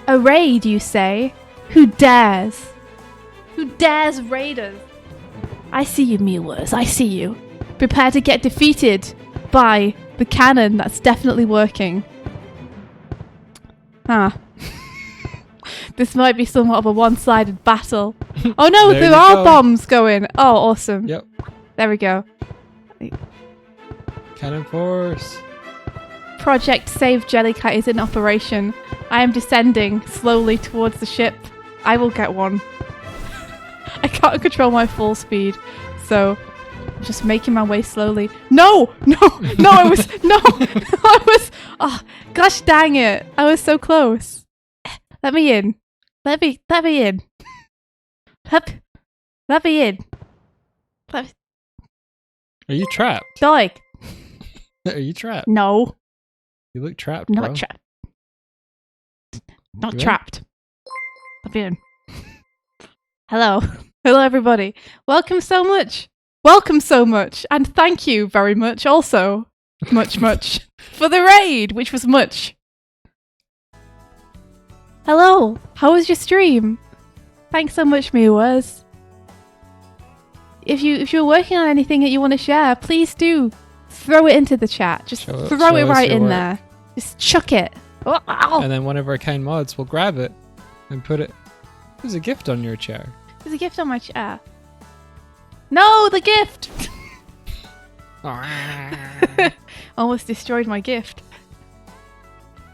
Speaker 3: A raid, you say? Who dares? Who dares raid us? I see you, Mewers. I see you. Prepare to get defeated by the cannon that's definitely working. This might be somewhat of a one-sided battle. Oh no,
Speaker 2: There
Speaker 3: there
Speaker 2: you
Speaker 3: are
Speaker 2: go.
Speaker 3: bombs going. Oh, awesome.
Speaker 2: Yep.
Speaker 3: There we go.
Speaker 2: Cannon Force.
Speaker 3: Project Save Jellycat is in operation. I am descending slowly towards the ship. I will get one. I can't control my full speed, so I'm just making my way slowly. No, I was. Oh, gosh dang it! I was so close. Let me in. Let me in. Let me in.
Speaker 2: Are you trapped?
Speaker 3: Die.
Speaker 2: Are you trapped?
Speaker 3: No,
Speaker 2: You look trapped,
Speaker 3: not
Speaker 2: bro.
Speaker 3: trapped. Not
Speaker 2: You in?
Speaker 3: trapped. Let me in. Hello. Hello, everybody. Welcome so much. And thank you very much also. Much, for the raid, which was much. Hello. How was your stream? Thanks so much, Mewers. If you're working on anything that you want to share, please do throw it into the chat. Just
Speaker 2: Show
Speaker 3: throw it
Speaker 2: us
Speaker 3: right
Speaker 2: your
Speaker 3: in
Speaker 2: work.
Speaker 3: there. Just chuck it. Oh, ow.
Speaker 2: And then one of our kind mods will grab it and put it. There's a gift on your chair.
Speaker 3: There's a gift on my chair. No, the gift! Almost destroyed my gift.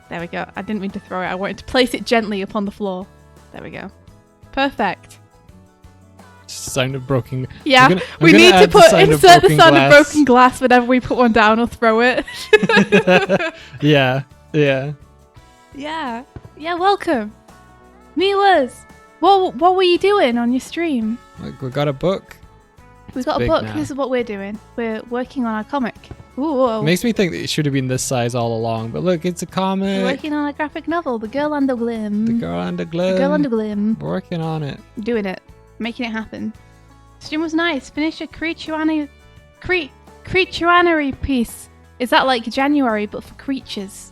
Speaker 3: There we go. I didn't mean to throw it. I wanted to place it gently upon the floor. There we go. Perfect.
Speaker 2: Sound of broken.
Speaker 3: Yeah,
Speaker 2: I'm
Speaker 3: we
Speaker 2: gonna
Speaker 3: need to
Speaker 2: add
Speaker 3: insert the sound of
Speaker 2: glass.
Speaker 3: broken glass whenever we put one down or throw it.
Speaker 2: Yeah.
Speaker 3: Yeah, welcome. Mewers, what were you doing on your stream?
Speaker 2: Look, we got a book.
Speaker 3: We got a
Speaker 2: big
Speaker 3: book.
Speaker 2: now.
Speaker 3: This is what we're doing. We're working on our comic. Ooh.
Speaker 2: Makes me think that it should have been this size all along, but look, it's a
Speaker 3: We're
Speaker 2: comic.
Speaker 3: working on a graphic novel, The Girl and the Glim.
Speaker 2: The Girl and the Glim.
Speaker 3: The Girl and the Glim.
Speaker 2: We're working on it.
Speaker 3: Doing it. Making it happen. Stream was nice. Finish a creatureanary piece. Is that like January but for creatures?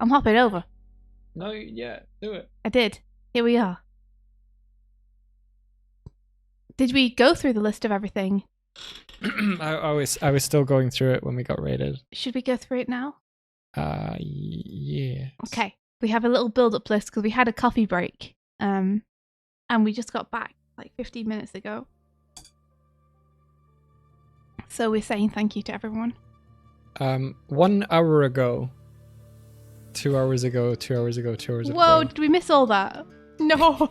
Speaker 3: I'm hopping over.
Speaker 2: No, yeah, do it.
Speaker 3: I did. Here we are. Did we go through the list of everything?
Speaker 2: I was still going through it when we got raided.
Speaker 3: Should we go through it now?
Speaker 2: Yeah.
Speaker 3: Okay. We have a little build-up list because we had a coffee break. And we just got back like 15 minutes ago. So we're saying thank you to everyone.
Speaker 2: 1 hour ago. 2 hours ago, 2 hours ago, 2 hours ago.
Speaker 3: Whoa, did we miss all that? No.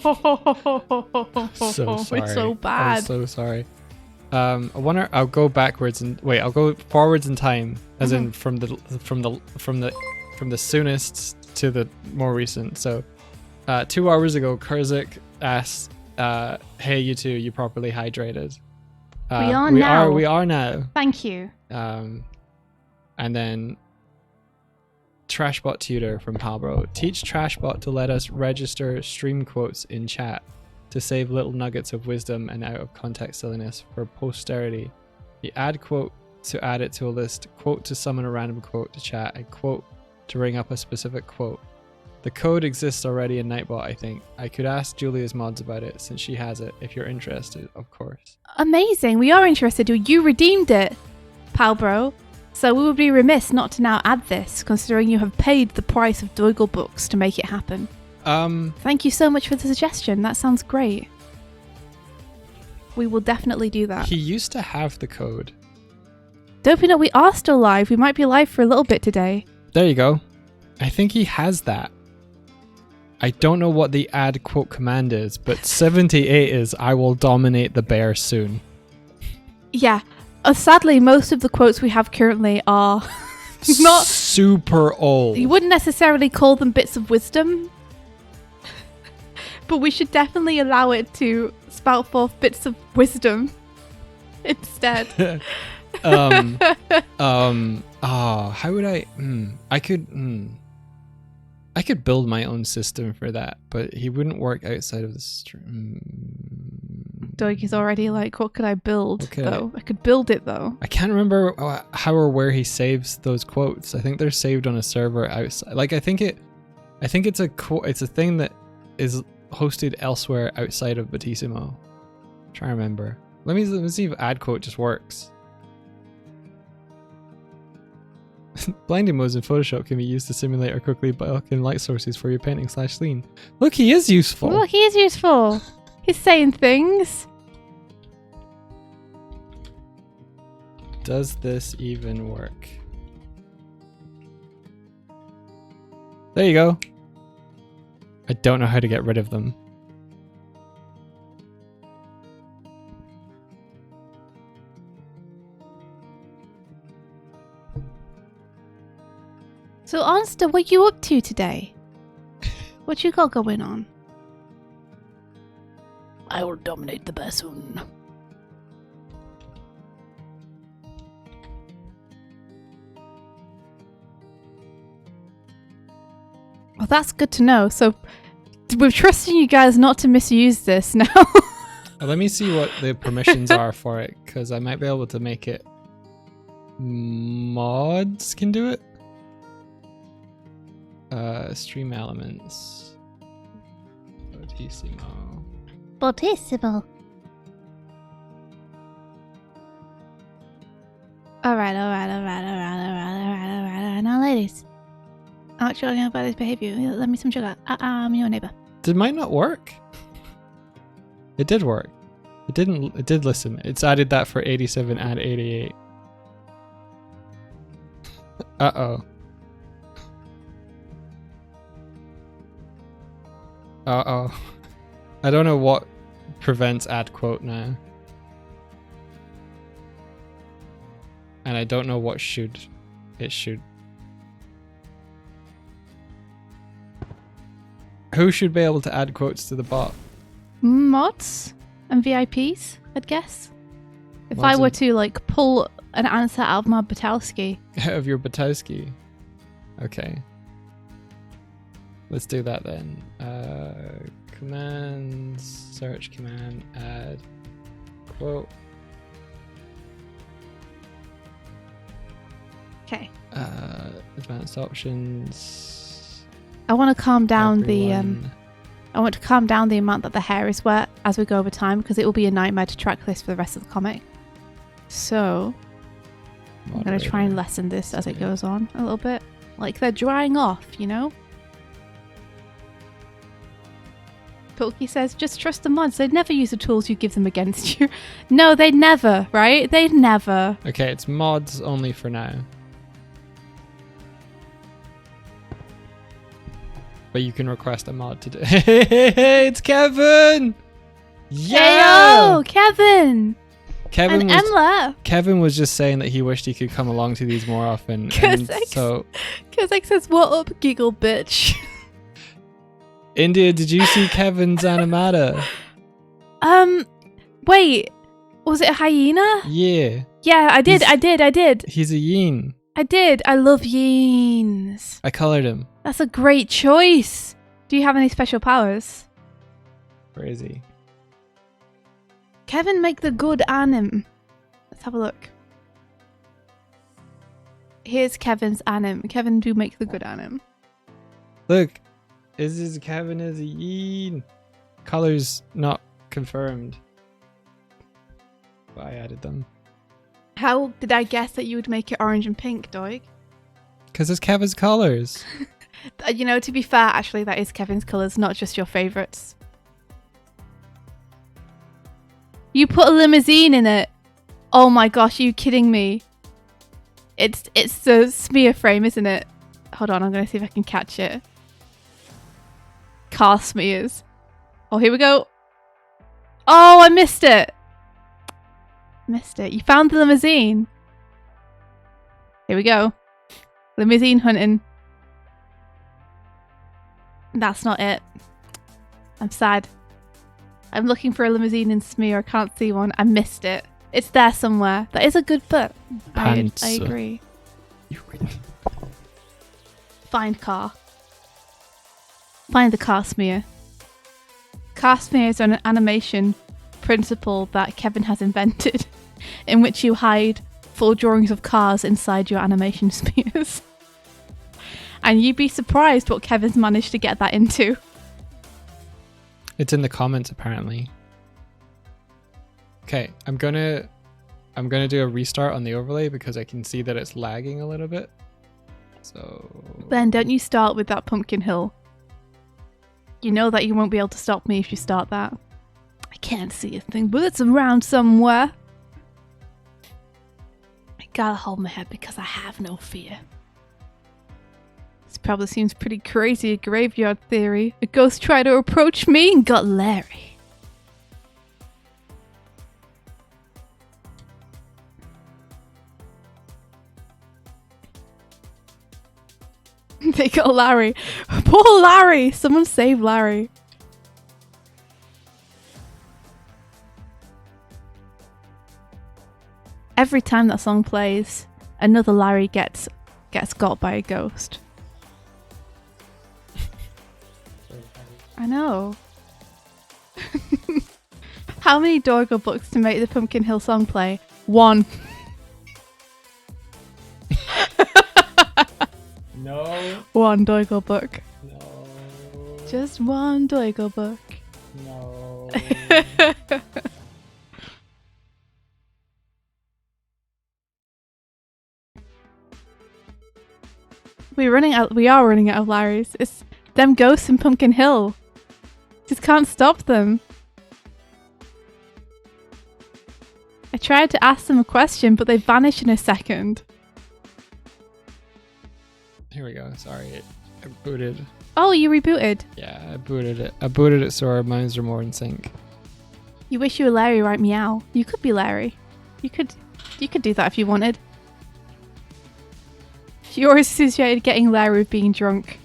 Speaker 2: So sorry.
Speaker 3: It's so
Speaker 2: I'm
Speaker 3: bad.
Speaker 2: so sorry. I'll go backwards and wait. I'll go forwards in time, as in from the soonest to the more recent. So, 2 hours ago, Kurzik asked, "Hey, you two, you properly hydrated?"
Speaker 3: We are now.
Speaker 2: We are now.
Speaker 3: Thank you.
Speaker 2: And then Trashbot Tutor from Palbro. Teach Trashbot to let us register stream quotes in chat to save little nuggets of wisdom and out of context silliness for posterity. The add quote to add it to a list, quote to summon a random quote to chat, and quote to ring up a specific quote. The code exists already in Nightbot, I think. I could ask Julia's mods about it since she has it, if you're interested, of course.
Speaker 3: Amazing. We are interested. You redeemed it, Palbro. So we would be remiss not to now add this, considering you have paid the price of Doigle books to make it happen. Thank you so much for the suggestion. That sounds great. We will definitely do that.
Speaker 2: He used to have the code.
Speaker 3: Dopey, we are still live. We might be live for a little bit today.
Speaker 2: There you go. I think he has that. I don't know what the add quote command is, but 78 is I will dominate the bear soon.
Speaker 3: Yeah. Sadly, most of the quotes we have currently are not
Speaker 2: super old.
Speaker 3: You wouldn't necessarily call them bits of wisdom, but we should definitely allow it to spout forth bits of wisdom instead.
Speaker 2: How would I? I could build my own system for that, but he wouldn't work outside of the stream.
Speaker 3: Doig is already like, what could I build though? I could build it though.
Speaker 2: I can't remember how or where he saves those quotes. I think they're saved on a server outside. Like I think it's a thing that is hosted elsewhere outside of Batissimo. I'm trying to remember. Let me see if add quote just works. Blinding modes in Photoshop can be used to simulate or quickly bulk in light sources for your painting /lean. Look, he is useful.
Speaker 3: Look, he is useful. He's saying things.
Speaker 2: Does this even work? There you go. I don't know how to get rid of them.
Speaker 3: So, Onster, what you up to today? What you got going on? I will dominate the bassoon. Well, that's good to know. So, we're trusting you guys not to misuse this now.
Speaker 2: Let me see what the permissions are for it, because I might be able to make it. Mods can do it. Stream elements. Batissimo.
Speaker 4: Fortissimo.
Speaker 3: Alright. Now, ladies. I'm not sure about this behavior. Let me some sugar. I'm your neighbor.
Speaker 2: Did mine not work? It did work. It did listen. It's added that for 87 and 88. Uh-oh. Uh-oh. I don't know what prevents add quote now. And I don't know what should. Who should be able to add quotes to the bot?
Speaker 3: Mods and VIPs, I'd guess. If
Speaker 2: Mods
Speaker 3: I were
Speaker 2: and-
Speaker 3: to like pull an answer out of my Batowski.
Speaker 2: Of your Batowski. Okay. Let's do that then. Commands, search command, add, quote.
Speaker 3: Okay.
Speaker 2: Advanced options.
Speaker 3: I want to calm down
Speaker 2: everyone.
Speaker 3: I want to calm down the amount that the hair is wet as we go over time because it will be a nightmare to track this for the rest of the comic. So I'm going to try and
Speaker 2: Moderator.
Speaker 3: lessen this as it goes on a little bit. Like they're drying off, you know? Pilkey says, just trust the mods. They'd never use the tools you give them against you. No, they'd never, right? They'd never.
Speaker 2: Okay, it's mods only for now. But you can request a mod to do. Hey, it's Kevin! Yeah!
Speaker 3: Heyo, Kevin!
Speaker 2: Kevin
Speaker 3: And
Speaker 2: was,
Speaker 3: Emla!
Speaker 2: Kevin was just saying that he wished he could come along to these more often. And so,
Speaker 3: Kazek says, what up, giggle bitch?
Speaker 2: India, did you see Kevin's animata?
Speaker 3: Wait. Was it a hyena?
Speaker 2: Yeah.
Speaker 3: Yeah, I did.
Speaker 2: He's a yin.
Speaker 3: I did. I love yeens.
Speaker 2: I colored him.
Speaker 3: That's a great choice. Do you have any special powers?
Speaker 2: Crazy.
Speaker 3: Kevin, make the good anim. Let's have a look. Here's Kevin's anim. Kevin, do make the good anim.
Speaker 2: Look, this is Kevin as a yin. Colors not confirmed. But I added them.
Speaker 3: How did I guess that you would make it orange and pink, Doig?
Speaker 2: Because it's Kevin's colors.
Speaker 3: You know, to be fair, actually, that is Kevin's colours, not just your favourites. You put a limousine in it. Oh my gosh, are you kidding me? It's the smear frame, isn't it? Hold on, I'm going to see if I can catch it. Car smears. Oh, here we go. Oh, I missed it. Missed it. You found the limousine. Here we go. Limousine hunting. That's not it. I'm sad. I'm looking for a limousine in smear. I can't see one. I missed it. It's there somewhere. That is a good book. I
Speaker 2: Pants.
Speaker 3: agree. Find car. Find the car smear. Car smear is an animation principle that Kevin has invented in which you hide full drawings of cars inside your animation smears. And you'd be surprised what Kevin's managed to get that into.
Speaker 2: It's in the comments apparently. Okay, I'm gonna do a restart on the overlay because I can see that it's lagging a little bit. So
Speaker 3: Ben, don't you start with that Pumpkin Hill. You know that you won't be able to stop me if you start that. I can't see a thing, but it's around somewhere. I gotta hold my head because I have no fear. This probably seems pretty crazy, a graveyard theory. A ghost tried to approach me and got Larry. They got Larry. Poor Larry! Someone save Larry. Every time that song plays, another Larry gets got by a ghost. I know. How many Dorgo books to make the Pumpkin Hill song play? 1.
Speaker 2: no,
Speaker 3: 1 Dorgo book.
Speaker 2: no,
Speaker 3: Just 1 Dorgo book.
Speaker 2: no.
Speaker 3: We are running out of Larrys. It's them ghosts in Pumpkin Hill. Just can't stop them. I tried to ask them a question, but they vanish in a second.
Speaker 2: Here we go. Sorry, I booted.
Speaker 3: Oh, you rebooted.
Speaker 2: Yeah, I booted it. I booted it so our minds are more in sync.
Speaker 3: You wish you were Larry, right? Meow. You could be Larry. You could do that if you wanted. You always associated getting Larry with being drunk.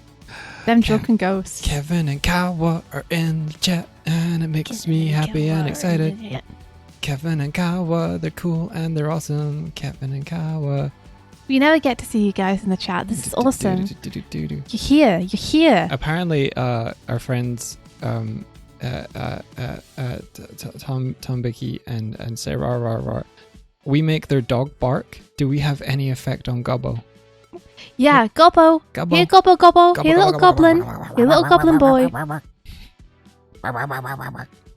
Speaker 3: Them drunken ghosts.
Speaker 2: Kevin and Kawa are in the chat, and it makes me happy and excited. Kevin and Kawa, they're cool and they're awesome. Kevin and Kawa.
Speaker 3: We never get to see you guys in the chat. This is awesome.
Speaker 2: Do-do-do-do-do-do.
Speaker 3: You're here. You're here.
Speaker 2: Apparently, our friends Tom Bicky and say rah rah rah. We make their dog bark. Do we have any effect on Gobbo?
Speaker 3: Yeah, Gobbo.
Speaker 2: Gobbo.
Speaker 3: Here, Gobbo, Gobbo.
Speaker 2: Gobbo,
Speaker 3: Here, little
Speaker 2: Gobbo,
Speaker 3: goblin.
Speaker 2: Gobbo,
Speaker 3: Here, little goblin boy.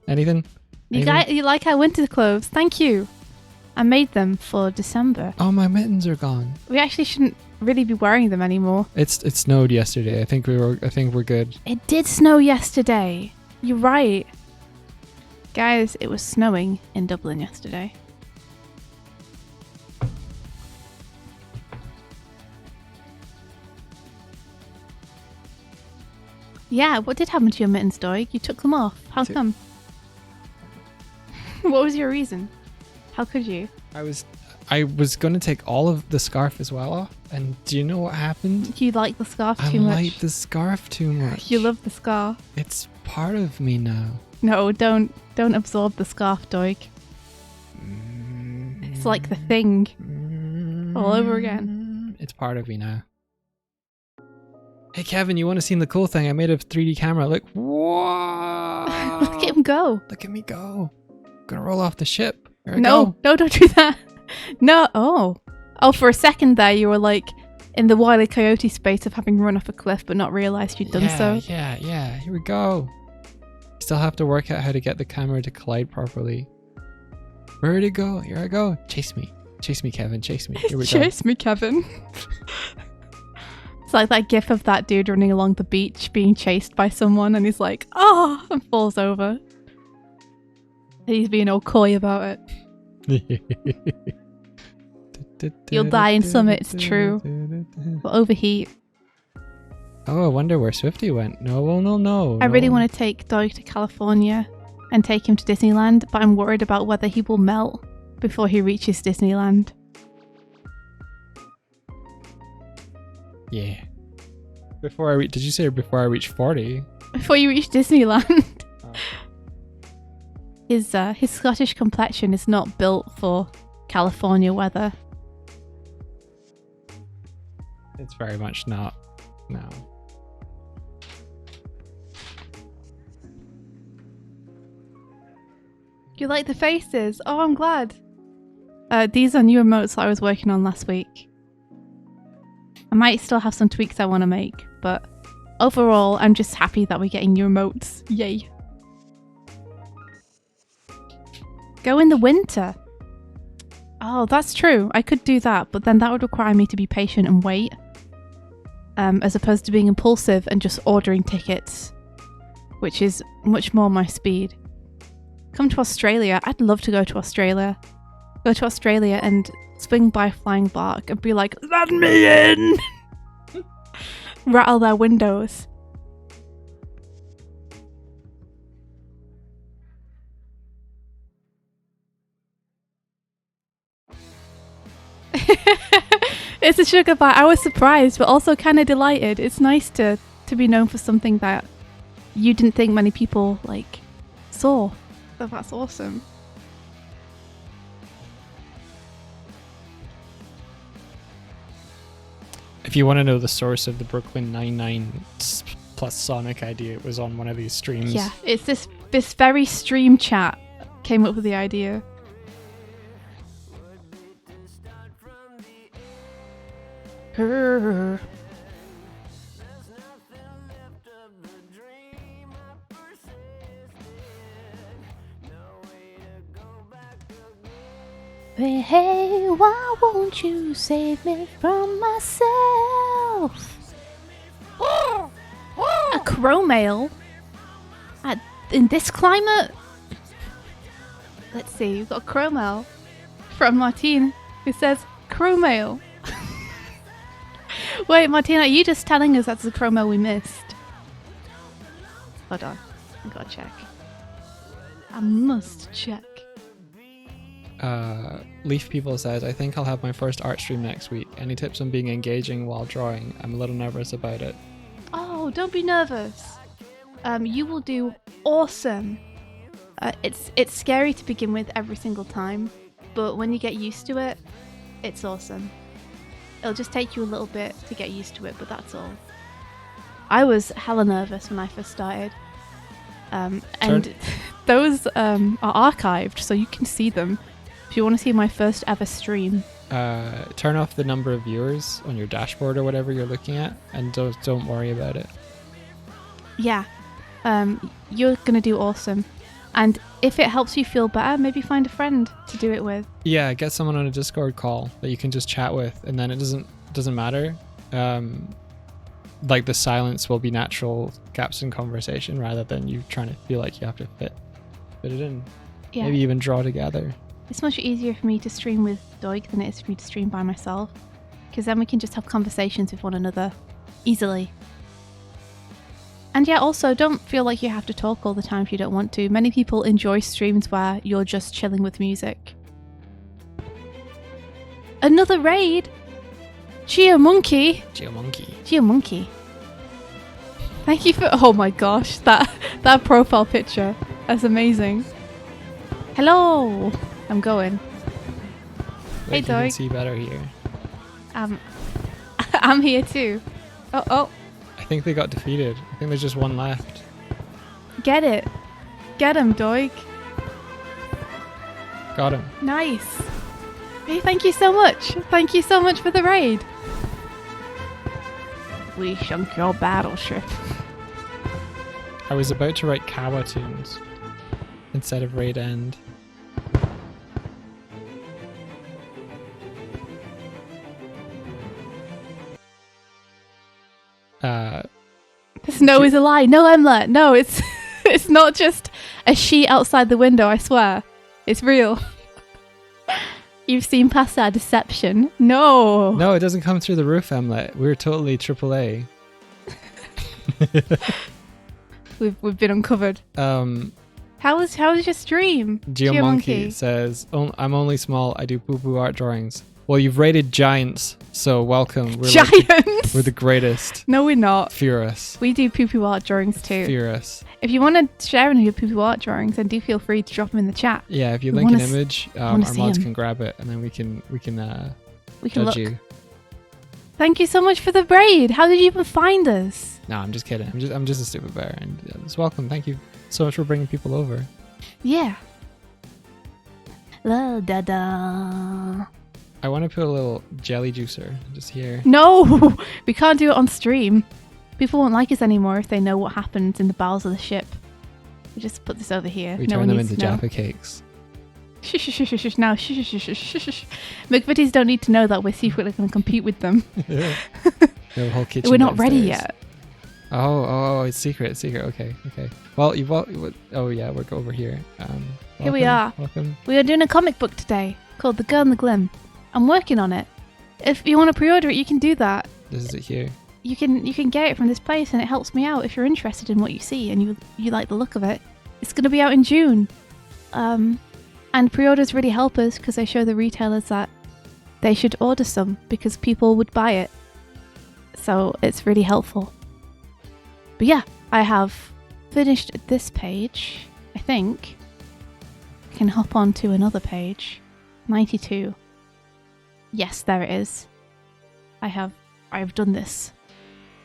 Speaker 2: Anything?
Speaker 3: You like our winter clothes? Thank you. I made them for December.
Speaker 2: Oh, my mittens are gone.
Speaker 3: We actually shouldn't really be wearing them anymore.
Speaker 2: It snowed yesterday. I think we're good.
Speaker 3: It did snow yesterday. You're right. Guys, it was snowing in Dublin yesterday. Yeah, what did happen to your mittens, Doig? You took them off. How come? What was your reason? How could you?
Speaker 2: I was going to take all of the scarf as well off, and do you know what happened?
Speaker 3: You like the scarf
Speaker 2: I
Speaker 3: too much.
Speaker 2: like the scarf too much.
Speaker 3: You love the scarf.
Speaker 2: It's part of me now.
Speaker 3: No, don't absorb the scarf, Doig. It's like the thing. All over again.
Speaker 2: It's part of me now. Hey Kevin, you want to see the cool thing? I made a 3D camera. Look, whoa!
Speaker 3: Look at him go.
Speaker 2: Look at me go. Gonna roll off the ship. Here I
Speaker 3: No,
Speaker 2: go.
Speaker 3: no, don't do that. No. Oh, for a second there, you were like in the Wile E. Coyote space of having run off a cliff but not realised you'd done so.
Speaker 2: Yeah. Here we go. Still have to work out how to get the camera to collide properly. Where'd it go? Here I go. Chase me, Kevin. Chase me. Here we go.
Speaker 3: Chase me, Kevin. It's like that gif of that dude running along the beach being chased by someone and he's like, oh, and falls over. And he's being all coy about it. You'll die in Summit, it's true. We'll overheat.
Speaker 2: Oh, I wonder where Swifty went. No.
Speaker 3: I really want to take Doig to California and take him to Disneyland, but I'm worried about whether he will melt before he reaches Disneyland.
Speaker 2: Yeah. Did you say before I reach 40?
Speaker 3: Before you reach Disneyland.
Speaker 2: Oh.
Speaker 3: His Scottish complexion is not built for California weather.
Speaker 2: It's very much not. No.
Speaker 3: You like the faces? Oh, I'm glad. These are new emotes that I was working on last week. I might still have some tweaks I want to make, but overall, I'm just happy that we're getting new emotes. Yay. Go in the winter. Oh, that's true. I could do that, but then that would require me to be patient and wait. As opposed to being impulsive and just ordering tickets, which is much more my speed. Come to Australia. I'd love to go to Australia. Go to Australia and swing by Flying Bark and be like, let me in! Rattle their windows. It's a sugar bite. I was surprised, but also kind of delighted. It's nice to be known for something that you didn't think many people saw. So that's awesome.
Speaker 2: If you want to know the source of the Brooklyn Nine-Nine plus Sonic idea, it was on one of these streams.
Speaker 3: Yeah, it's this very stream chat came up with the idea. Her. Hey, why won't you save me from myself? A Chromale? In this climate? Let's see, we've got a Chromale from Martine who says Chromale. Wait, Martina, are you just telling us that's the Chromale we missed? Hold on, I gotta check. I must check.
Speaker 2: Leaf People says, I think I'll have my first art stream next week. Any tips on being engaging while drawing? I'm a little nervous about it.
Speaker 3: Oh, don't be nervous. You will do awesome. It's scary to begin with every single time, but when you get used to it, it's awesome. It'll just take you a little bit to get used to it, but that's all. I was hella nervous when I first started. And those are archived, so you can see them. If you want to see my first ever stream,
Speaker 2: Turn off the number of viewers on your dashboard or whatever you're looking at, and don't worry about it.
Speaker 3: yeah, you're gonna do awesome. And if it helps you feel better, maybe find a friend to do it with.
Speaker 2: Yeah, get someone on a Discord call that you can just chat with, and then it doesn't matter. Like the silence will be natural gaps in conversation rather than you trying to feel like you have to fit it in.
Speaker 3: Yeah.
Speaker 2: Maybe even draw together.
Speaker 3: It's much easier for me to stream with Doig than it is for me to stream by myself, because then we can just have conversations with one another easily. And yeah, also don't feel like you have to talk all the time if you don't want to. Many people enjoy streams where you're just chilling with music. Another raid! Geomonkey! Geomonkey. Thank you for... Oh my gosh, that profile picture. That's amazing. Hello! I'm going. Hey,
Speaker 2: Like, you can
Speaker 3: Doig.
Speaker 2: see better here.
Speaker 3: I'm here too. Oh,
Speaker 2: I think they got defeated. I think there's just one left.
Speaker 3: get it. Get him, Doig.
Speaker 2: Got him.
Speaker 3: Nice. Hey, thank you so much. Thank you so much for the raid. We sunk your battleship.
Speaker 2: I was about to write Kawa tunes instead of Raid End.
Speaker 3: The snow is a lie. No, Emlet. No, it's it's not just a sheet outside the window, I swear. It's real. You've seen past our deception. No.
Speaker 2: No, it doesn't come through the roof, Emlet. We're totally AAA.
Speaker 3: We've been uncovered. How was your stream?
Speaker 2: Geomonkey says, I'm only small. I do poo-poo art drawings. Well, you've rated giants, so welcome. We're
Speaker 3: Giants.
Speaker 2: we're the greatest.
Speaker 3: No, we're not.
Speaker 2: Fear us.
Speaker 3: We do poo-poo art drawings too.
Speaker 2: Fear us.
Speaker 3: If you want to share any of your poo-poo art drawings, then do feel free to drop them in the chat.
Speaker 2: Yeah, if you
Speaker 3: We
Speaker 2: link an
Speaker 3: wanna
Speaker 2: image, our
Speaker 3: wanna see
Speaker 2: mods
Speaker 3: 'em.
Speaker 2: can grab it, and then we can
Speaker 3: We can
Speaker 2: judge
Speaker 3: look.
Speaker 2: you.
Speaker 3: Thank you so much for the raid. How did you even find us?
Speaker 2: No, I'm just kidding. I'm just a stupid bear, and it's welcome. Thank you so much for bringing people over.
Speaker 3: Yeah. La da da.
Speaker 2: I want to put a little jelly juicer just here.
Speaker 3: No, we can't do it on stream. People won't like us anymore if they know what happens in the bowels of the ship. We just put this over here.
Speaker 2: We
Speaker 3: no
Speaker 2: turn
Speaker 3: one
Speaker 2: them
Speaker 3: needs
Speaker 2: into
Speaker 3: to know.
Speaker 2: Jaffa cakes.
Speaker 3: Shush, shush, shush, shush. Now, shush, shush, shush, shush, shush. McVitties don't need to know that we're secretly going to compete with them.
Speaker 2: We have a whole kitchen.
Speaker 3: We're not ready
Speaker 2: downstairs.
Speaker 3: yet.
Speaker 2: Oh, it's secret. Okay. Well, oh yeah, we're over here.
Speaker 3: Here we
Speaker 2: welcome,
Speaker 3: are.
Speaker 2: Welcome.
Speaker 3: We are doing a comic book today called The Girl in the Glim. I'm working on it. If you want to pre-order it, you can do that.
Speaker 2: This is it here.
Speaker 3: You can get it from this place, and it helps me out if you're interested in what you see and you like the look of it. It's going to be out in June. And pre-orders really help us because they show the retailers that they should order some because people would buy it. So it's really helpful. But yeah, I have finished this page, I think. I can hop on to another page. 92. Yes, there it is. I've done this.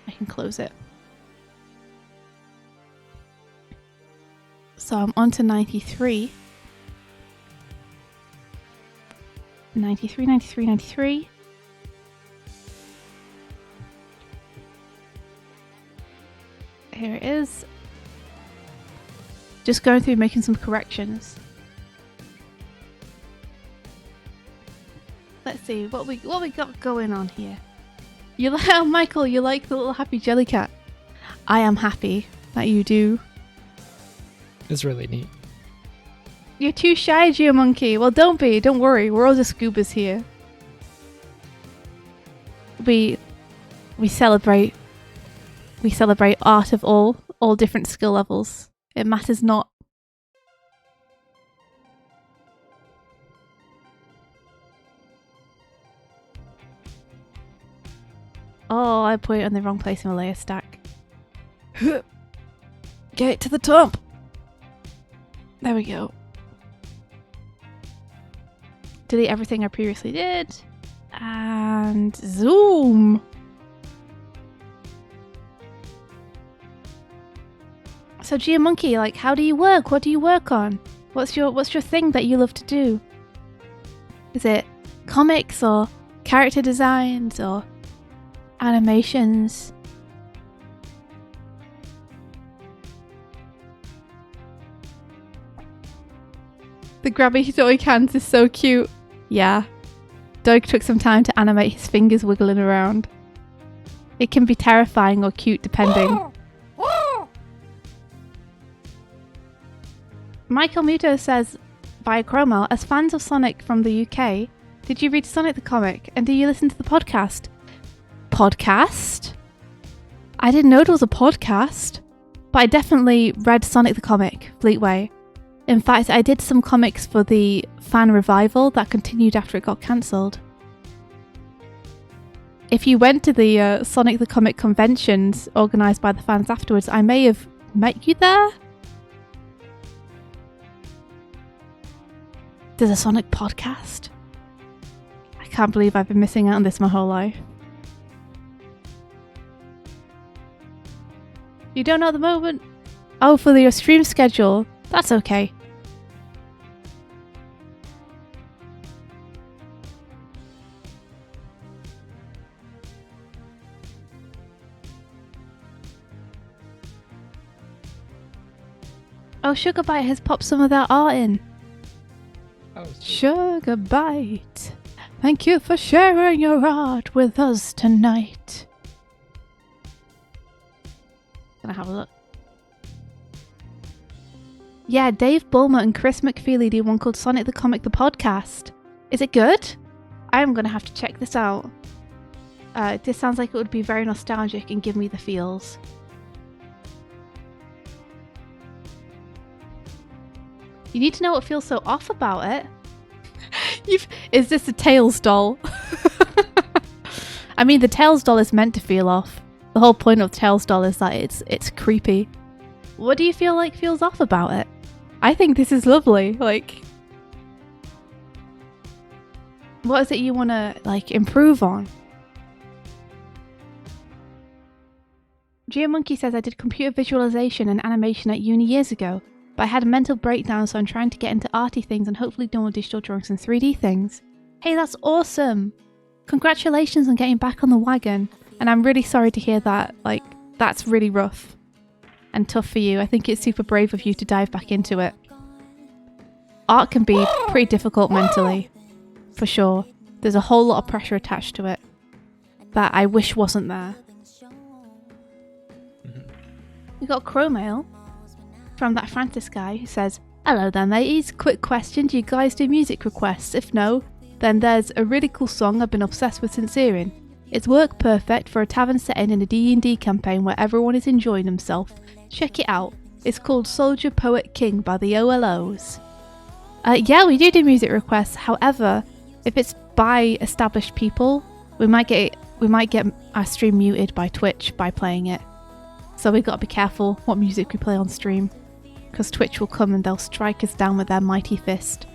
Speaker 3: I can close it. So I'm on to 93. 93. Here it is. Just going through making some corrections. Let's see what we got going on here. You like Michael, you like the little happy jelly cat. I am happy that you do.
Speaker 2: It's really neat.
Speaker 3: You're too shy, Geomonkey. Well, don't be. Don't worry. We're all just scoobas here. We celebrate. We celebrate art of all different skill levels. It matters not. Oh, I put it in the wrong place in the layer stack. Get it to the top. There we go. Delete everything I previously did. And zoom. So Geomonkey, like, how do you work? What do you work on? What's your thing that you love to do? Is it comics or character designs or animations? The grabby toy cans is so cute. Yeah. Doug took some time to animate his fingers wiggling around. It can be terrifying or cute depending. Michael Muto says, via Chromel, as fans of Sonic from the UK, did you read Sonic the comic and do you listen to the podcast? Podcast? I didn't know it was a podcast, but I definitely read Sonic the comic, Fleetway. In fact, I did some comics for the fan revival that continued after it got cancelled. If you went to the Sonic the Comic conventions organised by the fans afterwards, I may have met you there. There's a Sonic podcast. I can't believe I've been missing out on this my whole life. You don't know at the moment? Oh, for your stream schedule. That's okay. Oh, Sugar Bite has popped some of their art in.
Speaker 2: Oh,
Speaker 3: Sugar Bite, thank you for sharing your art with us tonight. Gonna have a look. Yeah, Dave Bulmer and Chris McFeely do one called Sonic the Comic the Podcast. Is it good? I'm gonna have to check this out. This sounds like it would be very nostalgic and give me the feels. You need to know what feels so off about it. Is this a Tails doll? I mean, the Tails doll is meant to feel off. The whole point of Tails doll is that it's creepy. What do you feel like feels off about it? I think this is lovely. Like, what is it you want to like improve on? Geomonkey says, I did computer visualization and animation at uni years ago, but I had a mental breakdown, so I'm trying to get into arty things and hopefully do more digital drawings and 3D things. Hey, that's awesome! Congratulations on getting back on the wagon, and I'm really sorry to hear that. Like, that's really rough and tough for you. I think it's super brave of you to dive back into it. Art can be pretty difficult mentally, for sure. There's a whole lot of pressure attached to it that I wish wasn't there. We got Chromail from that Francis guy who says, hello there mateys, quick question, do you guys do music requests? If no, then there's a really cool song I've been obsessed with since hearing. It's work perfect for a tavern setting in a D&D campaign where everyone is enjoying themselves. Check it out. It's called Soldier Poet King by the OLOs. Yeah, we do music requests. However, if it's by established people, we might get our stream muted by Twitch by playing it. So we've got to be careful what music we play on stream, because Twitch will come and they'll strike us down with their mighty fist.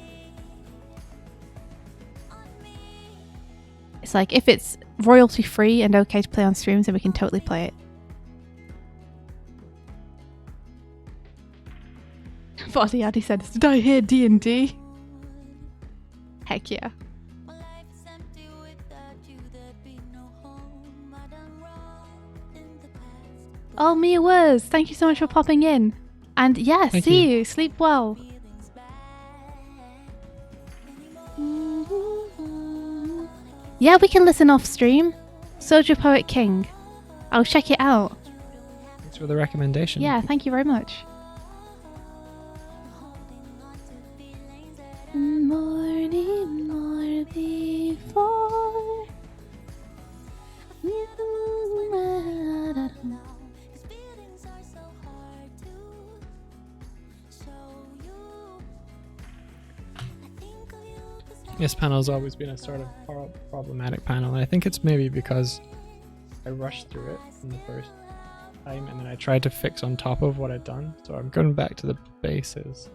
Speaker 3: It's like, if it's royalty free and okay to play on streams, then we can totally play it. Body Addy said, did I hear D&D? Heck yeah. Oh, Mia Wurs, thank you so much for popping in. And yeah,
Speaker 2: Thank
Speaker 3: see
Speaker 2: you.
Speaker 3: you. Sleep well. Yeah, we can listen off stream. Soldier Poet King. I'll check it out.
Speaker 2: Thanks for the recommendation.
Speaker 3: Yeah, thank you very much. Morning more before you.
Speaker 2: This panel has always been a sort of problematic panel, and I think it's maybe because I rushed through it in the first time, and then I tried to fix on top of what I'd done. So I'm going back to the bases,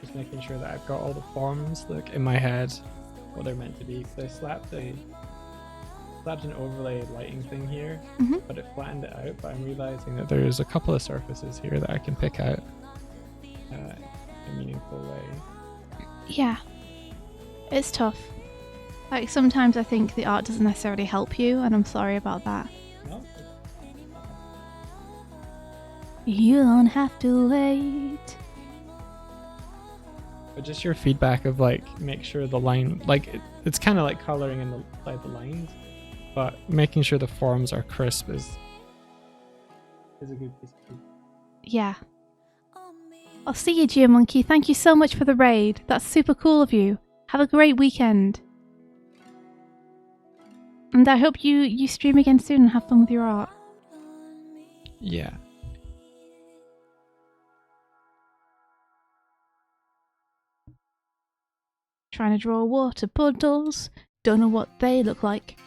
Speaker 2: just making sure that I've got all the forms like in my head, what they're meant to be. Because I slapped slapped an overlay lighting thing here,
Speaker 3: Mhm.
Speaker 2: but it flattened it out. But I'm realizing that there's a couple of surfaces here that I can pick out in a meaningful way.
Speaker 3: Yeah. It's tough. Like, sometimes I think the art doesn't necessarily help you, and I'm sorry about that.
Speaker 2: No?
Speaker 3: You don't have to wait.
Speaker 2: But just your feedback of like, make sure the line, like it's kind of like coloring in the lines, but making sure the forms are crisp is a good piece of feedback.
Speaker 3: Yeah. I'll see you, Geomonkey. Thank you so much for the raid. That's super cool of you. Have a great weekend. And I hope you stream again soon and have fun with your art.
Speaker 2: Yeah.
Speaker 3: Trying to draw water puddles. Don't know what they look like.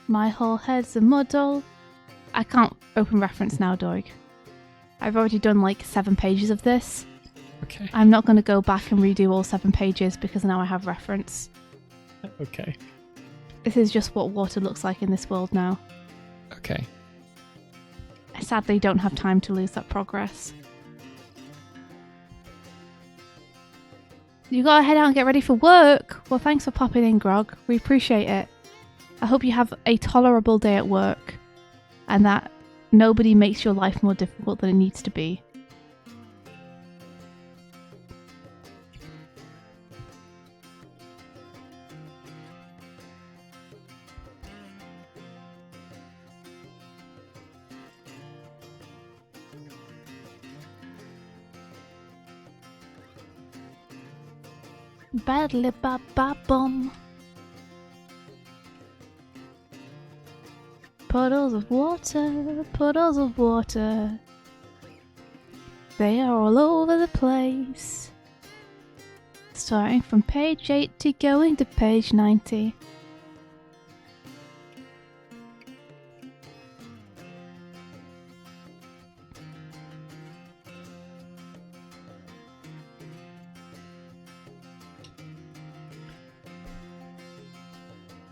Speaker 3: My whole head's a muddle. I can't open reference now, Doig. I've already done like 7 pages of this.
Speaker 2: Okay.
Speaker 3: I'm not going to go back and redo all 7 pages because now I have reference.
Speaker 2: Okay.
Speaker 3: This is just what water looks like in this world now.
Speaker 2: Okay.
Speaker 3: I sadly don't have time to lose that progress. You gotta head out and get ready for work. Well, thanks for popping in, Grog. We appreciate it. I hope you have a tolerable day at work and that nobody makes your life more difficult than it needs to be. Badly ba ba bum. Puddles of water, puddles of water. They are all over the place. Starting from page 80, going to page 90.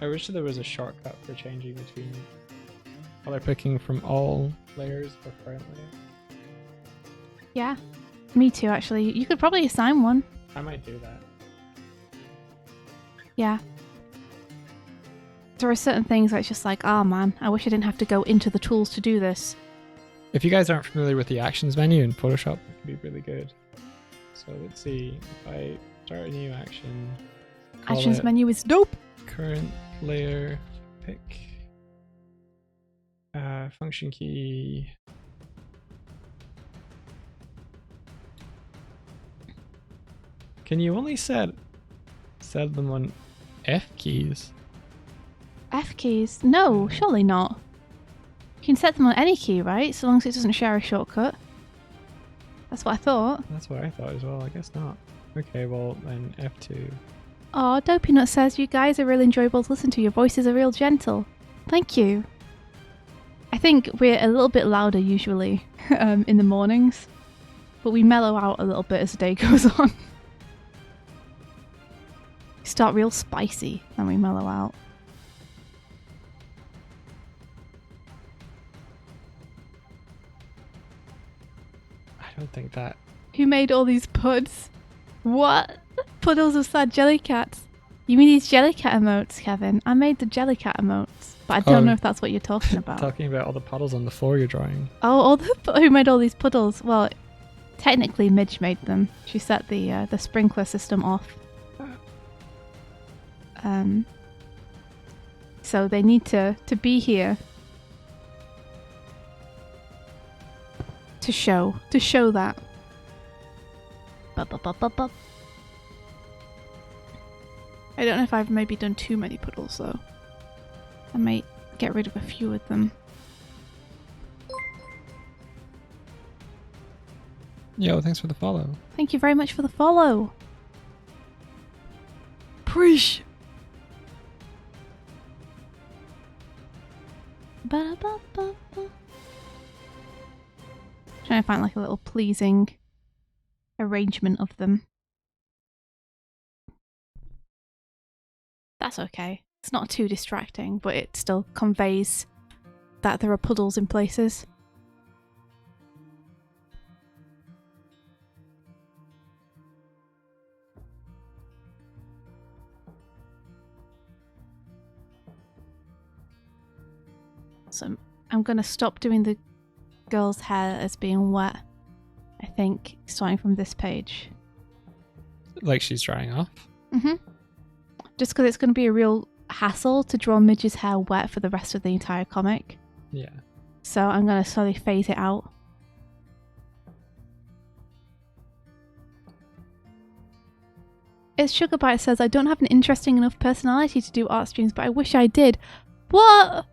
Speaker 2: I wish there was a shortcut for changing between color picking from all layers or current layer.
Speaker 3: Yeah, me too actually. You could probably assign one.
Speaker 2: I might do that.
Speaker 3: Yeah. There are certain things where it's just like, oh man, I wish I didn't have to go into the tools to do this.
Speaker 2: If you guys aren't familiar with the actions menu in Photoshop, it can be really good. So let's see, if I start a new action, call
Speaker 3: Actions
Speaker 2: it
Speaker 3: menu is dope.
Speaker 2: current layer, pick function key. Can you only set them on F keys?
Speaker 3: F keys? No, surely not. You can set them on any key, right? So long as it doesn't share a shortcut. That's what I thought.
Speaker 2: That's what I thought as well. I guess not. Okay, well then F2.
Speaker 3: Oh, Dopey Nut says you guys are really enjoyable to listen to. Your voices are real gentle. Thank you. I think we're a little bit louder usually in the mornings, but we mellow out a little bit as the day goes on. We start real spicy, then we mellow out.
Speaker 2: I don't think that.
Speaker 3: Who made all these puds? What? Puddles of sad jellycats. You mean these jellycat emotes, Kevin? I made the jellycat emotes, but I don't know if that's what you're talking about.
Speaker 2: Talking about all the puddles on the floor you're drawing.
Speaker 3: Oh, who made all these puddles? Well, technically Midge made them. She set the sprinkler system off. So they need to be here to show that. Bup. I don't know if I've maybe done too many puddles though. I might get rid of a few of them.
Speaker 2: Yo, thanks for the follow.
Speaker 3: Thank you very much for the follow. Preach. Ba-ba-ba-ba. Trying to find like a little pleasing arrangement of them. That's okay. It's not too distracting, but it still conveys that there are puddles in places. So I'm going to stop doing the girl's hair as being wet, I think, starting from this page.
Speaker 2: Like she's drying off.
Speaker 3: Just because it's going to be a real hassle to draw Midge's hair wet for the rest of the entire comic.
Speaker 2: Yeah.
Speaker 3: So I'm going to slowly phase it out. It's Sugarbite says, I don't have an interesting enough personality to do art streams, but I wish I did. What?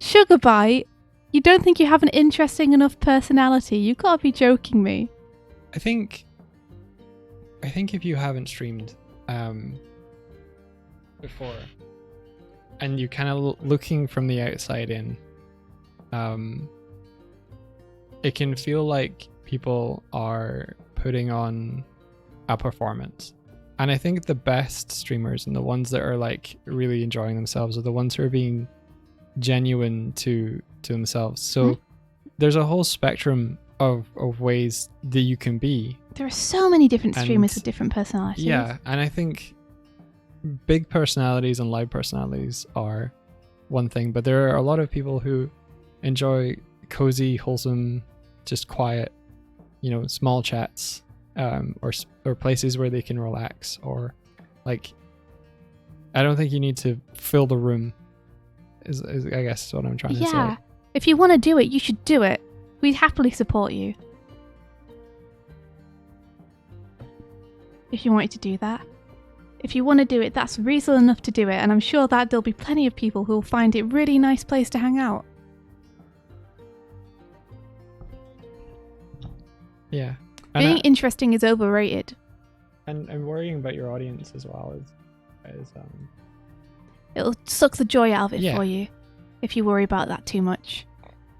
Speaker 3: Sugarbite? You don't think you have an interesting enough personality? You gotta be joking me.
Speaker 2: I think if you haven't streamed before and you kind of looking from the outside in, it can feel like people are putting on a performance. And I think the best streamers and the ones that are like really enjoying themselves are the ones who are being genuine to themselves. So there's a whole spectrum of ways that you can be.
Speaker 3: There are so many different streamers with different personalities.
Speaker 2: Yeah, and I think big personalities and loud personalities are one thing, but there are a lot of people who enjoy cozy, wholesome, just quiet, small chats, or places where they can relax, or like, I don't think you need to fill the room. Is I guess what I'm trying to say.
Speaker 3: Yeah, if you want to do it, you should do it. We'd happily support you. If you wanted to do that. If you want to do it, that's reason enough to do it, and I'm sure that there'll be plenty of people who will find it a really nice place to hang out.
Speaker 2: Yeah.
Speaker 3: Being interesting is overrated.
Speaker 2: And worrying about your audience as well is
Speaker 3: It'll suck the joy out of it for you if you worry about that too much.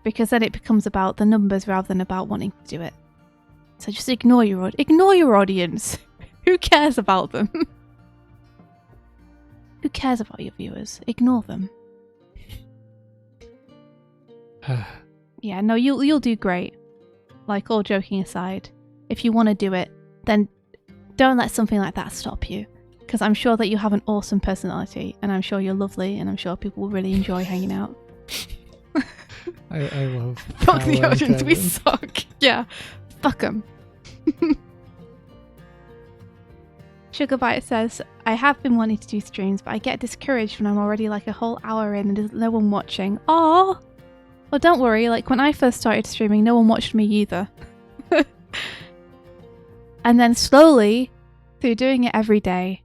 Speaker 3: Because then it becomes about the numbers rather than about wanting to do it. So just ignore your audience. Who cares about them? Who cares about your viewers? Ignore them. Yeah, no, you'll do great. Like, all joking aside, if you want to do it, then don't let something like that stop you. Because I'm sure that you have an awesome personality, and I'm sure you're lovely, and I'm sure people will really enjoy hanging out.
Speaker 2: I love
Speaker 3: Fuck the audience, we suck. Yeah, fuck them. Sugarbite says, I have been wanting to do streams, but I get discouraged when I'm already like a whole hour in and there's no one watching. Aww! Well, don't worry, like when I first started streaming, no one watched me either. And then slowly, through doing it every day,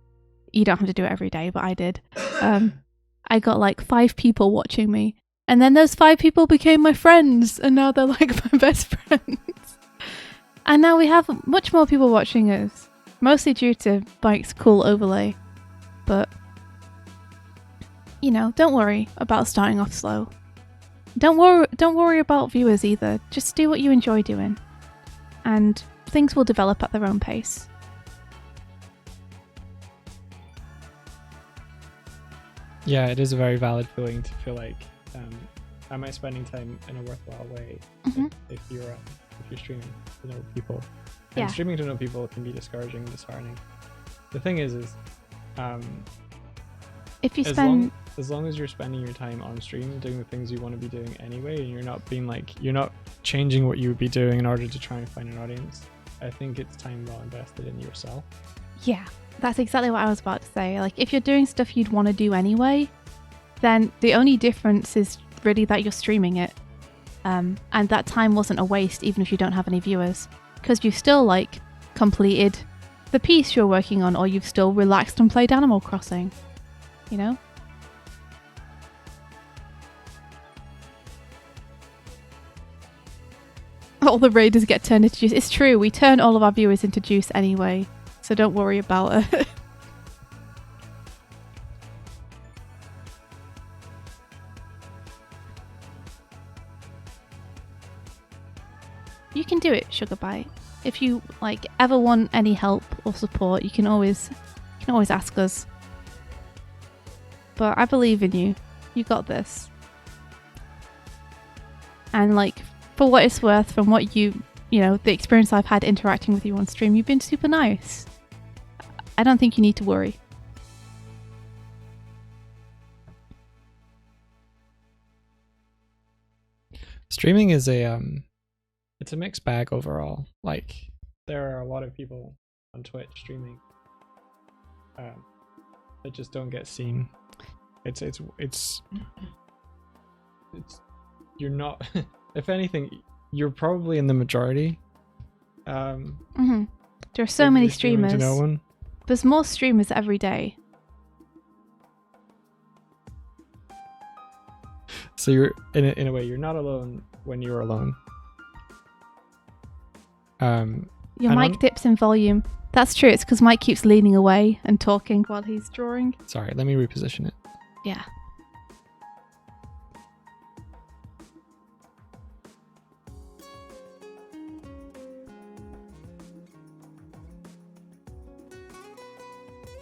Speaker 3: you don't have to do it every day, but I did, I got like 5 people watching me. And then those 5 people became my friends, and now they're like my best friends. And now we have much more people watching us, mostly due to Bike's cool overlay. But, don't worry about starting off slow. Don't worry about viewers either. Just do what you enjoy doing. And things will develop at their own pace.
Speaker 2: Yeah, it is a very valid feeling to feel like, am I spending time in a worthwhile way? If you're streaming to know people. And streaming to know people can be discouraging and disheartening. The thing is
Speaker 3: if you
Speaker 2: as long as you're spending your time on stream doing the things you want to be doing anyway, and you're not changing what you would be doing in order to try and find an audience, I think it's time well invested in yourself.
Speaker 3: Yeah, that's exactly what I was about to say. Like, if you're doing stuff you'd want to do anyway, then the only difference is really that you're streaming it. And that time wasn't a waste, even if you don't have any viewers, because you've still completed the piece you're working on, or you've still relaxed and played Animal Crossing, All the raiders get turned into juice. It's true, we turn all of our viewers into juice anyway, so don't worry about it. You can do it, Sugarbite. If you ever want any help or support, you can always ask us. but I believe in you. You got this. And like, for what it's worth, from what the experience I've had interacting with you on stream, you've been super nice. I don't think you need to worry.
Speaker 2: Streaming is it's a mixed bag overall. Like, there are a lot of people on Twitch streaming that just don't get seen. It's you're not. If anything, you're probably in the majority.
Speaker 3: There are so many streamers.
Speaker 2: To no one.
Speaker 3: There's more streamers every day.
Speaker 2: So you're in a way, you're not alone when you're alone.
Speaker 3: Your mic dips in volume. That's true. It's because Mike keeps leaning away and talking while he's drawing.
Speaker 2: Sorry, let me reposition it.
Speaker 3: Yeah.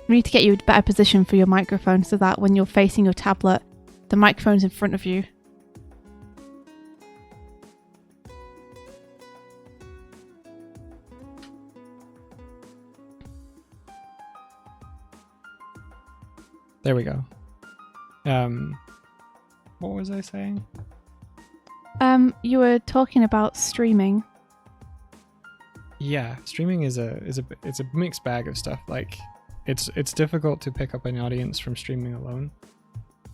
Speaker 3: We need to get you a better position for your microphone so that when you're facing your tablet, the microphone's in front of you.
Speaker 2: There we go. What was I saying?
Speaker 3: You were talking about streaming.
Speaker 2: Yeah, streaming is a mixed bag of stuff. Like, it's difficult to pick up an audience from streaming alone.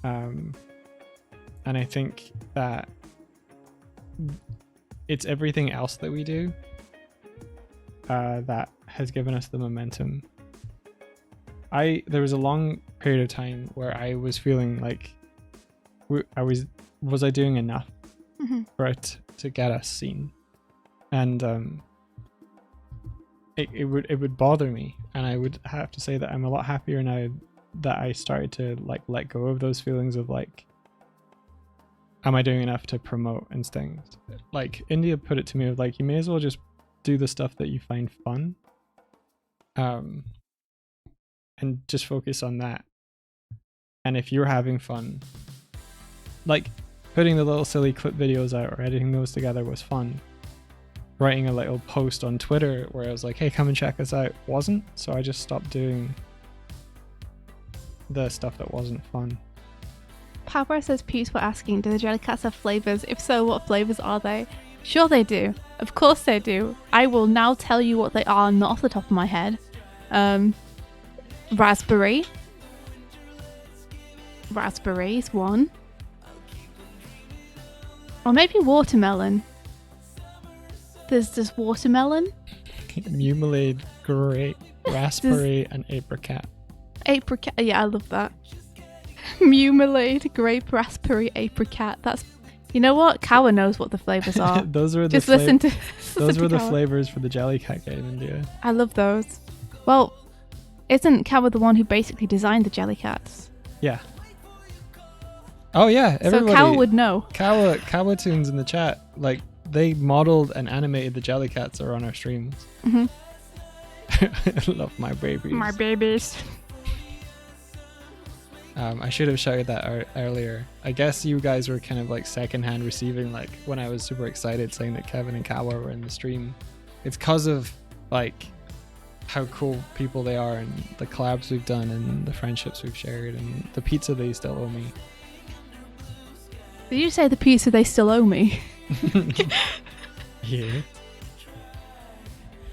Speaker 2: And I think that it's everything else that we do that has given us the momentum. There was a long period of time where I was feeling like was I doing enough for it to get us seen, and it would bother me, and I would have to say that I'm a lot happier now that I started to like let go of those feelings of like, am I doing enough to promote and things. Like, India put it to me of like, you may as well just do the stuff that you find fun, and just focus on that. And if you're having fun, like putting the little silly clip videos out or editing those together was fun. Writing a little post on Twitter where I was like, hey, come and check us out, wasn't. So I just stopped doing the stuff that wasn't fun.
Speaker 3: Power says Peeps were asking, do the Jellycats have flavours? If so, what flavours are they? Sure they do. Of course they do. I will now tell you what they are, not off the top of my head. Raspberry. Raspberry is one. Or maybe watermelon. There's this watermelon.
Speaker 2: Mumelade, grape, raspberry, and apricot.
Speaker 3: Apricot, yeah, I love that. Mumelade, grape, raspberry, apricot. That's, you know what? Kawa knows what the flavors are.
Speaker 2: Those were the
Speaker 3: just listen to.
Speaker 2: Those were the
Speaker 3: Kawa.
Speaker 2: flavors for the Jellycat game, India.
Speaker 3: I love those. Well, isn't Kawa the one who basically designed the Jellycats?
Speaker 2: Yeah. Oh yeah, everybody.
Speaker 3: So Kawa would know.
Speaker 2: Kawa Tunes in the chat, like they modeled and animated the Jellycats that are on our streams.
Speaker 3: Mm-hmm.
Speaker 2: I love my babies.
Speaker 3: My babies.
Speaker 2: I should have shouted that earlier. I guess you guys were kind of like secondhand receiving, like when I was super excited saying that Kevin and Kawa were in the stream. It's because of like how cool people they are and the collabs we've done and the friendships we've shared and the pizza they still owe me.
Speaker 3: Did you say the pizza they still owe me?
Speaker 2: Yeah.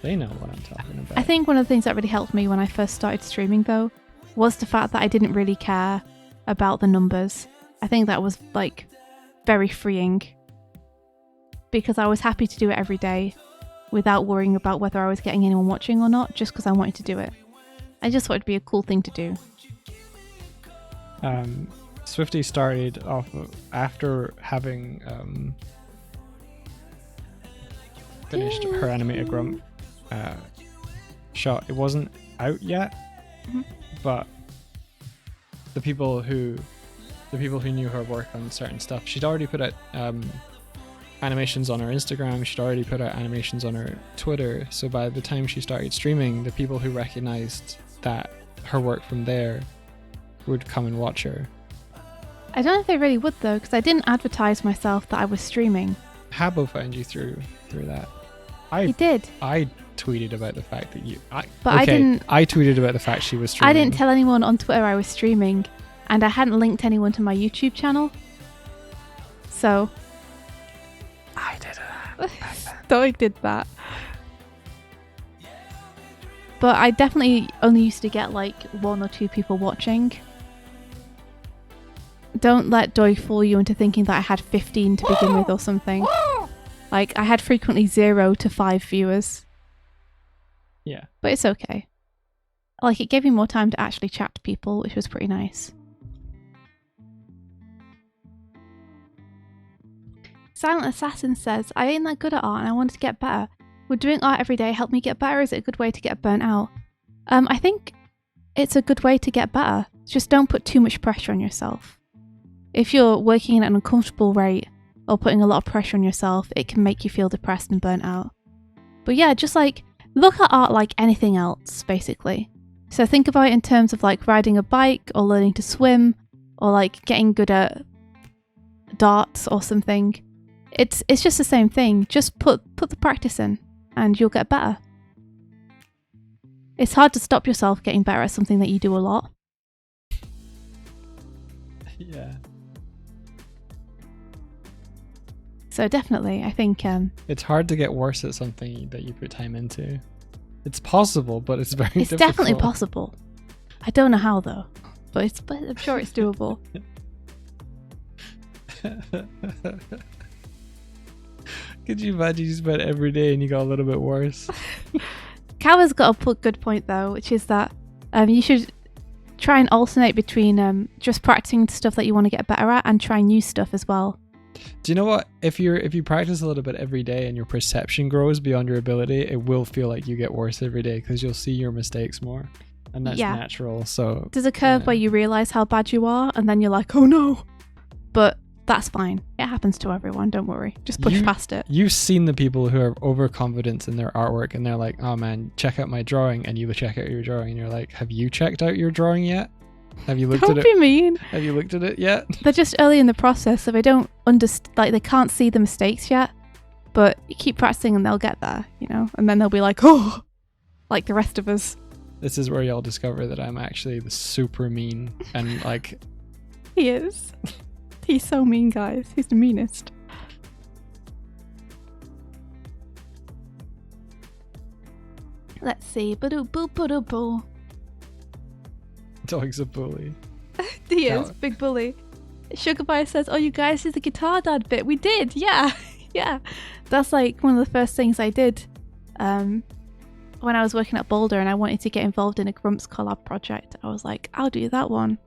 Speaker 2: They know what I'm talking about.
Speaker 3: I think one of the things that really helped me when I first started streaming, though, was the fact that I didn't really care about the numbers. I think that was like very freeing because I was happy to do it every day without worrying about whether I was getting anyone watching or not, just because I wanted to do it. I just thought it'd be a cool thing to do.
Speaker 2: Swifty started off after having finished her animated Grump shot. It wasn't out yet, but the people who knew her work on certain stuff, she'd already put out animations on her Instagram. She'd already put out animations on her Twitter. So by the time she started streaming, the people who recognized that her work from there would come and watch her.
Speaker 3: I don't know if they really would though, because I didn't advertise myself that I was streaming.
Speaker 2: Habbo found you through that.
Speaker 3: He did,
Speaker 2: I tweeted about the fact that you.
Speaker 3: but I didn't.
Speaker 2: I tweeted about the fact she was streaming.
Speaker 3: I didn't tell anyone on Twitter I was streaming, and I hadn't linked anyone to my YouTube channel. So
Speaker 2: I did that.
Speaker 3: Stoic did that. But I definitely only used to get like 1 or 2 people watching. Don't let Doi fool you into thinking that I had 15 to begin with or something. Like, I had frequently 0 to 5 viewers.
Speaker 2: Yeah.
Speaker 3: But it's okay. Like, it gave me more time to actually chat to people, which was pretty nice. Silent Assassin says, I ain't that good at art and I wanted to get better. Would doing art every day help me get better? Or is it a good way to get burnt out? I think it's a good way to get better. Just don't put too much pressure on yourself. If you're working at an uncomfortable rate or putting a lot of pressure on yourself, it can make you feel depressed and burnt out. But yeah, just like look at art like anything else, basically. So think about it in terms of like riding a bike or learning to swim or like getting good at darts or something. It's just the same thing. Just put the practice in and you'll get better. It's hard to stop yourself getting better at something that you do a lot.
Speaker 2: Yeah.
Speaker 3: So definitely, I think
Speaker 2: It's hard to get worse at something that you put time into. It's possible, but it's very
Speaker 3: it's
Speaker 2: difficult.
Speaker 3: definitely possible. I don't know how though, but I'm sure it's doable.
Speaker 2: Could you imagine you spent every day and you got a little bit worse?
Speaker 3: Kawa's got a good point though, which is that you should try and alternate between just practicing stuff that you want to get better at and try new stuff as well.
Speaker 2: Do you know what? If you practice a little bit every day and your perception grows beyond your ability, it will feel like you get worse every day because you'll see your mistakes more, and that's natural. So
Speaker 3: there's a curve where you realize how bad you are, and then you're like, oh no. But that's fine. It happens to everyone. Don't worry. Just push past it.
Speaker 2: You've seen the people who are overconfident in their artwork, and they're like, "Oh man, check out my drawing," and you check out your drawing, and you're like, "Have you checked out your drawing yet? Have you looked at it?
Speaker 3: Don't be mean.
Speaker 2: Have you looked at it yet?"
Speaker 3: They're just early in the process, so they don't like they can't see the mistakes yet. But you keep practicing, and they'll get there, you know. And then they'll be like, "Oh," like the rest of us.
Speaker 2: This is where y'all discover that I'm actually the super mean and like.
Speaker 3: He is. He's so mean, guys. He's the meanest. Let's see. Ba-do-boo.
Speaker 2: Dog's a bully.
Speaker 3: He is. Big bully. Sugar Pie says, oh, you guys did the guitar dad bit. We did. Yeah. Yeah. That's like one of the first things I did when I was working at Boulder and I wanted to get involved in a Grumps collab project. I was like, I'll do that one.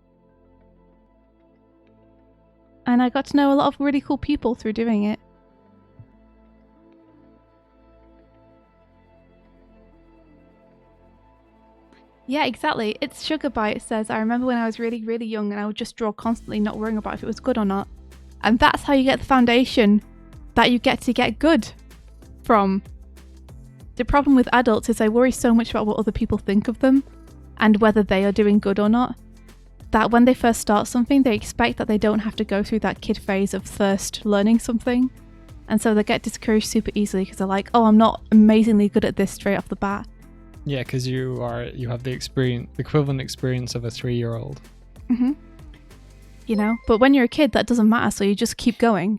Speaker 3: And I got to know a lot of really cool people through doing it. Yeah, exactly. It's Sugar Bite says, I remember when I was really, really young and I would just draw constantly, not worrying about if it was good or not. And that's how you get the foundation that you get to get good from. The problem with adults is they worry so much about what other people think of them and whether they are doing good or not, that when they first start something, they expect that they don't have to go through that kid phase of first learning something. And so they get discouraged super easily because they're like, oh, I'm not amazingly good at this straight off the bat.
Speaker 2: Yeah, because you have the equivalent experience of a 3-year-old.
Speaker 3: Mm-hmm. You know, but when you're a kid, that doesn't matter, so you just keep going.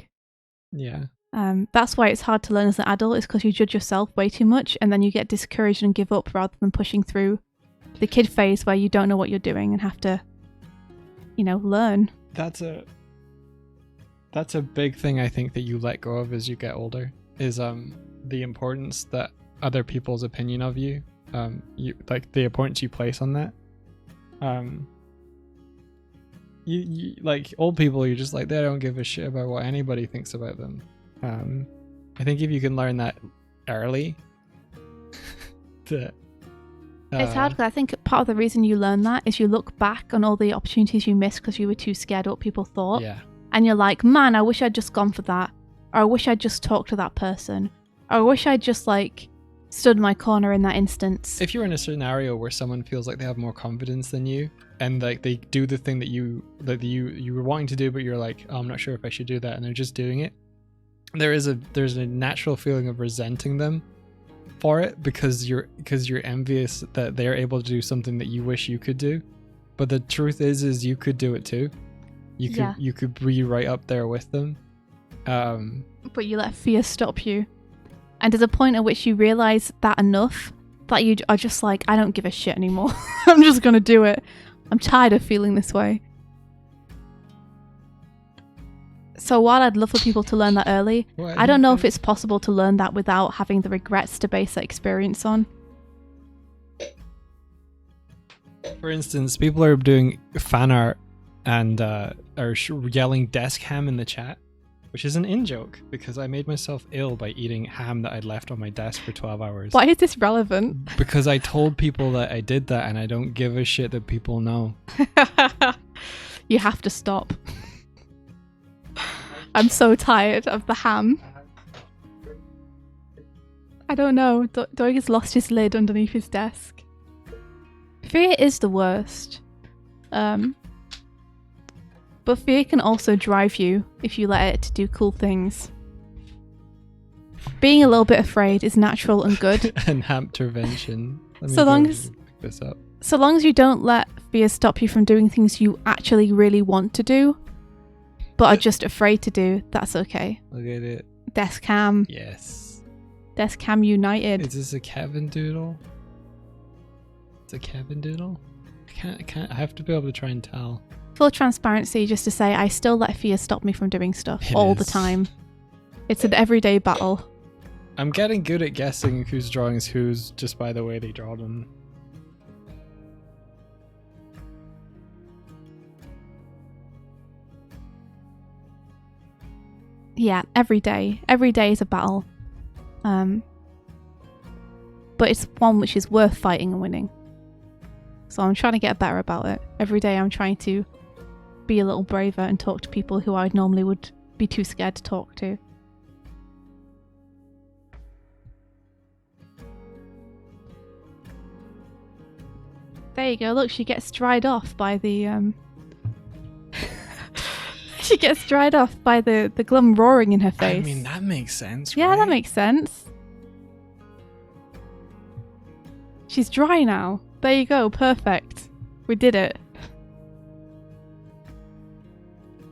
Speaker 2: Yeah.
Speaker 3: That's why it's hard to learn as an adult, is because you judge yourself way too much, and then you get discouraged and give up rather than pushing through the kid phase where you don't know what you're doing and have to, you know, learn. That's
Speaker 2: a big thing I think that you let go of as you get older, is the importance that other people's opinion of you, you like the importance you place on that. You like old people, you're just like, they don't give a shit about what anybody thinks about them. I think if you can learn that early,
Speaker 3: it's hard because I think part of the reason you learn that is you look back on all the opportunities you missed because you were too scared of what people thought.
Speaker 2: Yeah.
Speaker 3: And you're like, man, I wish I'd just gone for that. Or I wish I'd just talked to that person. Or I wish I'd just like stood in my corner in that instance.
Speaker 2: If you're in a scenario where someone feels like they have more confidence than you and like they do the thing that you were wanting to do, but you're like, oh, I'm not sure if I should do that, and they're just doing it. There's a natural feeling of resenting them for it because you're envious that they're able to do something that you wish you could do. But the truth is you could do it too. You could be right up there with them.
Speaker 3: But you let fear stop you. And there's a point at which you realize that enough that you are just like, I don't give a shit anymore. I'm just going to do it. I'm tired of feeling this way. So while I'd love for people to learn that early, I don't know if it's possible to learn that without having the regrets to base that experience on.
Speaker 2: For instance, people are doing fan art and are yelling desk ham in the chat, which is an in-joke because I made myself ill by eating ham that I'd left on my desk for 12 hours.
Speaker 3: Why is this relevant?
Speaker 2: Because I told people that I did that and I don't give a shit that people know.
Speaker 3: You have to stop. I'm so tired of the ham. I don't know. Doig has lost his lid underneath his desk. Fear is the worst. But fear can also drive you if you let it to do cool things. Being a little bit afraid is natural and good.
Speaker 2: And hamtervention.
Speaker 3: So long as
Speaker 2: pick this up.
Speaker 3: So long as you don't let fear stop you from doing things you actually really want to do, but are just afraid to do, that's okay.
Speaker 2: Look at it.
Speaker 3: Desk cam.
Speaker 2: Yes.
Speaker 3: Desk cam united.
Speaker 2: Is this a Kevin doodle? It's a Kevin doodle? I have to be able to try and tell.
Speaker 3: Full transparency, just to say, I still let fear stop me from doing stuff all the time. It's an everyday battle.
Speaker 2: I'm getting good at guessing whose drawings whose just by the way they draw them.
Speaker 3: Yeah, every day. Every day is a battle. But it's one which is worth fighting and winning. So I'm trying to get better about it. Every day I'm trying to be a little braver and talk to people who I normally would be too scared to talk to. There you go. Look, she gets dried off by the she gets dried off by the glum roaring in her face.
Speaker 2: I mean, that makes sense,
Speaker 3: Yeah,
Speaker 2: right?
Speaker 3: that makes sense. She's dry now. There you go. Perfect. We did it.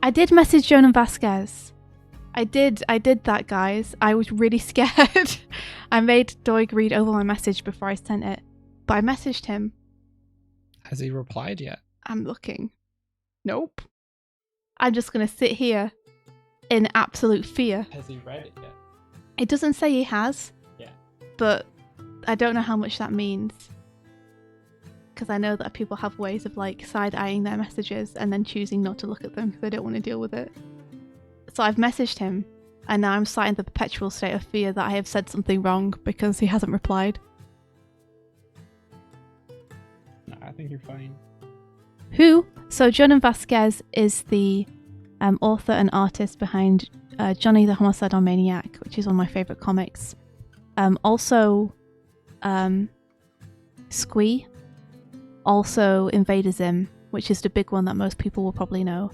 Speaker 3: I did message Jonan Vasquez. I did that, guys. I was really scared. I made Doig read over my message before I sent it. But I messaged him.
Speaker 2: Has he replied yet?
Speaker 3: I'm looking. Nope. I'm just going to sit here in absolute fear.
Speaker 2: Has he read it yet?
Speaker 3: It doesn't say he has.
Speaker 2: Yeah.
Speaker 3: But I don't know how much that means. Because I know that people have ways of like side-eyeing their messages and then choosing not to look at them because they don't want to deal with it. So I've messaged him and now I'm sat in the perpetual state of fear that I have said something wrong because he hasn't replied.
Speaker 2: No, I think you're fine.
Speaker 3: Who? So Jonan Vasquez is the author and artist behind Johnny the Homicidal Maniac, which is one of my favourite comics. Also, Squee. Also Invader Zim, which is the big one that most people will probably know.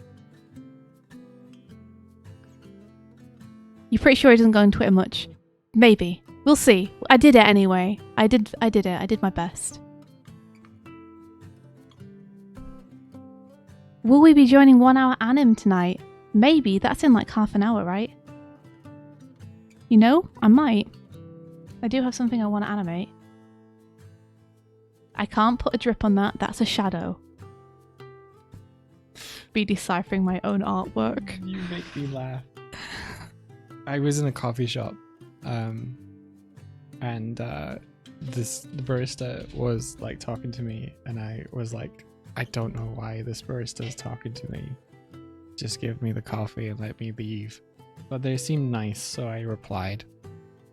Speaker 3: You're pretty sure he doesn't go on Twitter much? Maybe. We'll see. I did it anyway. I did it. I did my best. Will we be joining 1 hour anim tonight? Maybe. That's in like half an hour, right? You know, I might. I do have something I want to animate. I can't put a drip on that. That's a shadow. Be deciphering my own artwork.
Speaker 2: You make me laugh. I was in a coffee shop, and the barista was like talking to me, and I was like, I don't know why this barista is talking to me. Just give me the coffee and let me leave. But they seemed nice, so I replied,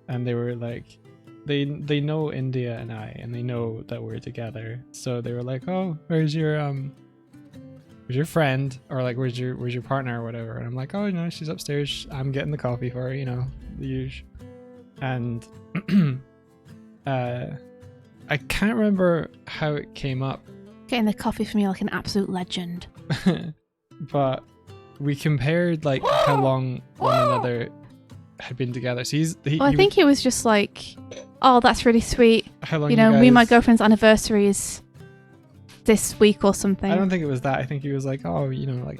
Speaker 2: and they were like, they know India and I, and they know that we're together, so they were like, oh, where's your friend, or like where's your partner or whatever, and I'm like, oh no, she's upstairs, I'm getting the coffee for her, you know, the usual. And I can't remember how it came up.
Speaker 3: Getting the coffee for me like an absolute legend.
Speaker 2: But we compared like how long one another had been together. So
Speaker 3: I think it was just like, oh, that's really sweet.
Speaker 2: how long
Speaker 3: Me and my
Speaker 2: guys-
Speaker 3: girlfriend's anniversary is this week or something.
Speaker 2: I don't think it was that. I think he was like, oh, like,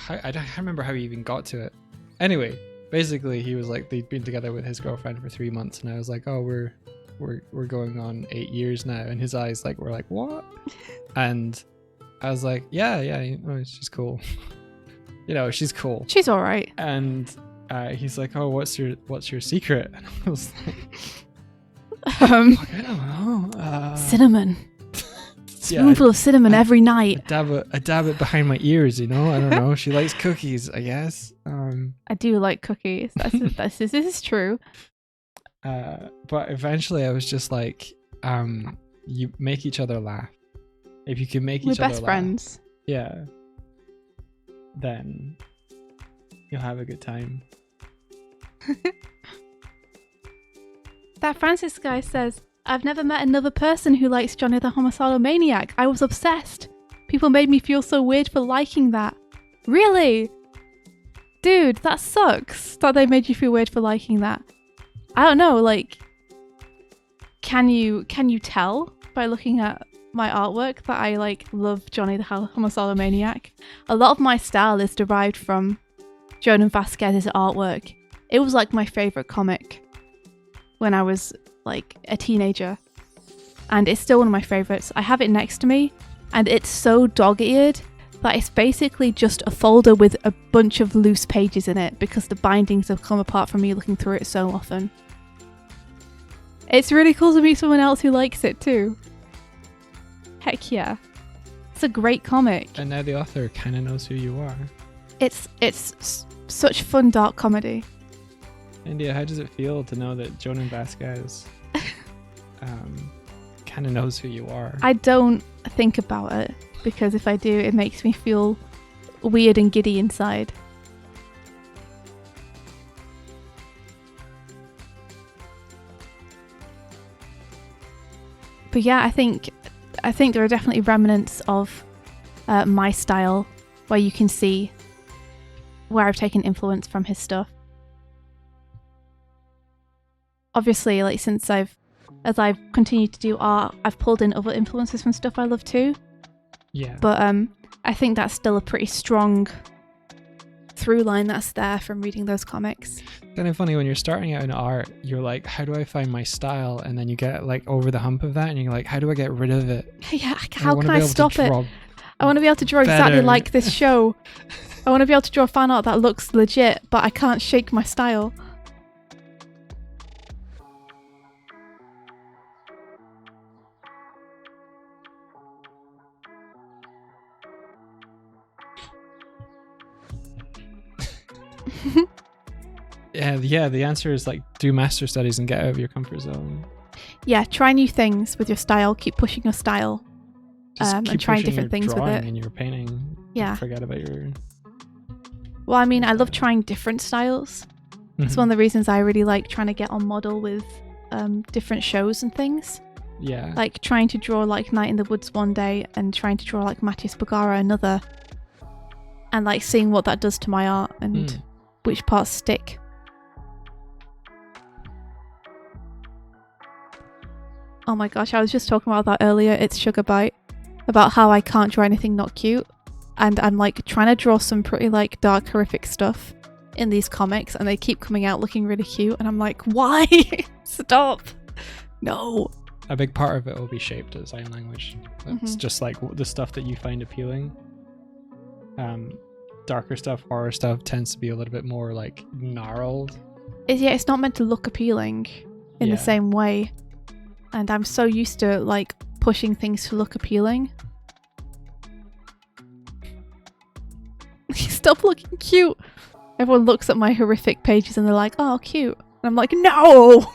Speaker 2: I don't remember how he even got to it. Anyway, basically, he was like, they'd been together with his girlfriend for 3 months, and I was like, oh, we're going on 8 years now, and his eyes like were like, what? And I was like, yeah, she's cool. She's cool.
Speaker 3: She's all right.
Speaker 2: And he's like, oh, what's your secret? And I was like, fuck, I don't know.
Speaker 3: Cinnamon.
Speaker 2: Yeah,
Speaker 3: Spoonful of cinnamon every night.
Speaker 2: I dab it behind my ears, I don't know. She likes cookies, I guess.
Speaker 3: I do like cookies. This is true.
Speaker 2: But eventually I was just like, you make each other laugh. If you can make
Speaker 3: We're
Speaker 2: each other
Speaker 3: best
Speaker 2: laugh,
Speaker 3: friends.
Speaker 2: yeah, then you'll have a good time.
Speaker 3: That Francis guy says, I've never met another person who likes Johnny the Homicidal Maniac. I was obsessed. People made me feel so weird for liking that. Really? Dude, that sucks that they made you feel weird for liking that. I don't know, like, can you tell by looking at my artwork that I like love Johnny the Homicidal Maniac? A lot of my style is derived from Jonan Vasquez's artwork. It was like my favorite comic when I was like a teenager, and it's still one of my favorites. I have it next to me, and it's so dog-eared that it's basically just a folder with a bunch of loose pages in it because the bindings have come apart from me looking through it so often. It's really cool to meet someone else who likes it too. Heck yeah. It's a great comic.
Speaker 2: And now the author kind of knows who you are.
Speaker 3: It's such fun dark comedy.
Speaker 2: India, how does it feel to know that Jonan Vasquez kind of knows who you are?
Speaker 3: I don't think about it, because if I do, it makes me feel weird and giddy inside. But yeah, I think there are definitely remnants of my style where you can see where I've taken influence from his stuff. Obviously, like, as I've continued to do art, I've pulled in other influences from stuff I love too.
Speaker 2: Yeah.
Speaker 3: But I think that's still a pretty strong through line that's there from reading those comics.
Speaker 2: Kind of funny when you're starting out in art, you're like, how do I find my style? And then you get like over the hump of that, and you're like, how do I get rid of it?
Speaker 3: Yeah, how can I stop it?
Speaker 2: Draw
Speaker 3: I want to be able to draw exactly
Speaker 2: better.
Speaker 3: like this show. I want to be able to draw fan art that looks legit, but I can't shake my style.
Speaker 2: Yeah, the answer is like do master studies and get out of your comfort zone.
Speaker 3: Yeah, try new things with your style. Keep pushing your style.
Speaker 2: Just
Speaker 3: And
Speaker 2: keep
Speaker 3: trying
Speaker 2: pushing
Speaker 3: different
Speaker 2: your
Speaker 3: things with
Speaker 2: drawing
Speaker 3: it.
Speaker 2: and your painting.
Speaker 3: Yeah.
Speaker 2: Forget about your...
Speaker 3: Well, I mean, I love trying different styles. It's one of the reasons I really like trying to get on model with different shows and things.
Speaker 2: Yeah.
Speaker 3: Like trying to draw like Night in the Woods one day and trying to draw like Matthias Bagara another. And like seeing what that does to my art and which parts stick. Oh my gosh, I was just talking about that earlier. It's Sugar Bite. About how I can't draw anything not cute. And I'm like trying to draw some pretty like dark, horrific stuff in these comics, and they keep coming out looking really cute. And I'm like, why? Stop. No.
Speaker 2: A big part of it will be shaped as sign language. That's just like the stuff that you find appealing. Darker stuff, horror stuff tends to be a little bit more like gnarled.
Speaker 3: It's not meant to look appealing in the same way. And I'm so used to like pushing things to look appealing. Stop looking cute. Everyone looks at my horrific pages and they're like, oh, cute. And I'm like, no!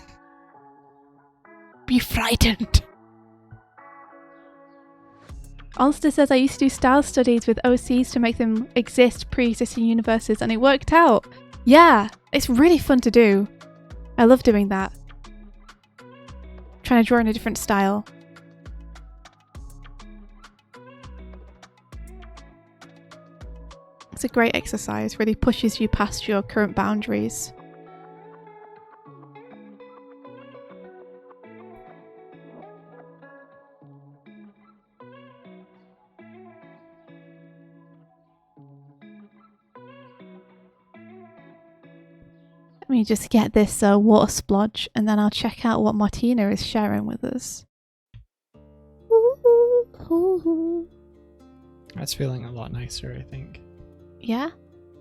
Speaker 3: Be frightened. Ulster says I used to do style studies with OCs to make them exist pre-existing universes, and it worked out. Yeah, it's really fun to do. I love doing that. Trying to draw in a different style. It's a great exercise, really pushes you past your current boundaries. Let me just get this water splodge and then I'll check out what Martina is sharing with us.
Speaker 2: That's feeling a lot nicer, I think.
Speaker 3: Yeah?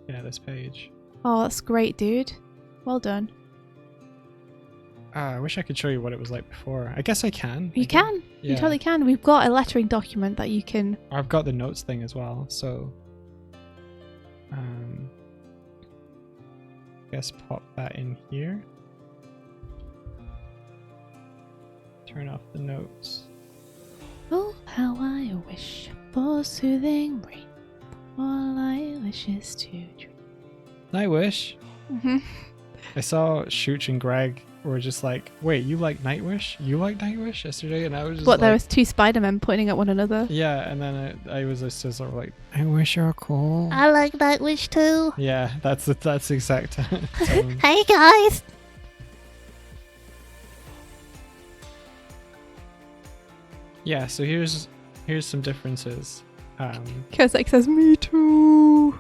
Speaker 2: Yeah, this page.
Speaker 3: Oh, that's great, dude. Well done.
Speaker 2: I wish I could show you what it was like before. I guess I can.
Speaker 3: You can.
Speaker 2: Yeah.
Speaker 3: You totally can. We've got a lettering document that you can...
Speaker 2: I've got the notes thing as well, so... guess pop that in here. Turn off the notes.
Speaker 3: Oh, how I wish for soothing rain. All I wish is to dream.
Speaker 2: Nightwish.
Speaker 3: Mm-hmm.
Speaker 2: I saw Shooch and Greg were just like, wait, you like Nightwish? You like Nightwish yesterday? And I was just
Speaker 3: What, there
Speaker 2: like,
Speaker 3: was two Spider-Men pointing at one another?
Speaker 2: yeah, and then I was just sort of like, I wish you're cool.
Speaker 4: I like Nightwish too.
Speaker 2: Yeah, that's the exact tone.
Speaker 4: Hey guys.
Speaker 2: Yeah, so here's some differences.
Speaker 3: Kozak says, me too.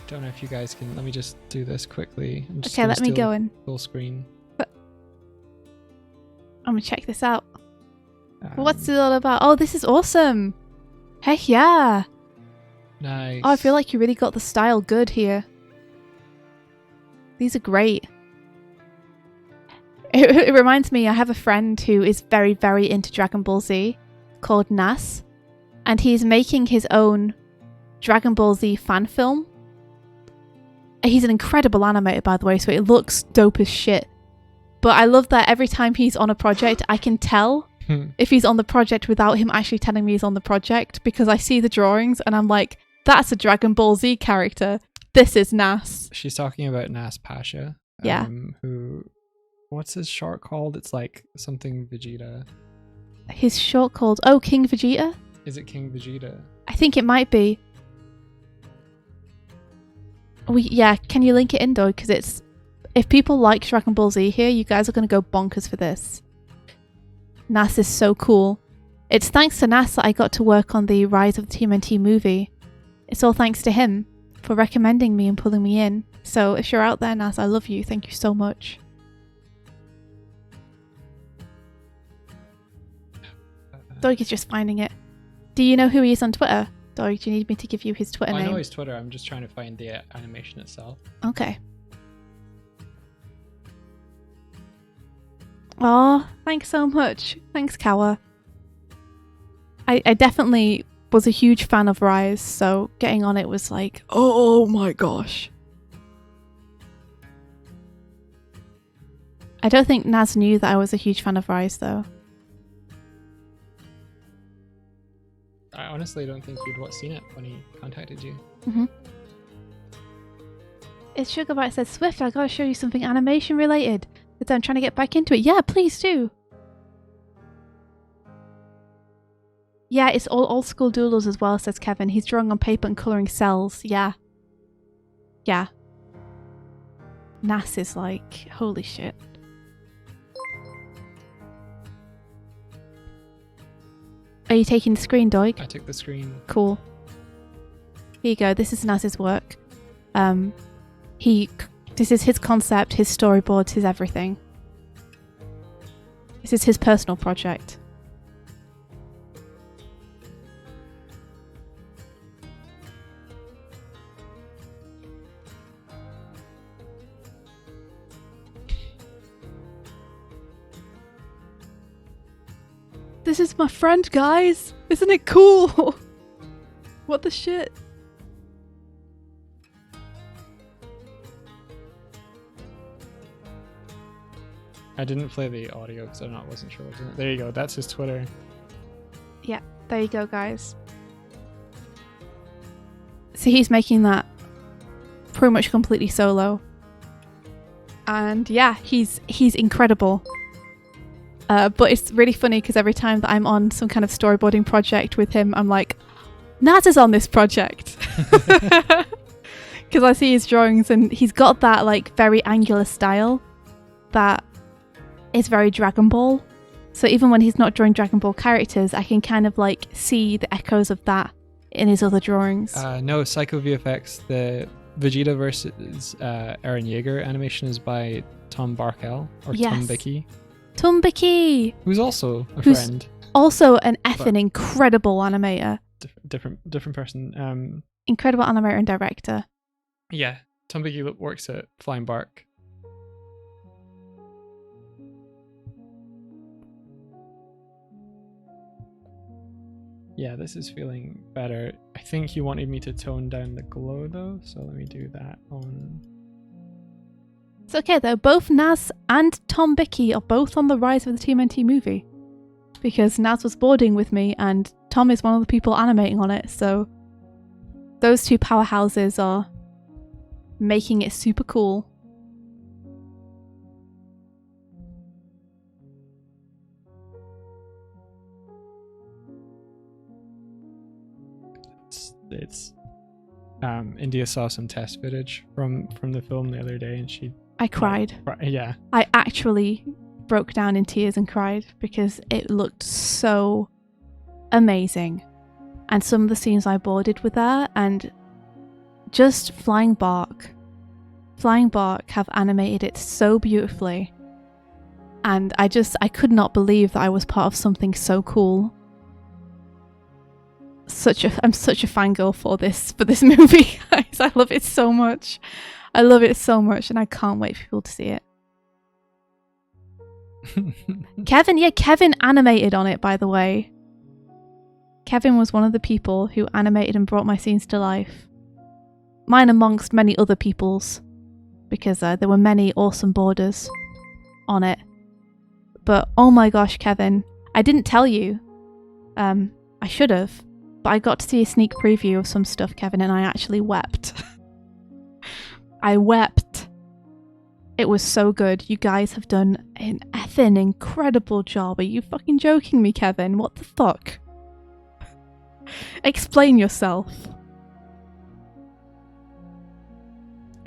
Speaker 2: Don't know if you guys can. Let me just do this quickly. I'm just
Speaker 3: Okay,
Speaker 2: gonna
Speaker 3: let me
Speaker 2: steal
Speaker 3: go in.
Speaker 2: full screen.
Speaker 3: I'm gonna check this out.
Speaker 2: Um,
Speaker 3: What's it all about? Oh, this is awesome. Heck yeah.
Speaker 2: Nice.
Speaker 3: Oh, I feel like you really got the style good here. These are great. It reminds me, I have a friend who is very, very into Dragon Ball Z called Nas, and he's making his own Dragon Ball Z fan film. He's an incredible animator, by the way, so it looks dope as shit. But I love that every time he's on a project, I can tell if he's on the project without him actually telling me he's on the project, because I see the drawings and I'm like, that's a Dragon Ball Z character. This is Nas.
Speaker 2: She's talking about Nas Pasha.
Speaker 3: Yeah.
Speaker 2: Who? What's his short called? It's like something Vegeta.
Speaker 3: His short called, oh, King Vegeta?
Speaker 2: Is it King Vegeta?
Speaker 3: I think it might be. Yeah, can you link it in though? Because it's, if people like Dragon Ball Z here, you guys are going to go bonkers for this. Nas is so cool. It's thanks to Nas that I got to work on the Rise of the TMNT movie. It's all thanks to him for recommending me and pulling me in. So if you're out there, Nas, I love you. Thank you so much. Doig is just finding it. Do you know who he is on Twitter? Doig, do you need me to give you his Twitter
Speaker 2: I
Speaker 3: name?
Speaker 2: know his Twitter. I'm just trying to find the animation itself.
Speaker 3: Okay. Oh, thanks so much. Thanks, Kawa. I definitely was a huge fan of Rise, so getting on it was like, oh my gosh. I don't think Naz knew that I was a huge fan of Rise, though.
Speaker 2: I honestly don't think you'd seen it when he contacted you.
Speaker 3: Mm-hmm. It's Sugarbite says, Swift, I gotta show you something animation related. But I'm trying to get back into it. Yeah, please do. Yeah, it's all old school doodles as well, says Kevin. He's drawing on paper and colouring cells. Yeah. Yeah. Nas is like, holy shit. Are you taking the screen, Doig?
Speaker 2: I took the screen.
Speaker 3: Cool. Here you go. This is Nas's work. This is his concept, his storyboards, his everything. This is his personal project. This is my friend, guys! Isn't it cool? What the shit?
Speaker 2: I didn't play the audio because I wasn't sure what was in it. There you go. That's his Twitter.
Speaker 3: Yeah, there you go, guys. So he's making that pretty much completely solo. And yeah, he's incredible. But it's really funny because every time that I'm on some kind of storyboarding project with him, I'm like, Naz is on this project. Because I see his drawings and he's got that like very angular style that is very Dragon Ball. So even when he's not drawing Dragon Ball characters, I can kind of like see the echoes of that in his other drawings.
Speaker 2: No, Psycho VFX, the Vegeta versus Eren Yeager animation is by Tom Barkel or
Speaker 3: Yes.
Speaker 2: Tom Bickey,
Speaker 3: Tumbiki,
Speaker 2: who's also a
Speaker 3: Who's-
Speaker 2: friend.
Speaker 3: also an effing incredible animator.
Speaker 2: Different person.
Speaker 3: Incredible animator and director.
Speaker 2: Yeah, Tom Bickey works at Flying Bark. Yeah, this is feeling better. I think you wanted me to tone down the glow though, so let me do that on.
Speaker 3: It's okay though, both Naz and Tom Bickey are both on the Rise of the TMNT movie. Because Naz was boarding with me and Tom is one of the people animating on it, so those two powerhouses are making it super cool.
Speaker 2: It's India saw some test footage from the film the other day and she
Speaker 3: I cried.
Speaker 2: yeah.
Speaker 3: I actually broke down in tears and cried because it looked so amazing. And some of the scenes I boarded with there, and just Flying Bark have animated it so beautifully. And I could not believe that I was part of something so cool. I'm such a fangirl for this movie, guys. I love it so much. I love it so much, and I can't wait for people to see it. Kevin animated on it, by the way. Kevin was one of the people who animated and brought my scenes to life. Mine amongst many other people's, because there were many awesome borders on it. But oh my gosh, Kevin, I didn't tell you. I should have, but I got to see a sneak preview of some stuff, Kevin, and I actually wept. I wept. It was so good. You guys have done an effing incredible job. Are you fucking joking me, Kevin? What the fuck? Explain yourself.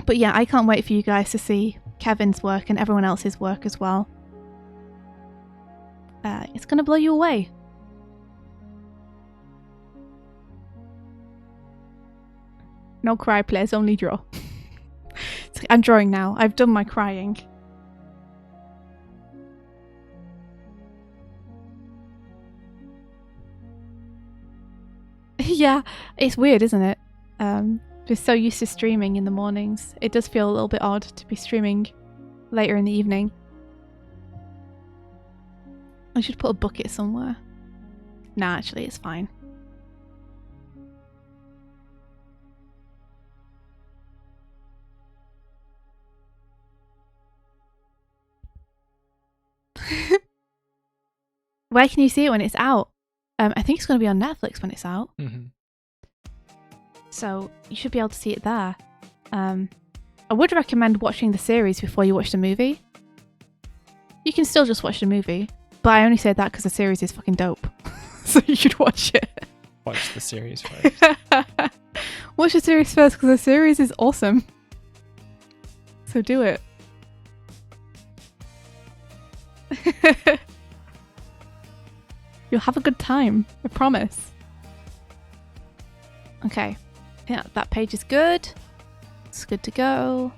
Speaker 3: But yeah, I can't wait for you guys to see Kevin's work and everyone else's work as well. It's gonna blow you away. No cry, please. Only draw. I'm drawing now. I've done my crying. Yeah, it's weird, isn't it? We're so used to streaming in the mornings. It does feel a little bit odd to be streaming later in the evening. I should put a bucket somewhere. Nah, actually, it's fine. Where can you see it when it's out? I think it's going to be on Netflix when it's out.
Speaker 2: Mhm.
Speaker 3: So you should be able to see it there. I would recommend watching the series before you watch the movie. You can still just watch the movie, but I only say that because the series is fucking dope. So you should watch it.
Speaker 2: Watch the series first.
Speaker 3: Watch the series first because the series is awesome. So do it. You'll have a good time, I promise. Okay. Yeah, that page is good. It's good to go.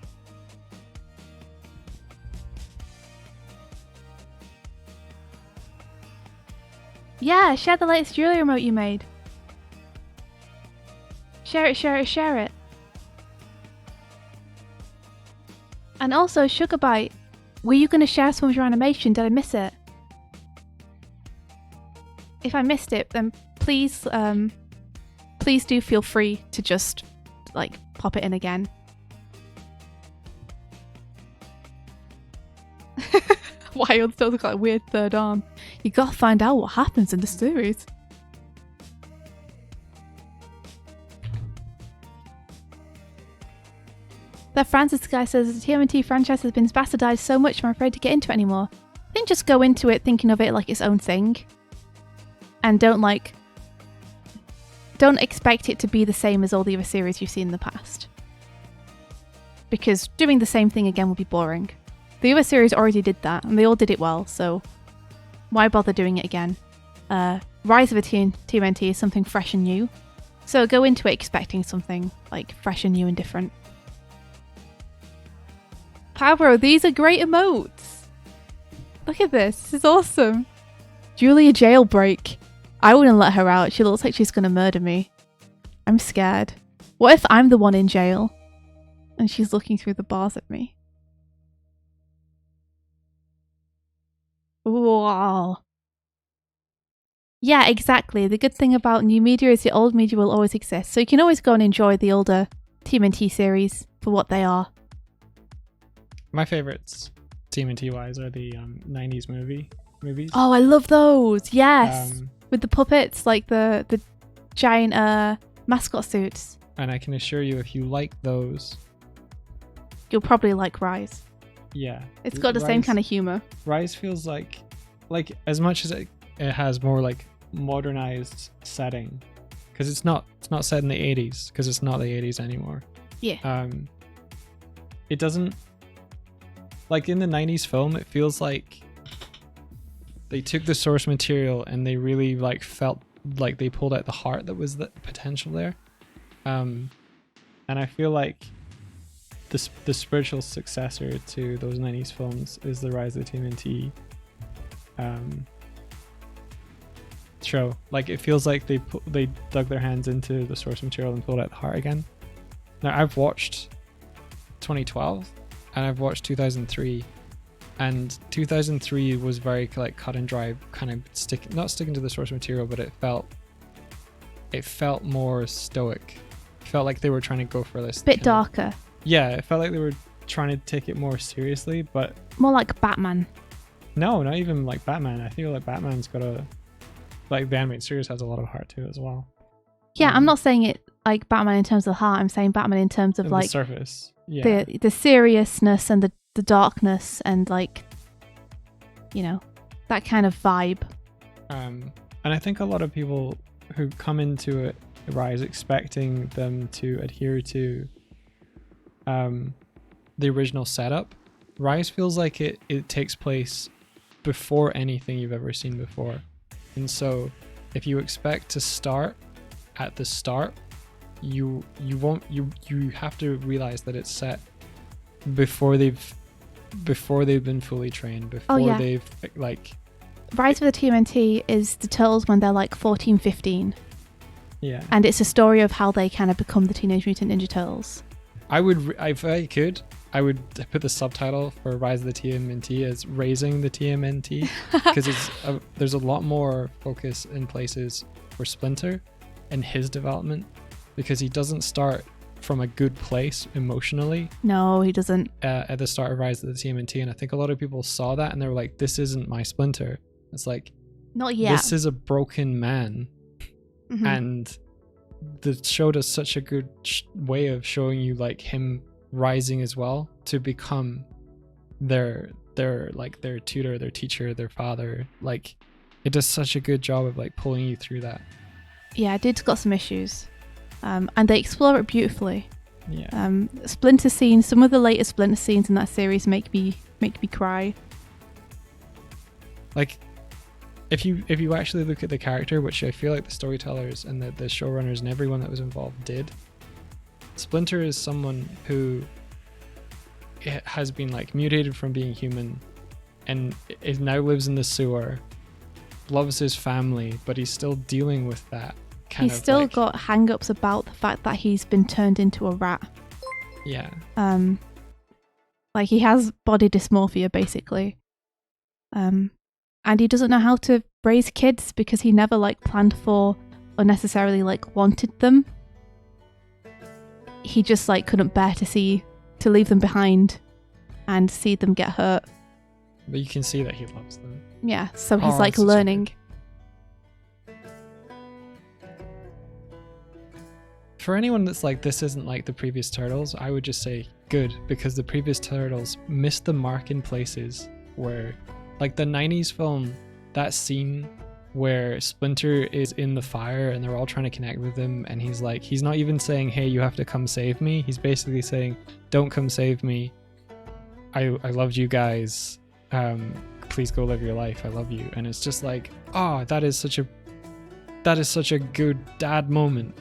Speaker 3: Yeah, share the latest jewelry remote you made. Share it, share it, share it. And also, Sugarbite, were you going to share some of your animation? Did I miss it? If I missed it, then please, please do feel free to just, like, pop it in again. Wild still got a weird third arm. You gotta find out what happens in the series. That Francis guy says the TMNT franchise has been bastardized so much I'm afraid to get into it anymore. I think just go into it thinking of it like its own thing. And don't don't expect it to be the same as all the other series you've seen in the past. Because doing the same thing again would be boring. The other series already did that, and they all did it well, so why bother doing it again? Rise of the TMNT is something fresh and new, so go into it expecting something like fresh and new and different. Pablo, these are great emotes! Look at this, this is awesome! Julia Jailbreak. I wouldn't let her out, she looks like she's gonna murder me. I'm scared. What if I'm the one in jail? And she's looking through the bars at me. Wow. Yeah, exactly. The good thing about new media is the old media will always exist. So you can always go and enjoy the older TMNT series for what they are.
Speaker 2: My favorites, TMNT wise, are the 90s movies.
Speaker 3: Oh, I love those. Yes.
Speaker 2: Um,
Speaker 3: With the puppets, like the giant mascot suits.
Speaker 2: and I can assure you, if you like those,
Speaker 3: You'll probably like Rise.
Speaker 2: yeah.
Speaker 3: It's got the same kind of humor.
Speaker 2: Rise feels like as much as it has more like modernized setting, because it's not set in the 80s, because it's not the 80s anymore.
Speaker 3: Yeah.
Speaker 2: It doesn't, like in the 90s film, it feels like they took the source material and they really like felt like they pulled out the heart that was the potential there. And I feel like the spiritual successor to those 90s films is the Rise of the TMNT show. Like it feels like they dug their hands into the source material and pulled out the heart again. Now I've watched 2012 and I've watched 2003, and 2003 was very like cut and dry, kind of not sticking to the source material, but it felt more stoic. It felt like they were trying to go for this
Speaker 3: Bit darker.
Speaker 2: Yeah, it felt like they were trying to take it more seriously, but
Speaker 3: More like Batman.
Speaker 2: no, not even like Batman. I feel like Batman's got like the animated series has a lot of heart to it as well.
Speaker 3: Yeah, I'm not saying it like Batman in terms of heart. I'm saying Batman in terms of
Speaker 2: The
Speaker 3: like
Speaker 2: surface. Yeah.
Speaker 3: the seriousness and the darkness and like, you know, that kind of vibe.
Speaker 2: And I think a lot of people who come into it, Rise, expecting them to adhere to the original setup, Rise feels like it takes place before anything you've ever seen before. And so if you expect to start at the start, you have to realize that it's set before they've been fully trained, before they've like
Speaker 3: Rise of the TMNT is the Turtles when they're like 14, 15.
Speaker 2: yeah.
Speaker 3: And it's a story of how they kind of become the Teenage Mutant Ninja Turtles.
Speaker 2: If I could, I would put the subtitle for Rise of the TMNT as Raising the TMNT, because there's a lot more focus in places for Splinter and his development, because he doesn't start from a good place emotionally
Speaker 3: No, he doesn't.
Speaker 2: at the start of Rise of the TMNT, and I think a lot of people saw that and they were like, this isn't my Splinter. It's like,
Speaker 3: Not yet.
Speaker 2: this is a broken man.
Speaker 3: Mhm.
Speaker 2: And the show does such a good way of showing you like him rising as well to become their tutor, their teacher, their father. Like it does such a good job of like pulling you through that.
Speaker 3: Yeah, dude's got some issues. And they explore it beautifully.
Speaker 2: Yeah.
Speaker 3: Splinter scenes, some of the later Splinter scenes in that series make me cry.
Speaker 2: Like if you actually look at the character, which I feel like the storytellers and the showrunners and everyone that was involved did, Splinter is someone who has been like mutated from being human and it now lives in the sewer, loves his family, but he's still dealing with that kind
Speaker 3: He's
Speaker 2: of
Speaker 3: still
Speaker 2: like,
Speaker 3: got hang-ups about the fact that he's been turned into a rat.
Speaker 2: yeah.
Speaker 3: Like he has body dysmorphia basically. And he doesn't know how to raise kids because he never like planned for or necessarily like wanted them. He just like couldn't bear to leave them behind and see them get hurt.
Speaker 2: But you can see that he loves them.
Speaker 3: Yeah, so he's
Speaker 2: Oh,
Speaker 3: like
Speaker 2: that's so
Speaker 3: learning.
Speaker 2: For anyone that's like, this isn't like the previous Turtles, I would just say good, because the previous Turtles missed the mark in places where, like the 90s film, that scene where Splinter is in the fire and they're all trying to connect with him, and he's like, he's not even saying, hey, you have to come save me. He's basically saying, don't come save me. I loved you guys. Please go live your life. I love you. And it's just like, oh, that is such a good dad moment,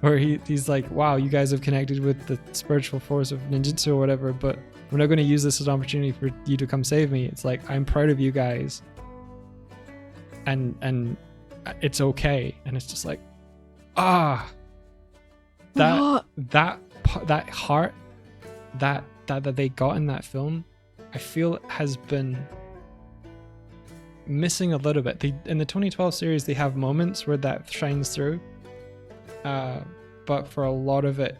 Speaker 2: where he's like, wow, you guys have connected with the spiritual force of ninjutsu or whatever, but we're not going to use this as an opportunity for you to come save me. It's like, I'm proud of you guys, and it's okay. And it's just like, that heart that they got in that film, I feel has been missing a little bit. In the 2012 series, they have moments where that shines through, but for a lot of it,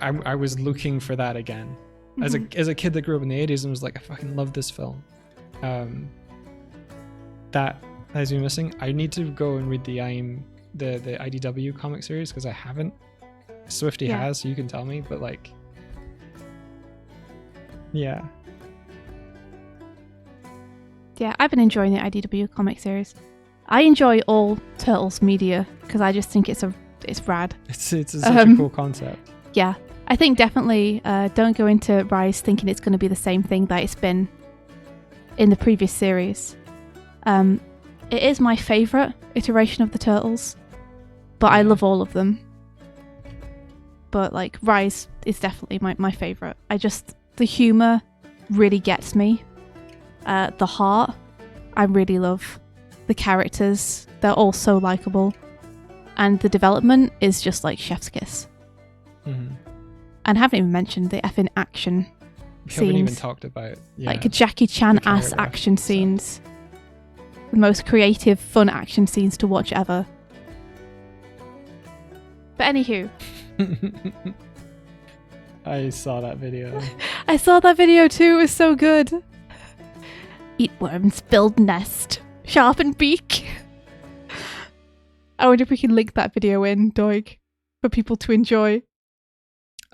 Speaker 2: I was looking for that again. As a kid that grew up in the 80s and was like, I fucking love this film. That has been missing. I need to go and read the IDW comic series, because I haven't. Swifty has, so you can tell me, but like, yeah,
Speaker 3: I've been enjoying the IDW comic series. I enjoy all Turtles media because I just think it's rad.
Speaker 2: It's such a cool concept.
Speaker 3: Yeah, I think definitely don't go into Rise thinking it's going to be the same thing that it's been in the previous series. It is my favourite iteration of the Turtles, but I love all of them. But like, Rise is definitely my favourite. The humour really gets me. The heart, I really love. The characters, they're all so likeable. And the development is just like chef's kiss.
Speaker 2: Mm-hmm.
Speaker 3: And I haven't even mentioned the effing action
Speaker 2: We
Speaker 3: scenes.
Speaker 2: haven't even talked about
Speaker 3: Like Jackie Chan-ass action scenes. The most creative, fun action scenes to watch ever. But anywho.
Speaker 2: I saw that video.
Speaker 3: I saw that video too, it was so good. Eat worms, build nest, sharpen beak. I wonder if we can link that video in, Doig, for people to enjoy.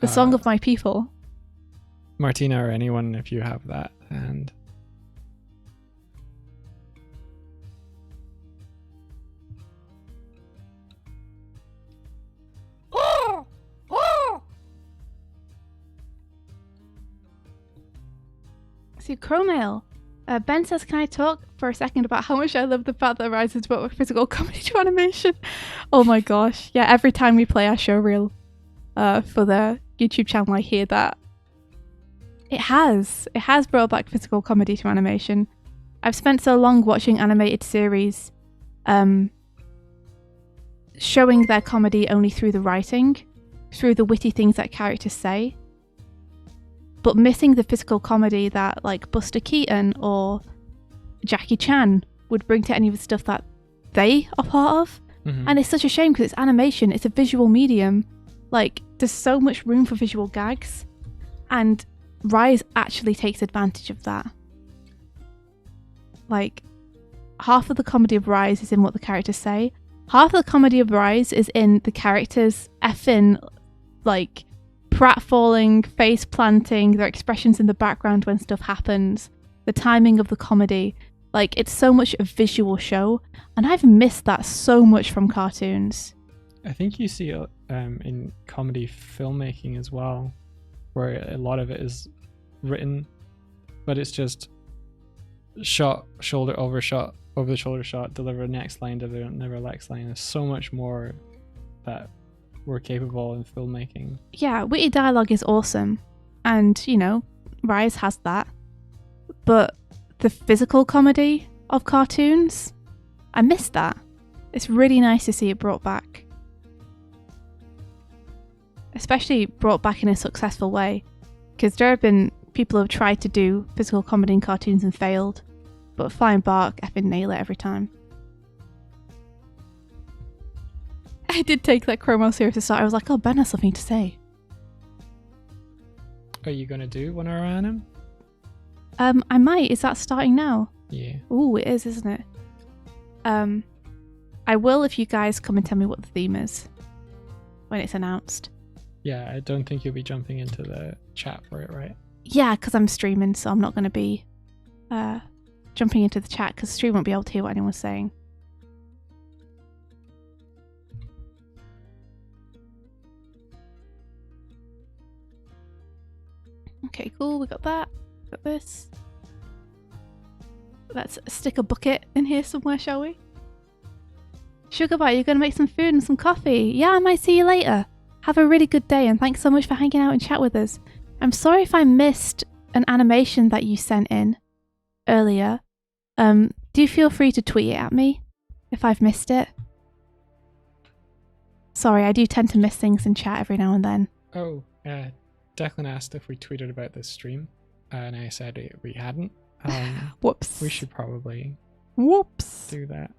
Speaker 3: The Song of My People.
Speaker 2: Martina, or anyone, if you have that, and
Speaker 3: See, Chromail. Ben says, can I talk for a second about how much I love the fact that Rise has brought physical comedy to animation? Oh my gosh. Yeah, every time we play our show reel for the YouTube channel, I hear that. It has brought back physical comedy to animation. I've spent so long watching animated series showing their comedy only through the writing, through the witty things that characters say, but missing the physical comedy that like Buster Keaton or Jackie Chan would bring to any of the stuff that they are part of.
Speaker 2: Mm-hmm.
Speaker 3: And it's such a shame because it's animation, it's a visual medium. Like, there's so much room for visual gags, and Rise actually takes advantage of that. Like, half of the comedy of Rise is in what the characters say. Half of the comedy of Rise is in the characters effing, like, pratfalling, face planting, their expressions in the background when stuff happens, the timing of the comedy. Like, it's so much a visual show, and I've missed that so much from cartoons.
Speaker 2: I think you see it in comedy filmmaking as well, where a lot of it is written, but it's just shot, shoulder over shot, over the shoulder shot, deliver next line, deliver next line. There's so much more that we're capable in filmmaking.
Speaker 3: Yeah, witty dialogue is awesome, and you know, Rise has that, but the physical comedy of cartoons, I missed that. It's really nice to see it brought back, especially brought back in a successful way, because there have been people who have tried to do physical comedy in cartoons and failed, but Flying Bark effing nail it every time. I did take that Chromo series to start. I was like, oh, Ben has something to say.
Speaker 2: Are you gonna do 1 hour anime?
Speaker 3: I might. Is that starting now?
Speaker 2: Yeah.
Speaker 3: Ooh, it is, isn't it? I will if you guys come and tell me what the theme is when it's announced.
Speaker 2: Yeah, I don't think you'll be jumping into the chat for it, right?
Speaker 3: Yeah, because I'm streaming, so I'm not going to be jumping into the chat because stream won't be able to hear what anyone's saying. Okay, cool. We got that. Got this. Let's stick a bucket in here somewhere, shall we? Sugarbite, you're going to make some food and some coffee. Yeah, I might see you later. Have a really good day and thanks so much for hanging out and chat with us. I'm sorry if I missed an animation that you sent in earlier. Do feel free to tweet it at me if I've missed it. Sorry, I do tend to miss things in chat every now and then.
Speaker 2: Oh, Declan asked if we tweeted about this stream, and I said we hadn't.
Speaker 3: Whoops.
Speaker 2: We should probably
Speaker 3: Whoops.
Speaker 2: do that.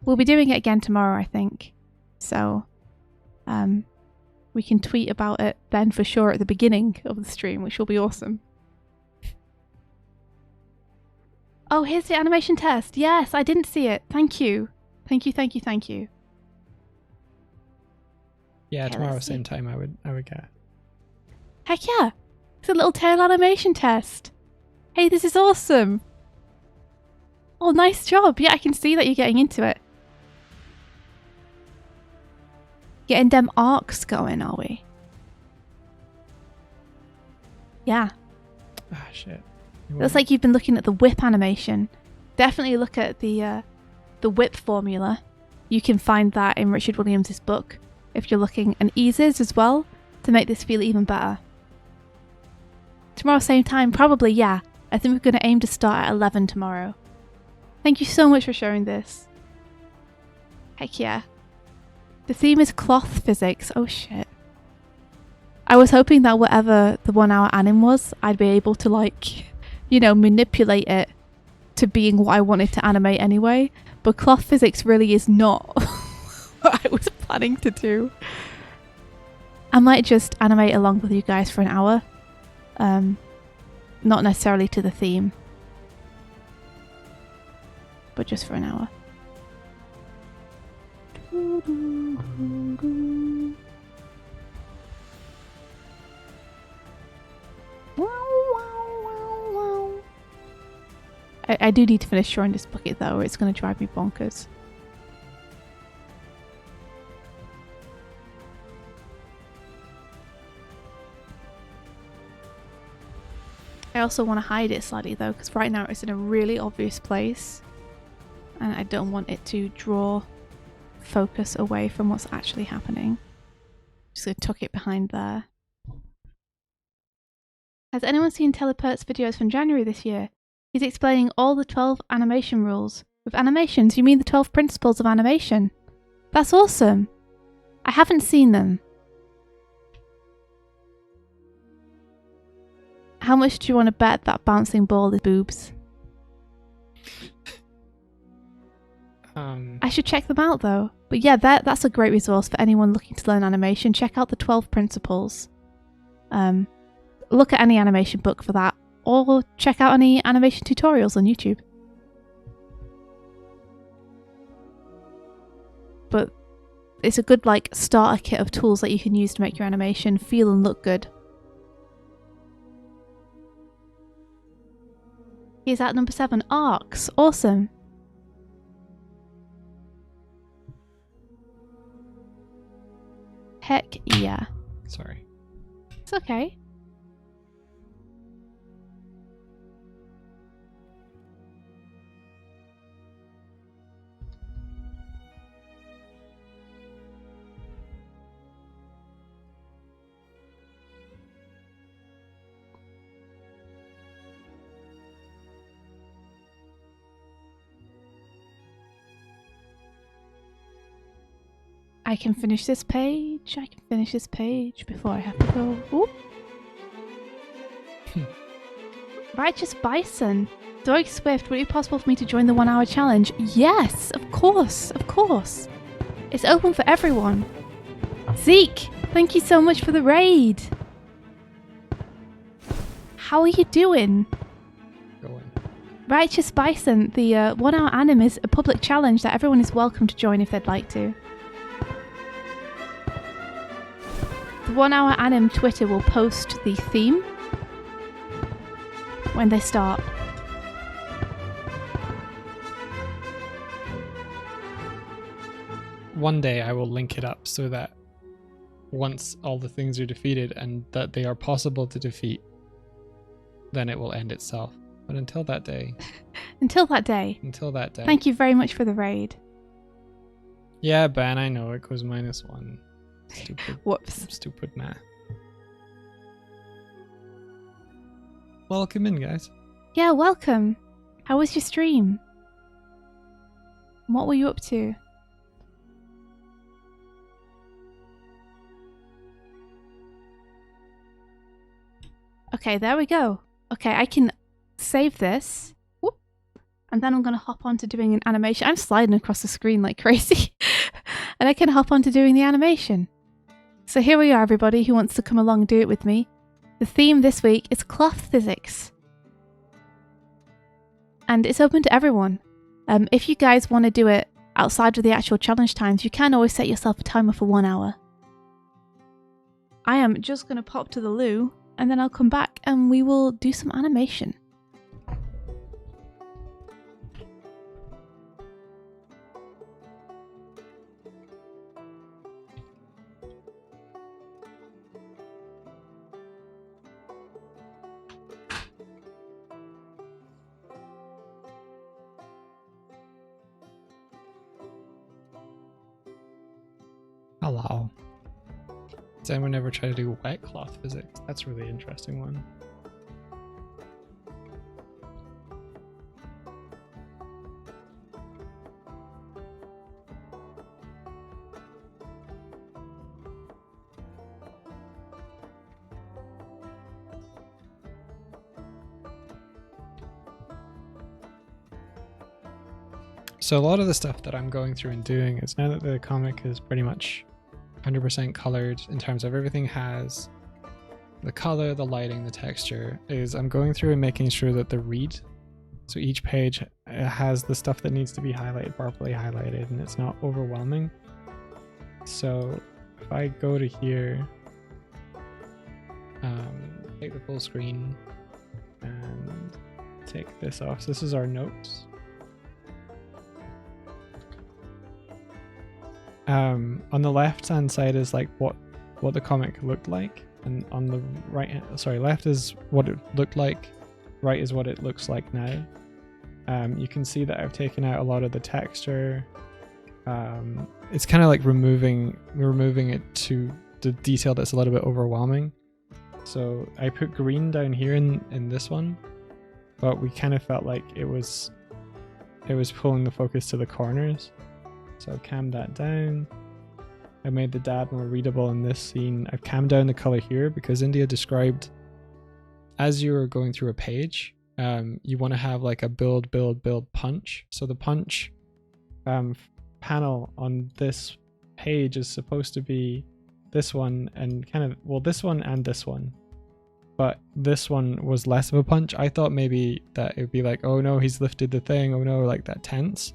Speaker 3: We'll be doing it again tomorrow, I think. So, we can tweet about it then for sure at the beginning of the stream, which will be awesome. Oh, here's the animation test. Yes, I didn't see it. Thank you. Thank you, thank you, thank you.
Speaker 2: Yeah,
Speaker 3: Okay,
Speaker 2: tomorrow
Speaker 3: let's see.
Speaker 2: same time I would get.
Speaker 3: Heck yeah. It's a little tail animation test. Hey, this is awesome. Oh, nice job. Yeah, I can see that you're getting into it. Getting them arcs going, are we? Yeah.
Speaker 2: Ah, shit.
Speaker 3: Looks like you've been looking at the whip animation. Definitely look at the whip formula. You can find that in Richard Williams' book if you're looking, and eases as well to make this feel even better. Tomorrow same time, probably, yeah. I think we're going to aim to start at 11 tomorrow. Thank you so much for sharing this. Heck yeah. The theme is cloth physics. Oh shit. I was hoping that whatever the 1 hour anim was, I'd be able to like, you know, manipulate it to being what I wanted to animate anyway. But cloth physics really is not what I was planning to do. I might just animate along with you guys for an hour. Not necessarily to the theme, but just for an hour. I do need to finish drawing this bucket though, or it's going to drive me bonkers. I also want to hide it slightly though, because right now it's in a really obvious place and I don't want it to draw focus away from what's actually happening. Just going to tuck it behind there. Has anyone seen Telepert's videos from January this year? He's explaining all the 12 animation rules. With animations, you mean the 12 principles of animation? That's awesome! I haven't seen them. How much do you want to bet that bouncing ball is boobs? I should check them out though. But yeah, that's a great resource for anyone looking to learn animation. Check out the 12 principles. Look at any animation book for that. Or check out any animation tutorials on YouTube. But it's a good like starter kit of tools that you can use to make your animation feel and look good. He's at number 7, arcs. Awesome. Heck yeah.
Speaker 2: Sorry.
Speaker 3: It's okay. I can finish this page. I can finish this page before I have to go. Ooh. Righteous Bison. Doig Swift, would it be possible for me to join the 1 hour challenge? Yes, of course, of course. It's open for everyone. Zeke, thank you so much for the raid. How are you doing?
Speaker 2: Going.
Speaker 3: Righteous Bison, the 1 hour anim is a public challenge that everyone is welcome to join if they'd like to. The 1 hour anim Twitter will post the theme when they start.
Speaker 2: one day I will link it up so that once all the things are defeated and that they are possible to defeat, then it will end itself. But until that day,
Speaker 3: Until that day.
Speaker 2: Thank
Speaker 3: you very much for the raid.
Speaker 2: Yeah, Ben, I know it goes -1. Stupid.
Speaker 3: Whoops.
Speaker 2: Stupid math. Welcome in, guys.
Speaker 3: Yeah, welcome. How was your stream? What were you up to? Okay, there we go. Okay, I can save this. Whoop. And then I'm going to hop on to doing an animation. I'm sliding across the screen like crazy. And I can hop on to doing the animation. So here we are, everybody who wants to come along and do it with me. The theme this week is cloth physics. And it's open to everyone. If you guys want to do it outside of the actual challenge times, you can always set yourself a timer for 1 hour. I am just going to pop to the loo, and then I'll come back and we will do some animation.
Speaker 2: Hello. Does anyone ever try to do wet cloth physics? That's a really interesting one. So a lot of the stuff that I'm going through and doing is, now that the comic is pretty much 100% colored in terms of everything has the color, the lighting, the texture, is I'm going through and making sure that the read, so each page has the stuff that needs to be highlighted, properly highlighted, and it's not overwhelming. So if I go to here, take the full screen and take this off. So this is our notes. On the left hand side is like what the comic looked like, and on the left is what it looked like, right is what it looks like now. You can see that I've taken out a lot of the texture. It's kind of like removing it to the detail that's a little bit overwhelming. So I put green down here in this one, but we kind of felt like it was pulling the focus to the corners. So I've cammed that down. I made the dad more readable in this scene. I've cammed down the color here because India described, as you're going through a page, you want to have like a build punch. So the punch panel on this page is supposed to be this one and this one and this one. But this one was less of a punch. I thought maybe that it would be like, oh no, he's lifted the thing. Oh no, like that tense.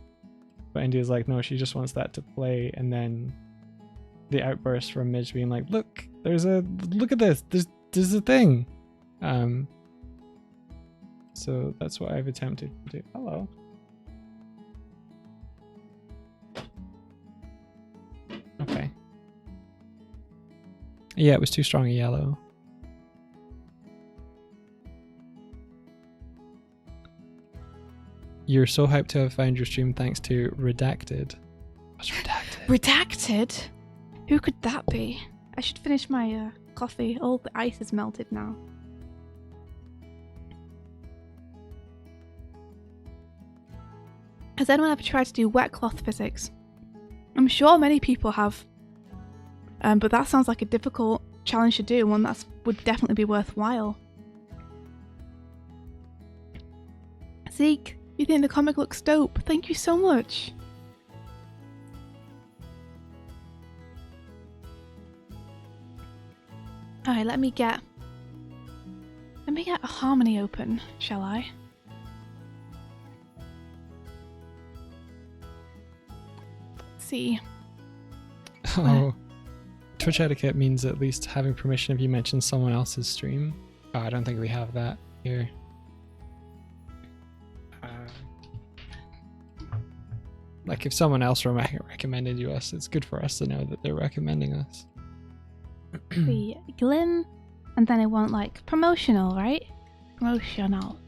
Speaker 2: But India's like, no, she just wants that to play, and then the outburst from Midge being like, look at this, there's a thing. So that's what I've attempted to do. Hello. Okay. Yeah, it was too strong a yellow. You're so hyped to have found your stream thanks to Redacted. What's Redacted?
Speaker 3: Redacted? Who could that be? I should finish my coffee. All the ice is melted now. Has anyone ever tried to do wet cloth physics? I'm sure many people have. But that sounds like a difficult challenge to do, one that would definitely be worthwhile. Zeke, you think the comic looks dope? Thank you so much. Alright, let me get a harmony open, shall I? Let's see.
Speaker 2: Oh, Twitch etiquette means at least having permission if you mention someone else's stream. Oh, I don't think we have that here. like if someone else recommended you us, it's good for us to know that they're recommending us.
Speaker 3: The Glim, and then I want like promotional, right? Promotional.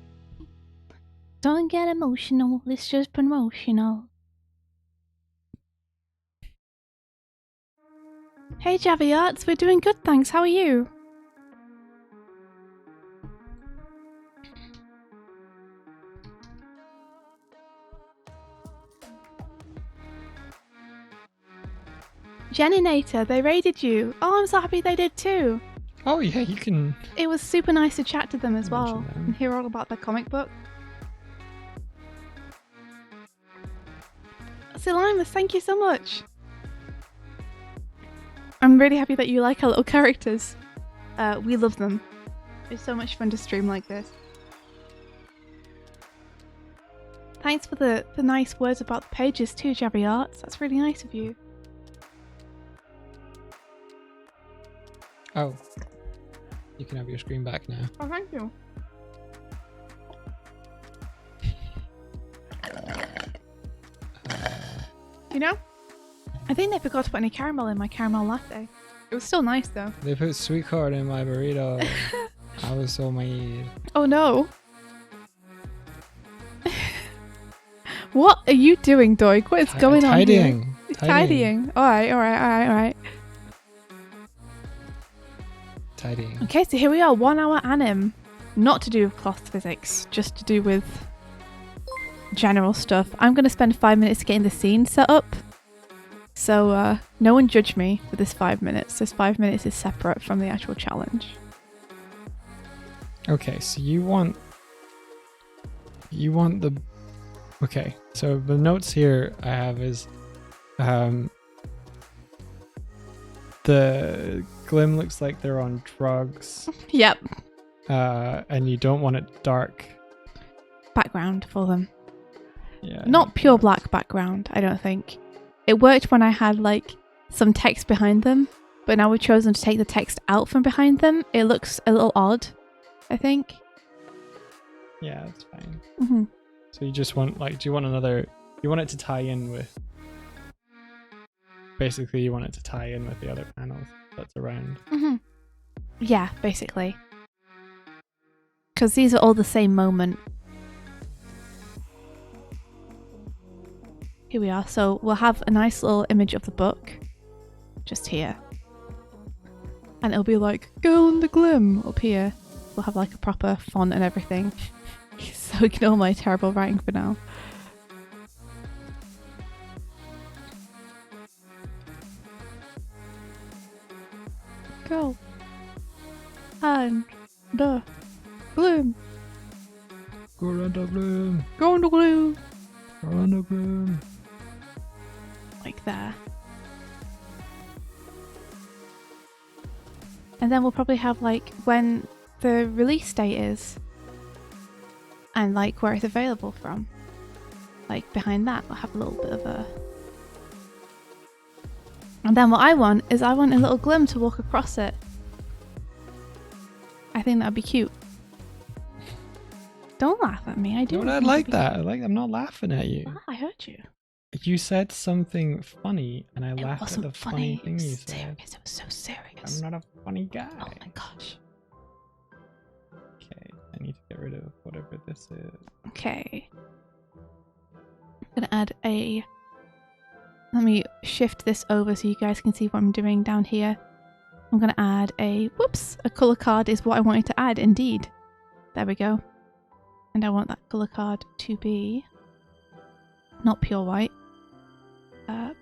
Speaker 3: Don't get emotional, it's just promotional. Hey Javiarts, we're doing good, thanks. How are you? Jeninator, they raided you. Oh, I'm so happy they did too.
Speaker 2: Oh yeah, you can.
Speaker 3: It was super nice to chat to them as well
Speaker 2: Mention them.
Speaker 3: and hear all about their comic book. Silimus, thank you so much. I'm really happy that you like our little characters. We love them. It's so much fun to stream like this. Thanks for the nice words about the pages too, Jabby Arts. That's really nice of you.
Speaker 2: Oh, you can have your screen back now.
Speaker 3: Oh, thank you. You know, I think they forgot to put any caramel in my caramel latte. It was still nice though.
Speaker 2: They put sweet corn in my burrito. I was so mad.
Speaker 3: Oh no. What are you doing, Doig? What is going on here?
Speaker 2: Tidying.
Speaker 3: Tidying. Alright.
Speaker 2: Tidying.
Speaker 3: Okay, so here we are, 1 hour anim. Not to do with cloth physics, just to do with general stuff. I'm going to spend 5 minutes getting the scene set up. So no one judge me for this 5 minutes. This 5 minutes is separate from the actual challenge.
Speaker 2: Okay, so you want the. Okay, so the notes here I have is, the Glim looks like they're on drugs.
Speaker 3: Yep.
Speaker 2: And you don't want it dark.
Speaker 3: Background for them.
Speaker 2: Yeah.
Speaker 3: Not pure black background, I don't think. It worked when I had like some text behind them, but now we've chosen to take the text out from behind them. It looks a little odd, I think.
Speaker 2: Yeah, that's fine.
Speaker 3: Mm-hmm.
Speaker 2: So you just want like, do you want another? You want it to tie in with. Basically, you want it to tie in with the other panels that's around.
Speaker 3: Mm-hmm. Yeah, basically. Because these are all the same moment. Here we are. So we'll have a nice little image of the book. Just here. And it'll be like, Girl in the Glim up here. We'll have like a proper font and everything. So ignore my terrible writing for now. Go. And the Glim.
Speaker 2: Go around the Glim.
Speaker 3: Go in the Glim.
Speaker 2: Go around the Glim.
Speaker 3: Like there. And then we'll probably have like when the release date is and like where it's available from. Like behind that we'll have a little bit of a... And then what I want is I want a little Glim to walk across it. I think that'd be cute. Don't laugh at me. I do.
Speaker 2: No, I like that. I'm not laughing at you.
Speaker 3: I heard you.
Speaker 2: You said something funny, and I
Speaker 3: It
Speaker 2: laughed at
Speaker 3: wasn't
Speaker 2: the funny
Speaker 3: funny.
Speaker 2: thing
Speaker 3: It
Speaker 2: you
Speaker 3: was
Speaker 2: said.
Speaker 3: serious. It was so serious.
Speaker 2: I'm not a funny guy.
Speaker 3: Oh my gosh.
Speaker 2: Okay, I need to get rid of whatever this is.
Speaker 3: Okay. I'm gonna add a... Let me shift this over so you guys can see what I'm doing down here. I'm gonna add a... Whoops! A colour card is what I wanted to add, indeed. There we go. And I want that colour card to be... not pure white.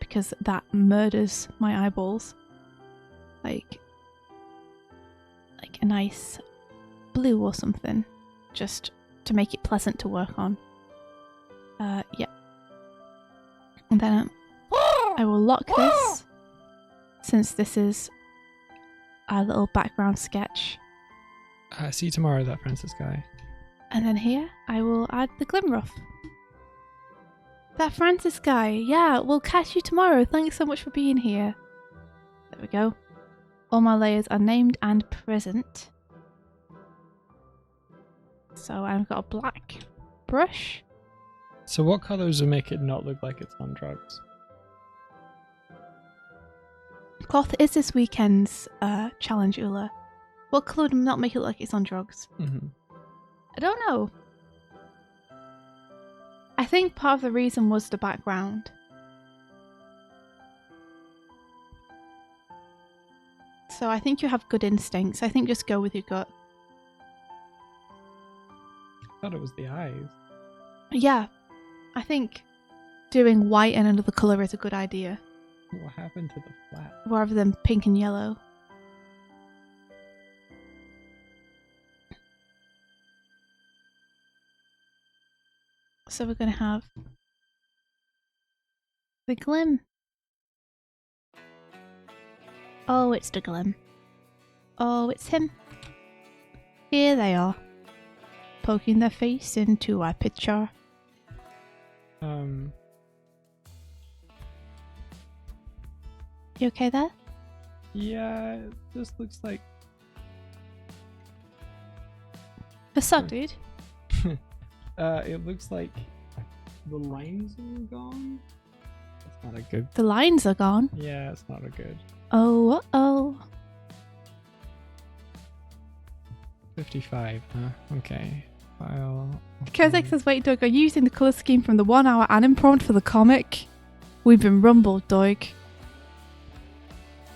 Speaker 3: Because that murders my eyeballs. Like a nice blue or something. Just to make it pleasant to work on. Yeah. And then I will lock this, since this is our little background sketch.
Speaker 2: See you tomorrow, that Francis guy.
Speaker 3: And then here, I will add the Glimruff. That Francis guy, yeah, we'll catch you tomorrow. Thanks so much for being here. There we go. All my layers are named and present. So I've got a black brush.
Speaker 2: So what colors would make it not look like it's on drugs?
Speaker 3: Cloth is this weekend's challenge, Ula. What colour would not make it look like it's on drugs?
Speaker 2: Mm-hmm.
Speaker 3: I don't know. I think part of the reason was the background. So I think you have good instincts. I think just go with your gut.
Speaker 2: I thought it was the eyes.
Speaker 3: Yeah, I think doing white and another colour is a good idea,
Speaker 2: What happened to the flat?
Speaker 3: rather than pink and yellow. So we're going to have the Glim. Oh, it's the Glim. Oh, it's him. Here they are, poking their face into our picture. You okay there?
Speaker 2: Yeah, it just looks like
Speaker 3: What's up, dude?
Speaker 2: it looks like the lines are gone. That's not a good.
Speaker 3: The lines are gone.
Speaker 2: Yeah, it's not a good.
Speaker 3: Oh, uh-oh.
Speaker 2: 55, huh? Okay. File.
Speaker 3: Kozak says, wait, Doug, are you using the colour scheme from the 1 hour anime prompt for the comic? We've been rumbled, Doug.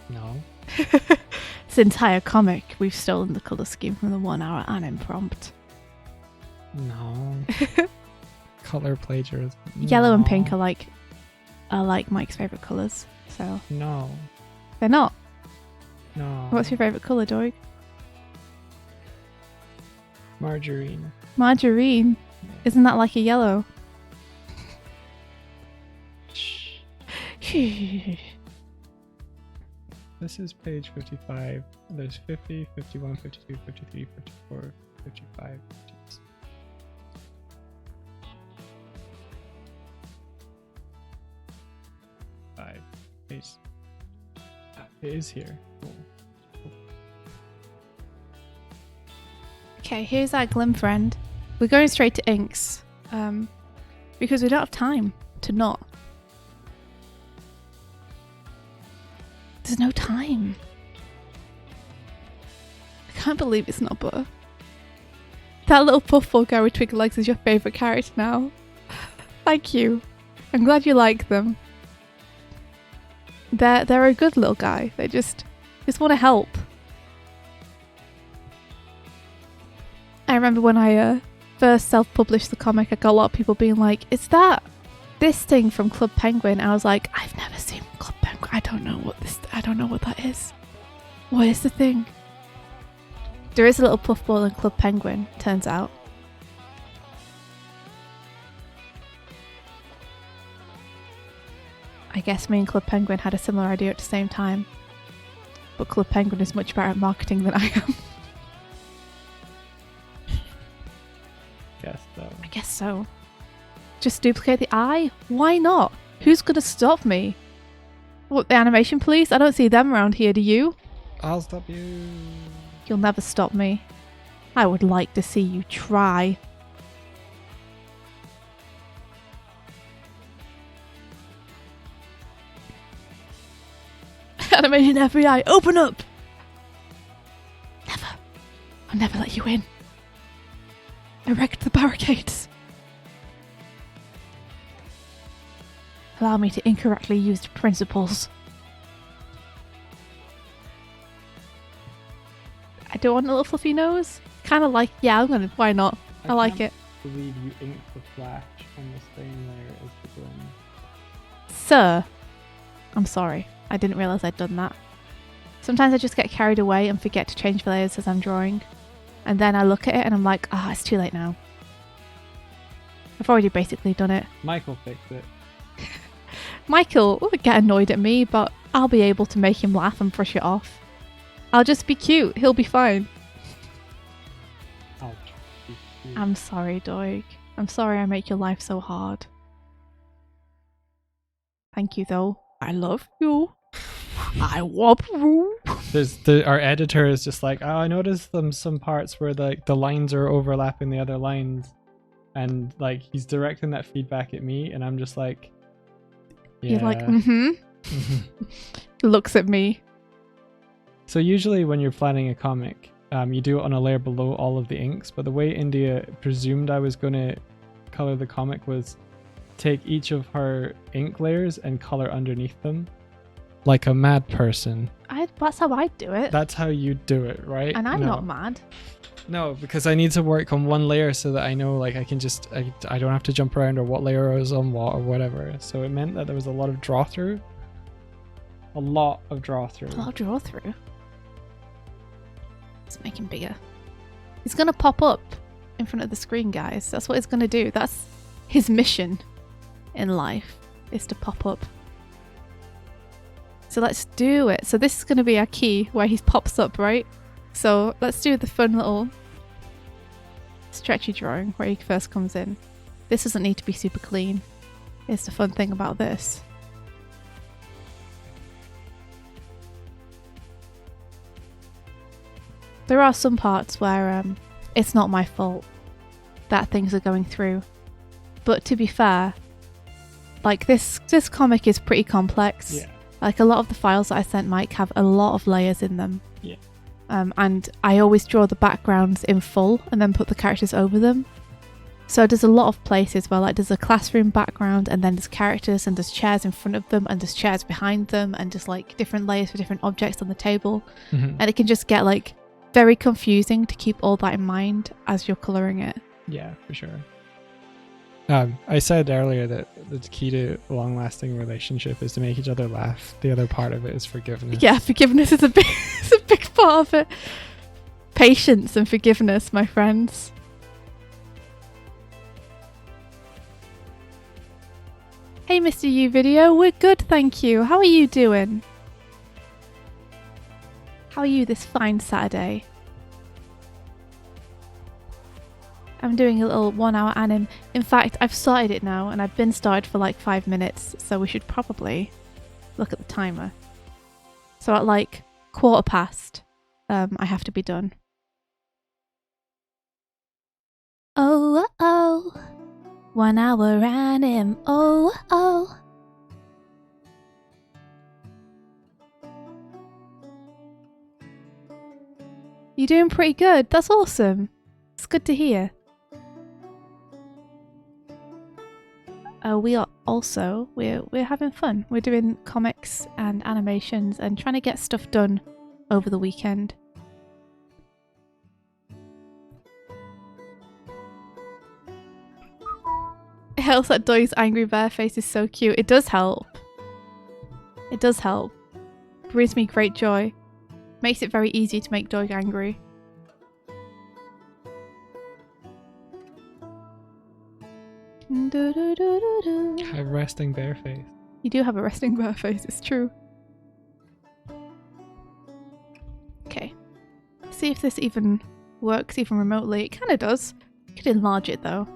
Speaker 2: No.
Speaker 3: This entire comic, we've stolen the colour scheme from the 1 hour anime prompt.
Speaker 2: No. Color plagiarism.
Speaker 3: Yellow and pink
Speaker 2: No.
Speaker 3: are like Mike's favourite colours, so
Speaker 2: No.
Speaker 3: they're not.
Speaker 2: No.
Speaker 3: What's your favourite colour, Doig?
Speaker 2: Margarine.
Speaker 3: Margarine. Isn't that like a yellow?
Speaker 2: Shh.
Speaker 3: Phew.
Speaker 2: This is page 55. There's 50, 51, 52, 53, 54, 55, 56. Nice. It is here. Cool.
Speaker 3: Okay, here's our Glim friend. We're going straight to inks, because we don't have time to not. There's no time. I can't believe it's not butter. That little puffball guy with twinkle legs is your favourite character now. Thank you. I'm glad you like them. They're a good little guy. They just want to help. I remember when I first self-published the comic, I got a lot of people being like, "Is that this thing from Club Penguin?" I was like, "I've never seen Club Penguin. I don't know what that is. What is the thing?" There is a little puffball in Club Penguin, turns out. I guess me and Club Penguin had a similar idea at the same time. But Club Penguin is much better at marketing than I am.
Speaker 2: Guess so.
Speaker 3: I guess so. Just duplicate the eye? Why not? Who's gonna stop me? What, the animation police? I don't see them around here, do you?
Speaker 2: I'll stop you.
Speaker 3: You'll never stop me. I would like to see you try. Animated FBI, open up! Never. I'll never let you in. Erect the barricades. Allow me to incorrectly use principles. I don't want a little fluffy nose. Kind of like, yeah, I'm gonna, why not? I like it.
Speaker 2: I believe you inked the flash on the same layer as the Glim.
Speaker 3: Sir, I'm sorry. I didn't realise I'd done that. Sometimes I just get carried away and forget to change the layers as I'm drawing. And then I look at it and I'm like, ah, it's too late now. I've already basically done it.
Speaker 2: Michael fixed it.
Speaker 3: Michael will get annoyed at me, but I'll be able to make him laugh and brush it off. I'll just be cute. He'll be fine.
Speaker 2: Ouch.
Speaker 3: I'm sorry, Doig. I'm sorry I make your life so hard. Thank you, though. I love you. I love you.
Speaker 2: Our editor is just like, oh, I noticed some parts where the lines are overlapping the other lines. and like he's directing that feedback at me, and I'm just like,
Speaker 3: You're like,
Speaker 2: "Yeah."
Speaker 3: mm-hmm. Looks at me.
Speaker 2: So usually when you're planning a comic, you do it on a layer below all of the inks, but the way India presumed I was going to color the comic was take each of her ink layers and color underneath them like a mad person.
Speaker 3: That's how I do it.
Speaker 2: That's how you do it, right?
Speaker 3: And I'm
Speaker 2: No.
Speaker 3: not mad.
Speaker 2: No, because I need to work on one layer so that I know, like, I can just, I don't have to jump around or what layer I was on what or whatever. So it meant that there was a lot of draw through. A lot of draw through.
Speaker 3: I'll draw through. Let's make him bigger. He's gonna pop up in front of the screen, guys. That's what he's gonna do. That's his mission in life, is to pop up. So let's do it. So this is gonna be our key where he pops up, right? So let's do the fun little stretchy drawing where he first comes in. This doesn't need to be super clean. It's the fun thing about this. There are some parts where it's not my fault that things are going through. But to be fair, like this comic is pretty complex.
Speaker 2: Yeah.
Speaker 3: Like a lot of the files that I sent Mike have a lot of layers in them.
Speaker 2: Yeah.
Speaker 3: And I always draw the backgrounds in full and then put the characters over them. So there's a lot of places where like there's a classroom background and then there's characters and there's chairs in front of them and there's chairs behind them and just like different layers for different objects on the table.
Speaker 2: Mhm.
Speaker 3: And it can just get like very confusing to keep all that in mind as you're colouring it.
Speaker 2: Yeah, for sure. I said earlier that the key to a long-lasting relationship is to make each other laugh. The other part of it is forgiveness.
Speaker 3: Yeah, forgiveness is is a big part of it. Patience and forgiveness, my friends. Hey, Mr. U Video, we're good, thank you. How are you doing? How are you this fine Saturday? I'm doing a little 1 hour anim. In fact, I've started it now and I've been started for like 5 minutes, so we should probably look at the timer. So at like 1:15, I have to be done. Oh, oh, 1 hour anim. Oh, oh. You're doing pretty good. That's awesome. It's good to hear. We are also we're having fun. We're doing comics and animations and trying to get stuff done over the weekend. It helps that Doig's angry bear face is so cute. It does help. It does help. Brings me great joy. Makes it very easy to make Doig angry.
Speaker 2: I have resting bear face.
Speaker 3: You do have a resting bear face, it's true. Okay. See if this even works even remotely. It kind of does. You could enlarge it though.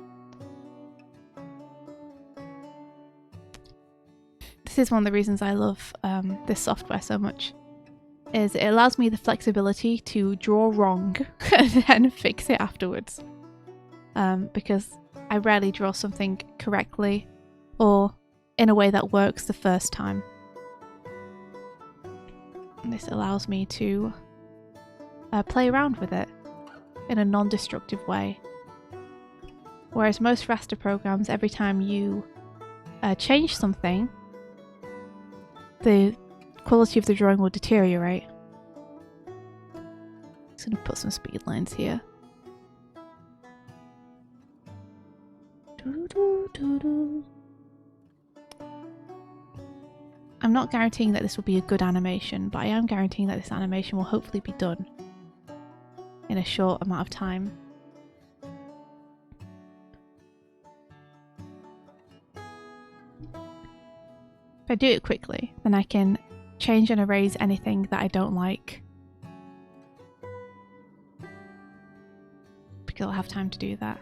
Speaker 3: This is one of the reasons I love this software so much. Is it allows me the flexibility to draw wrong and then fix it afterwards. Because I rarely draw something correctly or in a way that works the first time. And this allows me to play around with it in a non-destructive way. Whereas most raster programs, every time you change something, the quality of the drawing will deteriorate. Just gonna put some speed lines here. I'm not guaranteeing that this will be a good animation, but I am guaranteeing that this animation will hopefully be done in a short amount of time. If I do it quickly, then I can change and erase anything that I don't like. Because I'll have time to do that.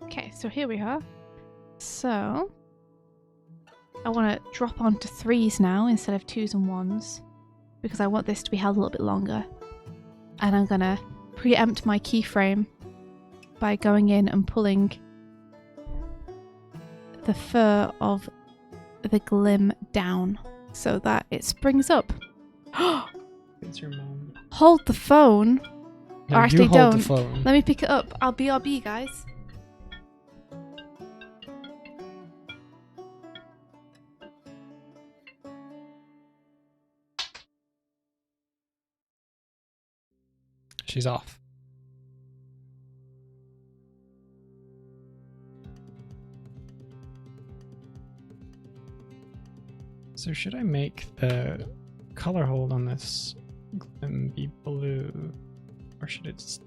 Speaker 3: Okay, so here we are. So I want to drop onto 3s now instead of 2s and 1s. because I want this to be held a little bit longer. And I'm gonna preempt my keyframe by going in and pulling the fur of the Glim down so that it springs up.
Speaker 2: It's your mom.
Speaker 3: Hold the phone.
Speaker 2: No,
Speaker 3: Or actually
Speaker 2: you hold
Speaker 3: don't.
Speaker 2: the phone.
Speaker 3: Let me pick it up. I'll BRB, guys.
Speaker 2: She's off. So should I make the color hold on this Glim be blue? Or should it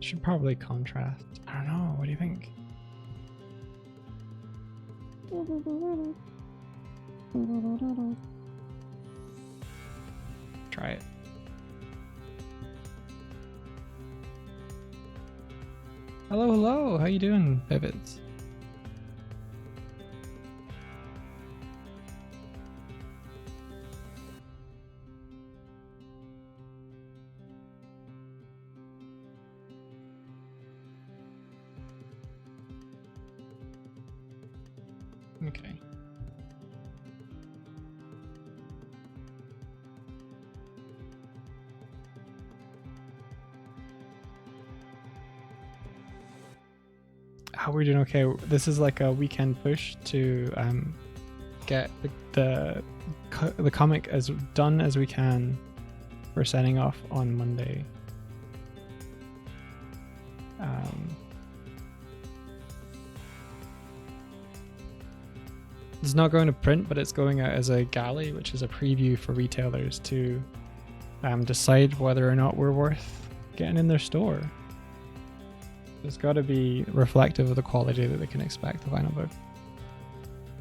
Speaker 2: should probably contrast? I don't know. What do you think? Try it. Hello, hello. How you doing, Pivots? Okay. How we're doing? Okay, this is like a weekend push to get the comic as done as we can. We're setting off on Monday. It's not going to print, but it's going out as a galley, which is a preview for retailers to decide whether or not we're worth getting in their store. It's got to be reflective of the quality that they can expect of vinyl book.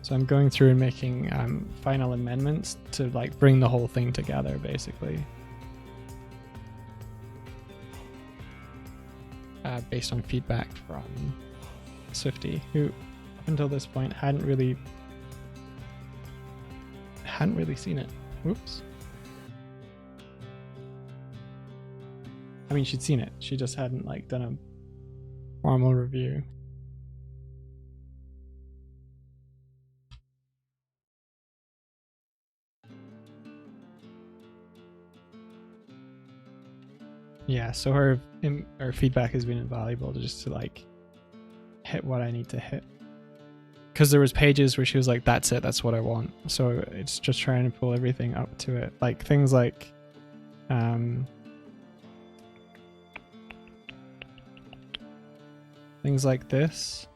Speaker 2: So I'm going through and making final amendments to like bring the whole thing together, basically, based on feedback from Swifty, who up until this point hadn't really seen it. Oops. I mean, she'd seen it. She just hadn't like done a formal review. Yeah, so her feedback has been invaluable just to like hit what I need to hit. Because there was pages where she was like, that's it, that's what I want. So it's just trying to pull everything up to it. Like things like this,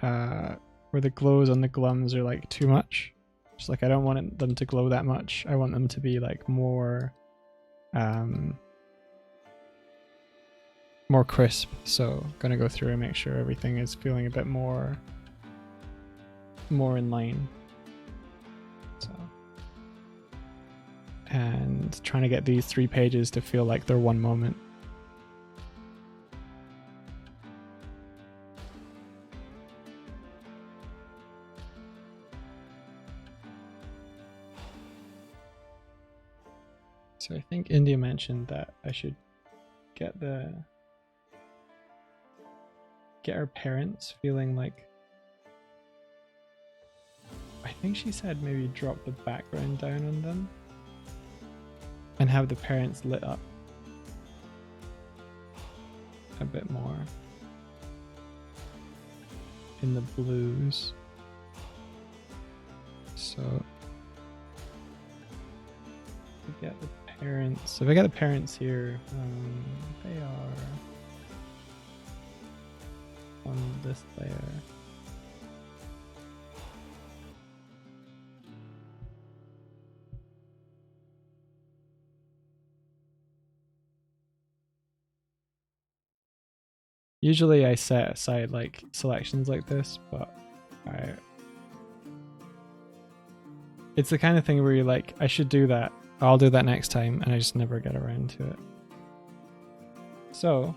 Speaker 2: where the glows on the glums are like too much. Just like I don't want them to glow that much. I want them to be like more crisp. So gonna go through and make sure everything is feeling a bit more in line. So, and trying to get these 3 pages to feel like they're one moment. So I think India mentioned that I should get our parents feeling like, I think she said maybe drop the background down on them and have the parents lit up a bit more in the blues. So if I get the parents here, they are on this layer. Usually I set aside like selections like this, but it's the kind of thing where you're like, I should do that, I'll do that next time, and I just never get around to it. So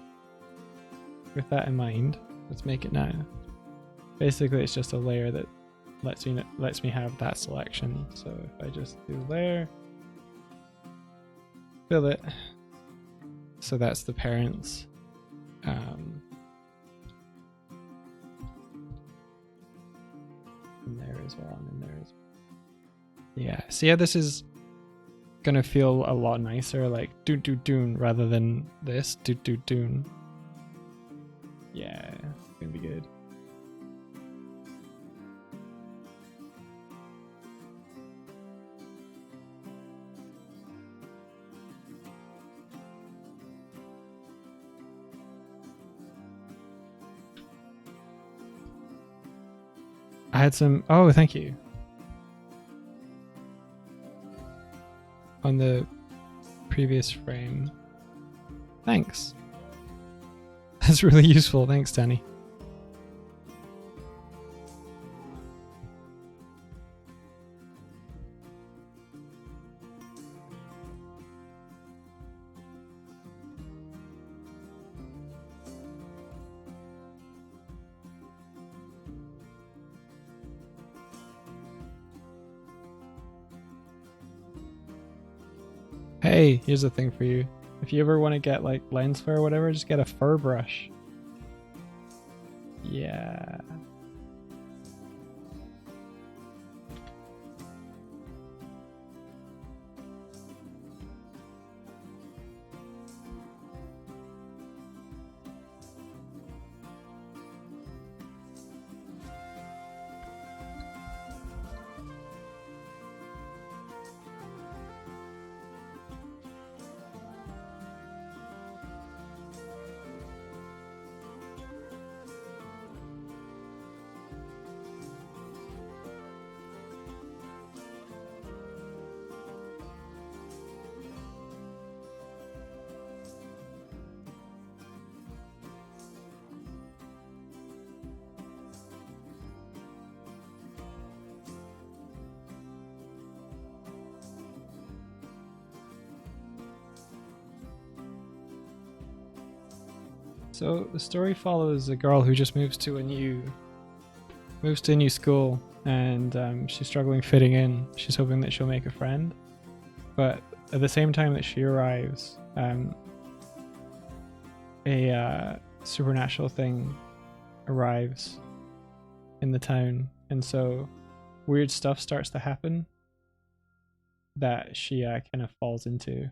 Speaker 2: with that in mind, let's make it now. Basically it's just a layer that lets me have that selection. So if I just do layer, fill it. So that's the parents. In there as well, and in there as well. Yeah. So yeah, this is gonna feel a lot nicer, like doon doon doon, rather than this doon doon doon. Yeah, it's gonna be good. I had some. Oh, thank you. On the previous frame. Thanks. That's really useful. Thanks, Danny. Hey, here's the thing for you. If you ever want to get like lens flare or whatever, just get a fur brush. Yeah. So the story follows a girl who just moves to a new school, and she's struggling fitting in. She's hoping that she'll make a friend, but at the same time that she arrives, a supernatural thing arrives in the town, and so weird stuff starts to happen that she kind of falls into.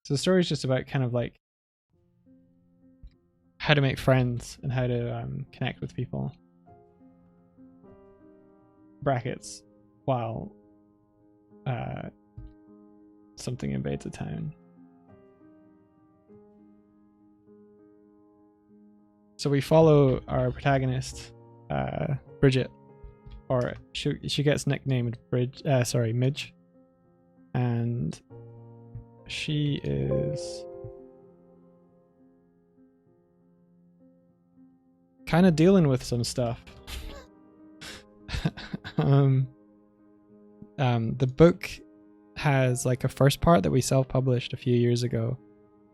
Speaker 2: So the story is just about kind of like how to make friends and how to connect with people. Brackets, while something invades a town. So we follow our protagonist, Bridget, or she gets nicknamed Midge, and she is kind of dealing with some stuff. The book has like a first part that we self-published a few years ago,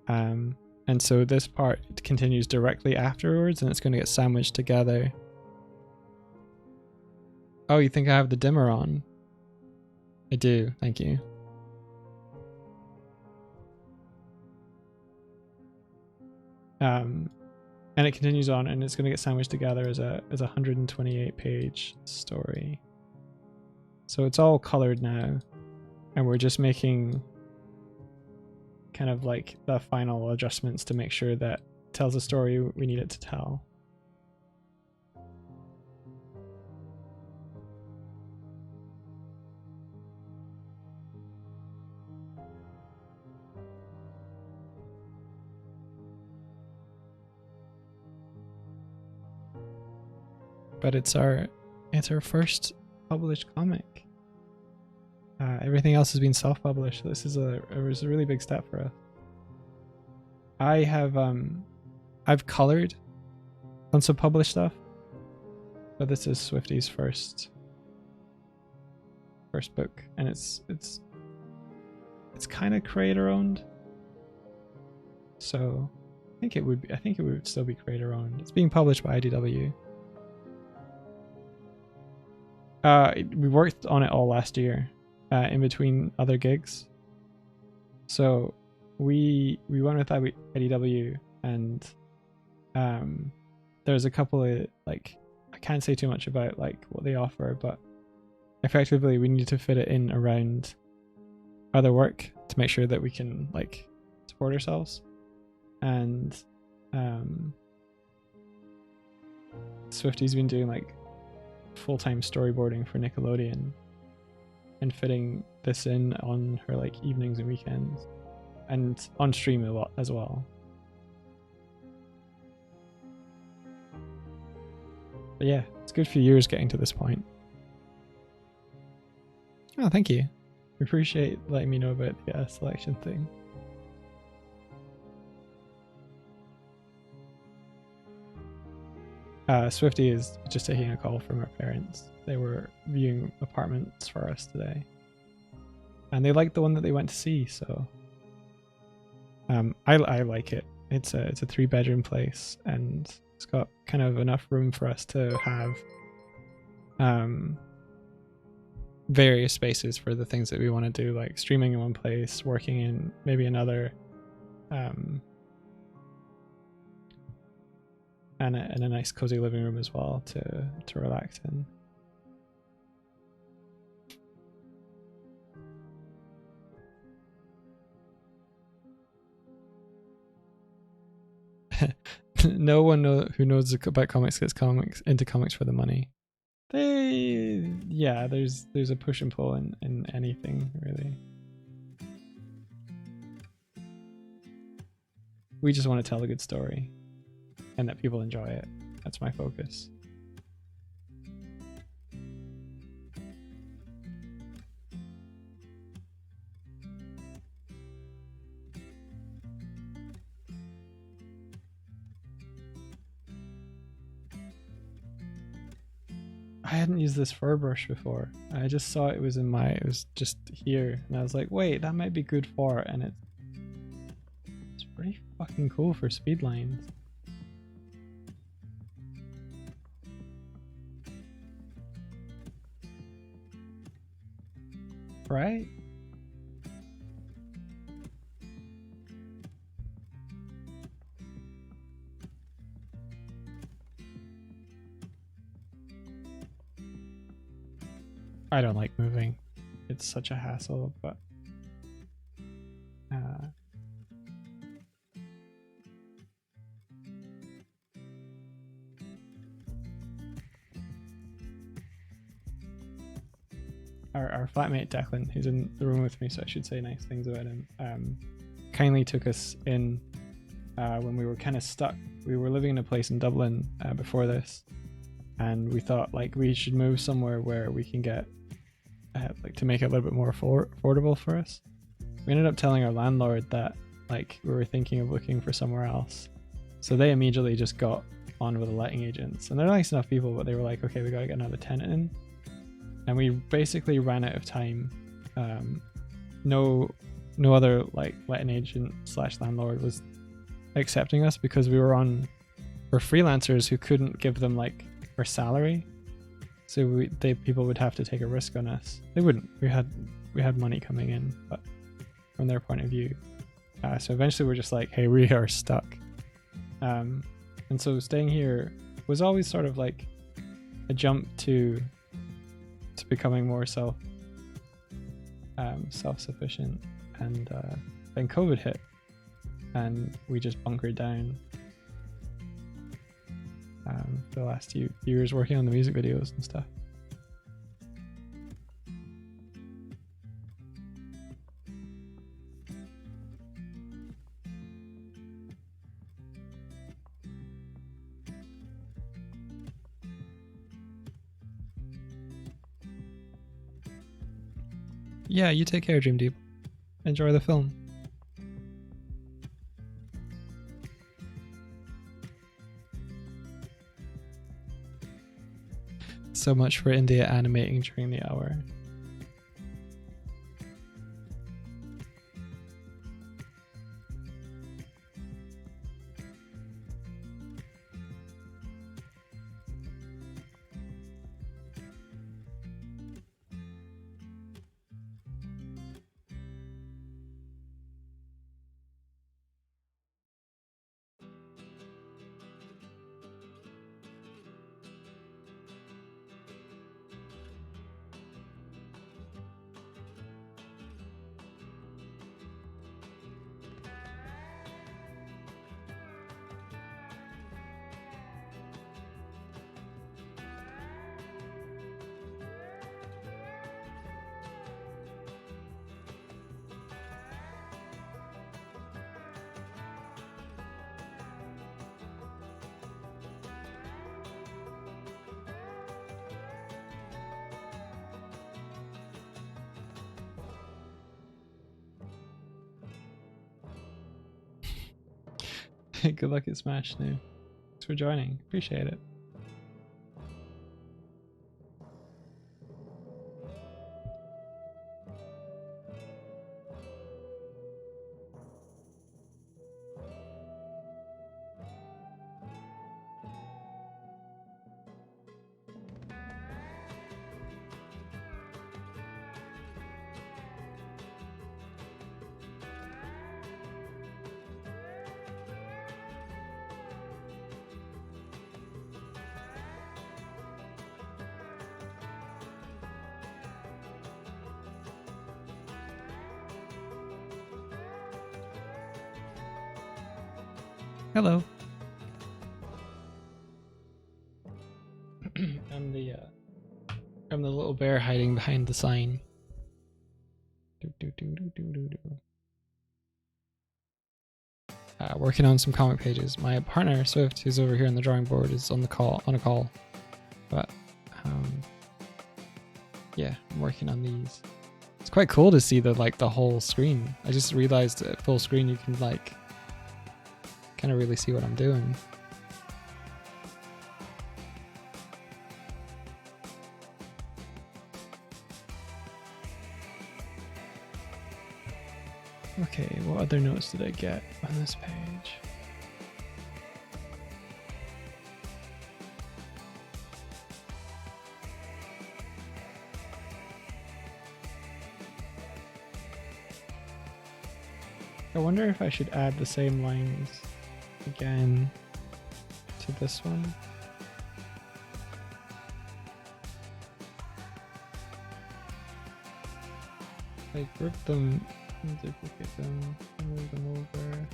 Speaker 2: and so this part continues directly afterwards, and it's going to get sandwiched together. Oh, you think I have the dimmer on? I do, thank you. And it continues on, and it's going to get sandwiched together as a 128-page story. So it's all colored now, and we're just making kind of like the final adjustments to make sure that it tells the story we need it to tell. But it's our first published comic. Everything else has been self-published. This is it was a really big step for us. I've colored on some published stuff, but this is Swifty's first book, and it's kind of creator owned. So I think it would still be creator owned. It's being published by IDW. We worked on it all last year, in between other gigs. So we went with IDW, and there's a couple of like, I can't say too much about like what they offer, but effectively we need to fit it in around other work to make sure that we can like support ourselves. And Swifty's been doing like full-time storyboarding for Nickelodeon and fitting this in on her like evenings and weekends and on stream a lot as well. But yeah, it's a good few years getting to this point. Oh, thank you. We appreciate letting me know about the selection thing. Swifty is just taking a call from her parents. They were viewing apartments for us today, and they liked the one that they went to see. So, I like it. It's a 3-bedroom place, and it's got kind of enough room for us to have various spaces for the things that we want to do, like streaming in one place, working in maybe another, and a nice cozy living room as well to relax in. No one who knows about comics gets into comics for the money. There's a push and pull in anything really. We just want to tell a good story and that people enjoy it. That's my focus. I hadn't used this fur brush before. I just saw it was just here, and I was like, wait, that might be good for it, and it's pretty fucking cool for speed lines. Right? I don't like moving. It's such a hassle, but our flatmate Declan, who's in the room with me, so I should say nice things about him, kindly took us in when we were kind of stuck. We were living in a place in Dublin before this, and we thought like we should move somewhere where we can get like to make it a little bit more affordable for us. We ended up telling our landlord that like we were thinking of looking for somewhere else, so they immediately just got on with the letting agents, and they're nice enough people, but they were like, okay, we gotta get another tenant in. And we basically ran out of time. No other like letting agent / landlord was accepting us because we were freelancers who couldn't give them like our salary. So people would have to take a risk on us. They wouldn't. We had money coming in, but from their point of view. So eventually we're just like, hey, we are stuck. And so staying here was always sort of like a jump to becoming more self-sufficient, and then COVID hit and we just bunkered down for the last few years working on the music videos and stuff. Yeah, you take care, Dream Deep. Enjoy the film. So much for India animating during the hour. Good luck at Smash now. Thanks for joining. Appreciate it. Hello. I'm the little bear hiding behind the sign. Working on some comic pages. My partner Swift, who's over here on the drawing board, is on a call. But yeah, I'm working on these. It's quite cool to see the whole screen. I just realized at full screen you can kind of really see what I'm doing. Okay, what other notes did I get on this page? I wonder if I should add the same lines again to this one. I group them, duplicate them, move them over.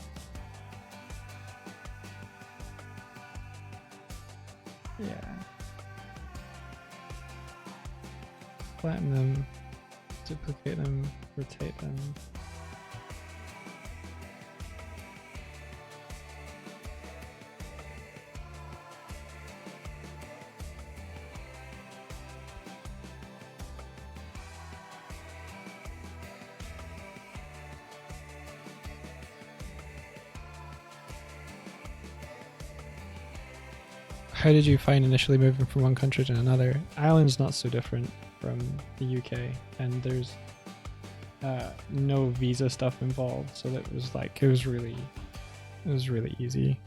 Speaker 2: Yeah. Flatten them, duplicate them, rotate them. How did you find initially moving from one country to another? Ireland's not so different from the UK, and there's no visa stuff involved, so that was it was really easy.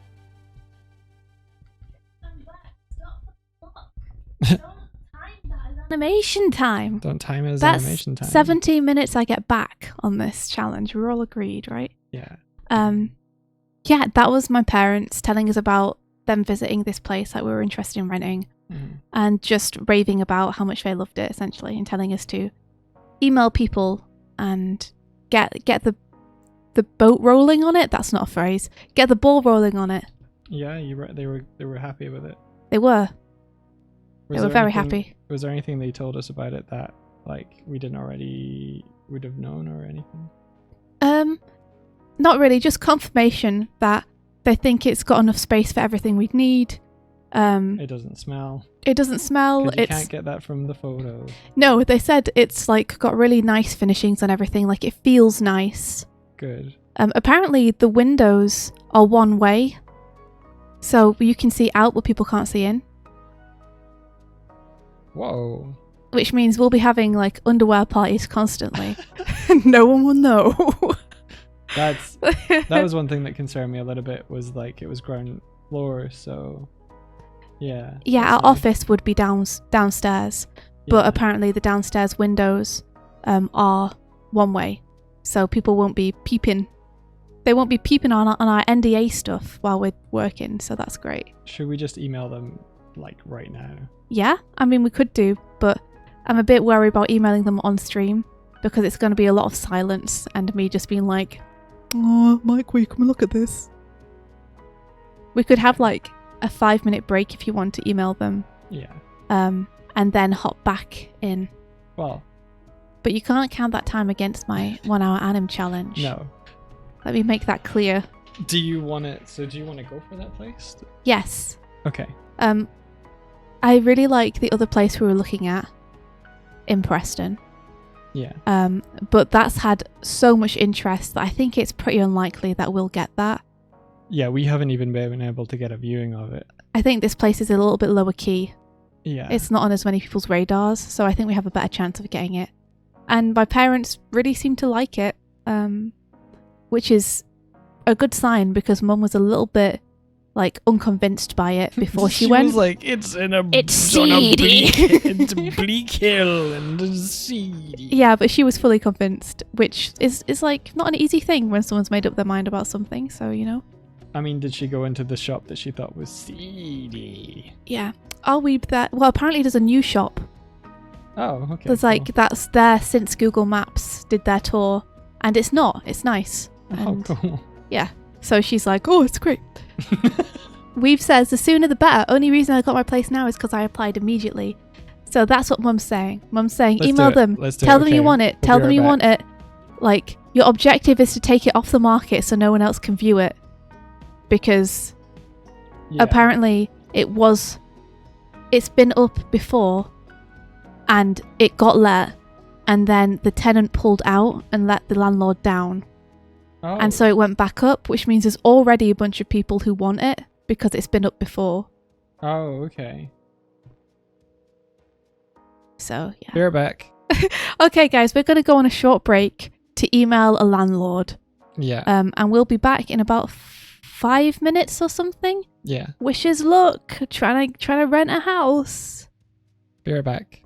Speaker 3: Animation time.
Speaker 2: Don't time it as
Speaker 3: That's
Speaker 2: animation time.
Speaker 3: 17 minutes I get back on this challenge. We're all agreed, right?
Speaker 2: Yeah.
Speaker 3: Yeah, that was my parents telling us about them visiting this place that we were interested in renting, and just raving about how much they loved it, essentially, and telling us to email people and get the boat rolling on it. That's not a phrase. Get the ball rolling on it.
Speaker 2: Yeah, they were happy with it.
Speaker 3: They were. They were very happy.
Speaker 2: Was there anything they told us about it that we didn't already would have known or anything?
Speaker 3: Not really. Just confirmation that they think it's got enough space for everything we'd need.
Speaker 2: It doesn't smell.
Speaker 3: It doesn't smell.
Speaker 2: You can't get that from the photo.
Speaker 3: No, they said it's got really nice finishings and everything. It feels nice.
Speaker 2: Good.
Speaker 3: Apparently the windows are one way, so you can see out but people can't see in.
Speaker 2: Whoa.
Speaker 3: Which means we'll be having underwear parties constantly. No one will know.
Speaker 2: That was one thing that concerned me a little bit, was it was ground floor, so yeah.
Speaker 3: Yeah, our office would be downstairs, but apparently the downstairs windows are one way, so people won't be peeping. They won't be peeping on our NDA stuff while we're working, so that's great.
Speaker 2: Should we just email them right now?
Speaker 3: Yeah, I mean we could do, but I'm a bit worried about emailing them on stream because it's going to be a lot of silence and me just being like, "Oh, Mike, will you come and look at this?" We could have a 5-minute break if you want to email them.
Speaker 2: Yeah.
Speaker 3: And then hop back in.
Speaker 2: Well.
Speaker 3: But you can't count that time against my 1-hour anim challenge.
Speaker 2: No.
Speaker 3: Let me make that clear.
Speaker 2: Do you want to go for that place?
Speaker 3: Yes.
Speaker 2: Okay.
Speaker 3: I really like the other place we were looking at in Preston.
Speaker 2: Yeah.
Speaker 3: But that's had so much interest that I think it's pretty unlikely that we'll get that.
Speaker 2: Yeah, we haven't even been able to get a viewing of it.
Speaker 3: I think this place is a little bit lower key.
Speaker 2: Yeah.
Speaker 3: It's not on as many people's radars, so I think we have a better chance of getting it. And my parents really seem to like it, which is a good sign because Mum was a little bit like unconvinced by it before she went.
Speaker 2: was like, it's on a
Speaker 3: seedy.
Speaker 2: it's a bleak hill and it's seedy.
Speaker 3: Yeah, but she was fully convinced, which is like not an easy thing when someone's made up their mind about something. So
Speaker 2: I mean, did she go into the shop that she thought was seedy?
Speaker 3: yeah. I'll weep that. Well, apparently there's a new shop.
Speaker 2: Oh, okay.
Speaker 3: There's like that's there since Google Maps did their tour, and it's not. It's nice.
Speaker 2: Oh,
Speaker 3: And
Speaker 2: cool.
Speaker 3: yeah. So she's like, oh, it's great. Weave says the sooner the better. Only reason I got my place now is because I applied immediately. So that's what Mum's saying. Mum's saying
Speaker 2: Let's
Speaker 3: email
Speaker 2: do it.
Speaker 3: them.
Speaker 2: Let's do
Speaker 3: Tell
Speaker 2: it.
Speaker 3: them
Speaker 2: Okay.
Speaker 3: you want it.
Speaker 2: We'll
Speaker 3: Tell
Speaker 2: be
Speaker 3: them
Speaker 2: right
Speaker 3: you
Speaker 2: back.
Speaker 3: want it. Like your objective is to take it off the market so no one else can view it. Because
Speaker 2: Yeah.
Speaker 3: apparently it's been up before and it got let and then the tenant pulled out and let the landlord down.
Speaker 2: Oh.
Speaker 3: And so it went back up, which means there's already a bunch of people who want it because it's been up before.
Speaker 2: Oh, okay.
Speaker 3: So, yeah.
Speaker 2: Be right back.
Speaker 3: Okay, guys, we're going to go on a short break to email a landlord.
Speaker 2: Yeah.
Speaker 3: And we'll be back in about 5 minutes or something.
Speaker 2: Yeah.
Speaker 3: Wish us luck trying to rent a house.
Speaker 2: Be right back.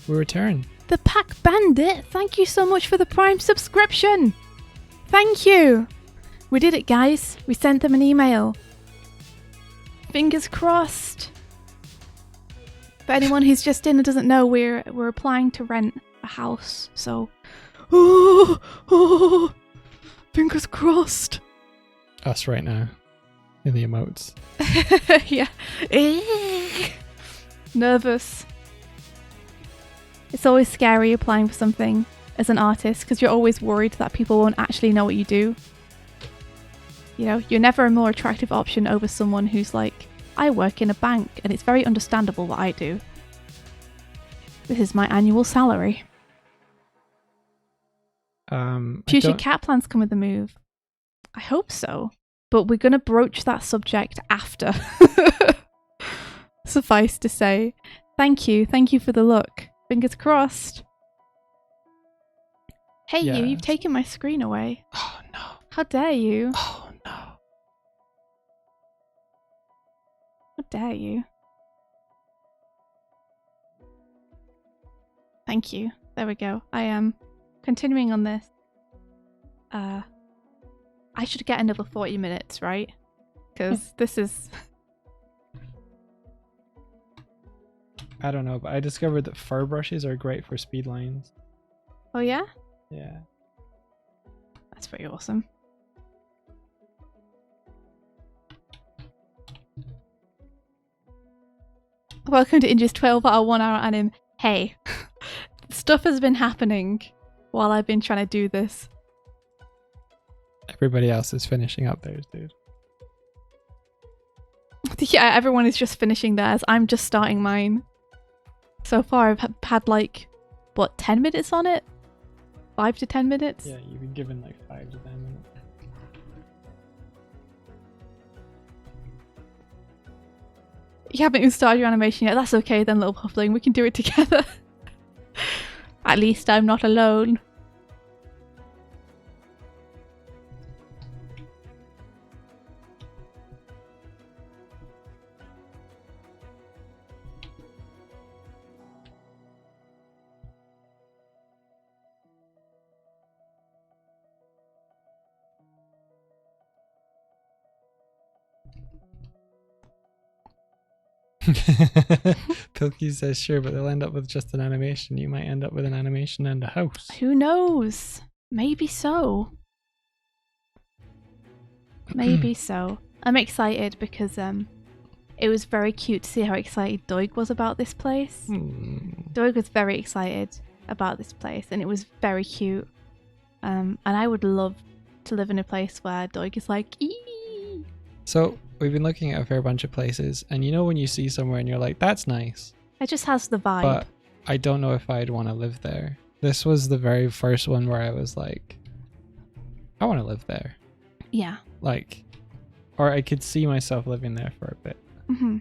Speaker 2: we return.
Speaker 3: The Pack Bandit, thank you so much for the Prime subscription. Thank you. We did it, guys. We sent them an email. Fingers crossed. For anyone who's just in and doesn't know, we're applying to rent a house. So, fingers crossed.
Speaker 2: Us right now. In the emotes.
Speaker 3: Yeah. Nervous. It's always scary applying for something as an artist because you're always worried that people won't actually know what you do. You know, you're never a more attractive option over someone who's like, I work in a bank and it's very understandable what I do. This is my annual salary. Future cat plans come with the move. I hope so. But we're going to broach that subject after. Suffice to say. Thank you. Thank you for the look. Fingers crossed. Hey,
Speaker 2: Yes.
Speaker 3: you've taken my screen away.
Speaker 2: Oh no.
Speaker 3: How dare you?
Speaker 2: Oh no.
Speaker 3: How dare you? Thank you. There we go. I am continuing on this. I should get another 40 minutes, right? Because this is...
Speaker 2: I don't know, but I discovered that fur brushes are great for speed lines.
Speaker 3: Oh yeah?
Speaker 2: Yeah.
Speaker 3: That's pretty awesome. Welcome to India's 12-hour, 1-hour anime. Hey, stuff has been happening while I've been trying to do this.
Speaker 2: Everybody else is finishing up theirs, dude.
Speaker 3: Yeah, everyone is just finishing theirs. I'm just starting mine. So far, I've had like, what, 10 minutes on it? 5 to 10 minutes?
Speaker 2: Yeah, you've been given like 5 to 10 minutes.
Speaker 3: You haven't even started your animation yet. That's okay then, little puffling. We can do it together. At least I'm not alone.
Speaker 2: Pilkey says sure, but they'll end up with just an animation. You might end up with an animation and a house.
Speaker 3: Who knows? Maybe so. Maybe so. I'm excited because it was very cute to see how excited Doig was about this place. Doig was very excited about this place and it was very cute. And I would love to live in a place where Doig is like, eee.
Speaker 2: So we've been looking at a fair bunch of places, and you know when you see somewhere and you're like, that's nice,
Speaker 3: It just has the vibe.
Speaker 2: but I don't know if I'd want to live there. This was the very first one where I was like, I want to live there.
Speaker 3: Yeah.
Speaker 2: Like, or I could see myself living there for a bit.
Speaker 3: hmm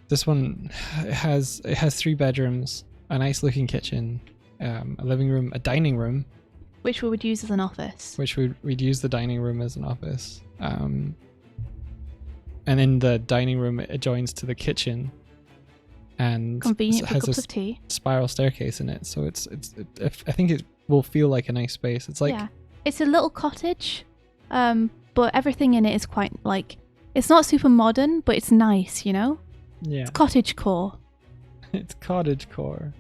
Speaker 2: This one has 3 bedrooms, a nice looking kitchen, a living room, a dining room,
Speaker 3: Which we would use as an office.
Speaker 2: which we'd use the dining room as an office. And in the dining room, it adjoins to the kitchen, and
Speaker 3: Convenient for
Speaker 2: has
Speaker 3: cups
Speaker 2: a
Speaker 3: of tea.
Speaker 2: spiral staircase in it. So I think it will feel like a nice space. It's like
Speaker 3: Yeah. It's a little cottage, but everything in it is quite like, it's not super modern, but it's nice, you know?
Speaker 2: yeah,
Speaker 3: It's cottage core.
Speaker 2: it's cottage core.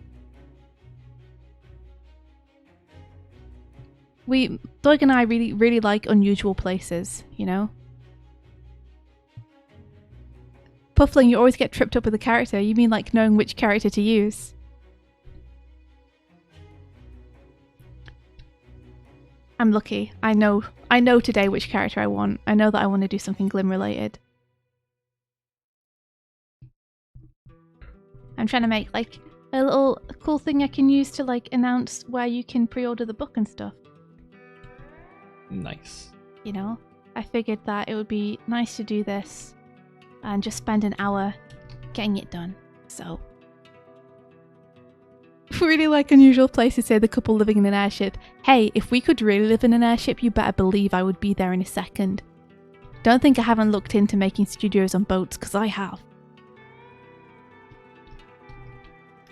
Speaker 3: Doig and I really, really like unusual places, you know? Puffling, you always get tripped up with a character. You mean like knowing which character to use? I'm lucky. I know today which character I want. I know that I want to do something Glim related. I'm trying to make like a little cool thing I can use to like announce where you can pre-order the book and stuff.
Speaker 2: Nice.
Speaker 3: You know, I figured that it would be nice to do this and just spend an hour getting it done. So, really like unusual places. Say the couple living in an airship. Hey, if we could really live in an airship, you better believe I would be there in a second. Don't think I haven't looked into making studios on boats, because I have.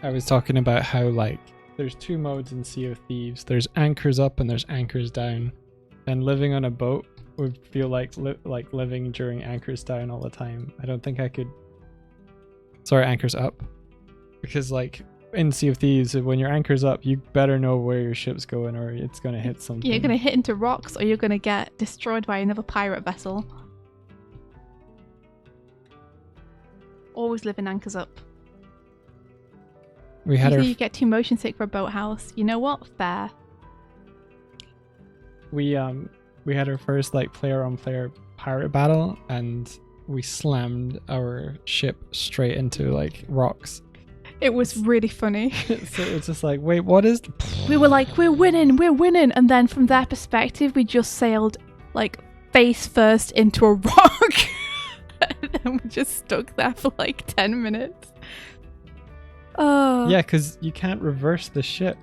Speaker 2: I was talking about how like there's two modes in Sea of Thieves. There's anchors up and there's anchors down. And living on a boat would feel like living during anchors down all the time. I don't think I could. Sorry, anchors up. Because like in Sea of Thieves, when your anchor's up, you better know where your ship's going or it's gonna hit something.
Speaker 3: You're gonna hit into rocks, or you're gonna get destroyed by another pirate vessel. Always living anchors up.
Speaker 2: We had
Speaker 3: Usually
Speaker 2: our
Speaker 3: you get too motion sick for a boathouse. You know what? Fair.
Speaker 2: we had our first like player on player pirate battle and we slammed our ship straight into like rocks.
Speaker 3: It was really funny.
Speaker 2: So it was just like, wait, what is
Speaker 3: We were like, we're winning. And then from their perspective, we just sailed like face first into a rock. And then we just stuck there for like 10 minutes. Oh.
Speaker 2: Yeah, because you can't reverse the ship.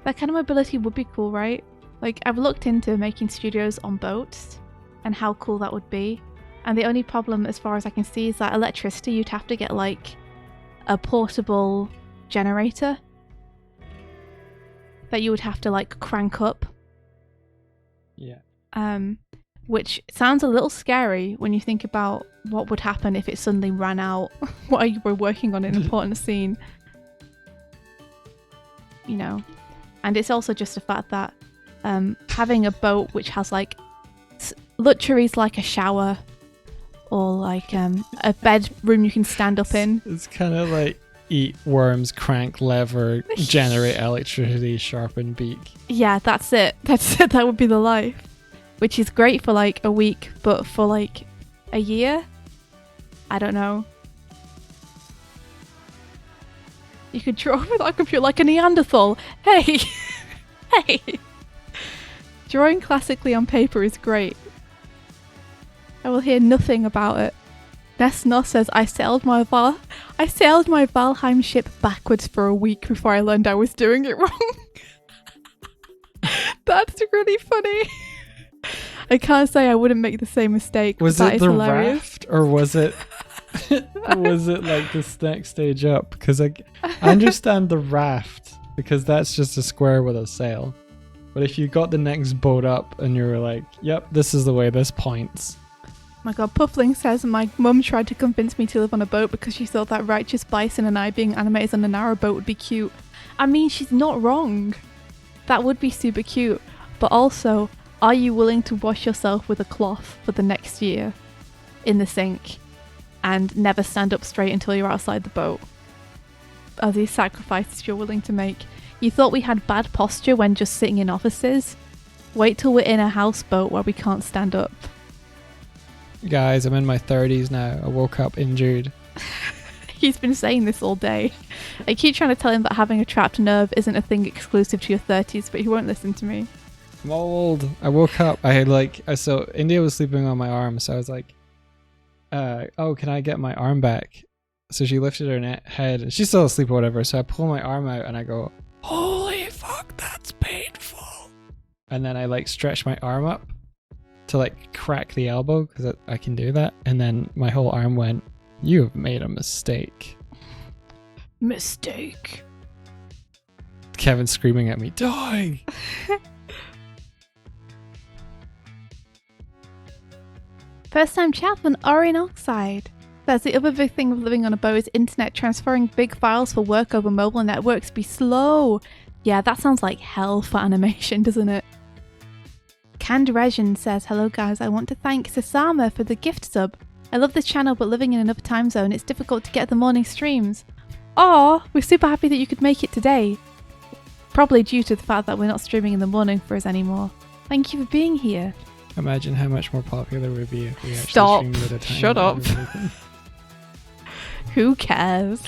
Speaker 3: That kind of mobility would be cool, right? Like, I've looked into making studios on boats and how cool that would be. And the only problem, as far as I can see, is that electricity, you'd have to get like a portable generator that you would have to like crank up.
Speaker 2: Yeah.
Speaker 3: Which sounds a little scary when you think about what would happen if it suddenly ran out while you were working on an important scene. You know. And it's also just the fact that having a boat which has like luxuries like a shower or like a bedroom you can stand up in.
Speaker 2: It's kind of like eat worms, crank lever, generate electricity, sharpen beak.
Speaker 3: Yeah, that's it. That's it. That would be the life. Which is great for like a week, but for like a year? I don't know. You could draw with that computer like a Neanderthal. Hey! Hey! Drawing classically on paper is great. I will hear nothing about it. Nesnor says, I sailed my Valheim ship backwards for a week before I learned I was doing it wrong. That's really funny. I can't say I wouldn't make the same mistake.
Speaker 2: Was
Speaker 3: that
Speaker 2: it
Speaker 3: is
Speaker 2: the
Speaker 3: hilarious.
Speaker 2: raft or was it was it like the next stage up? Because I understand the raft because that's just a square with a sail. But if you got the next boat up and you were like, yep, this is the way this points.
Speaker 3: My god, Puffling says my mum tried to convince me to live on a boat because she thought that righteous bison and I being animated on a narrow boat would be cute. I mean, she's not wrong. That would be super cute. But also, are you willing to wash yourself with a cloth for the next year in the sink and never stand up straight until you're outside the boat? Are these sacrifices you're willing to make? You thought we had bad posture when just sitting in offices? Wait till we're in a houseboat where we can't stand up.
Speaker 2: Guys, I'm in my 30s now. I woke up injured.
Speaker 3: He's been saying this all day. I keep trying to tell him that having a trapped nerve isn't a thing exclusive to your 30s, but he won't listen to me.
Speaker 2: I'm old. I woke up. So India was sleeping on my arm, so I was like, oh, can I get my arm back? So she lifted her head, and she's still asleep or whatever, so I pull my arm out and I go, holy fuck, that's painful. And then I like stretch my arm up to like crack the elbow, because I can do that, and then my whole arm went, you have made a mistake.
Speaker 3: Mistake.
Speaker 2: Kevin's screaming at me, die!
Speaker 3: First time chat from Orion Oxide. That's the other big thing of living on a boat is internet. Transferring big files for work over mobile networks be slow. Yeah, that sounds like hell for animation, doesn't it? Canned Regin says, hello guys, I want to thank Sasama for the gift sub. I love this channel, but living in another time zone, it's difficult to get the morning streams. Aw, we're super happy that you could make it today. Probably due to the fact that we're not streaming in the morning for us anymore. Thank you for being here.
Speaker 2: Imagine how much more popular we'd be if we actually
Speaker 3: Stop.
Speaker 2: streamed at a time.
Speaker 3: Shut up. Who cares?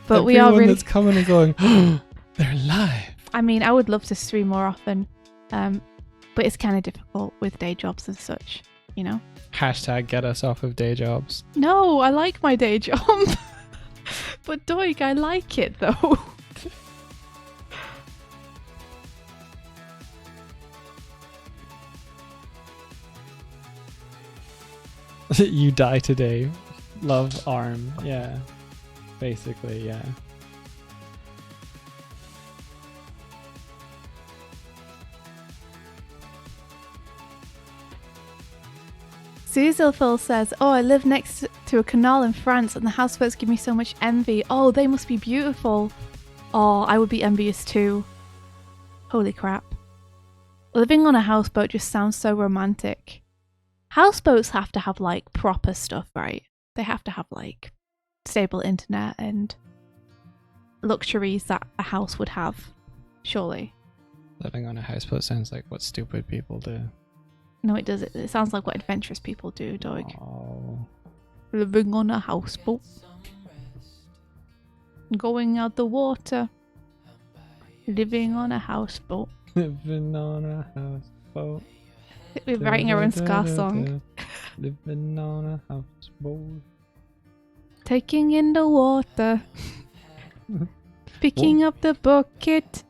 Speaker 3: But we are really...
Speaker 2: that's coming and going, oh, they're live.
Speaker 3: I mean, I would love to stream more often, but it's kind of difficult with day jobs and such, you know?
Speaker 2: Hashtag get us off of day jobs.
Speaker 3: No, I like my day job. But Doig, I like it though.
Speaker 2: You die today. Love arm. Yeah. Basically, yeah.
Speaker 3: Zuzilphil says, "Oh, I live next to a canal in France and the houseboats give me so much envy. Oh, they must be beautiful. Oh, I would be envious too. Holy crap. Living on a houseboat just sounds so romantic. Houseboats have to have like proper stuff, right? They have to have like stable internet and luxuries that a house would have, surely.
Speaker 2: Living on a houseboat sounds like what stupid people do.
Speaker 3: No, it does. It sounds like what adventurous people do, dog.
Speaker 2: Oh.
Speaker 3: Living on a houseboat. Going out the water. Living on a houseboat.
Speaker 2: Living on a houseboat.
Speaker 3: We're writing our own Scar song.
Speaker 2: Living on a houseboat.
Speaker 3: Taking in the water. Picking up the bucket.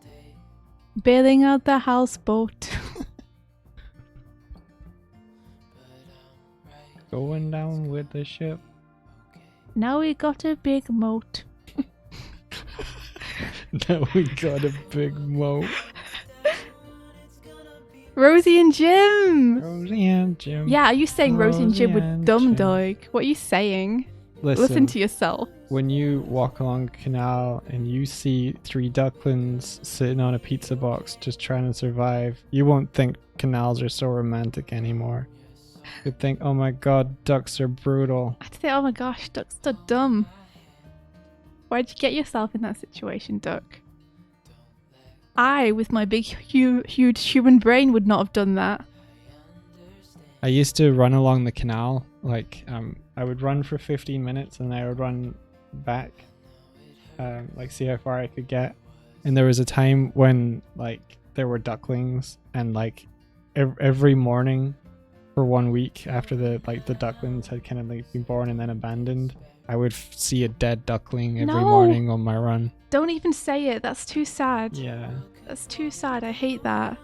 Speaker 3: Bailing out the houseboat.
Speaker 2: Going down with the ship.
Speaker 3: Now we got a big moat.
Speaker 2: Now we got a big moat.
Speaker 3: Rosie and Jim!
Speaker 2: Rosie and Jim.
Speaker 3: Yeah, are you saying Rosie and Jim were
Speaker 2: Rosie and
Speaker 3: dumb,
Speaker 2: Jim.
Speaker 3: dog? What are you saying?
Speaker 2: Listen
Speaker 3: Listen to yourself.
Speaker 2: when you walk along a canal and you see 3 ducklings sitting on a pizza box just trying to survive, you won't think canals are so romantic anymore. You'd think, oh my god, ducks are brutal.
Speaker 3: I'd say, oh my gosh, ducks are dumb. Why'd you get yourself in that situation, duck? I, with my big, huge human brain, would not have done that.
Speaker 2: I used to run along the canal, I would run for 15 minutes and I would run back, see how far I could get. And there was a time when, there were ducklings and, every morning for 1 week after the ducklings had kind of, been born and then abandoned, I would see a dead duckling every
Speaker 3: No.
Speaker 2: morning on my run.
Speaker 3: Don't even say it. That's too sad.
Speaker 2: Yeah.
Speaker 3: That's too sad. I hate that.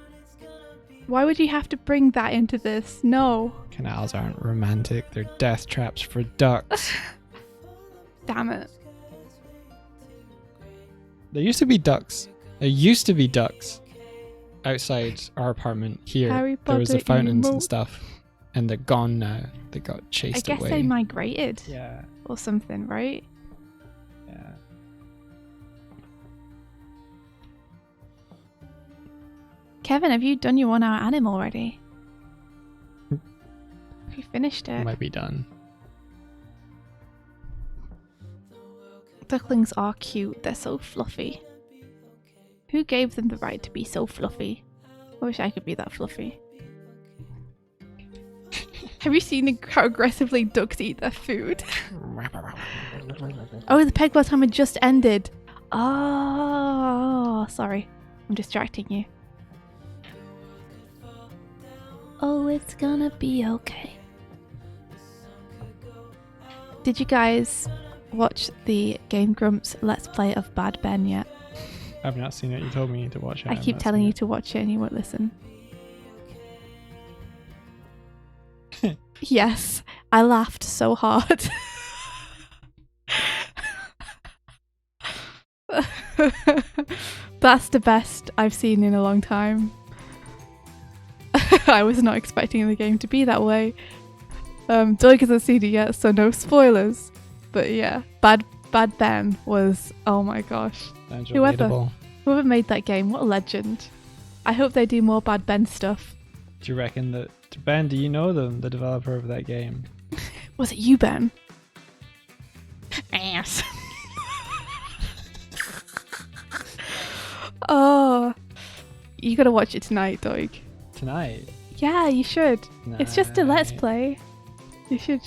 Speaker 3: Why would you have to bring that into this? No.
Speaker 2: Canals aren't romantic. They're death traps for ducks.
Speaker 3: Damn it.
Speaker 2: There used to be ducks. There used to be ducks outside our apartment here.
Speaker 3: Harry
Speaker 2: There was the
Speaker 3: Potter
Speaker 2: fountains
Speaker 3: emo.
Speaker 2: and stuff. And they're gone now. They got
Speaker 3: I
Speaker 2: chased
Speaker 3: guess
Speaker 2: away.
Speaker 3: they migrated
Speaker 2: Yeah.
Speaker 3: or something, right?
Speaker 2: Yeah.
Speaker 3: Kevin, have you done your 1 hour anime already? Have you finished it?
Speaker 2: Might be done.
Speaker 3: Ducklings are cute. They're so fluffy. Who gave them the right to be so fluffy? I wish I could be that fluffy. Have you seen how aggressively ducks eat their food? Oh, the pegboard time had just ended. Oh, sorry. I'm distracting you. Oh, it's gonna be okay. Did you guys watch the Game Grumps Let's Play of Bad Ben yet?
Speaker 2: I've not seen it. You told me to watch it.
Speaker 3: I keep telling you to watch it and you won't listen. Yes, I laughed so hard. That's the best I've seen in a long time. I was not expecting the game to be that way. Doug hasn't seen it yet, so no spoilers. But yeah, Bad Ben was, oh my gosh.
Speaker 2: Sounds
Speaker 3: Whoever.
Speaker 2: relatable.
Speaker 3: Whoever made that game, what a legend. I hope they do more Bad Ben stuff.
Speaker 2: Do you reckon that... Ben, do you know them, the developer of that game?
Speaker 3: Was it you, Ben? Ass. Oh, you gotta watch it tonight, Doig.
Speaker 2: Tonight?
Speaker 3: Yeah, you should. It's just a let's
Speaker 2: Night.
Speaker 3: play. You should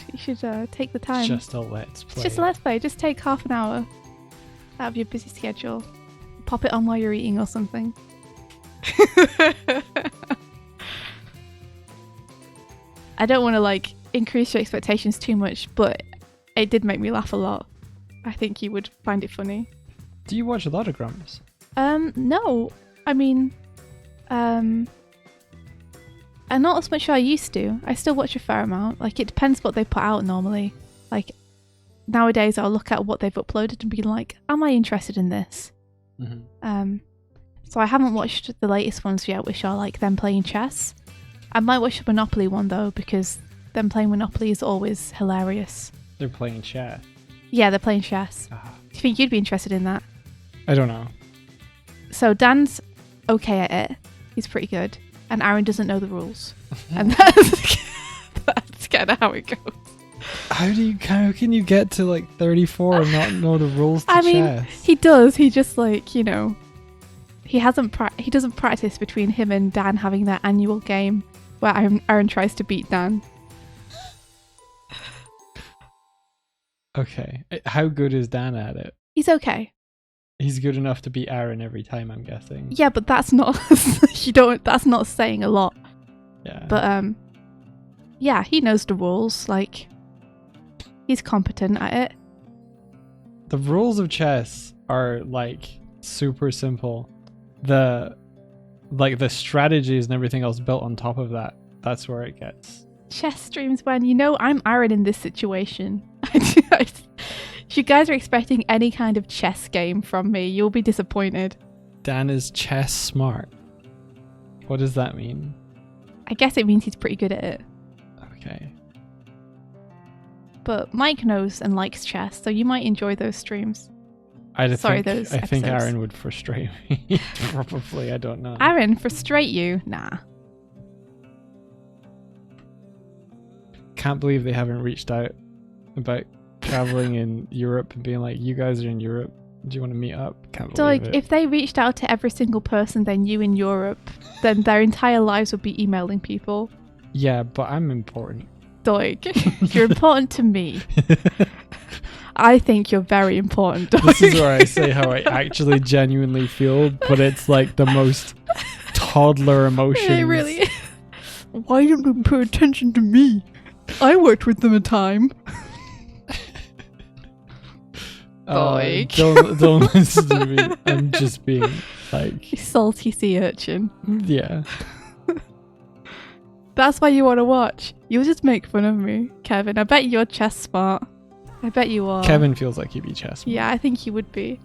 Speaker 3: take the time.
Speaker 2: It's just a let's play.
Speaker 3: It's just a let's play. Just take half an hour out of your busy schedule. Pop it on while you're eating or something. I don't want to increase your expectations too much, but it did make me laugh a lot. I think you would find it funny.
Speaker 2: Do you watch a lot of Grumps?
Speaker 3: No. I mean, and not as much as I used to. I still watch a fair amount. It depends what they put out normally. nowadays I'll look at what they've uploaded and be like, am I interested in this?
Speaker 2: Mhm.
Speaker 3: So I haven't watched the latest ones yet, which are like them playing chess. I might watch the Monopoly one though, because them playing Monopoly is always hilarious.
Speaker 2: They're playing chess.
Speaker 3: Yeah, they're playing chess.
Speaker 2: Ah,
Speaker 3: Do you think you'd be interested in that?
Speaker 2: I don't know.
Speaker 3: So Dan's okay at it. He's pretty good. And Aaron doesn't know the rules. And that's kind of how it goes.
Speaker 2: How can you get to like 34 and not know the rules to
Speaker 3: I mean,
Speaker 2: chess?
Speaker 3: he does. He just like, he doesn't practice between him and Dan having their annual game where Aaron tries to beat Dan.
Speaker 2: Okay. How good is Dan at it?
Speaker 3: He's okay.
Speaker 2: He's good enough to beat Aaron every time, I'm guessing.
Speaker 3: Yeah, but that's not that's not saying a lot.
Speaker 2: Yeah.
Speaker 3: But yeah, he knows the rules. Like, he's competent at it.
Speaker 2: The rules of chess are like super simple. The strategies and everything else built on top of that, that's where it gets.
Speaker 3: Chess streams when I'm Aaron in this situation. If you guys are expecting any kind of chess game from me, you'll be disappointed.
Speaker 2: Dan is chess smart. What does that mean?
Speaker 3: I guess it means he's pretty good at it.
Speaker 2: Okay.
Speaker 3: But Mike knows and likes chess, so you might enjoy those streams.
Speaker 2: I
Speaker 3: those
Speaker 2: think
Speaker 3: episodes.
Speaker 2: Aaron would frustrate me. Probably, I don't know.
Speaker 3: Aaron, frustrate you? Nah.
Speaker 2: Can't believe they haven't reached out about traveling in Europe and being like, you guys are in Europe. Do you want to meet up? Can't
Speaker 3: So,
Speaker 2: believe
Speaker 3: like,
Speaker 2: it.
Speaker 3: if they reached out to every single person they knew in Europe, then their entire lives would be emailing people.
Speaker 2: Yeah, but I'm important.
Speaker 3: Doig, you're important to me. I think you're very important, Doig.
Speaker 2: This is where I say how I actually genuinely feel, but it's like the most toddler emotions.
Speaker 3: It really. Why don't you pay attention to me? I worked with them a time. Doig.
Speaker 2: Don't listen to me. I'm just being like,
Speaker 3: You salty sea urchin.
Speaker 2: yeah.
Speaker 3: That's why you want to watch. You'll just make fun of me, Kevin. I bet you're chess smart. I bet you are.
Speaker 2: Kevin feels like he'd be chess.
Speaker 3: Yeah, I think he would be.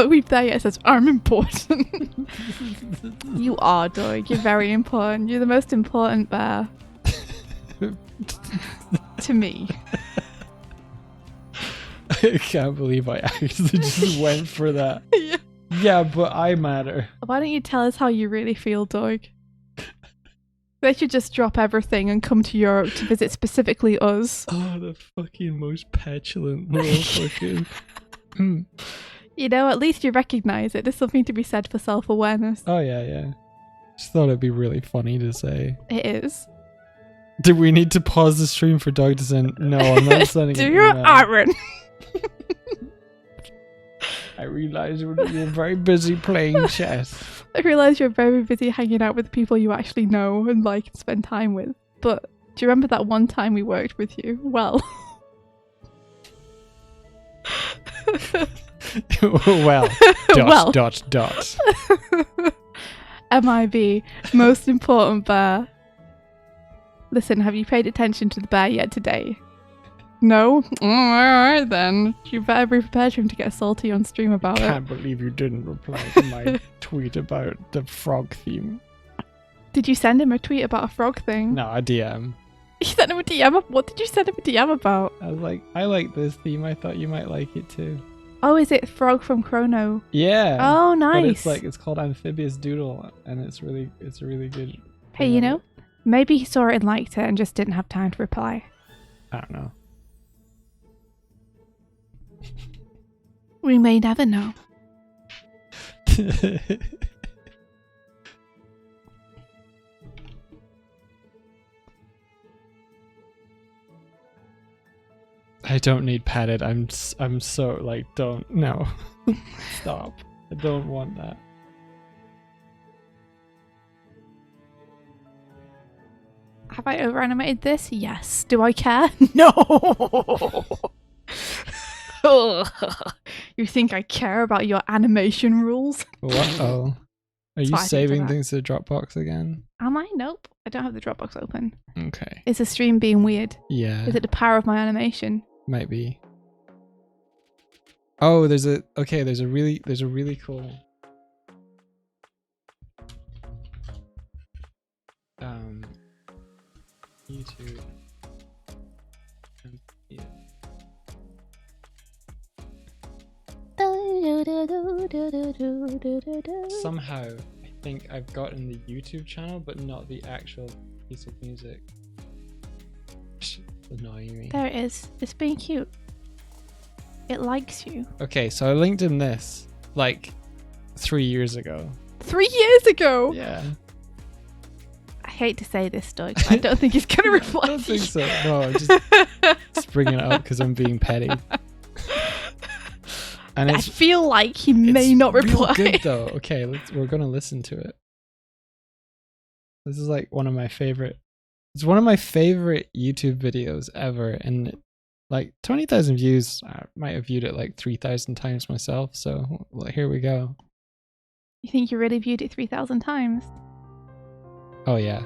Speaker 3: We've there yet. It says, I'm important. You are, Doig. You're very important. You're the most important bear. To me.
Speaker 2: I can't believe I actually just went for that.
Speaker 3: Yeah.
Speaker 2: Yeah, but I matter.
Speaker 3: Why don't you tell us how you really feel, Doig? They should just drop everything and come to Europe to visit specifically us.
Speaker 2: Oh, the fucking most petulant little fucking...
Speaker 3: At least you recognise it. There's something to be said for self-awareness.
Speaker 2: Oh, yeah. Just thought it'd be really funny to say.
Speaker 3: It is.
Speaker 2: Do we need to pause the stream for Doug to send? No, I'm not sending
Speaker 3: Do
Speaker 2: an
Speaker 3: you,
Speaker 2: email.
Speaker 3: Aaron?
Speaker 2: I realise you're very busy playing chess.
Speaker 3: I realise you're very busy hanging out with people you actually know and like and spend time with. But do you remember that one time we worked with you? Well.
Speaker 2: Well. Dot.
Speaker 3: MIB, most important bear. Listen, have you paid attention to the bear yet today? No? Alright then. You better be prepared for him to get salty on stream about it.
Speaker 2: Can't believe you didn't reply to my tweet about the frog theme.
Speaker 3: Did you send him a tweet about a frog thing?
Speaker 2: No, a DM.
Speaker 3: You sent him a DM? What did you send him a DM about?
Speaker 2: I was like, I like this theme. I thought you might like it too.
Speaker 3: Oh, is it Frog from Chrono?
Speaker 2: Yeah.
Speaker 3: Oh, nice.
Speaker 2: But it's called Amphibious Doodle, and it's a really good.
Speaker 3: Hey,
Speaker 2: thing.
Speaker 3: maybe he saw it and liked it and just didn't have time to reply.
Speaker 2: I don't know.
Speaker 3: We may never know.
Speaker 2: I don't need padded. I'm so like, don't, no. Stop. I don't want that.
Speaker 3: Have I overanimated this? Yes. Do I care? No. You think I care about your animation rules?
Speaker 2: What? Oh. Are you
Speaker 3: why I didn't do
Speaker 2: saving
Speaker 3: that.
Speaker 2: things to Dropbox again?
Speaker 3: Am I? Nope. I don't have the Dropbox open.
Speaker 2: Okay.
Speaker 3: Is the stream being weird?
Speaker 2: Yeah.
Speaker 3: Is it the power of my animation?
Speaker 2: Might be. Oh, there's a really cool YouTube. Yeah. Somehow I think I've gotten the YouTube channel but not the actual piece of music. It's annoying me.
Speaker 3: There it is. It's being cute. It likes you.
Speaker 2: Okay, so I linked him this like 3 years ago.
Speaker 3: 3 years ago.
Speaker 2: Yeah.
Speaker 3: I hate to say this, Doug. I don't think it's gonna reply.
Speaker 2: I don't
Speaker 3: to
Speaker 2: think
Speaker 3: you.
Speaker 2: so. No, I'm just bringing it up because I'm being petty. And
Speaker 3: I
Speaker 2: it's
Speaker 3: feel like he may
Speaker 2: it's
Speaker 3: not
Speaker 2: real
Speaker 3: reply.
Speaker 2: good though. Okay, we're gonna listen to it. This is like one of my favorite. It's one of my favorite YouTube videos ever, and like 20,000 views. I might have viewed it like 3,000 times myself. So well, here we go.
Speaker 3: You think you really viewed it 3,000 times?
Speaker 2: Oh yeah.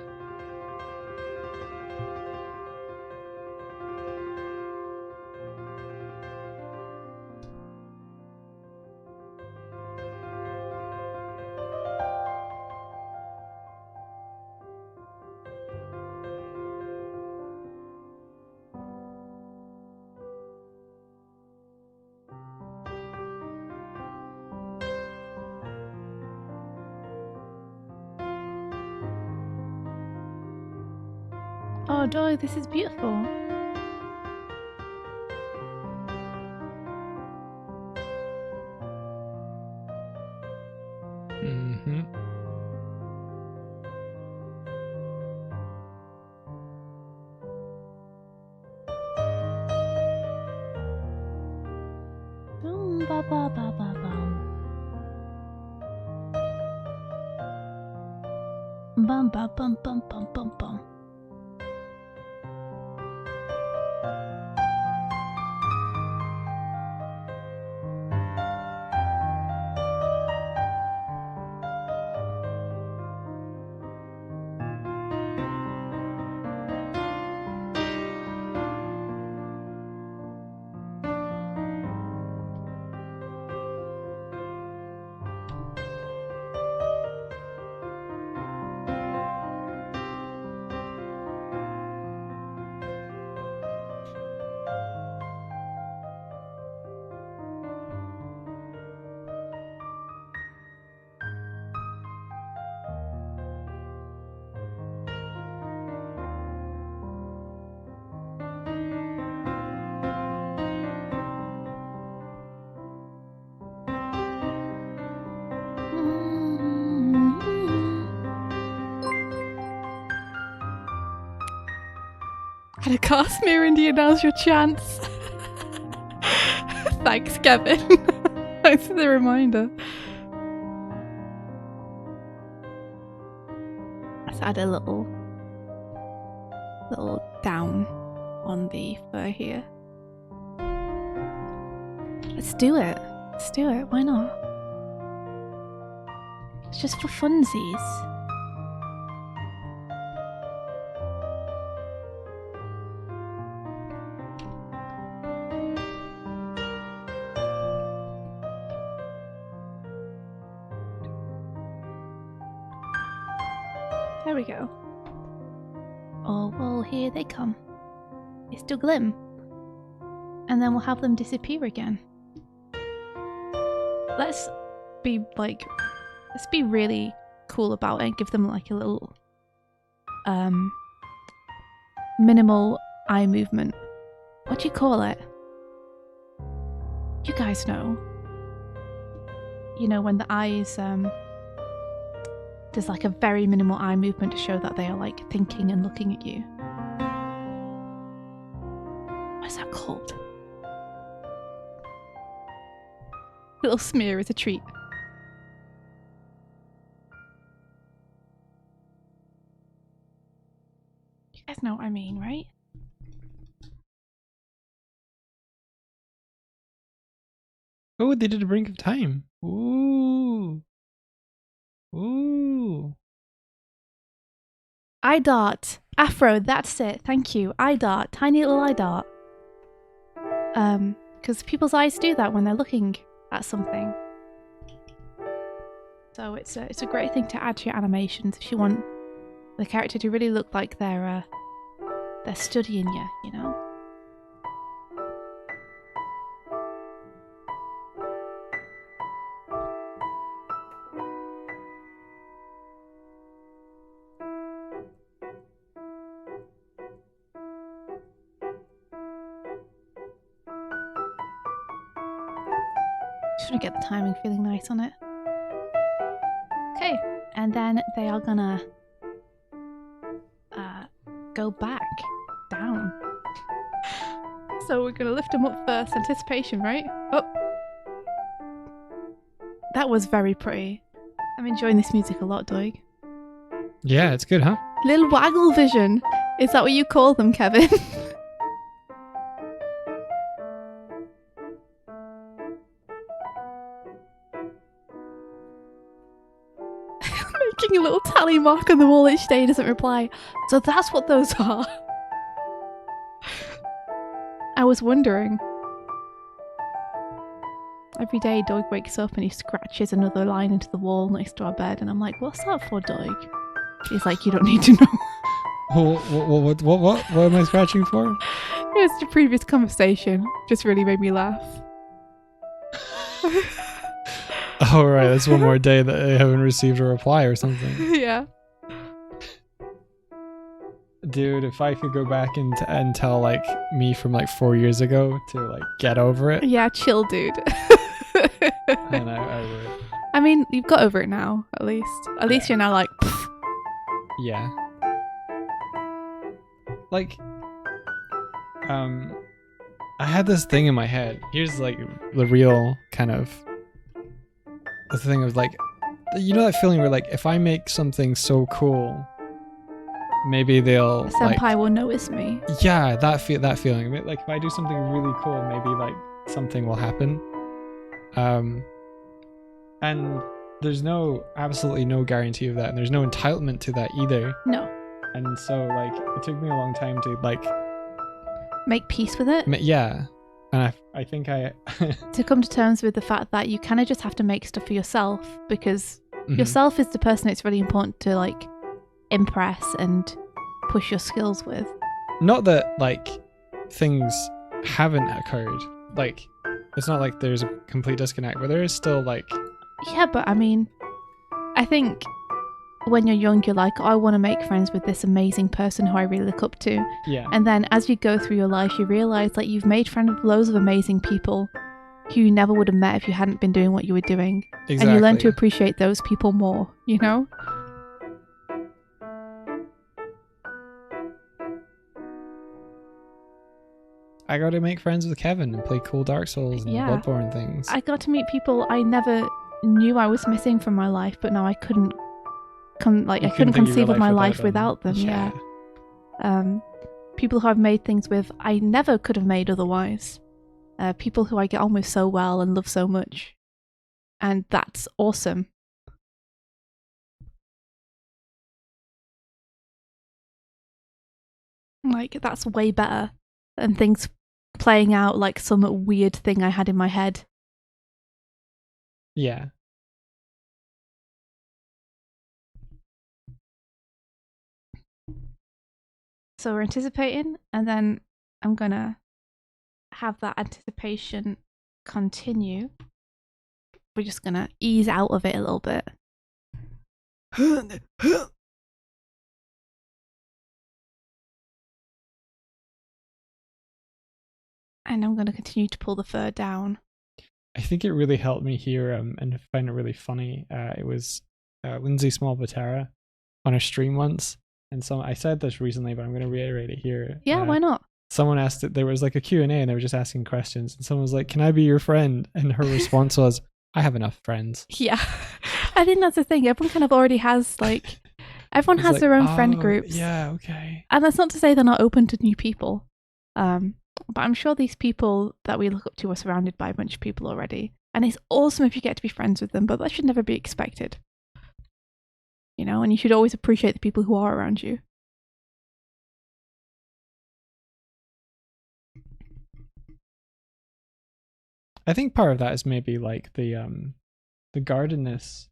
Speaker 3: Oh, Doug, this is beautiful.
Speaker 2: Mm-hmm.
Speaker 3: Bum, ba, ba, ba, ba, bum. Bum, ba, bum, bum, bum, bum, bum. Had a Castmere India, now's your chance. Thanks, Kevin. Thanks for the reminder. Let's add a little down on the fur here. Let's do it. Let's do it. Why not? It's just for funsies. There we go. Oh, well, here they come. It's Douglim. And then we'll have them disappear again. Let's be really cool about it and give them like a little minimal eye movement. What do you call it? You guys know. You know, when the eyes there's like a very minimal eye movement to show that they are like thinking and looking at you. What is that called? Little smear is a treat. You guys know what I mean, right?
Speaker 2: Oh, they did a Brink of Time. Ooh. Ooh.
Speaker 3: Eye dart. Afro, that's it. Thank you. Eye dart. Tiny little eye dart. Because people's eyes do that when they're looking at something. So it's a great thing to add to your animations if you want the character to really look like they're studying you, you know? Just want to get the timing feeling nice on it. Okay, and then they are gonna go back down. So we're gonna lift them up first. Anticipation, right? Oh, that was very pretty. I'm enjoying this music a lot, Doig.
Speaker 2: Yeah, it's good, huh?
Speaker 3: Little waggle vision. Is that what you call them, Kevin? Making a little tally mark on the wall each day, doesn't reply. So that's what those are. I was wondering. Every day Doig wakes up and he scratches another line into the wall next to our bed, and I'm like, what's that for, Doig? He's like, you don't need to know.
Speaker 2: What am I scratching for?
Speaker 3: It was the previous conversation. Just really made me laugh.
Speaker 2: Oh, right. That's one more day that I haven't received a reply or something.
Speaker 3: Yeah.
Speaker 2: Dude, if I could go back and tell, like, me from, like, 4 years ago to, like, get over it.
Speaker 3: Yeah, chill, dude.
Speaker 2: And I would.
Speaker 3: I mean, you've got over it now, at least. At least you're now like, pfft.
Speaker 2: Yeah. Like, I had this thing in my head. Here's, like, the real kind of... The thing of, like, you know that feeling where, like, if I make something so cool, maybe they'll,
Speaker 3: Senpai
Speaker 2: like...
Speaker 3: will notice me.
Speaker 2: Yeah, that feeling. Like, if I do something really cool, maybe, like, something will happen. And there's absolutely no guarantee of that, and there's no entitlement to that either.
Speaker 3: No.
Speaker 2: And so, like, it took me a long time to, like...
Speaker 3: Make peace with it?
Speaker 2: Yeah. And I think I...
Speaker 3: To come to terms with the fact that you kind of just have to make stuff for yourself, because
Speaker 2: Mhm.
Speaker 3: yourself is the person it's really important to, like, impress and push your skills with.
Speaker 2: Not that, like, things haven't occurred. Like, it's not like there's a complete disconnect, but there is still, like...
Speaker 3: Yeah, but I mean, I think when you're young, you're like, oh, I want to make friends with this amazing person who I really look up to.
Speaker 2: Yeah.
Speaker 3: And then as you go through your life, you realize that you've made friends with loads of amazing people who you never would have met if you hadn't been doing what you were doing.
Speaker 2: Exactly.
Speaker 3: And you learn to appreciate those people more, you know?
Speaker 2: I got to make friends with Kevin and play cool Dark Souls and
Speaker 3: Yeah.
Speaker 2: Bloodborne things.
Speaker 3: I got to meet people I never knew I was missing from my life, but now I couldn't I couldn't
Speaker 2: think of your
Speaker 3: conceive of my life
Speaker 2: them.
Speaker 3: without them. Yeah. People who I've made things with I never could have made otherwise. People who I get on with so well and love so much. And that's awesome. Like, that's way better than things playing out like some weird thing I had in my head.
Speaker 2: Yeah.
Speaker 3: So we're anticipating, and then I'm gonna have that anticipation continue. We're just gonna ease out of it a little bit. And I'm gonna continue to pull the fur down.
Speaker 2: I think it really helped me here and I find it really funny. It was Lindsay Small-Batara on a stream once. And so I said this recently, but I'm going to reiterate it here.
Speaker 3: Yeah, why not?
Speaker 2: Someone asked it. There was like a Q&A and they were just asking questions. And someone was like, can I be your friend? And her response was, I have enough friends.
Speaker 3: Yeah. I think that's the thing. Everyone kind of already has, like, everyone
Speaker 2: It's
Speaker 3: has
Speaker 2: like,
Speaker 3: their own friend
Speaker 2: oh,
Speaker 3: groups.
Speaker 2: Yeah, okay.
Speaker 3: And that's not to say they're not open to new people. But I'm sure these people that we look up to are surrounded by a bunch of people already. And it's awesome if you get to be friends with them, but that should never be expected. You know, and you should always appreciate the people who are around you.
Speaker 2: I think part of that is maybe like the guardedness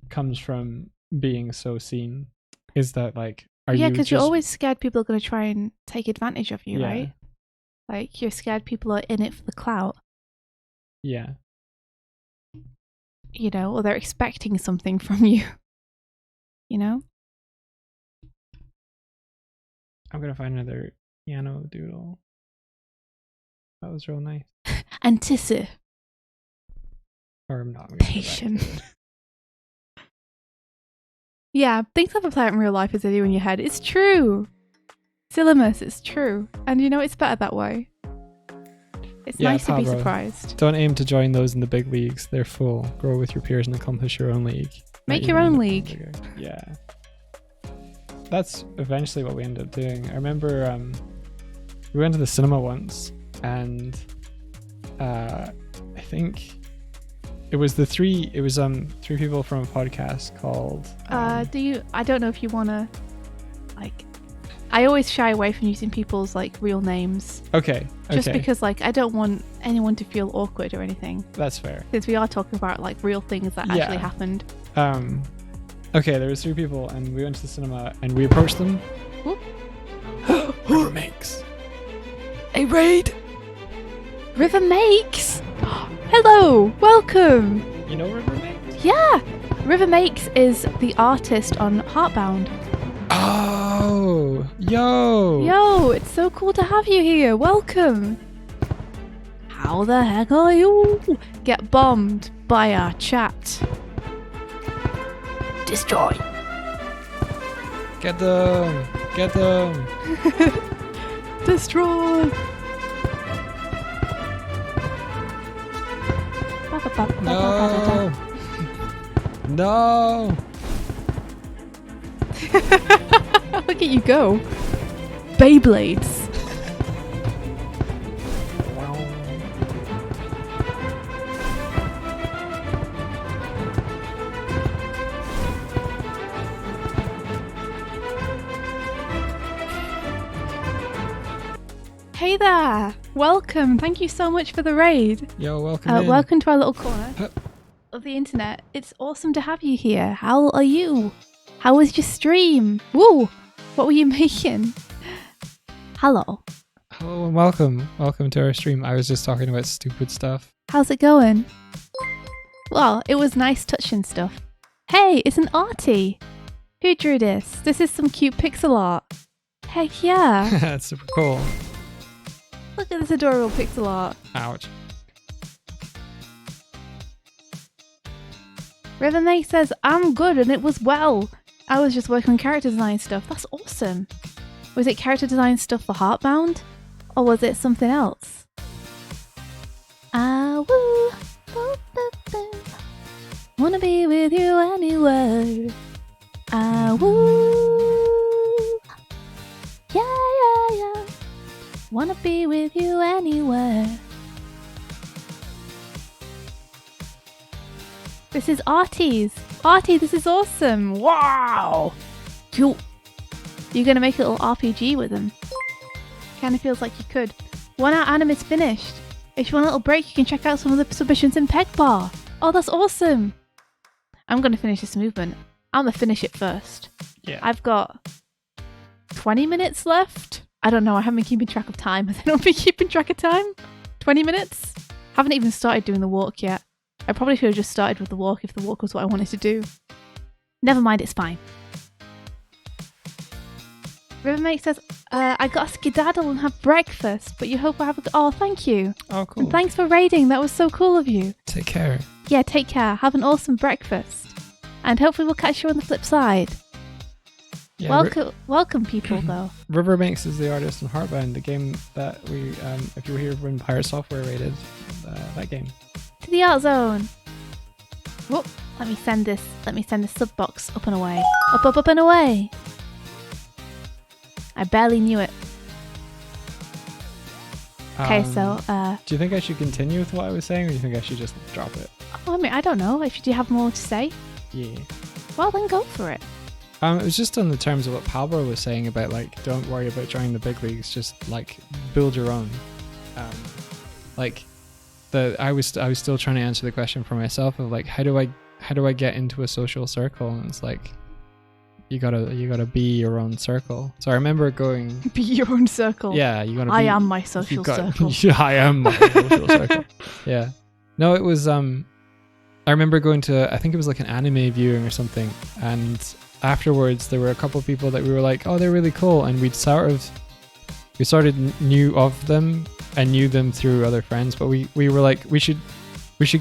Speaker 2: comes from being so seen. Is that like, are
Speaker 3: yeah,
Speaker 2: you
Speaker 3: because you're
Speaker 2: just-
Speaker 3: always scared people are going to try and take advantage of you,
Speaker 2: Yeah.
Speaker 3: right? Like, you're scared people are in it for the clout,
Speaker 2: Yeah.
Speaker 3: you know, or they're expecting something from you, you know?
Speaker 2: I'm gonna find another piano doodle. That was real nice.
Speaker 3: Anticipation.
Speaker 2: Or I'm not. I'm gonna go back to it.
Speaker 3: Yeah, things never play out in real life as they do in your head. It's true. Sillamus, it's true. And you know, it's better that way. It's
Speaker 2: Yeah,
Speaker 3: nice to be
Speaker 2: Pablo.
Speaker 3: surprised.
Speaker 2: Don't aim to join those in the big leagues. They're full. Grow with your peers and accomplish your own league.
Speaker 3: Make
Speaker 2: Not
Speaker 3: your
Speaker 2: even
Speaker 3: own
Speaker 2: anything
Speaker 3: league.
Speaker 2: bigger. Yeah. That's eventually what we ended up doing. I remember we went to the cinema once, and I think it was three people from a podcast called
Speaker 3: I don't know if you wanna, like, I always shy away from using people's like real names.
Speaker 2: Okay.
Speaker 3: Just because like I don't want anyone to feel awkward or anything.
Speaker 2: That's fair.
Speaker 3: Because we are talking about like real things that
Speaker 2: Yeah.
Speaker 3: actually happened.
Speaker 2: Okay, there was three people, and we went to the cinema, and we approached them. River Makes.
Speaker 3: A raid! River Makes! Hello! Welcome!
Speaker 2: You know River Makes?
Speaker 3: Yeah! River Makes is the artist on Heartbound.
Speaker 2: Oh, yo.
Speaker 3: Yo, it's so cool to have you here. Welcome! How the heck are you? Get bombed by our chat.
Speaker 4: Destroy.
Speaker 2: Get them. Get them.
Speaker 3: Destroy!
Speaker 2: No. No.
Speaker 3: Look at you go. Beyblades. Hey there! Welcome! Thank you so much for the raid.
Speaker 2: Yo, welcome in.
Speaker 3: Welcome to our little corner
Speaker 2: Huh.
Speaker 3: of the internet. It's awesome to have you here. How are you? How was your stream? Woo! What were you making? Hello.
Speaker 2: Hello and welcome. Welcome to our stream. I was just talking about stupid stuff.
Speaker 3: How's it going? Well, it was nice touching stuff. Hey, it's an arty. Who drew this? This is some cute pixel art. Heck yeah.
Speaker 2: That's super cool.
Speaker 3: Look at this adorable pixel art.
Speaker 2: Ouch.
Speaker 3: River May says, I'm good and it was well. I was just working on character design stuff. That's awesome. Was it character design stuff for Heartbound? Or was it something else? Ah, woo. Boo, boo, boo. Wanna be with you anywhere. Ah, woo. Yeah, yeah, yeah. Wanna be with you anywhere. This is Artie's. Artie, this is awesome. Wow. You're going to make a little RPG with them. Kind of feels like you could. 1 hour anime is finished. If you want a little break, you can check out some of the submissions in Pegbar. Oh, that's awesome. I'm going to finish this movement. I'm going to finish it first.
Speaker 2: Yeah.
Speaker 3: I've got 20 minutes left. I don't know. I haven't been keeping track of time. Have I not been keeping track of time? 20 minutes? Haven't even started doing the walk yet. I probably should have just started with the walk if the walk was what I wanted to do. Never mind, it's fine. Rivermate says, I got to skedaddle and have breakfast, but you hope I have a... Oh, thank you.
Speaker 2: Oh, cool.
Speaker 3: And thanks for raiding. That was so cool of you.
Speaker 2: Take care.
Speaker 3: Yeah, take care. Have an awesome breakfast. And hopefully we'll catch you on the flip side.
Speaker 2: Yeah,
Speaker 3: Welcome people, though.
Speaker 2: River Makes is the artist in Heartbound, the game that we, if you were here when Pirate Software rated that game.
Speaker 3: To the art zone. Whoop. Let me send this sub box up and away. Up and away. I barely knew it. Okay, so,
Speaker 2: Do you think I should continue with what I was saying, or do you think I should just drop it?
Speaker 3: I mean, I don't know. If you have more to say,
Speaker 2: Yeah.
Speaker 3: well, then go for it.
Speaker 2: It was just on the terms of what Pablo was saying about, like, don't worry about joining the big leagues, just, like, build your own. Like, I was still trying to answer the question for myself of like, how do I get into a social circle? And it's like, you gotta be your own circle. So I remember going,
Speaker 3: Be your own circle.
Speaker 2: yeah, you gotta.
Speaker 3: I
Speaker 2: be,
Speaker 3: am my social circle.
Speaker 2: Yeah, I am my social circle. Yeah. No, it was I remember going to, I think it was like an anime viewing or something, and afterwards there were a couple of people that we were like, oh, they're really cool, and we sort of knew of them and knew them through other friends, but we were like, we should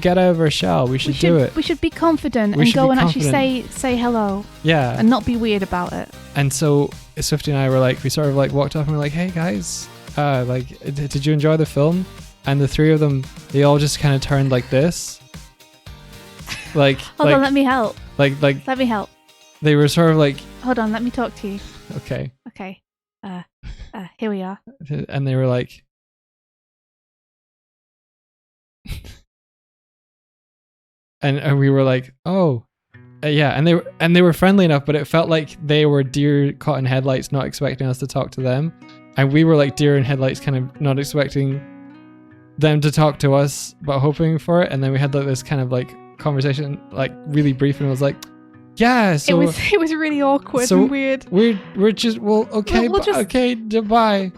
Speaker 2: get out of our shell. We should do it.
Speaker 3: We should be confident
Speaker 2: We
Speaker 3: and
Speaker 2: should
Speaker 3: go
Speaker 2: be
Speaker 3: and actually
Speaker 2: confident.
Speaker 3: say hello
Speaker 2: Yeah.
Speaker 3: and not be weird about it.
Speaker 2: And so Swifty and I were like, we sort of like walked up and we're like, hey guys, like, did you enjoy the film? And the three of them, they all just kind of turned like this. Like,
Speaker 3: Hold on, let me help.
Speaker 2: like
Speaker 3: Let me help.
Speaker 2: they were sort of like,
Speaker 3: Hold on, let me talk to you.
Speaker 2: okay.
Speaker 3: Okay. Here we are.
Speaker 2: And they were like, and we were like, oh, yeah. And they were friendly enough, but it felt like they were deer caught in headlights, not expecting us to talk to them. And we were like deer in headlights, kind of not expecting them to talk to us, but hoping for it. And then we had like this kind of like conversation, like really brief, and it was like, yeah, so
Speaker 3: it was really awkward
Speaker 2: so
Speaker 3: and weird.
Speaker 2: we're just, well, okay,
Speaker 3: We'll just-
Speaker 2: okay, goodbye.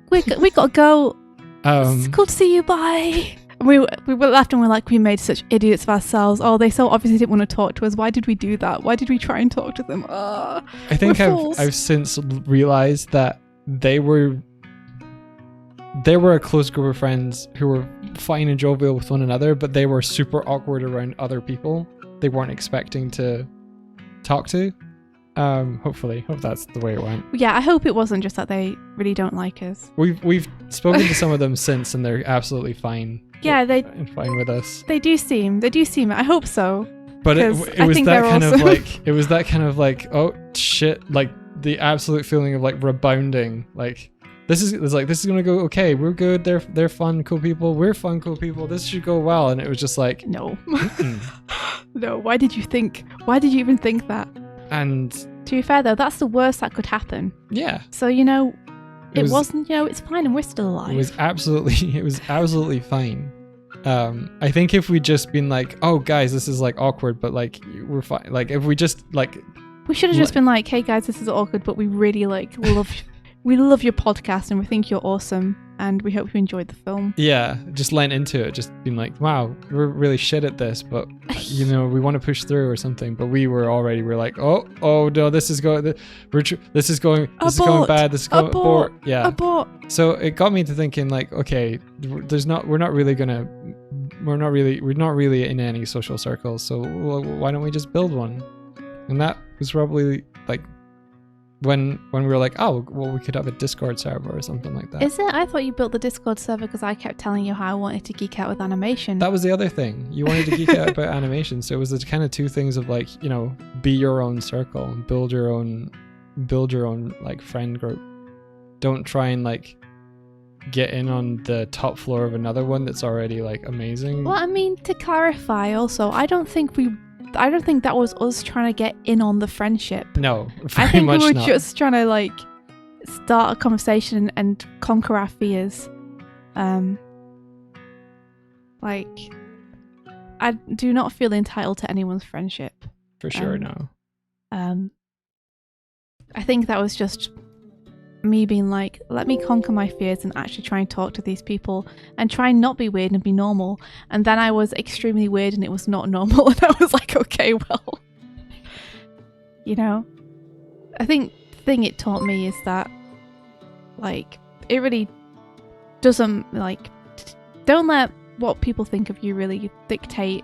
Speaker 3: We gotta go. It's cool to see you. Bye. And we were left and we're like, we made such idiots of ourselves. Oh, they so obviously didn't want to talk to us. Why did we do that? Why did we try and talk to them?
Speaker 2: I think
Speaker 3: we're fools.
Speaker 2: I've since realized that they were a close group of friends who were fine and jovial with one another, but they were super awkward around other people they weren't expecting to talk to. Hopefully, hope that's the way it went.
Speaker 3: Yeah, I hope it wasn't just that they really don't like us.
Speaker 2: We've spoken to some of them since, and they're absolutely fine.
Speaker 3: Yeah,
Speaker 2: and fine with us.
Speaker 3: they do seem. I hope so.
Speaker 2: But it
Speaker 3: 'Cause
Speaker 2: was
Speaker 3: I think
Speaker 2: that
Speaker 3: they're
Speaker 2: kind of
Speaker 3: awesome.
Speaker 2: like, it was that kind of like, oh shit, like the absolute feeling of like rebounding. Like this is gonna go okay. We're good. They're fun, cool people. We're fun, cool people. This should go well. And it was just like,
Speaker 3: No.
Speaker 2: mm-mm.
Speaker 3: No. Why did you even think that?
Speaker 2: And
Speaker 3: To be fair though, that's the worst that could happen.
Speaker 2: yeah,
Speaker 3: So it wasn't. It's fine, and we're still alive.
Speaker 2: it was absolutely fine. I think if we just been like, oh guys, this is like awkward, but like we're fine. Like if we just like,
Speaker 3: We should have just been like, hey guys, this is awkward, but we really love your podcast and we think you're awesome and we hope you enjoyed the film.
Speaker 2: yeah, just lent into it, just being like, wow, we're really shit at this, but we want to push through or something. But we're like, oh no, this is going bad. This is going abort. Yeah.
Speaker 3: Abort.
Speaker 2: So it got me to thinking like, okay, we're not really in any social circles. So why don't we just build one? And that was probably like when we were like, oh, well, we could have a Discord server or something like that.
Speaker 3: Is it? I thought you built the Discord server because I kept telling you how I wanted to geek out with animation.
Speaker 2: That was the other thing. You wanted to geek out about animation. So it was the kind of two things of like, be your own circle and build your own like friend group. Don't try and like get in on the top floor of another one that's already like amazing.
Speaker 3: Well, I mean, to clarify also, I don't think that was us trying to get in on the friendship.
Speaker 2: No,
Speaker 3: I
Speaker 2: very
Speaker 3: think
Speaker 2: much
Speaker 3: we were
Speaker 2: not.
Speaker 3: just trying to like start a conversation and conquer our fears. Like, I do not feel entitled to anyone's friendship.
Speaker 2: For sure, no.
Speaker 3: I think that was just me being like, let me conquer my fears and actually try and talk to these people and try and not be weird and be normal. And then I was extremely weird and it was not normal, and I was like, okay, well, I think the thing it taught me is that like it really doesn't like, don't let what people think of you really dictate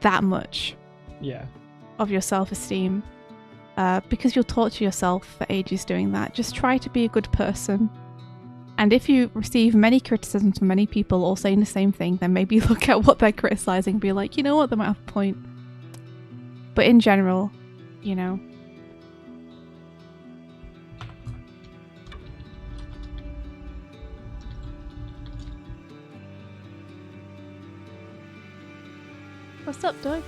Speaker 3: that much
Speaker 2: Yeah.
Speaker 3: of your self-esteem. Because you'll torture yourself for ages doing that. Just try to be a good person. And if you receive many criticisms from many people all saying the same thing, then maybe look at what they're criticizing and be like, you know what, they might have a point. But in general, What's up, Doug?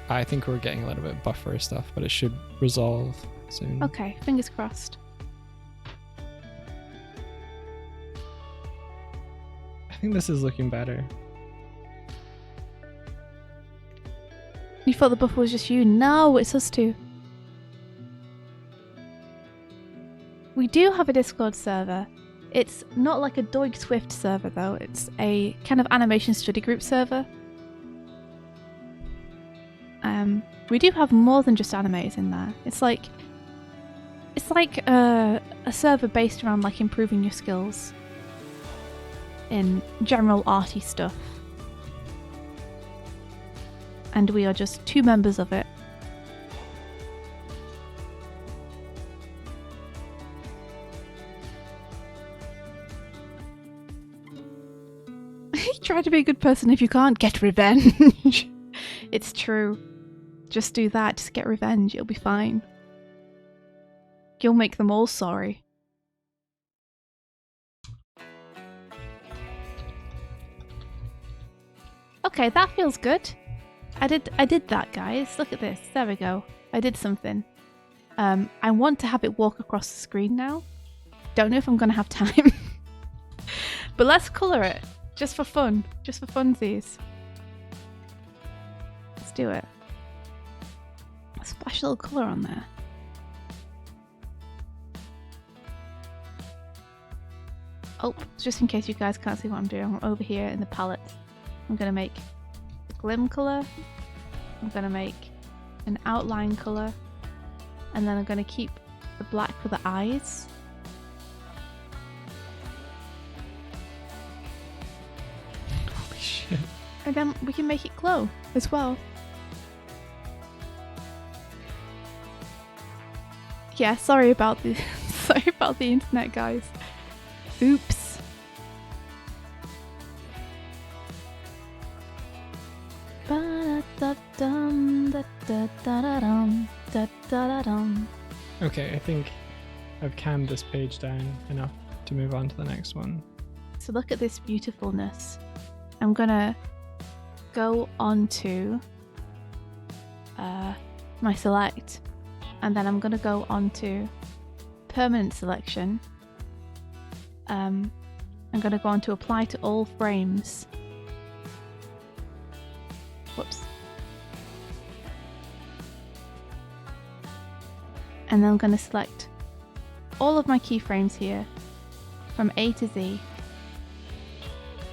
Speaker 2: I think we're getting a little bit buffer stuff, but it should resolve soon.
Speaker 3: Okay, fingers crossed.
Speaker 2: I think this is looking better.
Speaker 3: You thought the buffer was just you? No, it's us two. We do have a Discord server. It's not like a Doig Swift server though. It's a kind of animation study group server. We do have more than just animators in there. It's like a server based around like improving your skills in general arty stuff. And we are just 2 members of it. Try to be a good person. If you can't, get revenge. It's true. Just do that. Just get revenge. You'll be fine. You'll make them all sorry. Okay, that feels good. I did that, guys. Look at this. There we go. I did something. I want to have it walk across the screen now. Don't know if I'm gonna have time. But let's colour it. Just for fun. Just for funsies. Let's do it. Splash a little colour on there. Oh, just in case you guys can't see what I'm doing, I'm over here in the palette. I'm going to make a glim colour. I'm going to make an outline colour. And then I'm going to keep the black for the eyes.
Speaker 2: Holy shit.
Speaker 3: And then we can make it glow as well. Yeah, sorry about the internet, guys. Oops.
Speaker 2: Okay, I think I've canned this page down enough to move on to the next one.
Speaker 3: So look at this beautifulness. I'm gonna go on to my select, and then I'm gonna go on to permanent selection. I'm gonna go on to apply to all frames. Whoops. And then I'm gonna select all of my keyframes here from A to Z.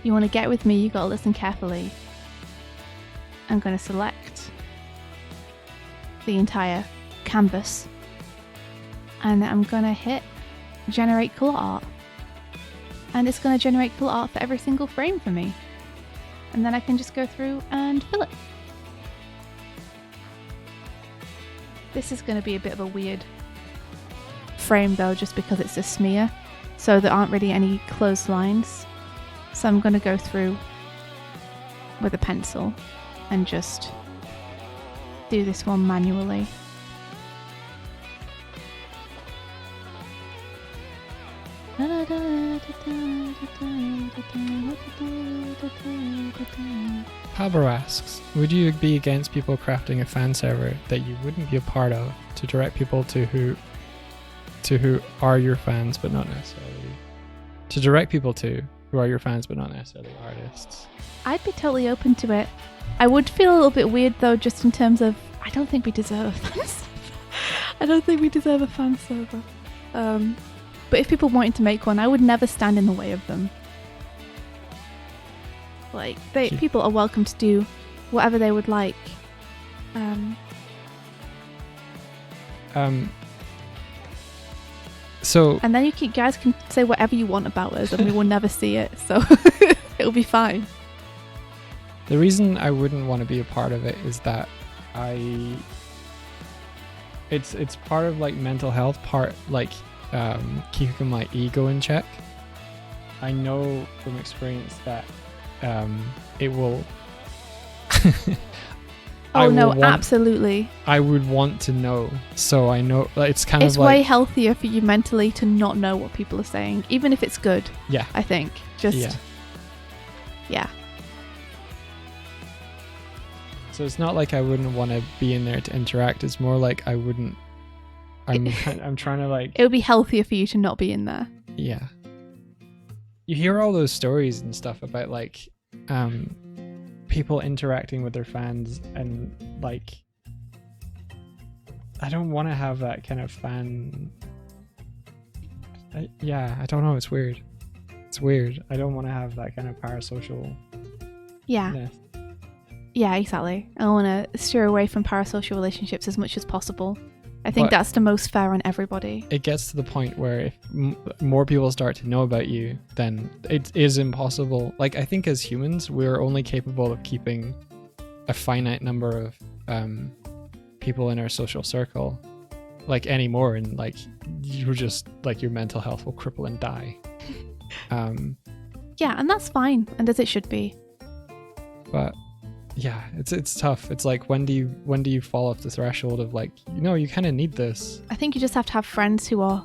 Speaker 3: You want to get with me, you gotta listen carefully. I'm gonna select the entire canvas, and I'm gonna hit generate color art, and it's gonna generate color art for every single frame for me, and then I can just go through and fill it. This is gonna be a bit of a weird frame though, just because it's a smear, so there aren't really any closed lines. So I'm gonna go through with a pencil and just do this one manually.
Speaker 2: Pablo asks, would you be against people crafting a fan server that you wouldn't be a part of to direct people to who are your fans but not necessarily who are your fans but not necessarily artists?
Speaker 3: I'd be totally open to it. I would feel a little bit weird though, just in terms of I don't think we deserve a fan server. I don't think we deserve a fan server. But if people wanted to make one, I would never stand in the way of them. Like, people are welcome to do whatever they would like.
Speaker 2: So
Speaker 3: and then you guys can say whatever you want about us, and we will never see it. So it'll be fine.
Speaker 2: the reason I wouldn't want to be a part of it is that it's part of like mental health, part like keeping my ego in check. I know from experience that it will
Speaker 3: absolutely.
Speaker 2: I would want to know, so I know it's kind
Speaker 3: it's
Speaker 2: of like
Speaker 3: way healthier for you mentally to not know what people are saying, even if it's good.
Speaker 2: Yeah,
Speaker 3: I think yeah.
Speaker 2: So it's not like I wouldn't want to be in there to interact. It's more like I wouldn't. I'm trying to like.
Speaker 3: It would be healthier for you to not be in there.
Speaker 2: people interacting with their fans, and like, I don't want to have that kind of fan. I don't know. It's weird. It's weird. I don't want to have that kind of parasocial.
Speaker 3: Yeah. Yeah, exactly. I want to steer away from parasocial relationships as much as possible. I think
Speaker 2: But-
Speaker 3: that's the most fair on everybody.
Speaker 2: It gets to the point where if more people start to know about you, then it is impossible. Like, I think as humans, we're only capable of keeping a finite number of people in our social circle, like, anymore, and like, you're just like, your mental health will cripple and die.
Speaker 3: Yeah, and that's fine, and as it should be.
Speaker 2: But yeah, it's tough. It's like, when do you fall off the threshold of like, you kind of need this.
Speaker 3: I think you just have to have friends who are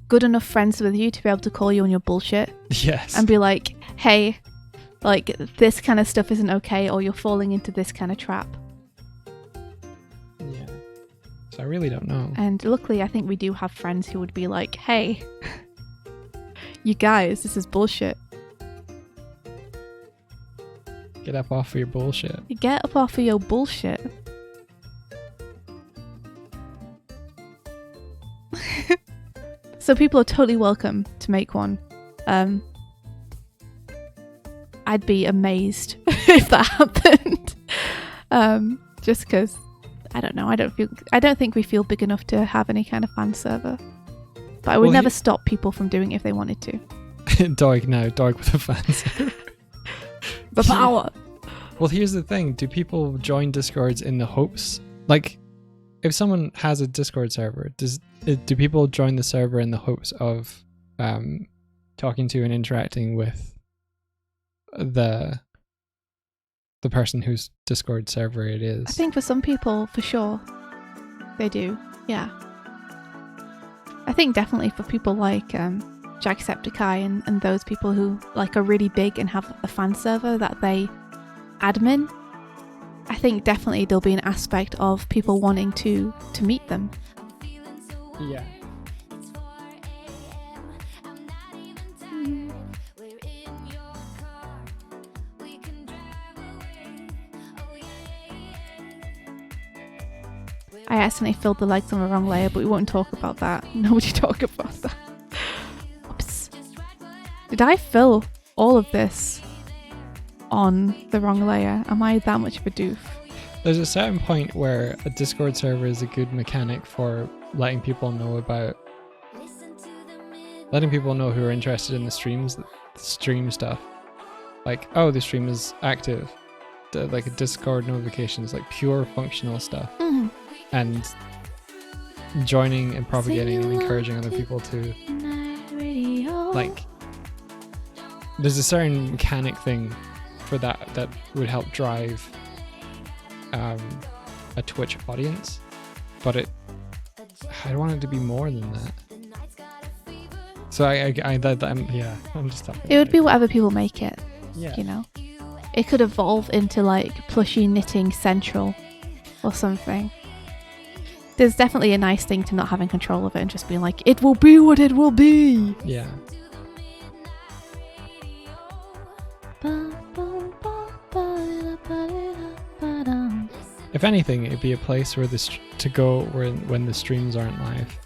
Speaker 3: good enough friends with you to be able to call you on your bullshit
Speaker 2: Yes.
Speaker 3: and be like, hey, like, this kind of stuff isn't okay, or you're falling into this kind of trap.
Speaker 2: Yeah. So I really don't know.
Speaker 3: And luckily, I think we do have friends who would be like, hey, you guys, this is bullshit.
Speaker 2: Get up off of your bullshit.
Speaker 3: Get up off of your bullshit. So people are totally welcome to make one. I'd be amazed if that happened. Just because, I don't know, I don't think we feel big enough to have any kind of fan server. But I would
Speaker 2: Well,
Speaker 3: never stop people from doing it if they wanted to.
Speaker 2: Dog with a fan.
Speaker 3: The power.
Speaker 2: Well, here's the thing. Do people join Discords in the hopes, like, if someone has a Discord server, do people join the server in the hopes of talking to and interacting with the person whose Discord server it is?
Speaker 3: I think for some people, for sure, they do. Yeah. I think definitely for people like Jacksepticeye and those people who like are really big and have a fan server that they admin, I think definitely there'll be an aspect of people wanting to meet them.
Speaker 2: Yeah.
Speaker 3: I accidentally filled the legs on the wrong layer, but we won't talk about that. Nobody talk about that. Oops. Did I fill all of this on the wrong layer? Am I that much of a doof?
Speaker 2: There's a certain point where a Discord server is a good mechanic for letting people know who are interested in the stream stuff. Like, oh, the stream is active. Like a Discord notifications, like pure functional stuff.
Speaker 3: Mm.
Speaker 2: And joining and propagating and encouraging other people to, like, there's a certain mechanic thing for that would help drive a Twitch audience, but I want it to be more than that. So I'm just talking.
Speaker 3: It would be whatever people make it,
Speaker 2: yeah.
Speaker 3: you know? It could evolve into like plushy knitting central or something. There's definitely a nice thing to not having control of it and just being like, it will be what it will be.
Speaker 2: Yeah. If anything, it'd be a place where to go when the streams aren't live.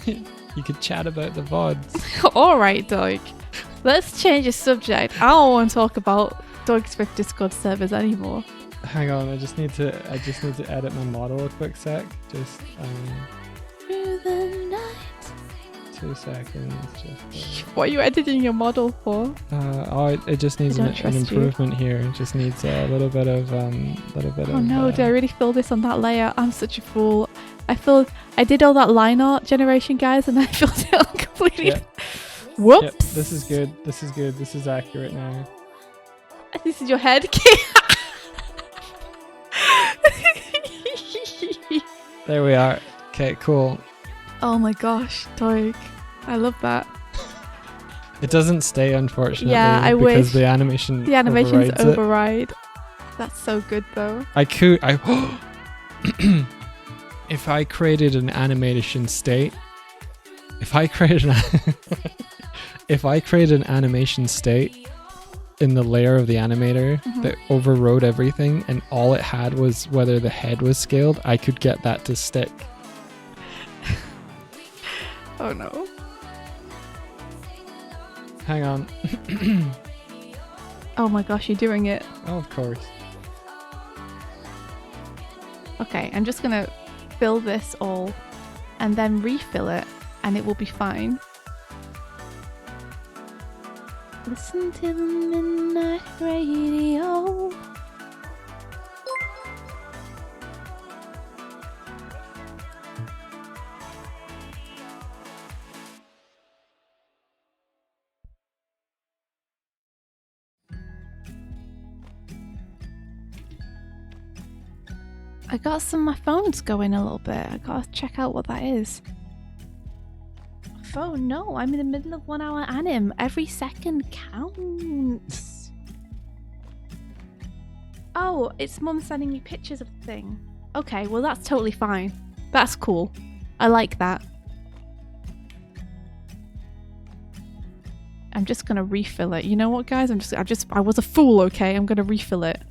Speaker 2: You could chat about the VODs.
Speaker 3: Alright, Doig. Let's change the subject. I don't want to talk about Doig's Rift Discord servers anymore.
Speaker 2: Hang on, I just need to edit my model a quick sec. Just
Speaker 3: Through the night.
Speaker 2: 2 seconds. Just
Speaker 3: What are you editing your model for?
Speaker 2: it just needs
Speaker 3: I
Speaker 2: an
Speaker 3: don't trust you.
Speaker 2: improvement here. It just needs a little bit of
Speaker 3: Oh no, did I really fill this on that layer? I'm such a fool. I did all that line art generation, guys, and I filled it on completely.
Speaker 2: Yep.
Speaker 3: Whoops.
Speaker 2: Yep, this is good. This is good. This is accurate now.
Speaker 3: This is your head.
Speaker 2: There we are. Okay, cool.
Speaker 3: Oh my gosh, Doig. I love that.
Speaker 2: It doesn't stay, unfortunately.
Speaker 3: Yeah, I
Speaker 2: because
Speaker 3: wish.
Speaker 2: the animation.
Speaker 3: The animations
Speaker 2: overrides it.
Speaker 3: override. That's so good though.
Speaker 2: If I created an animation state, if I created an animation state in the layer of the animator
Speaker 3: Mhm.
Speaker 2: that overrode everything, and all it had was whether the head was scaled, I could get that to stick.
Speaker 3: Oh no.
Speaker 2: Hang on.
Speaker 3: Oh my gosh, you're doing it.
Speaker 2: Oh, of course.
Speaker 3: Okay, I'm just gonna fill this all and then refill it, and it will be fine. Listen to the midnight radio. I got my phone's going a little bit. I gotta check out what that is. Phone? No, I'm in the middle of 1 hour anim. Every second counts. Oh, it's Mum sending me pictures of the thing. Okay, well that's totally fine. That's cool. I like that. I'm just gonna refill it. You know what, guys? I was a fool, okay? I'm gonna refill it.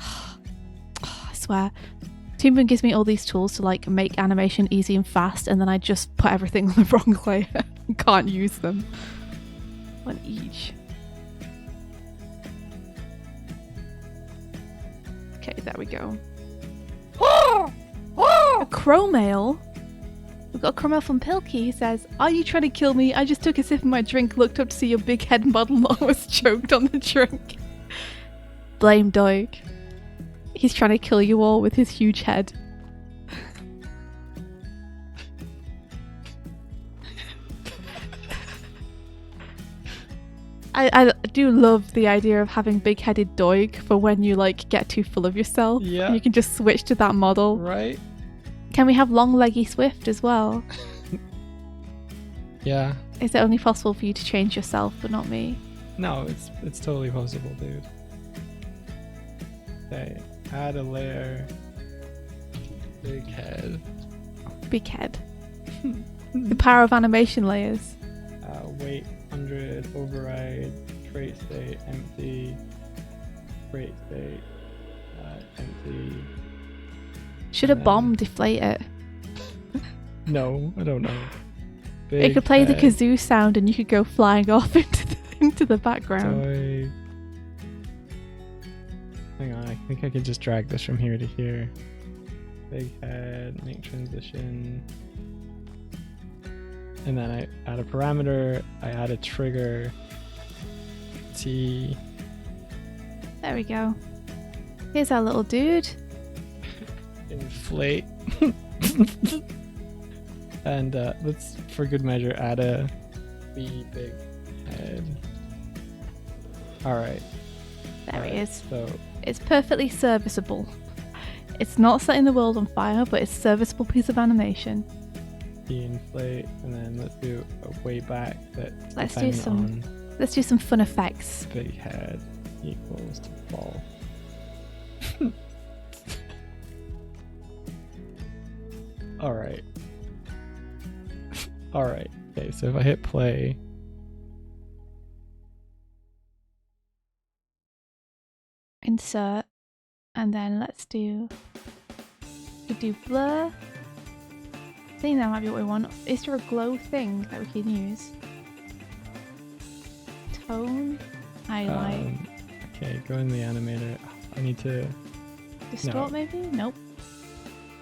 Speaker 3: I swear. Toon Boom gives me all these tools to like make animation easy and fast, and then I just put everything on the wrong layer and can't use them. One each. Okay, there we go. A Chromail? We've got a Chromail from Pilkey. He says, "Are you trying to kill me? I just took a sip of my drink, looked up to see your big head model and almost choked on the drink." Blame Doig. He's trying to kill you all with his huge head. I do love the idea of having big-headed Doig for when you like get too full of yourself.
Speaker 2: Yeah.
Speaker 3: You can just switch to that model.
Speaker 2: Right?
Speaker 3: Can we have long-leggy Swift as well?
Speaker 2: Yeah.
Speaker 3: Is it only possible for you to change yourself but not me?
Speaker 2: No, it's totally possible, dude. Okay, add a layer. Big head.
Speaker 3: Big head. The power of animation layers.
Speaker 2: Weight 100, override, trait state, empty, trait state, empty.
Speaker 3: Should a
Speaker 2: And
Speaker 3: bomb deflate it?
Speaker 2: No, I don't know.
Speaker 3: It
Speaker 2: Big
Speaker 3: could play the
Speaker 2: head,
Speaker 3: kazoo sound and you could go flying off into the background.
Speaker 2: toy. Hang on, I think I could just drag this from here to here. Big head, make transition. And then I add a parameter, I add a trigger. T.
Speaker 3: There we go. Here's our little dude.
Speaker 2: Inflate. And let's, for good measure, add a B big head. Alright.
Speaker 3: There he is.
Speaker 2: So,
Speaker 3: It's perfectly serviceable. It's not setting the world on fire, but it's a serviceable piece of animation.
Speaker 2: inflate, and then let's do a way back that's
Speaker 3: Let's do
Speaker 2: dependent
Speaker 3: some-
Speaker 2: on
Speaker 3: Let's do some fun effects.
Speaker 2: big head equals to fall. Alright. Alright. Okay, so if I hit play,
Speaker 3: Insert. And then let's do... We could do blur. I think that might be what we want. Is there a glow thing that we can use? Tone. Highlight.
Speaker 2: okay, go in the animator. I need to.
Speaker 3: Distort maybe? Nope.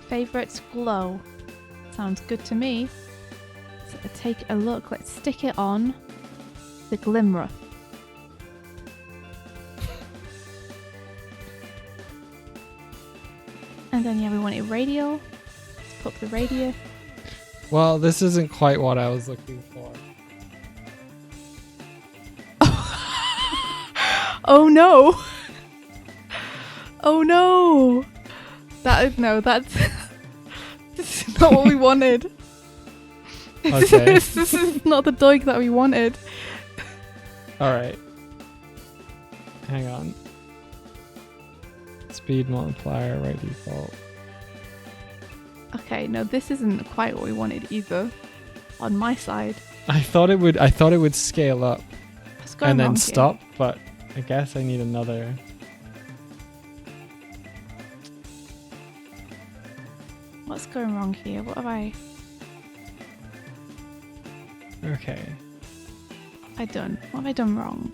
Speaker 3: Favorites glow. Sounds good to me. So take a look. Let's stick it on the Glimmerer. And then yeah, we want it radial. Let's put the radius.
Speaker 2: Well, this isn't quite what I was looking for.
Speaker 3: Oh no! Oh no! That's this is not what we wanted.
Speaker 2: Okay.
Speaker 3: This is not the Doig that we wanted.
Speaker 2: Alright. Hang on. Speed multiplier, right default.
Speaker 3: Okay, no, this isn't quite what we wanted either. On my side.
Speaker 2: I thought it would scale up
Speaker 3: What's going
Speaker 2: and
Speaker 3: on
Speaker 2: then
Speaker 3: here?
Speaker 2: stop, but I guess I need another.
Speaker 3: What's going wrong here? What have I
Speaker 2: Okay.
Speaker 3: done? What have I done wrong?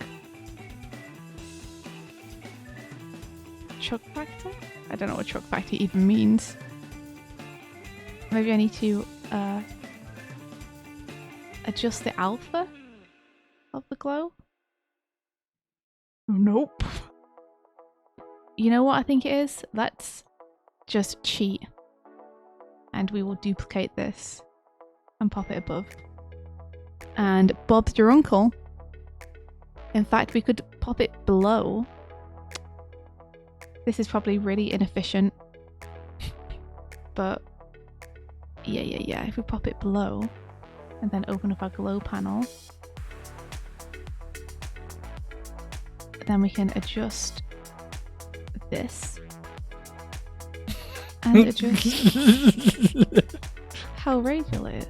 Speaker 3: Chug factor? I don't know what chug factor even means. Maybe I need to adjust the alpha of the glow? Nope. You know what I think it is? Let's just cheat. And we will duplicate this and pop it above. And Bob's your uncle. In fact, we could pop it below. This is probably really inefficient. But yeah. If we pop it below and then open up our glow panel, then we can adjust this and adjust how radial it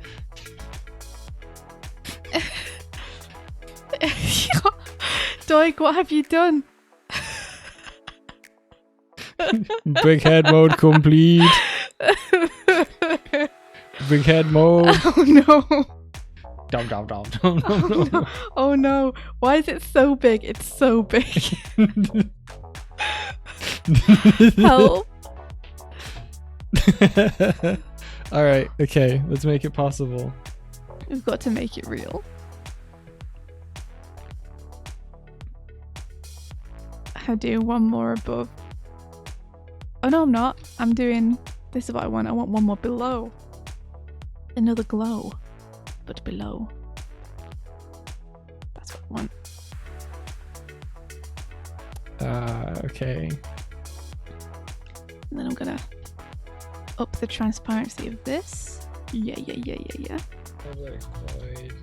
Speaker 3: is. Doig, what have you done?
Speaker 2: Big head mode complete. Big head mode.
Speaker 3: Oh no.
Speaker 2: Dom.
Speaker 3: Oh no. Oh no. Why is it so big? It's so big. Help.
Speaker 2: Alright, okay, let's make it possible.
Speaker 3: We've got to make it real. I'll do one more above. Oh no, I'm not. I'm doing... This is what I want. I want one more below. Another glow. But below. That's what I want.
Speaker 2: Okay.
Speaker 3: And then I'm gonna up the transparency of this. Yeah.
Speaker 2: Public void.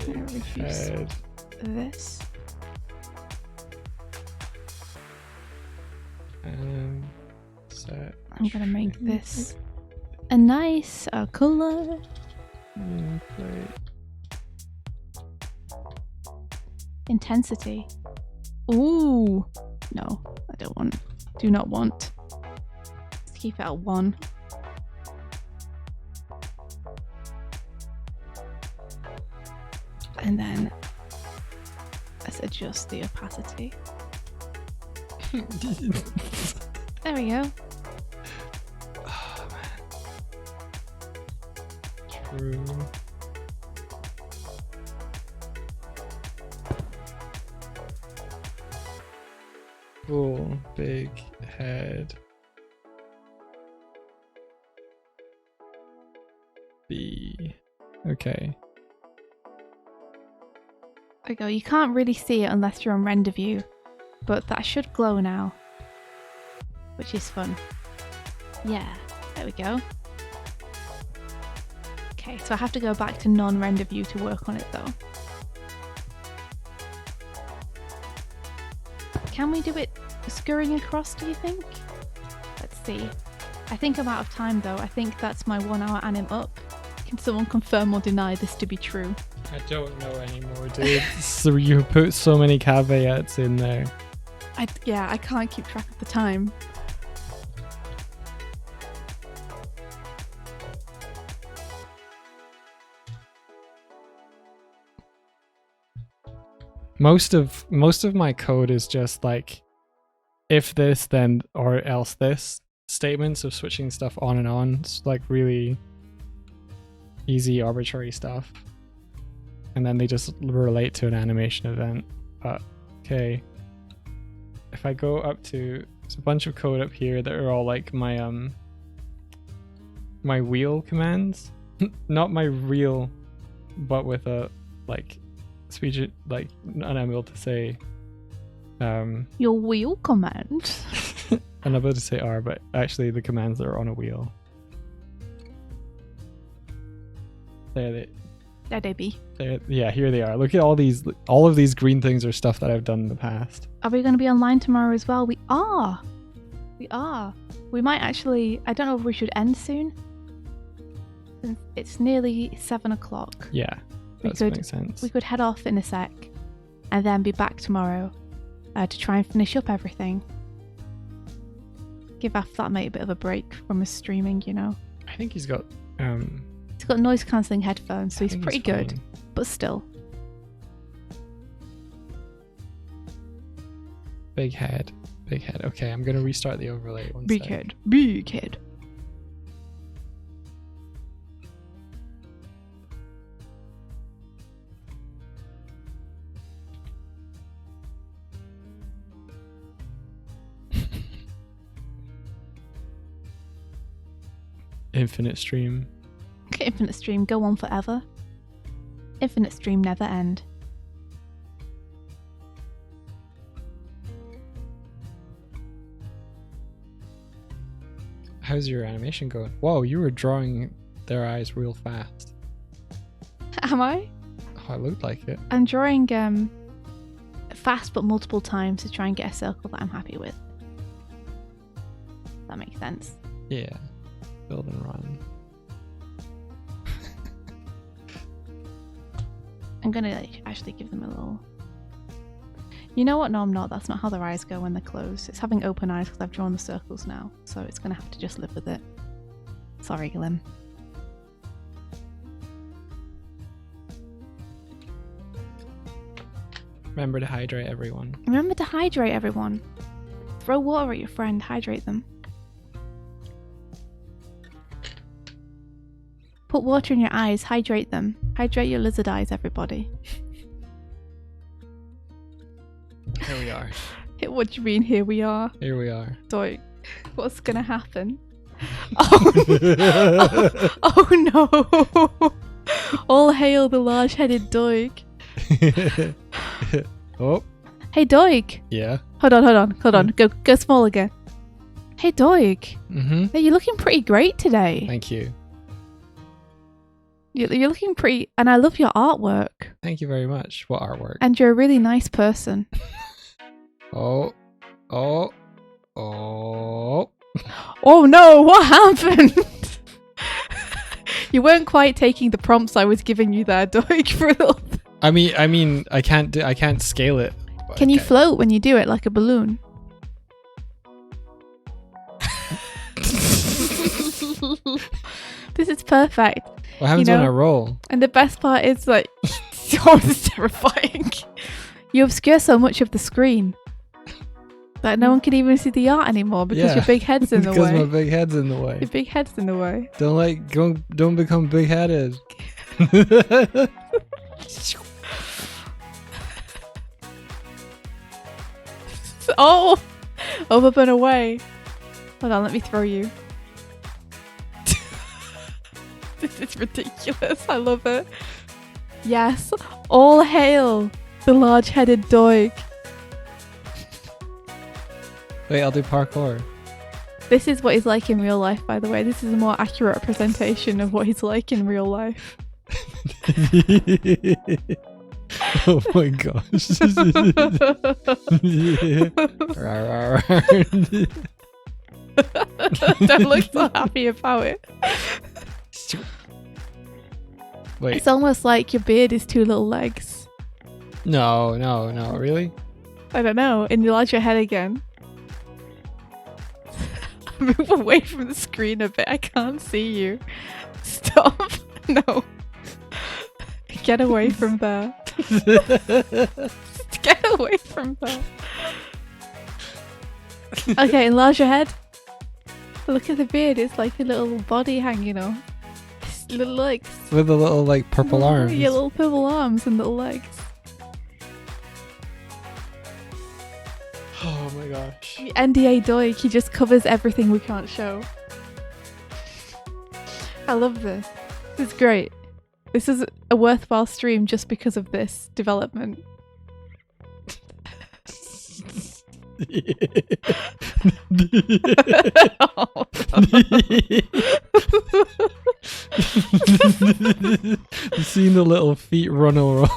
Speaker 3: Gonna reduce
Speaker 2: Head.
Speaker 3: this.
Speaker 2: Set.
Speaker 3: I'm gonna make this a nice color. Intensity. Ooh. No, I don't want. Do not want. Let's keep it at 1. And then let's adjust the opacity. There we go.
Speaker 2: Oh, man. True. Cool. Big head. B. Okay.
Speaker 3: There we go. You can't really see it unless you're on render view, but that should glow now, which is fun. Yeah, there we go. Okay, so I have to go back to non-render view to work on it though. Can we do it scurrying across, do you think? Let's see. I think I'm out of time though. I think that's my 1 hour anim up. Can someone confirm or deny this to be true?
Speaker 2: I don't know anymore, dude. So you put so many caveats in there.
Speaker 3: I can't keep track of the time.
Speaker 2: Most of my code is just like if this then or else this statements of switching stuff on and on. It's like really easy arbitrary stuff. And then they just relate to an animation event. But okay. If I go up to there's a bunch of code up here that are all like my my wheel commands. Not my real, but with a like speech like unable to say
Speaker 3: Your wheel command.
Speaker 2: unable to say R, but actually the commands that are on a wheel. There
Speaker 3: There they be.
Speaker 2: yeah, here they are. Look at all of these green things are stuff that I've done in the past.
Speaker 3: Are we going to be online tomorrow as well? We are. We might actually. I don't know if we should end soon. It's nearly 7 o'clock.
Speaker 2: Yeah, that makes sense.
Speaker 3: We could head off in a sec and then be back tomorrow to try and finish up everything. Give our flatmate a bit of a break from his streaming, you know.
Speaker 2: I think he's got.
Speaker 3: He's got noise cancelling headphones, so
Speaker 2: I
Speaker 3: he's
Speaker 2: think
Speaker 3: pretty good,
Speaker 2: fine.
Speaker 3: but still.
Speaker 2: Big head. Big head. Okay, I'm gonna restart the overlay. One
Speaker 3: Big
Speaker 2: sec.
Speaker 3: head. Big head.
Speaker 2: Infinite stream.
Speaker 3: Infinite stream, go on forever. Infinite stream, never end.
Speaker 2: How's your animation going? Whoa, you were drawing their eyes real fast.
Speaker 3: Am I?
Speaker 2: Oh, it looked like it.
Speaker 3: I'm drawing fast but multiple times to try and get a circle that I'm happy with. That makes sense.
Speaker 2: Yeah. Build and run.
Speaker 3: I'm gonna actually give them a little... You know what? No, I'm not. That's not how their eyes go when they're closed. It's having open eyes because I've drawn the circles now. So it's gonna have to just live with it. Sorry, Glim.
Speaker 2: Remember to hydrate everyone.
Speaker 3: Remember to hydrate, everyone. Throw water at your friend. Hydrate them. Put water in your eyes. Hydrate them. Hydrate your lizard eyes, everybody.
Speaker 2: Here we are.
Speaker 3: What do you mean, here we are?
Speaker 2: Here we are.
Speaker 3: So, what's gonna happen? Oh, oh no! All hail the large-headed Doig.
Speaker 2: Oh,
Speaker 3: Hey Doig!
Speaker 2: yeah.
Speaker 3: Hold on. Go small again. Hey Doig!
Speaker 2: Mm-hmm.
Speaker 3: Hey, you're looking pretty great today.
Speaker 2: Thank you.
Speaker 3: You're looking pretty, and I love your artwork.
Speaker 2: Thank you very much. What artwork?
Speaker 3: And you're a really nice person.
Speaker 2: Oh.
Speaker 3: Oh no, what happened? You weren't quite taking the prompts I was giving you there, Doig, for a little bit.
Speaker 2: I mean, I can't scale it.
Speaker 3: Can you
Speaker 2: Okay.
Speaker 3: float when you do it like a balloon? This is perfect.
Speaker 2: What happens
Speaker 3: you
Speaker 2: when
Speaker 3: know-
Speaker 2: I roll?
Speaker 3: And the best part is like, oh, this is terrifying. You obscure so much of the screen that no one can even see the art anymore because
Speaker 2: Yeah.
Speaker 3: your big head's in the
Speaker 2: Because my
Speaker 3: way.
Speaker 2: big head's in the way.
Speaker 3: Your big head's in the way.
Speaker 2: Don't become big headed.
Speaker 3: Oh, up and away. Hold on, let me throw you. This is ridiculous. I love it. Yes, all hail the large-headed Doig.
Speaker 2: Wait, I'll do parkour.
Speaker 3: This is what he's like in real life, by the way. This is a more accurate representation of what he's like in real life.
Speaker 2: Oh my gosh.
Speaker 3: Don't look so happy about it.
Speaker 2: Wait,
Speaker 3: It's almost like your beard is two little legs.
Speaker 2: no, really?
Speaker 3: I don't know. Enlarge your head again. Move away from the screen a bit. I can't see you. Stop. No. Get away from there. Get away from there. Okay, enlarge your head. Look at the beard. It's like a little body hanging off. It's little legs.
Speaker 2: With the little like purple arms.
Speaker 3: Yeah, little purple arms and little legs.
Speaker 2: Oh my gosh.
Speaker 3: The NDA Doig, he just covers everything we can't show. I love this. This is great. This is a worthwhile stream just because of this development. Oh,
Speaker 2: Seeing the little feet run around.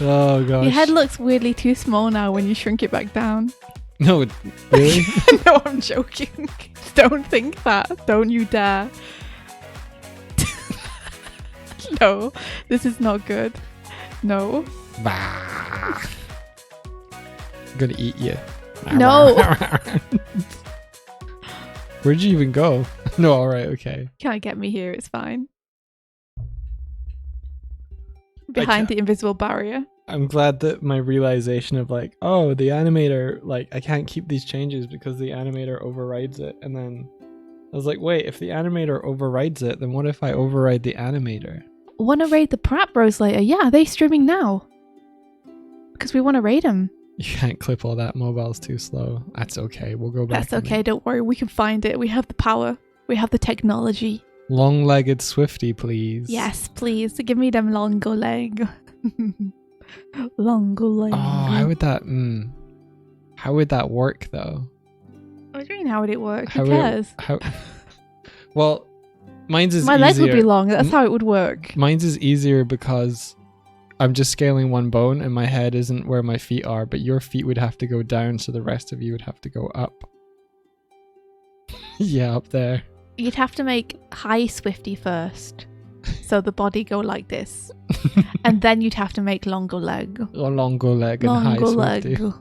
Speaker 2: Oh gosh.
Speaker 3: your head looks weirdly too small now when you shrink it back down.
Speaker 2: No, really?
Speaker 3: No, I'm joking. Don't think that. Don't you dare. No, this is not good. No.
Speaker 2: Bah. I'm gonna eat you.
Speaker 3: No.
Speaker 2: Where'd you even go? No, alright, okay.
Speaker 3: Can't get me here, it's fine. Behind the invisible barrier.
Speaker 2: I'm glad that my realization of like, oh, the animator, like, I can't keep these changes because the animator overrides it. And then I was like, wait, if the animator overrides it, then what if I override the animator?
Speaker 3: Want to raid the Pratt Bros later? Yeah, are they streaming now? Because we want to raid them.
Speaker 2: You can't clip all that. Mobile's too slow. That's okay. We'll go back.
Speaker 3: That's okay, don't worry. We can find it. We have the power. We have the technology.
Speaker 2: Long-legged Swifty, please.
Speaker 3: Yes, please. Give me them longo leg. Longo leg.
Speaker 2: Oh, how would that work though?
Speaker 3: What do you mean, how would it work? Who cares?
Speaker 2: Well, mine's is
Speaker 3: My
Speaker 2: easier.
Speaker 3: leg would be long. That's how it would work.
Speaker 2: Mine's is easier because I'm just scaling one bone and my head isn't where my feet are, but your feet would have to go down, so the rest of you would have to go up. Yeah, up there.
Speaker 3: You'd have to make high Swifty first. So the body go like this. And then you'd have to make longo leg.
Speaker 2: Or longo leg and high
Speaker 3: Longo
Speaker 2: Swifty.
Speaker 3: leg.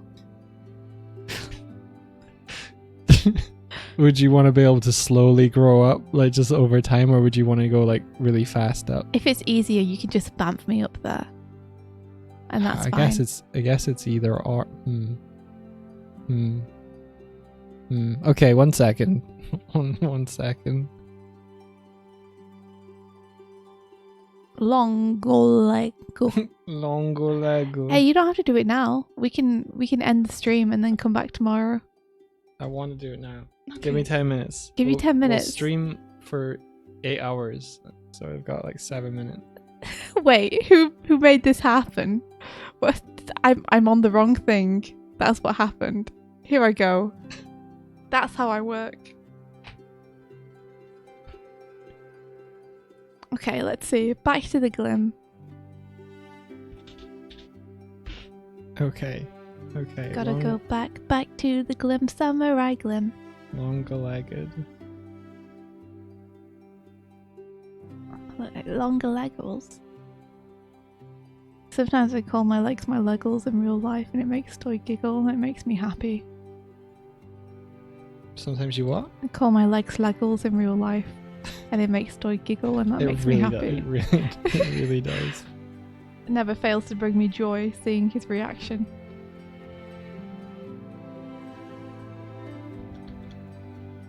Speaker 2: Would you want to be able to slowly grow up, like just over time, or would you want to go like really fast up?
Speaker 3: If it's easier, you can just bamf me up there. And that's
Speaker 2: I
Speaker 3: fine.
Speaker 2: guess it's either or. Okay, 1 second. 1 second.
Speaker 3: Longo leg.
Speaker 2: Longo lego.
Speaker 3: Hey, you don't have to do it now. We can end the stream and then come back tomorrow.
Speaker 2: I want to do it now.
Speaker 3: Okay.
Speaker 2: Give me 10 minutes.
Speaker 3: Give you 10 minutes.
Speaker 2: We'll stream for 8 hours, so I've got like 7 minutes.
Speaker 3: Wait, who made this happen? What? I'm on the wrong thing. That's what happened. Here I go. That's how I work. Okay, let's see. Back to the Glim.
Speaker 2: Okay.
Speaker 3: Gotta go back to the Glim, Samurai Glim.
Speaker 2: Longo-legged.
Speaker 3: Look like longer leggles. Sometimes I call my legs my leggles in real life and it makes Toy giggle and it makes me happy.
Speaker 2: Sometimes you what?
Speaker 3: I call my legs leggles in real life and it makes Toy giggle and that makes me happy.
Speaker 2: It really does.
Speaker 3: It never fails to bring me joy seeing his reaction.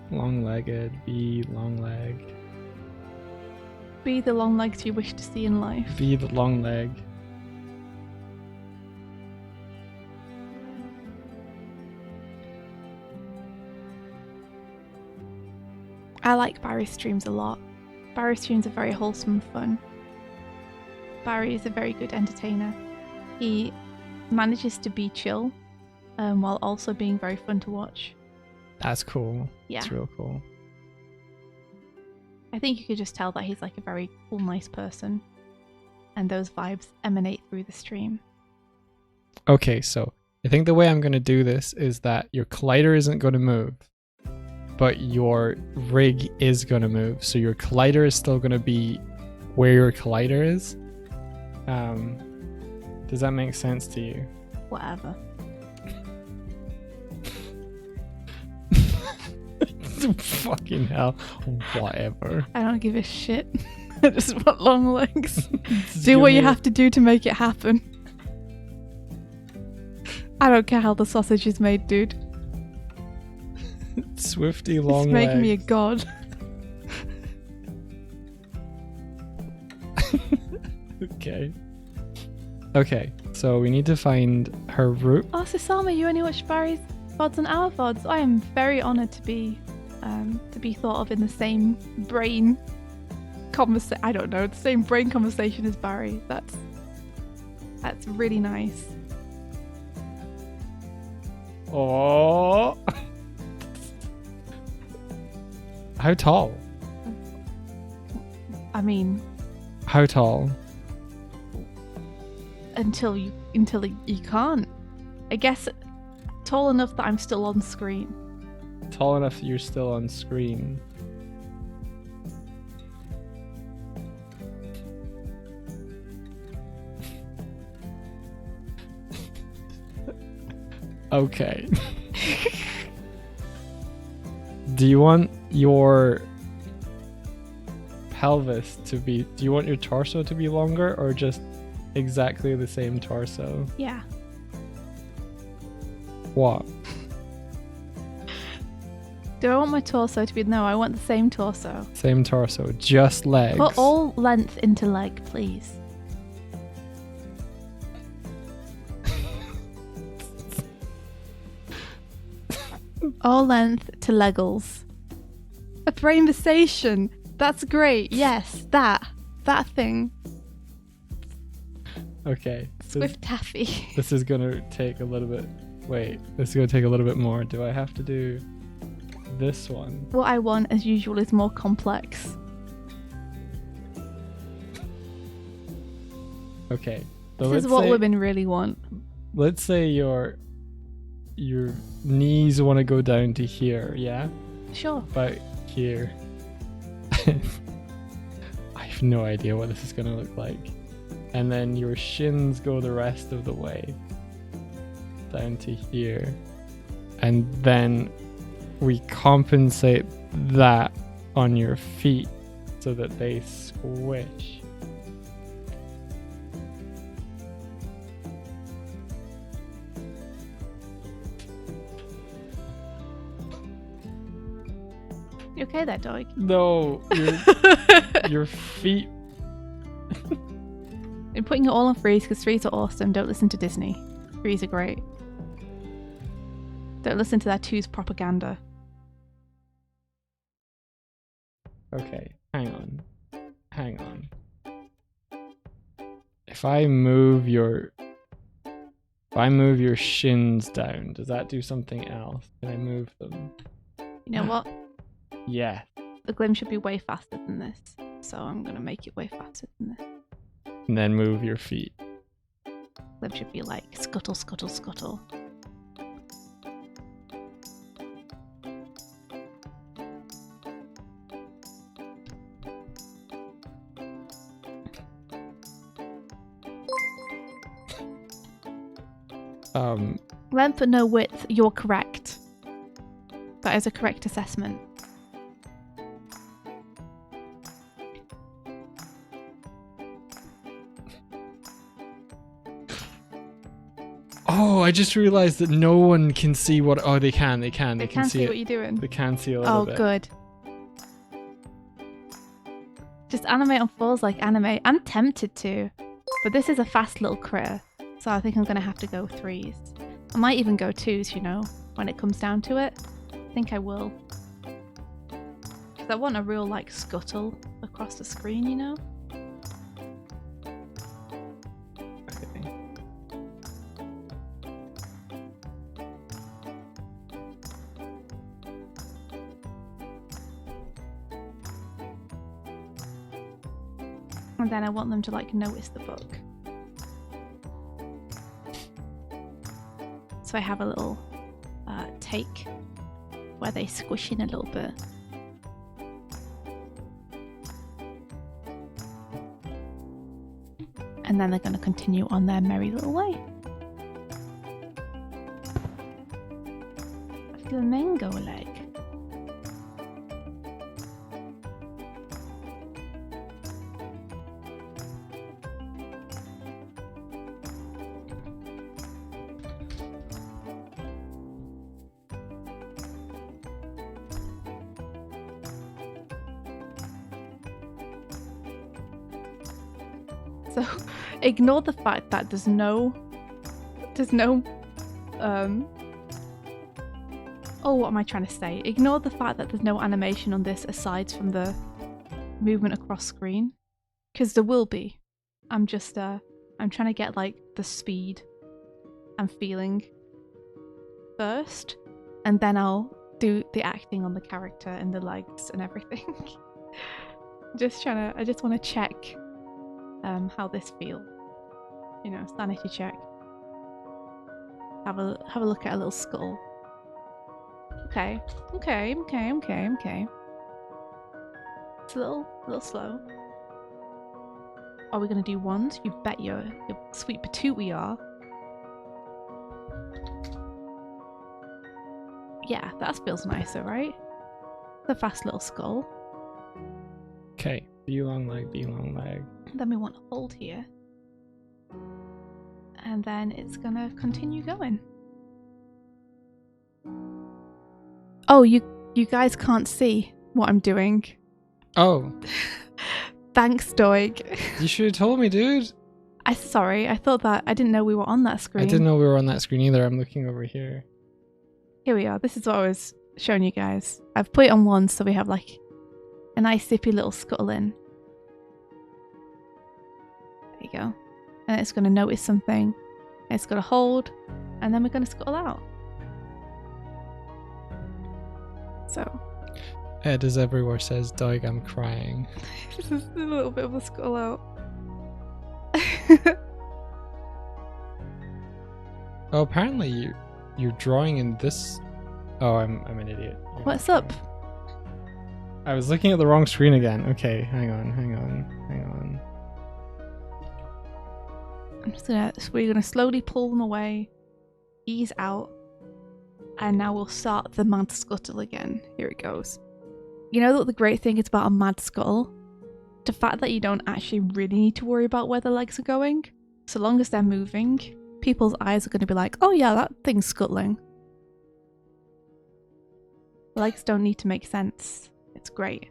Speaker 2: Long-legged, be long-legged.
Speaker 3: Be the long legs you wish to see in life.
Speaker 2: Be the long leg.
Speaker 3: I like Barry's streams a lot. Barry's streams are very wholesome and fun. Barry is a very good entertainer. He manages to be chill while also being very fun to watch.
Speaker 2: That's cool.
Speaker 3: Yeah.
Speaker 2: It's real cool.
Speaker 3: I think you could just tell that he's like a very cool, nice person. And those vibes emanate through the stream.
Speaker 2: Okay, so I think the way I'm going to do this is that your collider isn't going to move, but your rig is going to move. So your collider is still going to be where your collider is. Does that make sense to you?
Speaker 3: Whatever.
Speaker 2: Fucking hell. Whatever.
Speaker 3: I don't give a shit. I just want long legs. Do what you have to do to make it happen. I don't care how the sausage is made, dude.
Speaker 2: Swifty long
Speaker 3: Just make
Speaker 2: legs.
Speaker 3: me a god.
Speaker 2: Okay, so we need to find her route.
Speaker 3: Oh, Sasama, you only watch Barry's VODs and our VODs. I am very honoured to be thought of in the same brain conversation. I don't know, the same brain conversation as Barry. That's really nice.
Speaker 2: Oh. How tall?
Speaker 3: I mean,
Speaker 2: How tall?
Speaker 3: until you can't. I guess tall enough that I'm still on screen.
Speaker 2: Tall enough that you're still on screen. Okay. Do you want your pelvis to be... Do you want your torso to be longer or just exactly the same torso?
Speaker 3: Yeah.
Speaker 2: What?
Speaker 3: Do I want my torso to be... No, I want the same torso.
Speaker 2: Same torso, just legs.
Speaker 3: Put all length into leg, please. All length to leggles. A brainversation. That's great. Yes, that thing.
Speaker 2: Okay.
Speaker 3: Swift taffy.
Speaker 2: This is gonna take a little bit... Wait, this is gonna take a little bit more. Do I have to do this one?
Speaker 3: What I want, as usual, is more complex.
Speaker 2: Okay. So
Speaker 3: This is
Speaker 2: let's
Speaker 3: what
Speaker 2: say-
Speaker 3: women really want.
Speaker 2: Let's say your knees want to go down to here, yeah?
Speaker 3: Sure.
Speaker 2: About here. I have no idea what this is going to look like. And then your shins go the rest of the way down to here. And then we compensate that on your feet so that they squish.
Speaker 3: You okay there, dog?
Speaker 2: No, your feet.
Speaker 3: I'm putting it all on Freeze because Freeze are awesome. Don't listen to Disney. Freeze are great. Don't listen to their twos propaganda.
Speaker 2: Okay, hang on. If I move your shins down, does that do something else? Can I move them?
Speaker 3: You know what?
Speaker 2: Yeah.
Speaker 3: The Glim should be way faster than this. So I'm going to make it way faster than this.
Speaker 2: And then move your feet.
Speaker 3: Glim should be like scuttle, scuttle, scuttle. Length but no width, you're correct. That is a correct assessment.
Speaker 2: Oh, I just realized that no one can see what... Oh, they can. They can
Speaker 3: I can't
Speaker 2: see
Speaker 3: see
Speaker 2: it.
Speaker 3: what you're doing.
Speaker 2: They can see a little
Speaker 3: Oh,
Speaker 2: bit.
Speaker 3: good. Just animate on fours like anime. I'm tempted to, but this is a fast little critter, so I think I'm going to have to go threes. I might even go twos, you know, when it comes down to it. I think I will. Because I want a real, like, scuttle across the screen, you know?
Speaker 2: Okay.
Speaker 3: And then I want them to, like, notice the book. So I have a little take where they squish in a little bit. And then they're going to continue on their merry little way. A flamingo leg. So ignore the fact that there's no oh, what am I trying to say? Ignore the fact that there's no animation on this aside from the movement across screen, because there will be. I'm just I'm trying to get like the speed and feeling first, and then I'll do the acting on the character and the legs and everything. I just want to check how this feels. You know, sanity check. Have a look at a little skull. Okay. It's a little slow. Are we gonna do ones? You bet your sweet patoot we are. Yeah, that feels nicer, right? The fast little skull.
Speaker 2: Okay, B long leg, B long leg.
Speaker 3: Then we want to hold here. And then it's gonna continue going. Oh, you guys can't see what I'm doing.
Speaker 2: Oh,
Speaker 3: Thanks, Doig.
Speaker 2: you should have told me, dude.
Speaker 3: Sorry, I thought that I didn't know we were on that screen.
Speaker 2: I didn't know we were on that screen either. I'm looking over here.
Speaker 3: Here we are. This is what I was showing you guys. I've put it on one so we have like a nice zippy little scuttle in. There you go. And it's going to notice something. It's going to hold. And then we're going to scuttle out. So.
Speaker 2: Ed is everywhere says, Doig, I'm crying.
Speaker 3: This is a little bit of a scuttle out.
Speaker 2: Oh, apparently you're drawing in this. Oh, I'm an idiot.
Speaker 3: What's up?
Speaker 2: I was looking at the wrong screen again. Okay, hang on.
Speaker 3: I'm just gonna. So we're gonna slowly pull them away, ease out, and now we'll start the mad scuttle again. Here it goes. You know what the great thing is about a mad scuttle? The fact that you don't actually really need to worry about where the legs are going. So long as they're moving, people's eyes are going to be like, oh yeah, that thing's scuttling. Legs don't need to make sense. It's great.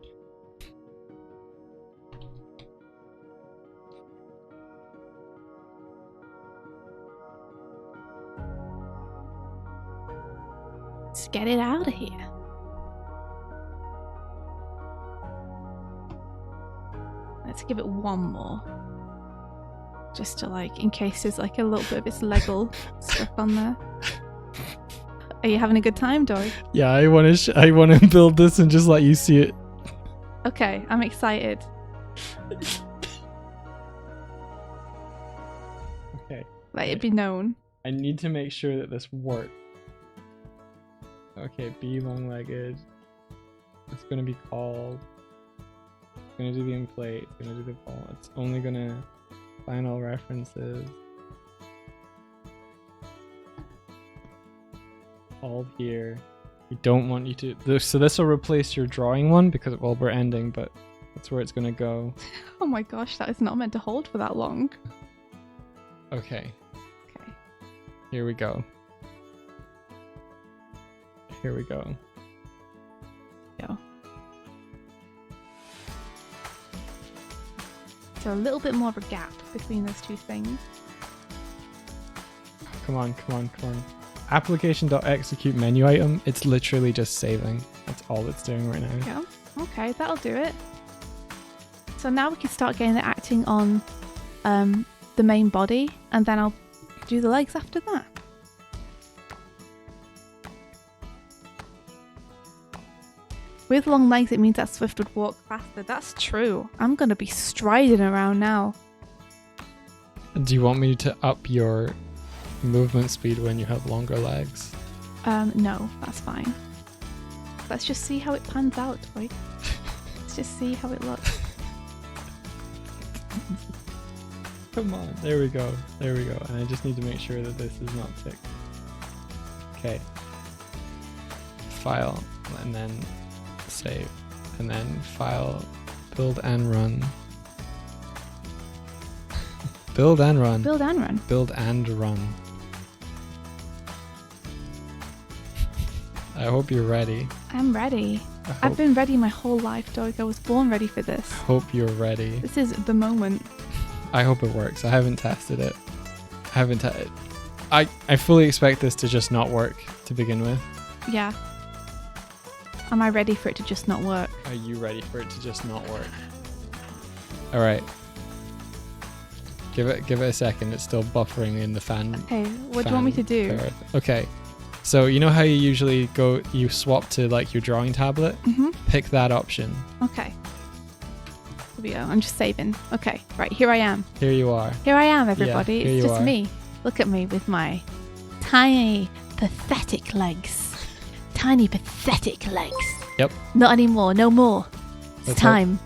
Speaker 3: Let's get it out of here. Let's give it one more. Just to like, in case there's like a little bit of its legal stuff on there. Are you having a good time, Dory?
Speaker 2: Yeah, I want to build this and just let you see it.
Speaker 3: Okay, I'm excited.
Speaker 2: Okay.
Speaker 3: Let it be known.
Speaker 2: I need to make sure that this works. Okay, B long-legged. It's gonna be called. It's gonna do the inflate. It's gonna do the ball. It's only gonna final references. All here. We don't want you to. So this will replace your drawing one because well we're ending, but that's where it's gonna go.
Speaker 3: Oh my gosh, that is not meant to hold for that long.
Speaker 2: Okay.
Speaker 3: Okay.
Speaker 2: Here we go. Here we go.
Speaker 3: Go. So a little bit more of a gap between those two things.
Speaker 2: Come on. Application.execute menu item. It's literally just saving. That's all it's doing right now.
Speaker 3: Yeah. Okay, that'll do it. So now we can start getting the acting on the main body, and then I'll do the legs after that. With long legs, it means that Swift would walk faster. That's true. I'm going to be striding around now.
Speaker 2: Do you want me to up your movement speed when you have longer legs?
Speaker 3: No, that's fine. Let's just see how it pans out, right? Let's just see how it looks.
Speaker 2: Come on. There we go. And I just need to make sure that this is not fixed. Okay. File, and then save, and then file, build and run. Build and run.
Speaker 3: Build and run.
Speaker 2: Build and run. I hope you're ready.
Speaker 3: I'm ready. I've been ready my whole life, Doig. I was born ready for this.
Speaker 2: Hope you're ready.
Speaker 3: This is the moment.
Speaker 2: I hope it works. I haven't tested it. I fully expect this to just not work to begin with.
Speaker 3: Yeah. Am I ready for it to just not work?
Speaker 2: Are you ready for it to just not work? All right. Give it a second. It's still buffering in the fan.
Speaker 3: Okay, what do you want me to do?
Speaker 2: Okay. So you know how you usually you swap to like your drawing tablet?
Speaker 3: Mm-hmm.
Speaker 2: Pick that option.
Speaker 3: Okay. Here we go. I'm just saving. Okay, right, here I am.
Speaker 2: Here you are.
Speaker 3: Here I am, everybody.
Speaker 2: Yeah, here
Speaker 3: it's
Speaker 2: you
Speaker 3: just
Speaker 2: are.
Speaker 3: me. Look at me with my tiny, pathetic legs. Tiny, pathetic legs.
Speaker 2: Yep.
Speaker 3: Not anymore. No more. It's
Speaker 2: Let's
Speaker 3: time.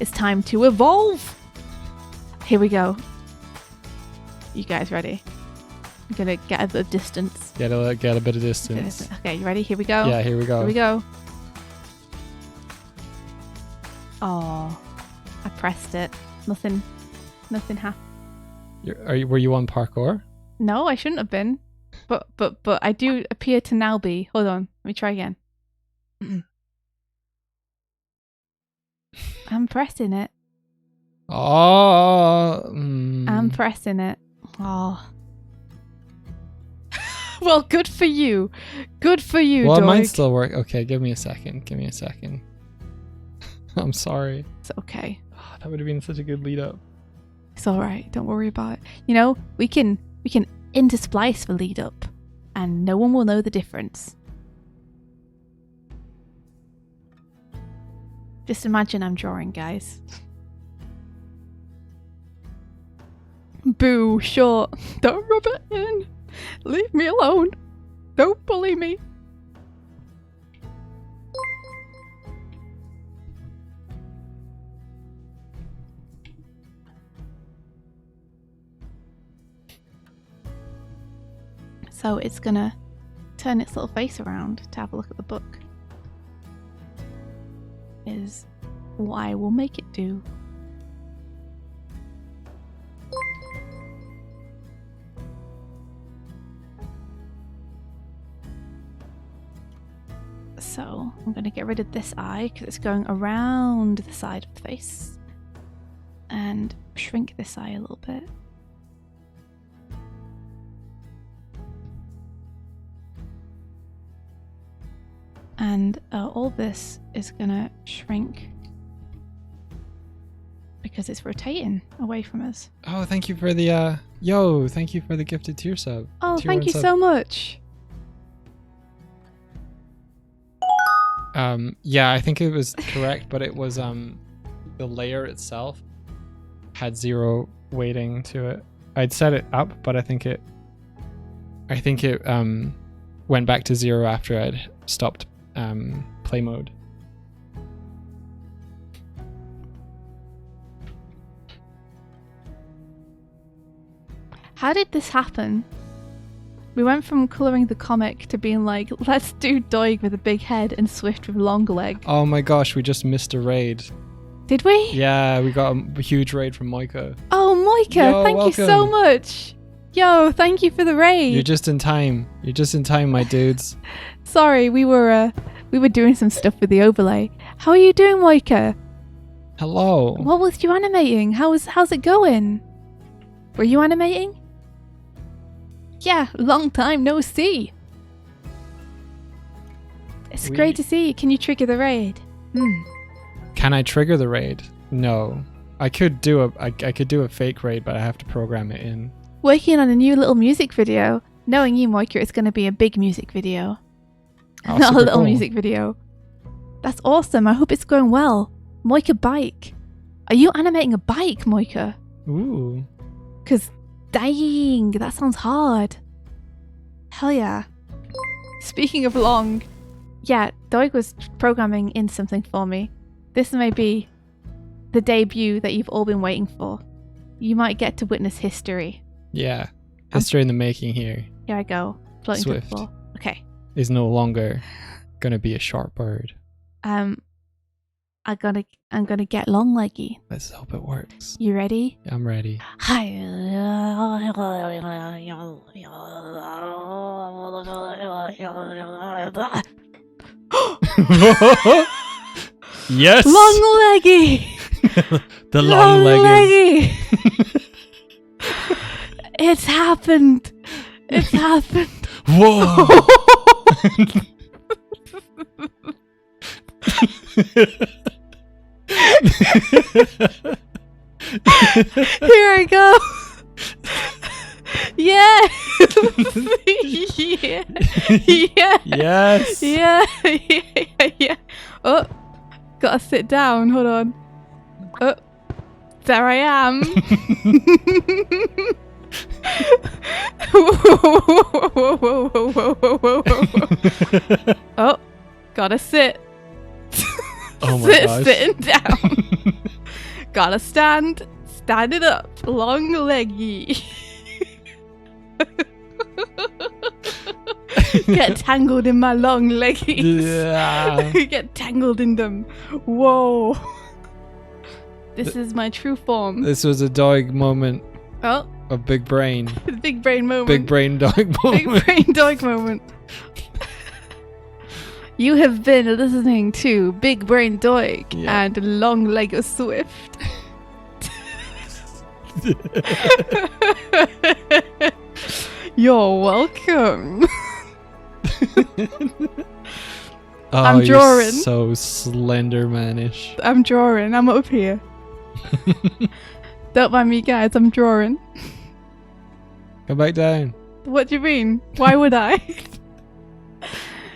Speaker 3: It's time to evolve. Here we go. You guys ready? I'm gonna get a bit of distance.
Speaker 2: Get a bit of distance.
Speaker 3: Okay, you ready? Here we go.
Speaker 2: Yeah, here we go.
Speaker 3: Here we go. Oh, I pressed it. Nothing happened.
Speaker 2: Were you on parkour?
Speaker 3: No, I shouldn't have been. But I do appear to now be. Hold on. Let me try again. I'm pressing it.
Speaker 2: Oh.
Speaker 3: I'm pressing it. Oh. Well, good for you. Good for you,
Speaker 2: Well,
Speaker 3: Doig.
Speaker 2: mine still work. Okay, give me a second. I'm sorry.
Speaker 3: It's okay.
Speaker 2: Oh, that would have been such a good lead up.
Speaker 3: It's all right. Don't worry about it. You know, we can intersplice the lead up, and no one will know the difference. Just imagine I'm drawing, guys. Boo, short. Don't rub it in. Leave me alone. Don't bully me. So it's gonna turn its little face around to have a look at the book. Is what I will make it do. So I'm going to get rid of this eye because it's going around the side of the face, and shrink this eye a little bit. And all this is going to shrink because it's rotating away from us.
Speaker 2: Oh, thank you for the thank you for the gifted tier sub.
Speaker 3: Oh,
Speaker 2: Tier
Speaker 3: thank
Speaker 2: one
Speaker 3: you
Speaker 2: sub.
Speaker 3: so much.
Speaker 2: Yeah, I think it was correct, but it was the layer itself had 0 weighting to it. I'd set it up, but I think it went back to 0 after I'd stopped play mode.
Speaker 3: How did this happen? We went from colouring the comic to being like, let's do Doig with a big head and Swift with long leg.
Speaker 2: Oh my gosh, we just missed a raid.
Speaker 3: Did we?
Speaker 2: Yeah, we got a huge raid from Micah.
Speaker 3: Oh, Micah,
Speaker 2: Yo,
Speaker 3: thank you so
Speaker 2: welcome.
Speaker 3: much. Yo, thank you for the raid.
Speaker 2: You're just in time. You're just in time, my dudes.
Speaker 3: Sorry, we were doing some stuff with the overlay. How are you doing, Micah?
Speaker 2: Hello.
Speaker 3: What was you animating? How's it going? Were you animating? Yeah, long time no see. It's great to see you. Can you trigger the raid?
Speaker 2: Can I trigger the raid? No. I could do a fake raid, but I have to program it in.
Speaker 3: Working on a new little music video. Knowing you, Micah, it's going to be a big music video.
Speaker 2: Oh,
Speaker 3: Not a
Speaker 2: super
Speaker 3: little
Speaker 2: cool.
Speaker 3: music video. That's awesome. I hope it's going well. Micah bike. Are you animating a bike, Micah?
Speaker 2: Ooh.
Speaker 3: Because, dang, that sounds hard. Hell yeah. Speaking of long, yeah, Doig was programming in something for me. This may be the debut that you've all been waiting for. You might get to witness history.
Speaker 2: Yeah. History in the making here
Speaker 3: Here I go. Floating
Speaker 2: Swift.
Speaker 3: to the floor. Okay.
Speaker 2: is no longer gonna be a sharp bird.
Speaker 3: I'm gonna get long leggy.
Speaker 2: Let's hope it works.
Speaker 3: You ready?
Speaker 2: I'm ready. Yes!
Speaker 3: Long leggy!
Speaker 2: The long legged.
Speaker 3: leggy! It's happened! It's happened!
Speaker 2: Whoa!
Speaker 3: Here I go! Yeah! Yeah! Yeah!
Speaker 2: Yes!
Speaker 3: Yeah! Yeah! Oh! Gotta sit down, hold on. Oh! There I am! Oh! Gotta sit.
Speaker 2: Oh my gosh.
Speaker 3: Sitting down. Gotta stand. Stand it up. Long leggy. Get tangled in my long leggies.
Speaker 2: Yeah.
Speaker 3: Get tangled in them. Whoa. This is my true form.
Speaker 2: This was a dog moment
Speaker 3: Oh,
Speaker 2: of big brain.
Speaker 3: the big brain moment.
Speaker 2: Big brain dog
Speaker 3: Big
Speaker 2: moment.
Speaker 3: brain dog moment. You have been listening to Big Brain Dog
Speaker 2: Yeah.
Speaker 3: and Long Lego Swift. You're welcome.
Speaker 2: Oh,
Speaker 3: I'm
Speaker 2: you're
Speaker 3: drawing.
Speaker 2: so Slendermanish.
Speaker 3: I'm drawing. I'm up here. Don't mind me, guys. I'm drawing.
Speaker 2: Come back down.
Speaker 3: What do you mean? Why would I?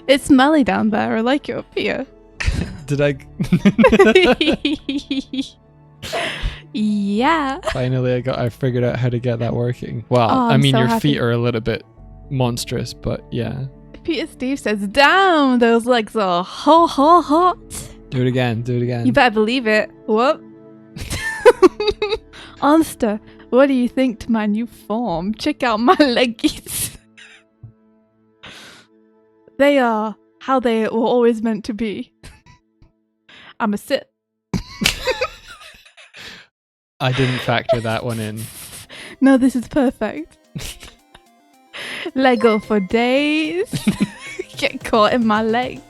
Speaker 3: It's smelly down there. I like it up here.
Speaker 2: Did I?
Speaker 3: Yeah.
Speaker 2: Finally, I figured out how to get that working. Well,
Speaker 3: Oh,
Speaker 2: I
Speaker 3: I'm
Speaker 2: mean,
Speaker 3: so
Speaker 2: your
Speaker 3: happy.
Speaker 2: feet are a little bit monstrous, but yeah.
Speaker 3: Peter Steve says, damn, those legs are hot.
Speaker 2: Do it again. Do it again.
Speaker 3: You better believe it. What? Onster, what do you think to my new form? Check out my leggies. They are how they were always meant to be. I'm a sit.
Speaker 2: I didn't factor that one in.
Speaker 3: No, this is perfect. Lego for days. Get caught in my legs.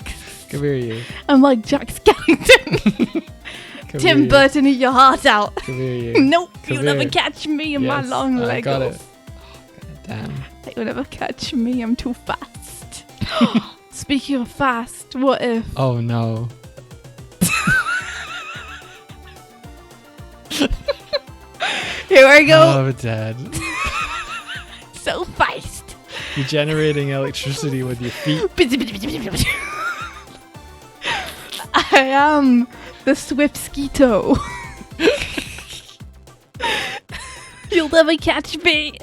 Speaker 2: Come here, you.
Speaker 3: I'm like Jack Skellington.
Speaker 2: Come
Speaker 3: Tim
Speaker 2: here,
Speaker 3: Burton, eat your heart out.
Speaker 2: You. Come here, you.
Speaker 3: Nope,
Speaker 2: Come
Speaker 3: you'll never
Speaker 2: here.
Speaker 3: catch me in my
Speaker 2: Yes,
Speaker 3: long
Speaker 2: I
Speaker 3: Legos.
Speaker 2: got it. Oh, God damn.
Speaker 3: You'll never catch me, I'm too fast. Speaking of fast, what if
Speaker 2: Oh no.
Speaker 3: here I go,
Speaker 2: Oh, Dad.
Speaker 3: so fast.
Speaker 2: You're generating electricity with your feet.
Speaker 3: I am the Swift Skeeto. You'll never catch me.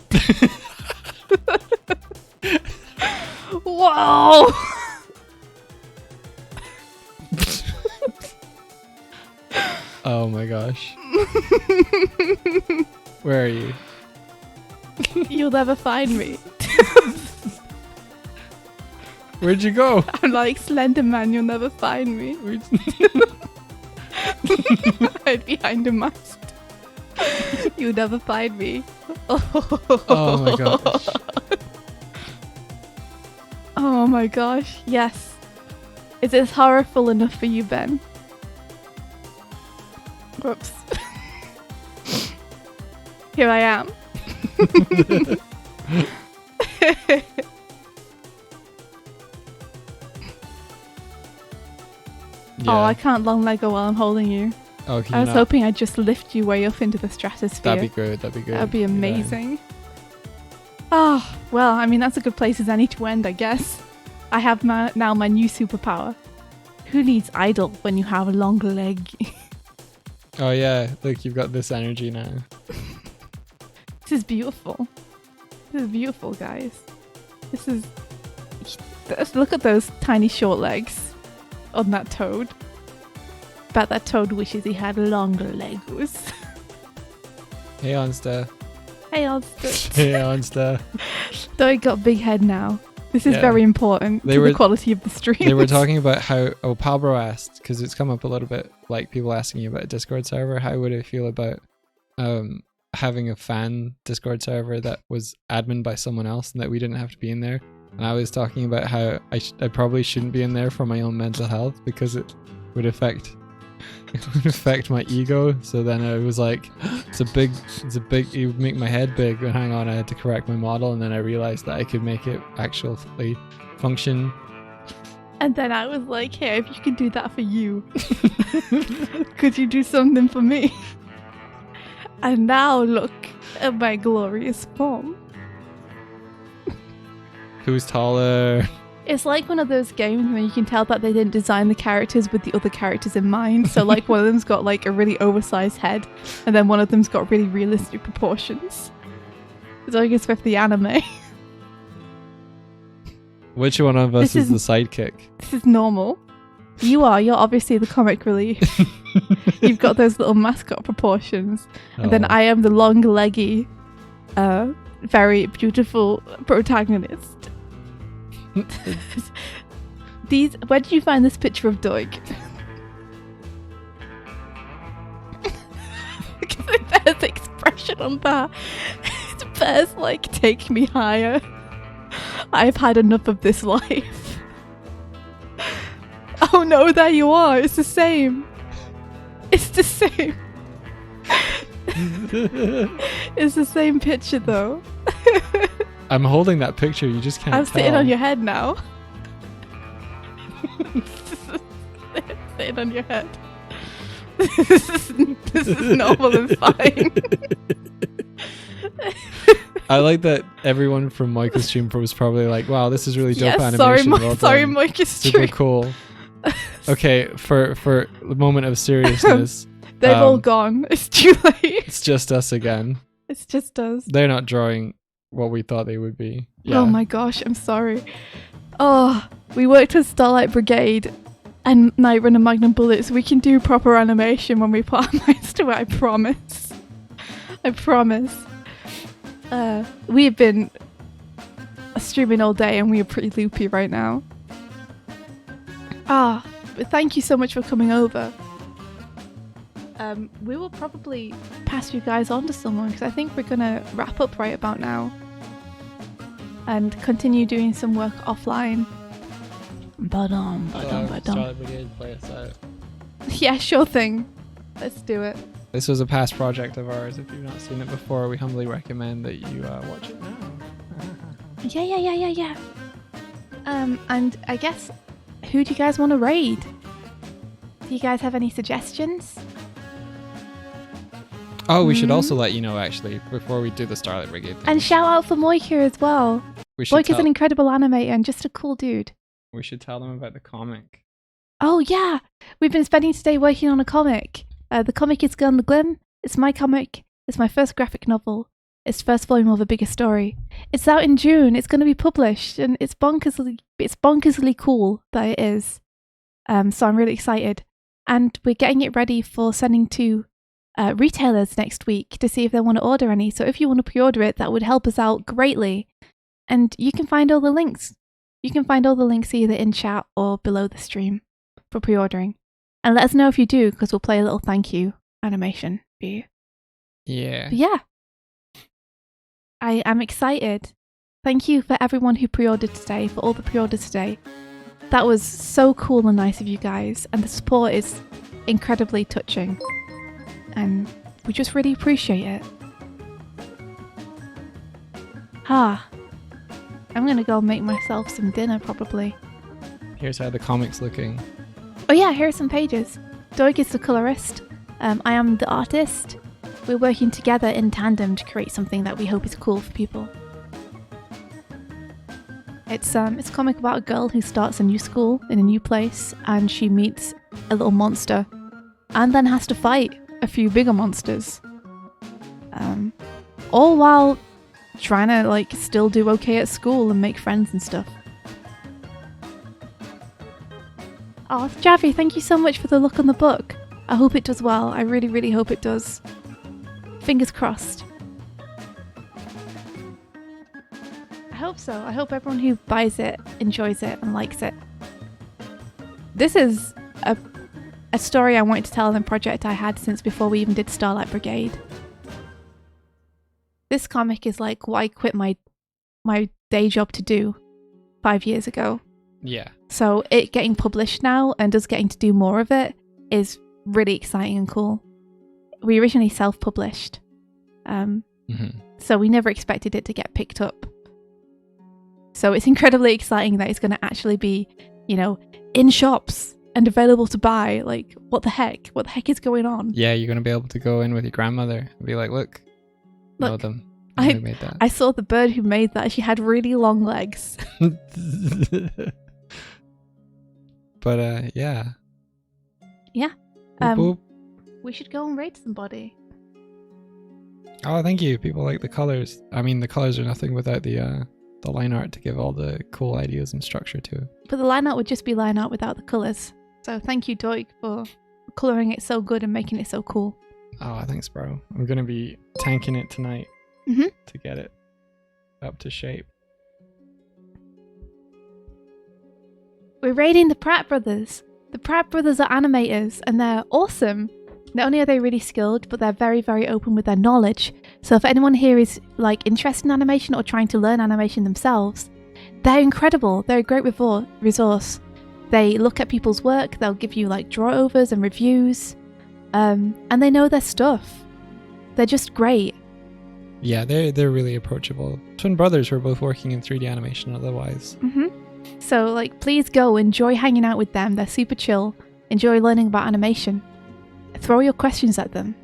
Speaker 3: Whoa.
Speaker 2: Oh my gosh. Where are you?
Speaker 3: You'll never find me.
Speaker 2: Where'd you go?
Speaker 3: I'm like Slender Man, you'll never find me. Hide behind a mast. You'll never find me.
Speaker 2: Oh my gosh.
Speaker 3: Oh my gosh, yes. Is this horrorful enough for you, Ben? Whoops. Here I am.
Speaker 2: Yeah.
Speaker 3: Oh, I can't long Lego while I'm holding you.
Speaker 2: Oh, can
Speaker 3: I
Speaker 2: you
Speaker 3: was
Speaker 2: not?
Speaker 3: hoping I'd just lift you way up into the stratosphere.
Speaker 2: That'd be good. That'd be good.
Speaker 3: That'd be
Speaker 2: Yeah.
Speaker 3: amazing. Oh, well, I mean, that's a good place as any to end, I guess. I have now my new superpower. Who needs idle when you have a long leg?
Speaker 2: Oh yeah, look, you've got this energy now.
Speaker 3: This is beautiful. This is beautiful, guys. This is... Look at those tiny short legs on that toad. Bet that toad wishes he had longer Legos.
Speaker 2: Hey, Onsta.
Speaker 3: Hey, Oddster.
Speaker 2: Hey, Onsta.
Speaker 3: Though he got big head now. This is
Speaker 2: Yeah.
Speaker 3: very important
Speaker 2: They
Speaker 3: to
Speaker 2: were-
Speaker 3: the quality of the stream.
Speaker 2: They were talking about how. Oh, Pablo asked, because it's come up a little bit, like people asking you about a Discord server. How would it feel about having a fan Discord server that was admin by someone else and that we didn't have to be in there? And I was talking about how I probably shouldn't be in there for my own mental health because it would affect my ego. So then I was like, it's a big, it would make my head big. And hang on, I had to correct my model, and then I realized that I could make it actually function.
Speaker 3: And then I was like, hey, if you can do that for you, could you do something for me? And now look at my glorious form.
Speaker 2: Who's taller?
Speaker 3: It's like one of those games where you can tell that they didn't design the characters with the other characters in mind. So like one of them's got like a really oversized head, and then one of them's got really realistic proportions. It's like it's with the anime.
Speaker 2: Which one of us
Speaker 3: This
Speaker 2: is the sidekick?
Speaker 3: This is normal. You're obviously the comic relief. You've got those little mascot proportions. And then
Speaker 2: Oh.
Speaker 3: I am the long leggy, very beautiful protagonist. These. Where did you find this picture of Doig? Look at the bear's expression on that. The bear's like, take me higher. I've had enough of this life. Oh no, there you are. It's the same. It's the same. It's the same picture though.
Speaker 2: I'm holding that picture. You just can't
Speaker 3: I'm
Speaker 2: tell.
Speaker 3: sitting on your head now. Sitting on your head. This is normal and fine.
Speaker 2: I like that everyone from Michael's stream was probably like, wow, this is really dope
Speaker 3: Yes,
Speaker 2: animation. Well
Speaker 3: sorry,
Speaker 2: done.
Speaker 3: Mike is
Speaker 2: Super
Speaker 3: true.
Speaker 2: cool. Okay, for the moment of seriousness,
Speaker 3: They've all gone. It's too late.
Speaker 2: it's just us again.
Speaker 3: It's just us.
Speaker 2: They're not drawing what we thought they would be.
Speaker 3: Oh my gosh, I'm sorry. Oh, we worked with Starlight Brigade and Night Runner Magnum Bullets. We can do proper animation when we put our minds to it, I promise. I promise. We've been streaming all day and we are pretty loopy right now. But thank you so much for coming over. We will probably pass you guys on to someone because I think we're gonna wrap up right about now and continue doing some work offline.
Speaker 2: Starlight Brigade, play us out.
Speaker 3: Yeah, sure thing. Let's do it.
Speaker 2: This was a past project of ours. If you've not seen it before, we humbly recommend that you watch it now.
Speaker 3: Yeah. And I guess, who do you guys want to raid? Do you guys have any suggestions?
Speaker 2: Oh, we should also let you know, actually, before we do the Starlight Brigade thing.
Speaker 3: And shout out for Moika as well.
Speaker 2: we should
Speaker 3: Moika's an incredible animator and just a cool dude.
Speaker 2: we should tell them about the comic.
Speaker 3: Oh yeah, we've been spending today working on a comic. The comic is Gun the Glim. It's my comic. It's my first graphic novel. It's first volume of a bigger story. It's out in June. It's going to be published, and it's bonkersly cool that it is. So I'm really excited, and we're getting it ready for sending to retailers next week to see if they want to order any. So if you want to pre-order it, that would help us out greatly. And you can find all the links. You can find all the links either in chat or below the stream for pre-ordering. And let us know if you do, because we'll play a little thank you animation for you.
Speaker 2: Yeah.
Speaker 3: But yeah. I am excited. Thank you for everyone who pre-ordered today, for all the pre-orders today. That was so cool and nice of you guys, and the support is incredibly touching. And we just really appreciate it. I'm gonna go make myself some dinner probably.
Speaker 2: Here's how the comic's looking.
Speaker 3: Oh yeah, here are some pages. Doig is the colorist. I am the artist. We're working together in tandem to create something that we hope is cool for people. It's a comic about a girl who starts a new school in a new place, and she meets a little monster, and then has to fight a few bigger monsters. All while trying to still do okay at school and make friends and stuff. Oh, Javi, thank you so much for the look on the book. I hope it does well. I really, really hope it does. Fingers crossed. I hope so. I hope everyone who buys it enjoys it and likes it. This is a story I wanted to tell in a project I had since before we even did Starlight Brigade. This comic is like what I quit my day job to do 5 years ago.
Speaker 2: Yeah.
Speaker 3: So it getting published now and us getting to do more of it is really exciting and cool. We originally self-published, so we never expected it to get picked up. So it's incredibly exciting that it's going to actually be, in shops and available to buy. Like, what the heck? What the heck is going on?
Speaker 2: Yeah, you're going to be able to go in with your grandmother and be like, look, know them.
Speaker 3: I
Speaker 2: Who made that?
Speaker 3: I saw the bird who made that. She had really long legs.
Speaker 2: But yeah.
Speaker 3: Yeah.
Speaker 2: Boop, boop.
Speaker 3: We should go and raid somebody.
Speaker 2: Oh, thank you. People like the colors. I mean, the colors are nothing without the line art to give all the cool ideas and structure to it.
Speaker 3: But the line art would just be line art without the colours. So thank you, Doig, for colouring it so good and making it so cool.
Speaker 2: Oh, thanks, bro. I'm going to be tanking it tonight to get it up to shape.
Speaker 3: We're raiding the Pratt Brothers. The Pratt Brothers are animators and they're awesome. Not only are they really skilled, but they're very, very open with their knowledge. So if anyone here is like interested in animation or trying to learn animation themselves, they're incredible. They're a great resource. They look at people's work. They'll give you like draw-overs and reviews. And they know their stuff. They're just great.
Speaker 2: Yeah, they're really approachable. Twin brothers who are both working in 3D animation otherwise.
Speaker 3: So like, please go enjoy hanging out with them. They're super chill. Enjoy learning about animation. Throw your questions at them.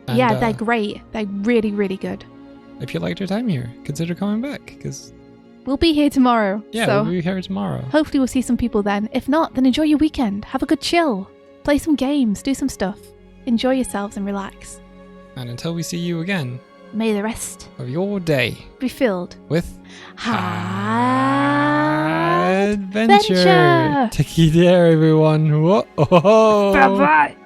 Speaker 2: And,
Speaker 3: Yeah, they're great. They're really, really good.
Speaker 2: If you liked your time here, consider coming back, because
Speaker 3: We'll be here tomorrow.
Speaker 2: yeah,
Speaker 3: so
Speaker 2: we'll be here tomorrow.
Speaker 3: hopefully we'll see some people then. If not, then enjoy your weekend. Have a good chill. Play some games. Do some stuff. Enjoy yourselves and relax.
Speaker 2: And until we see you again,
Speaker 3: May the rest
Speaker 2: of your day
Speaker 3: be filled.
Speaker 2: with
Speaker 3: Adventure.
Speaker 2: adventure. Take it there, everyone. Whoa.
Speaker 3: Bye-bye.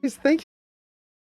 Speaker 2: Thank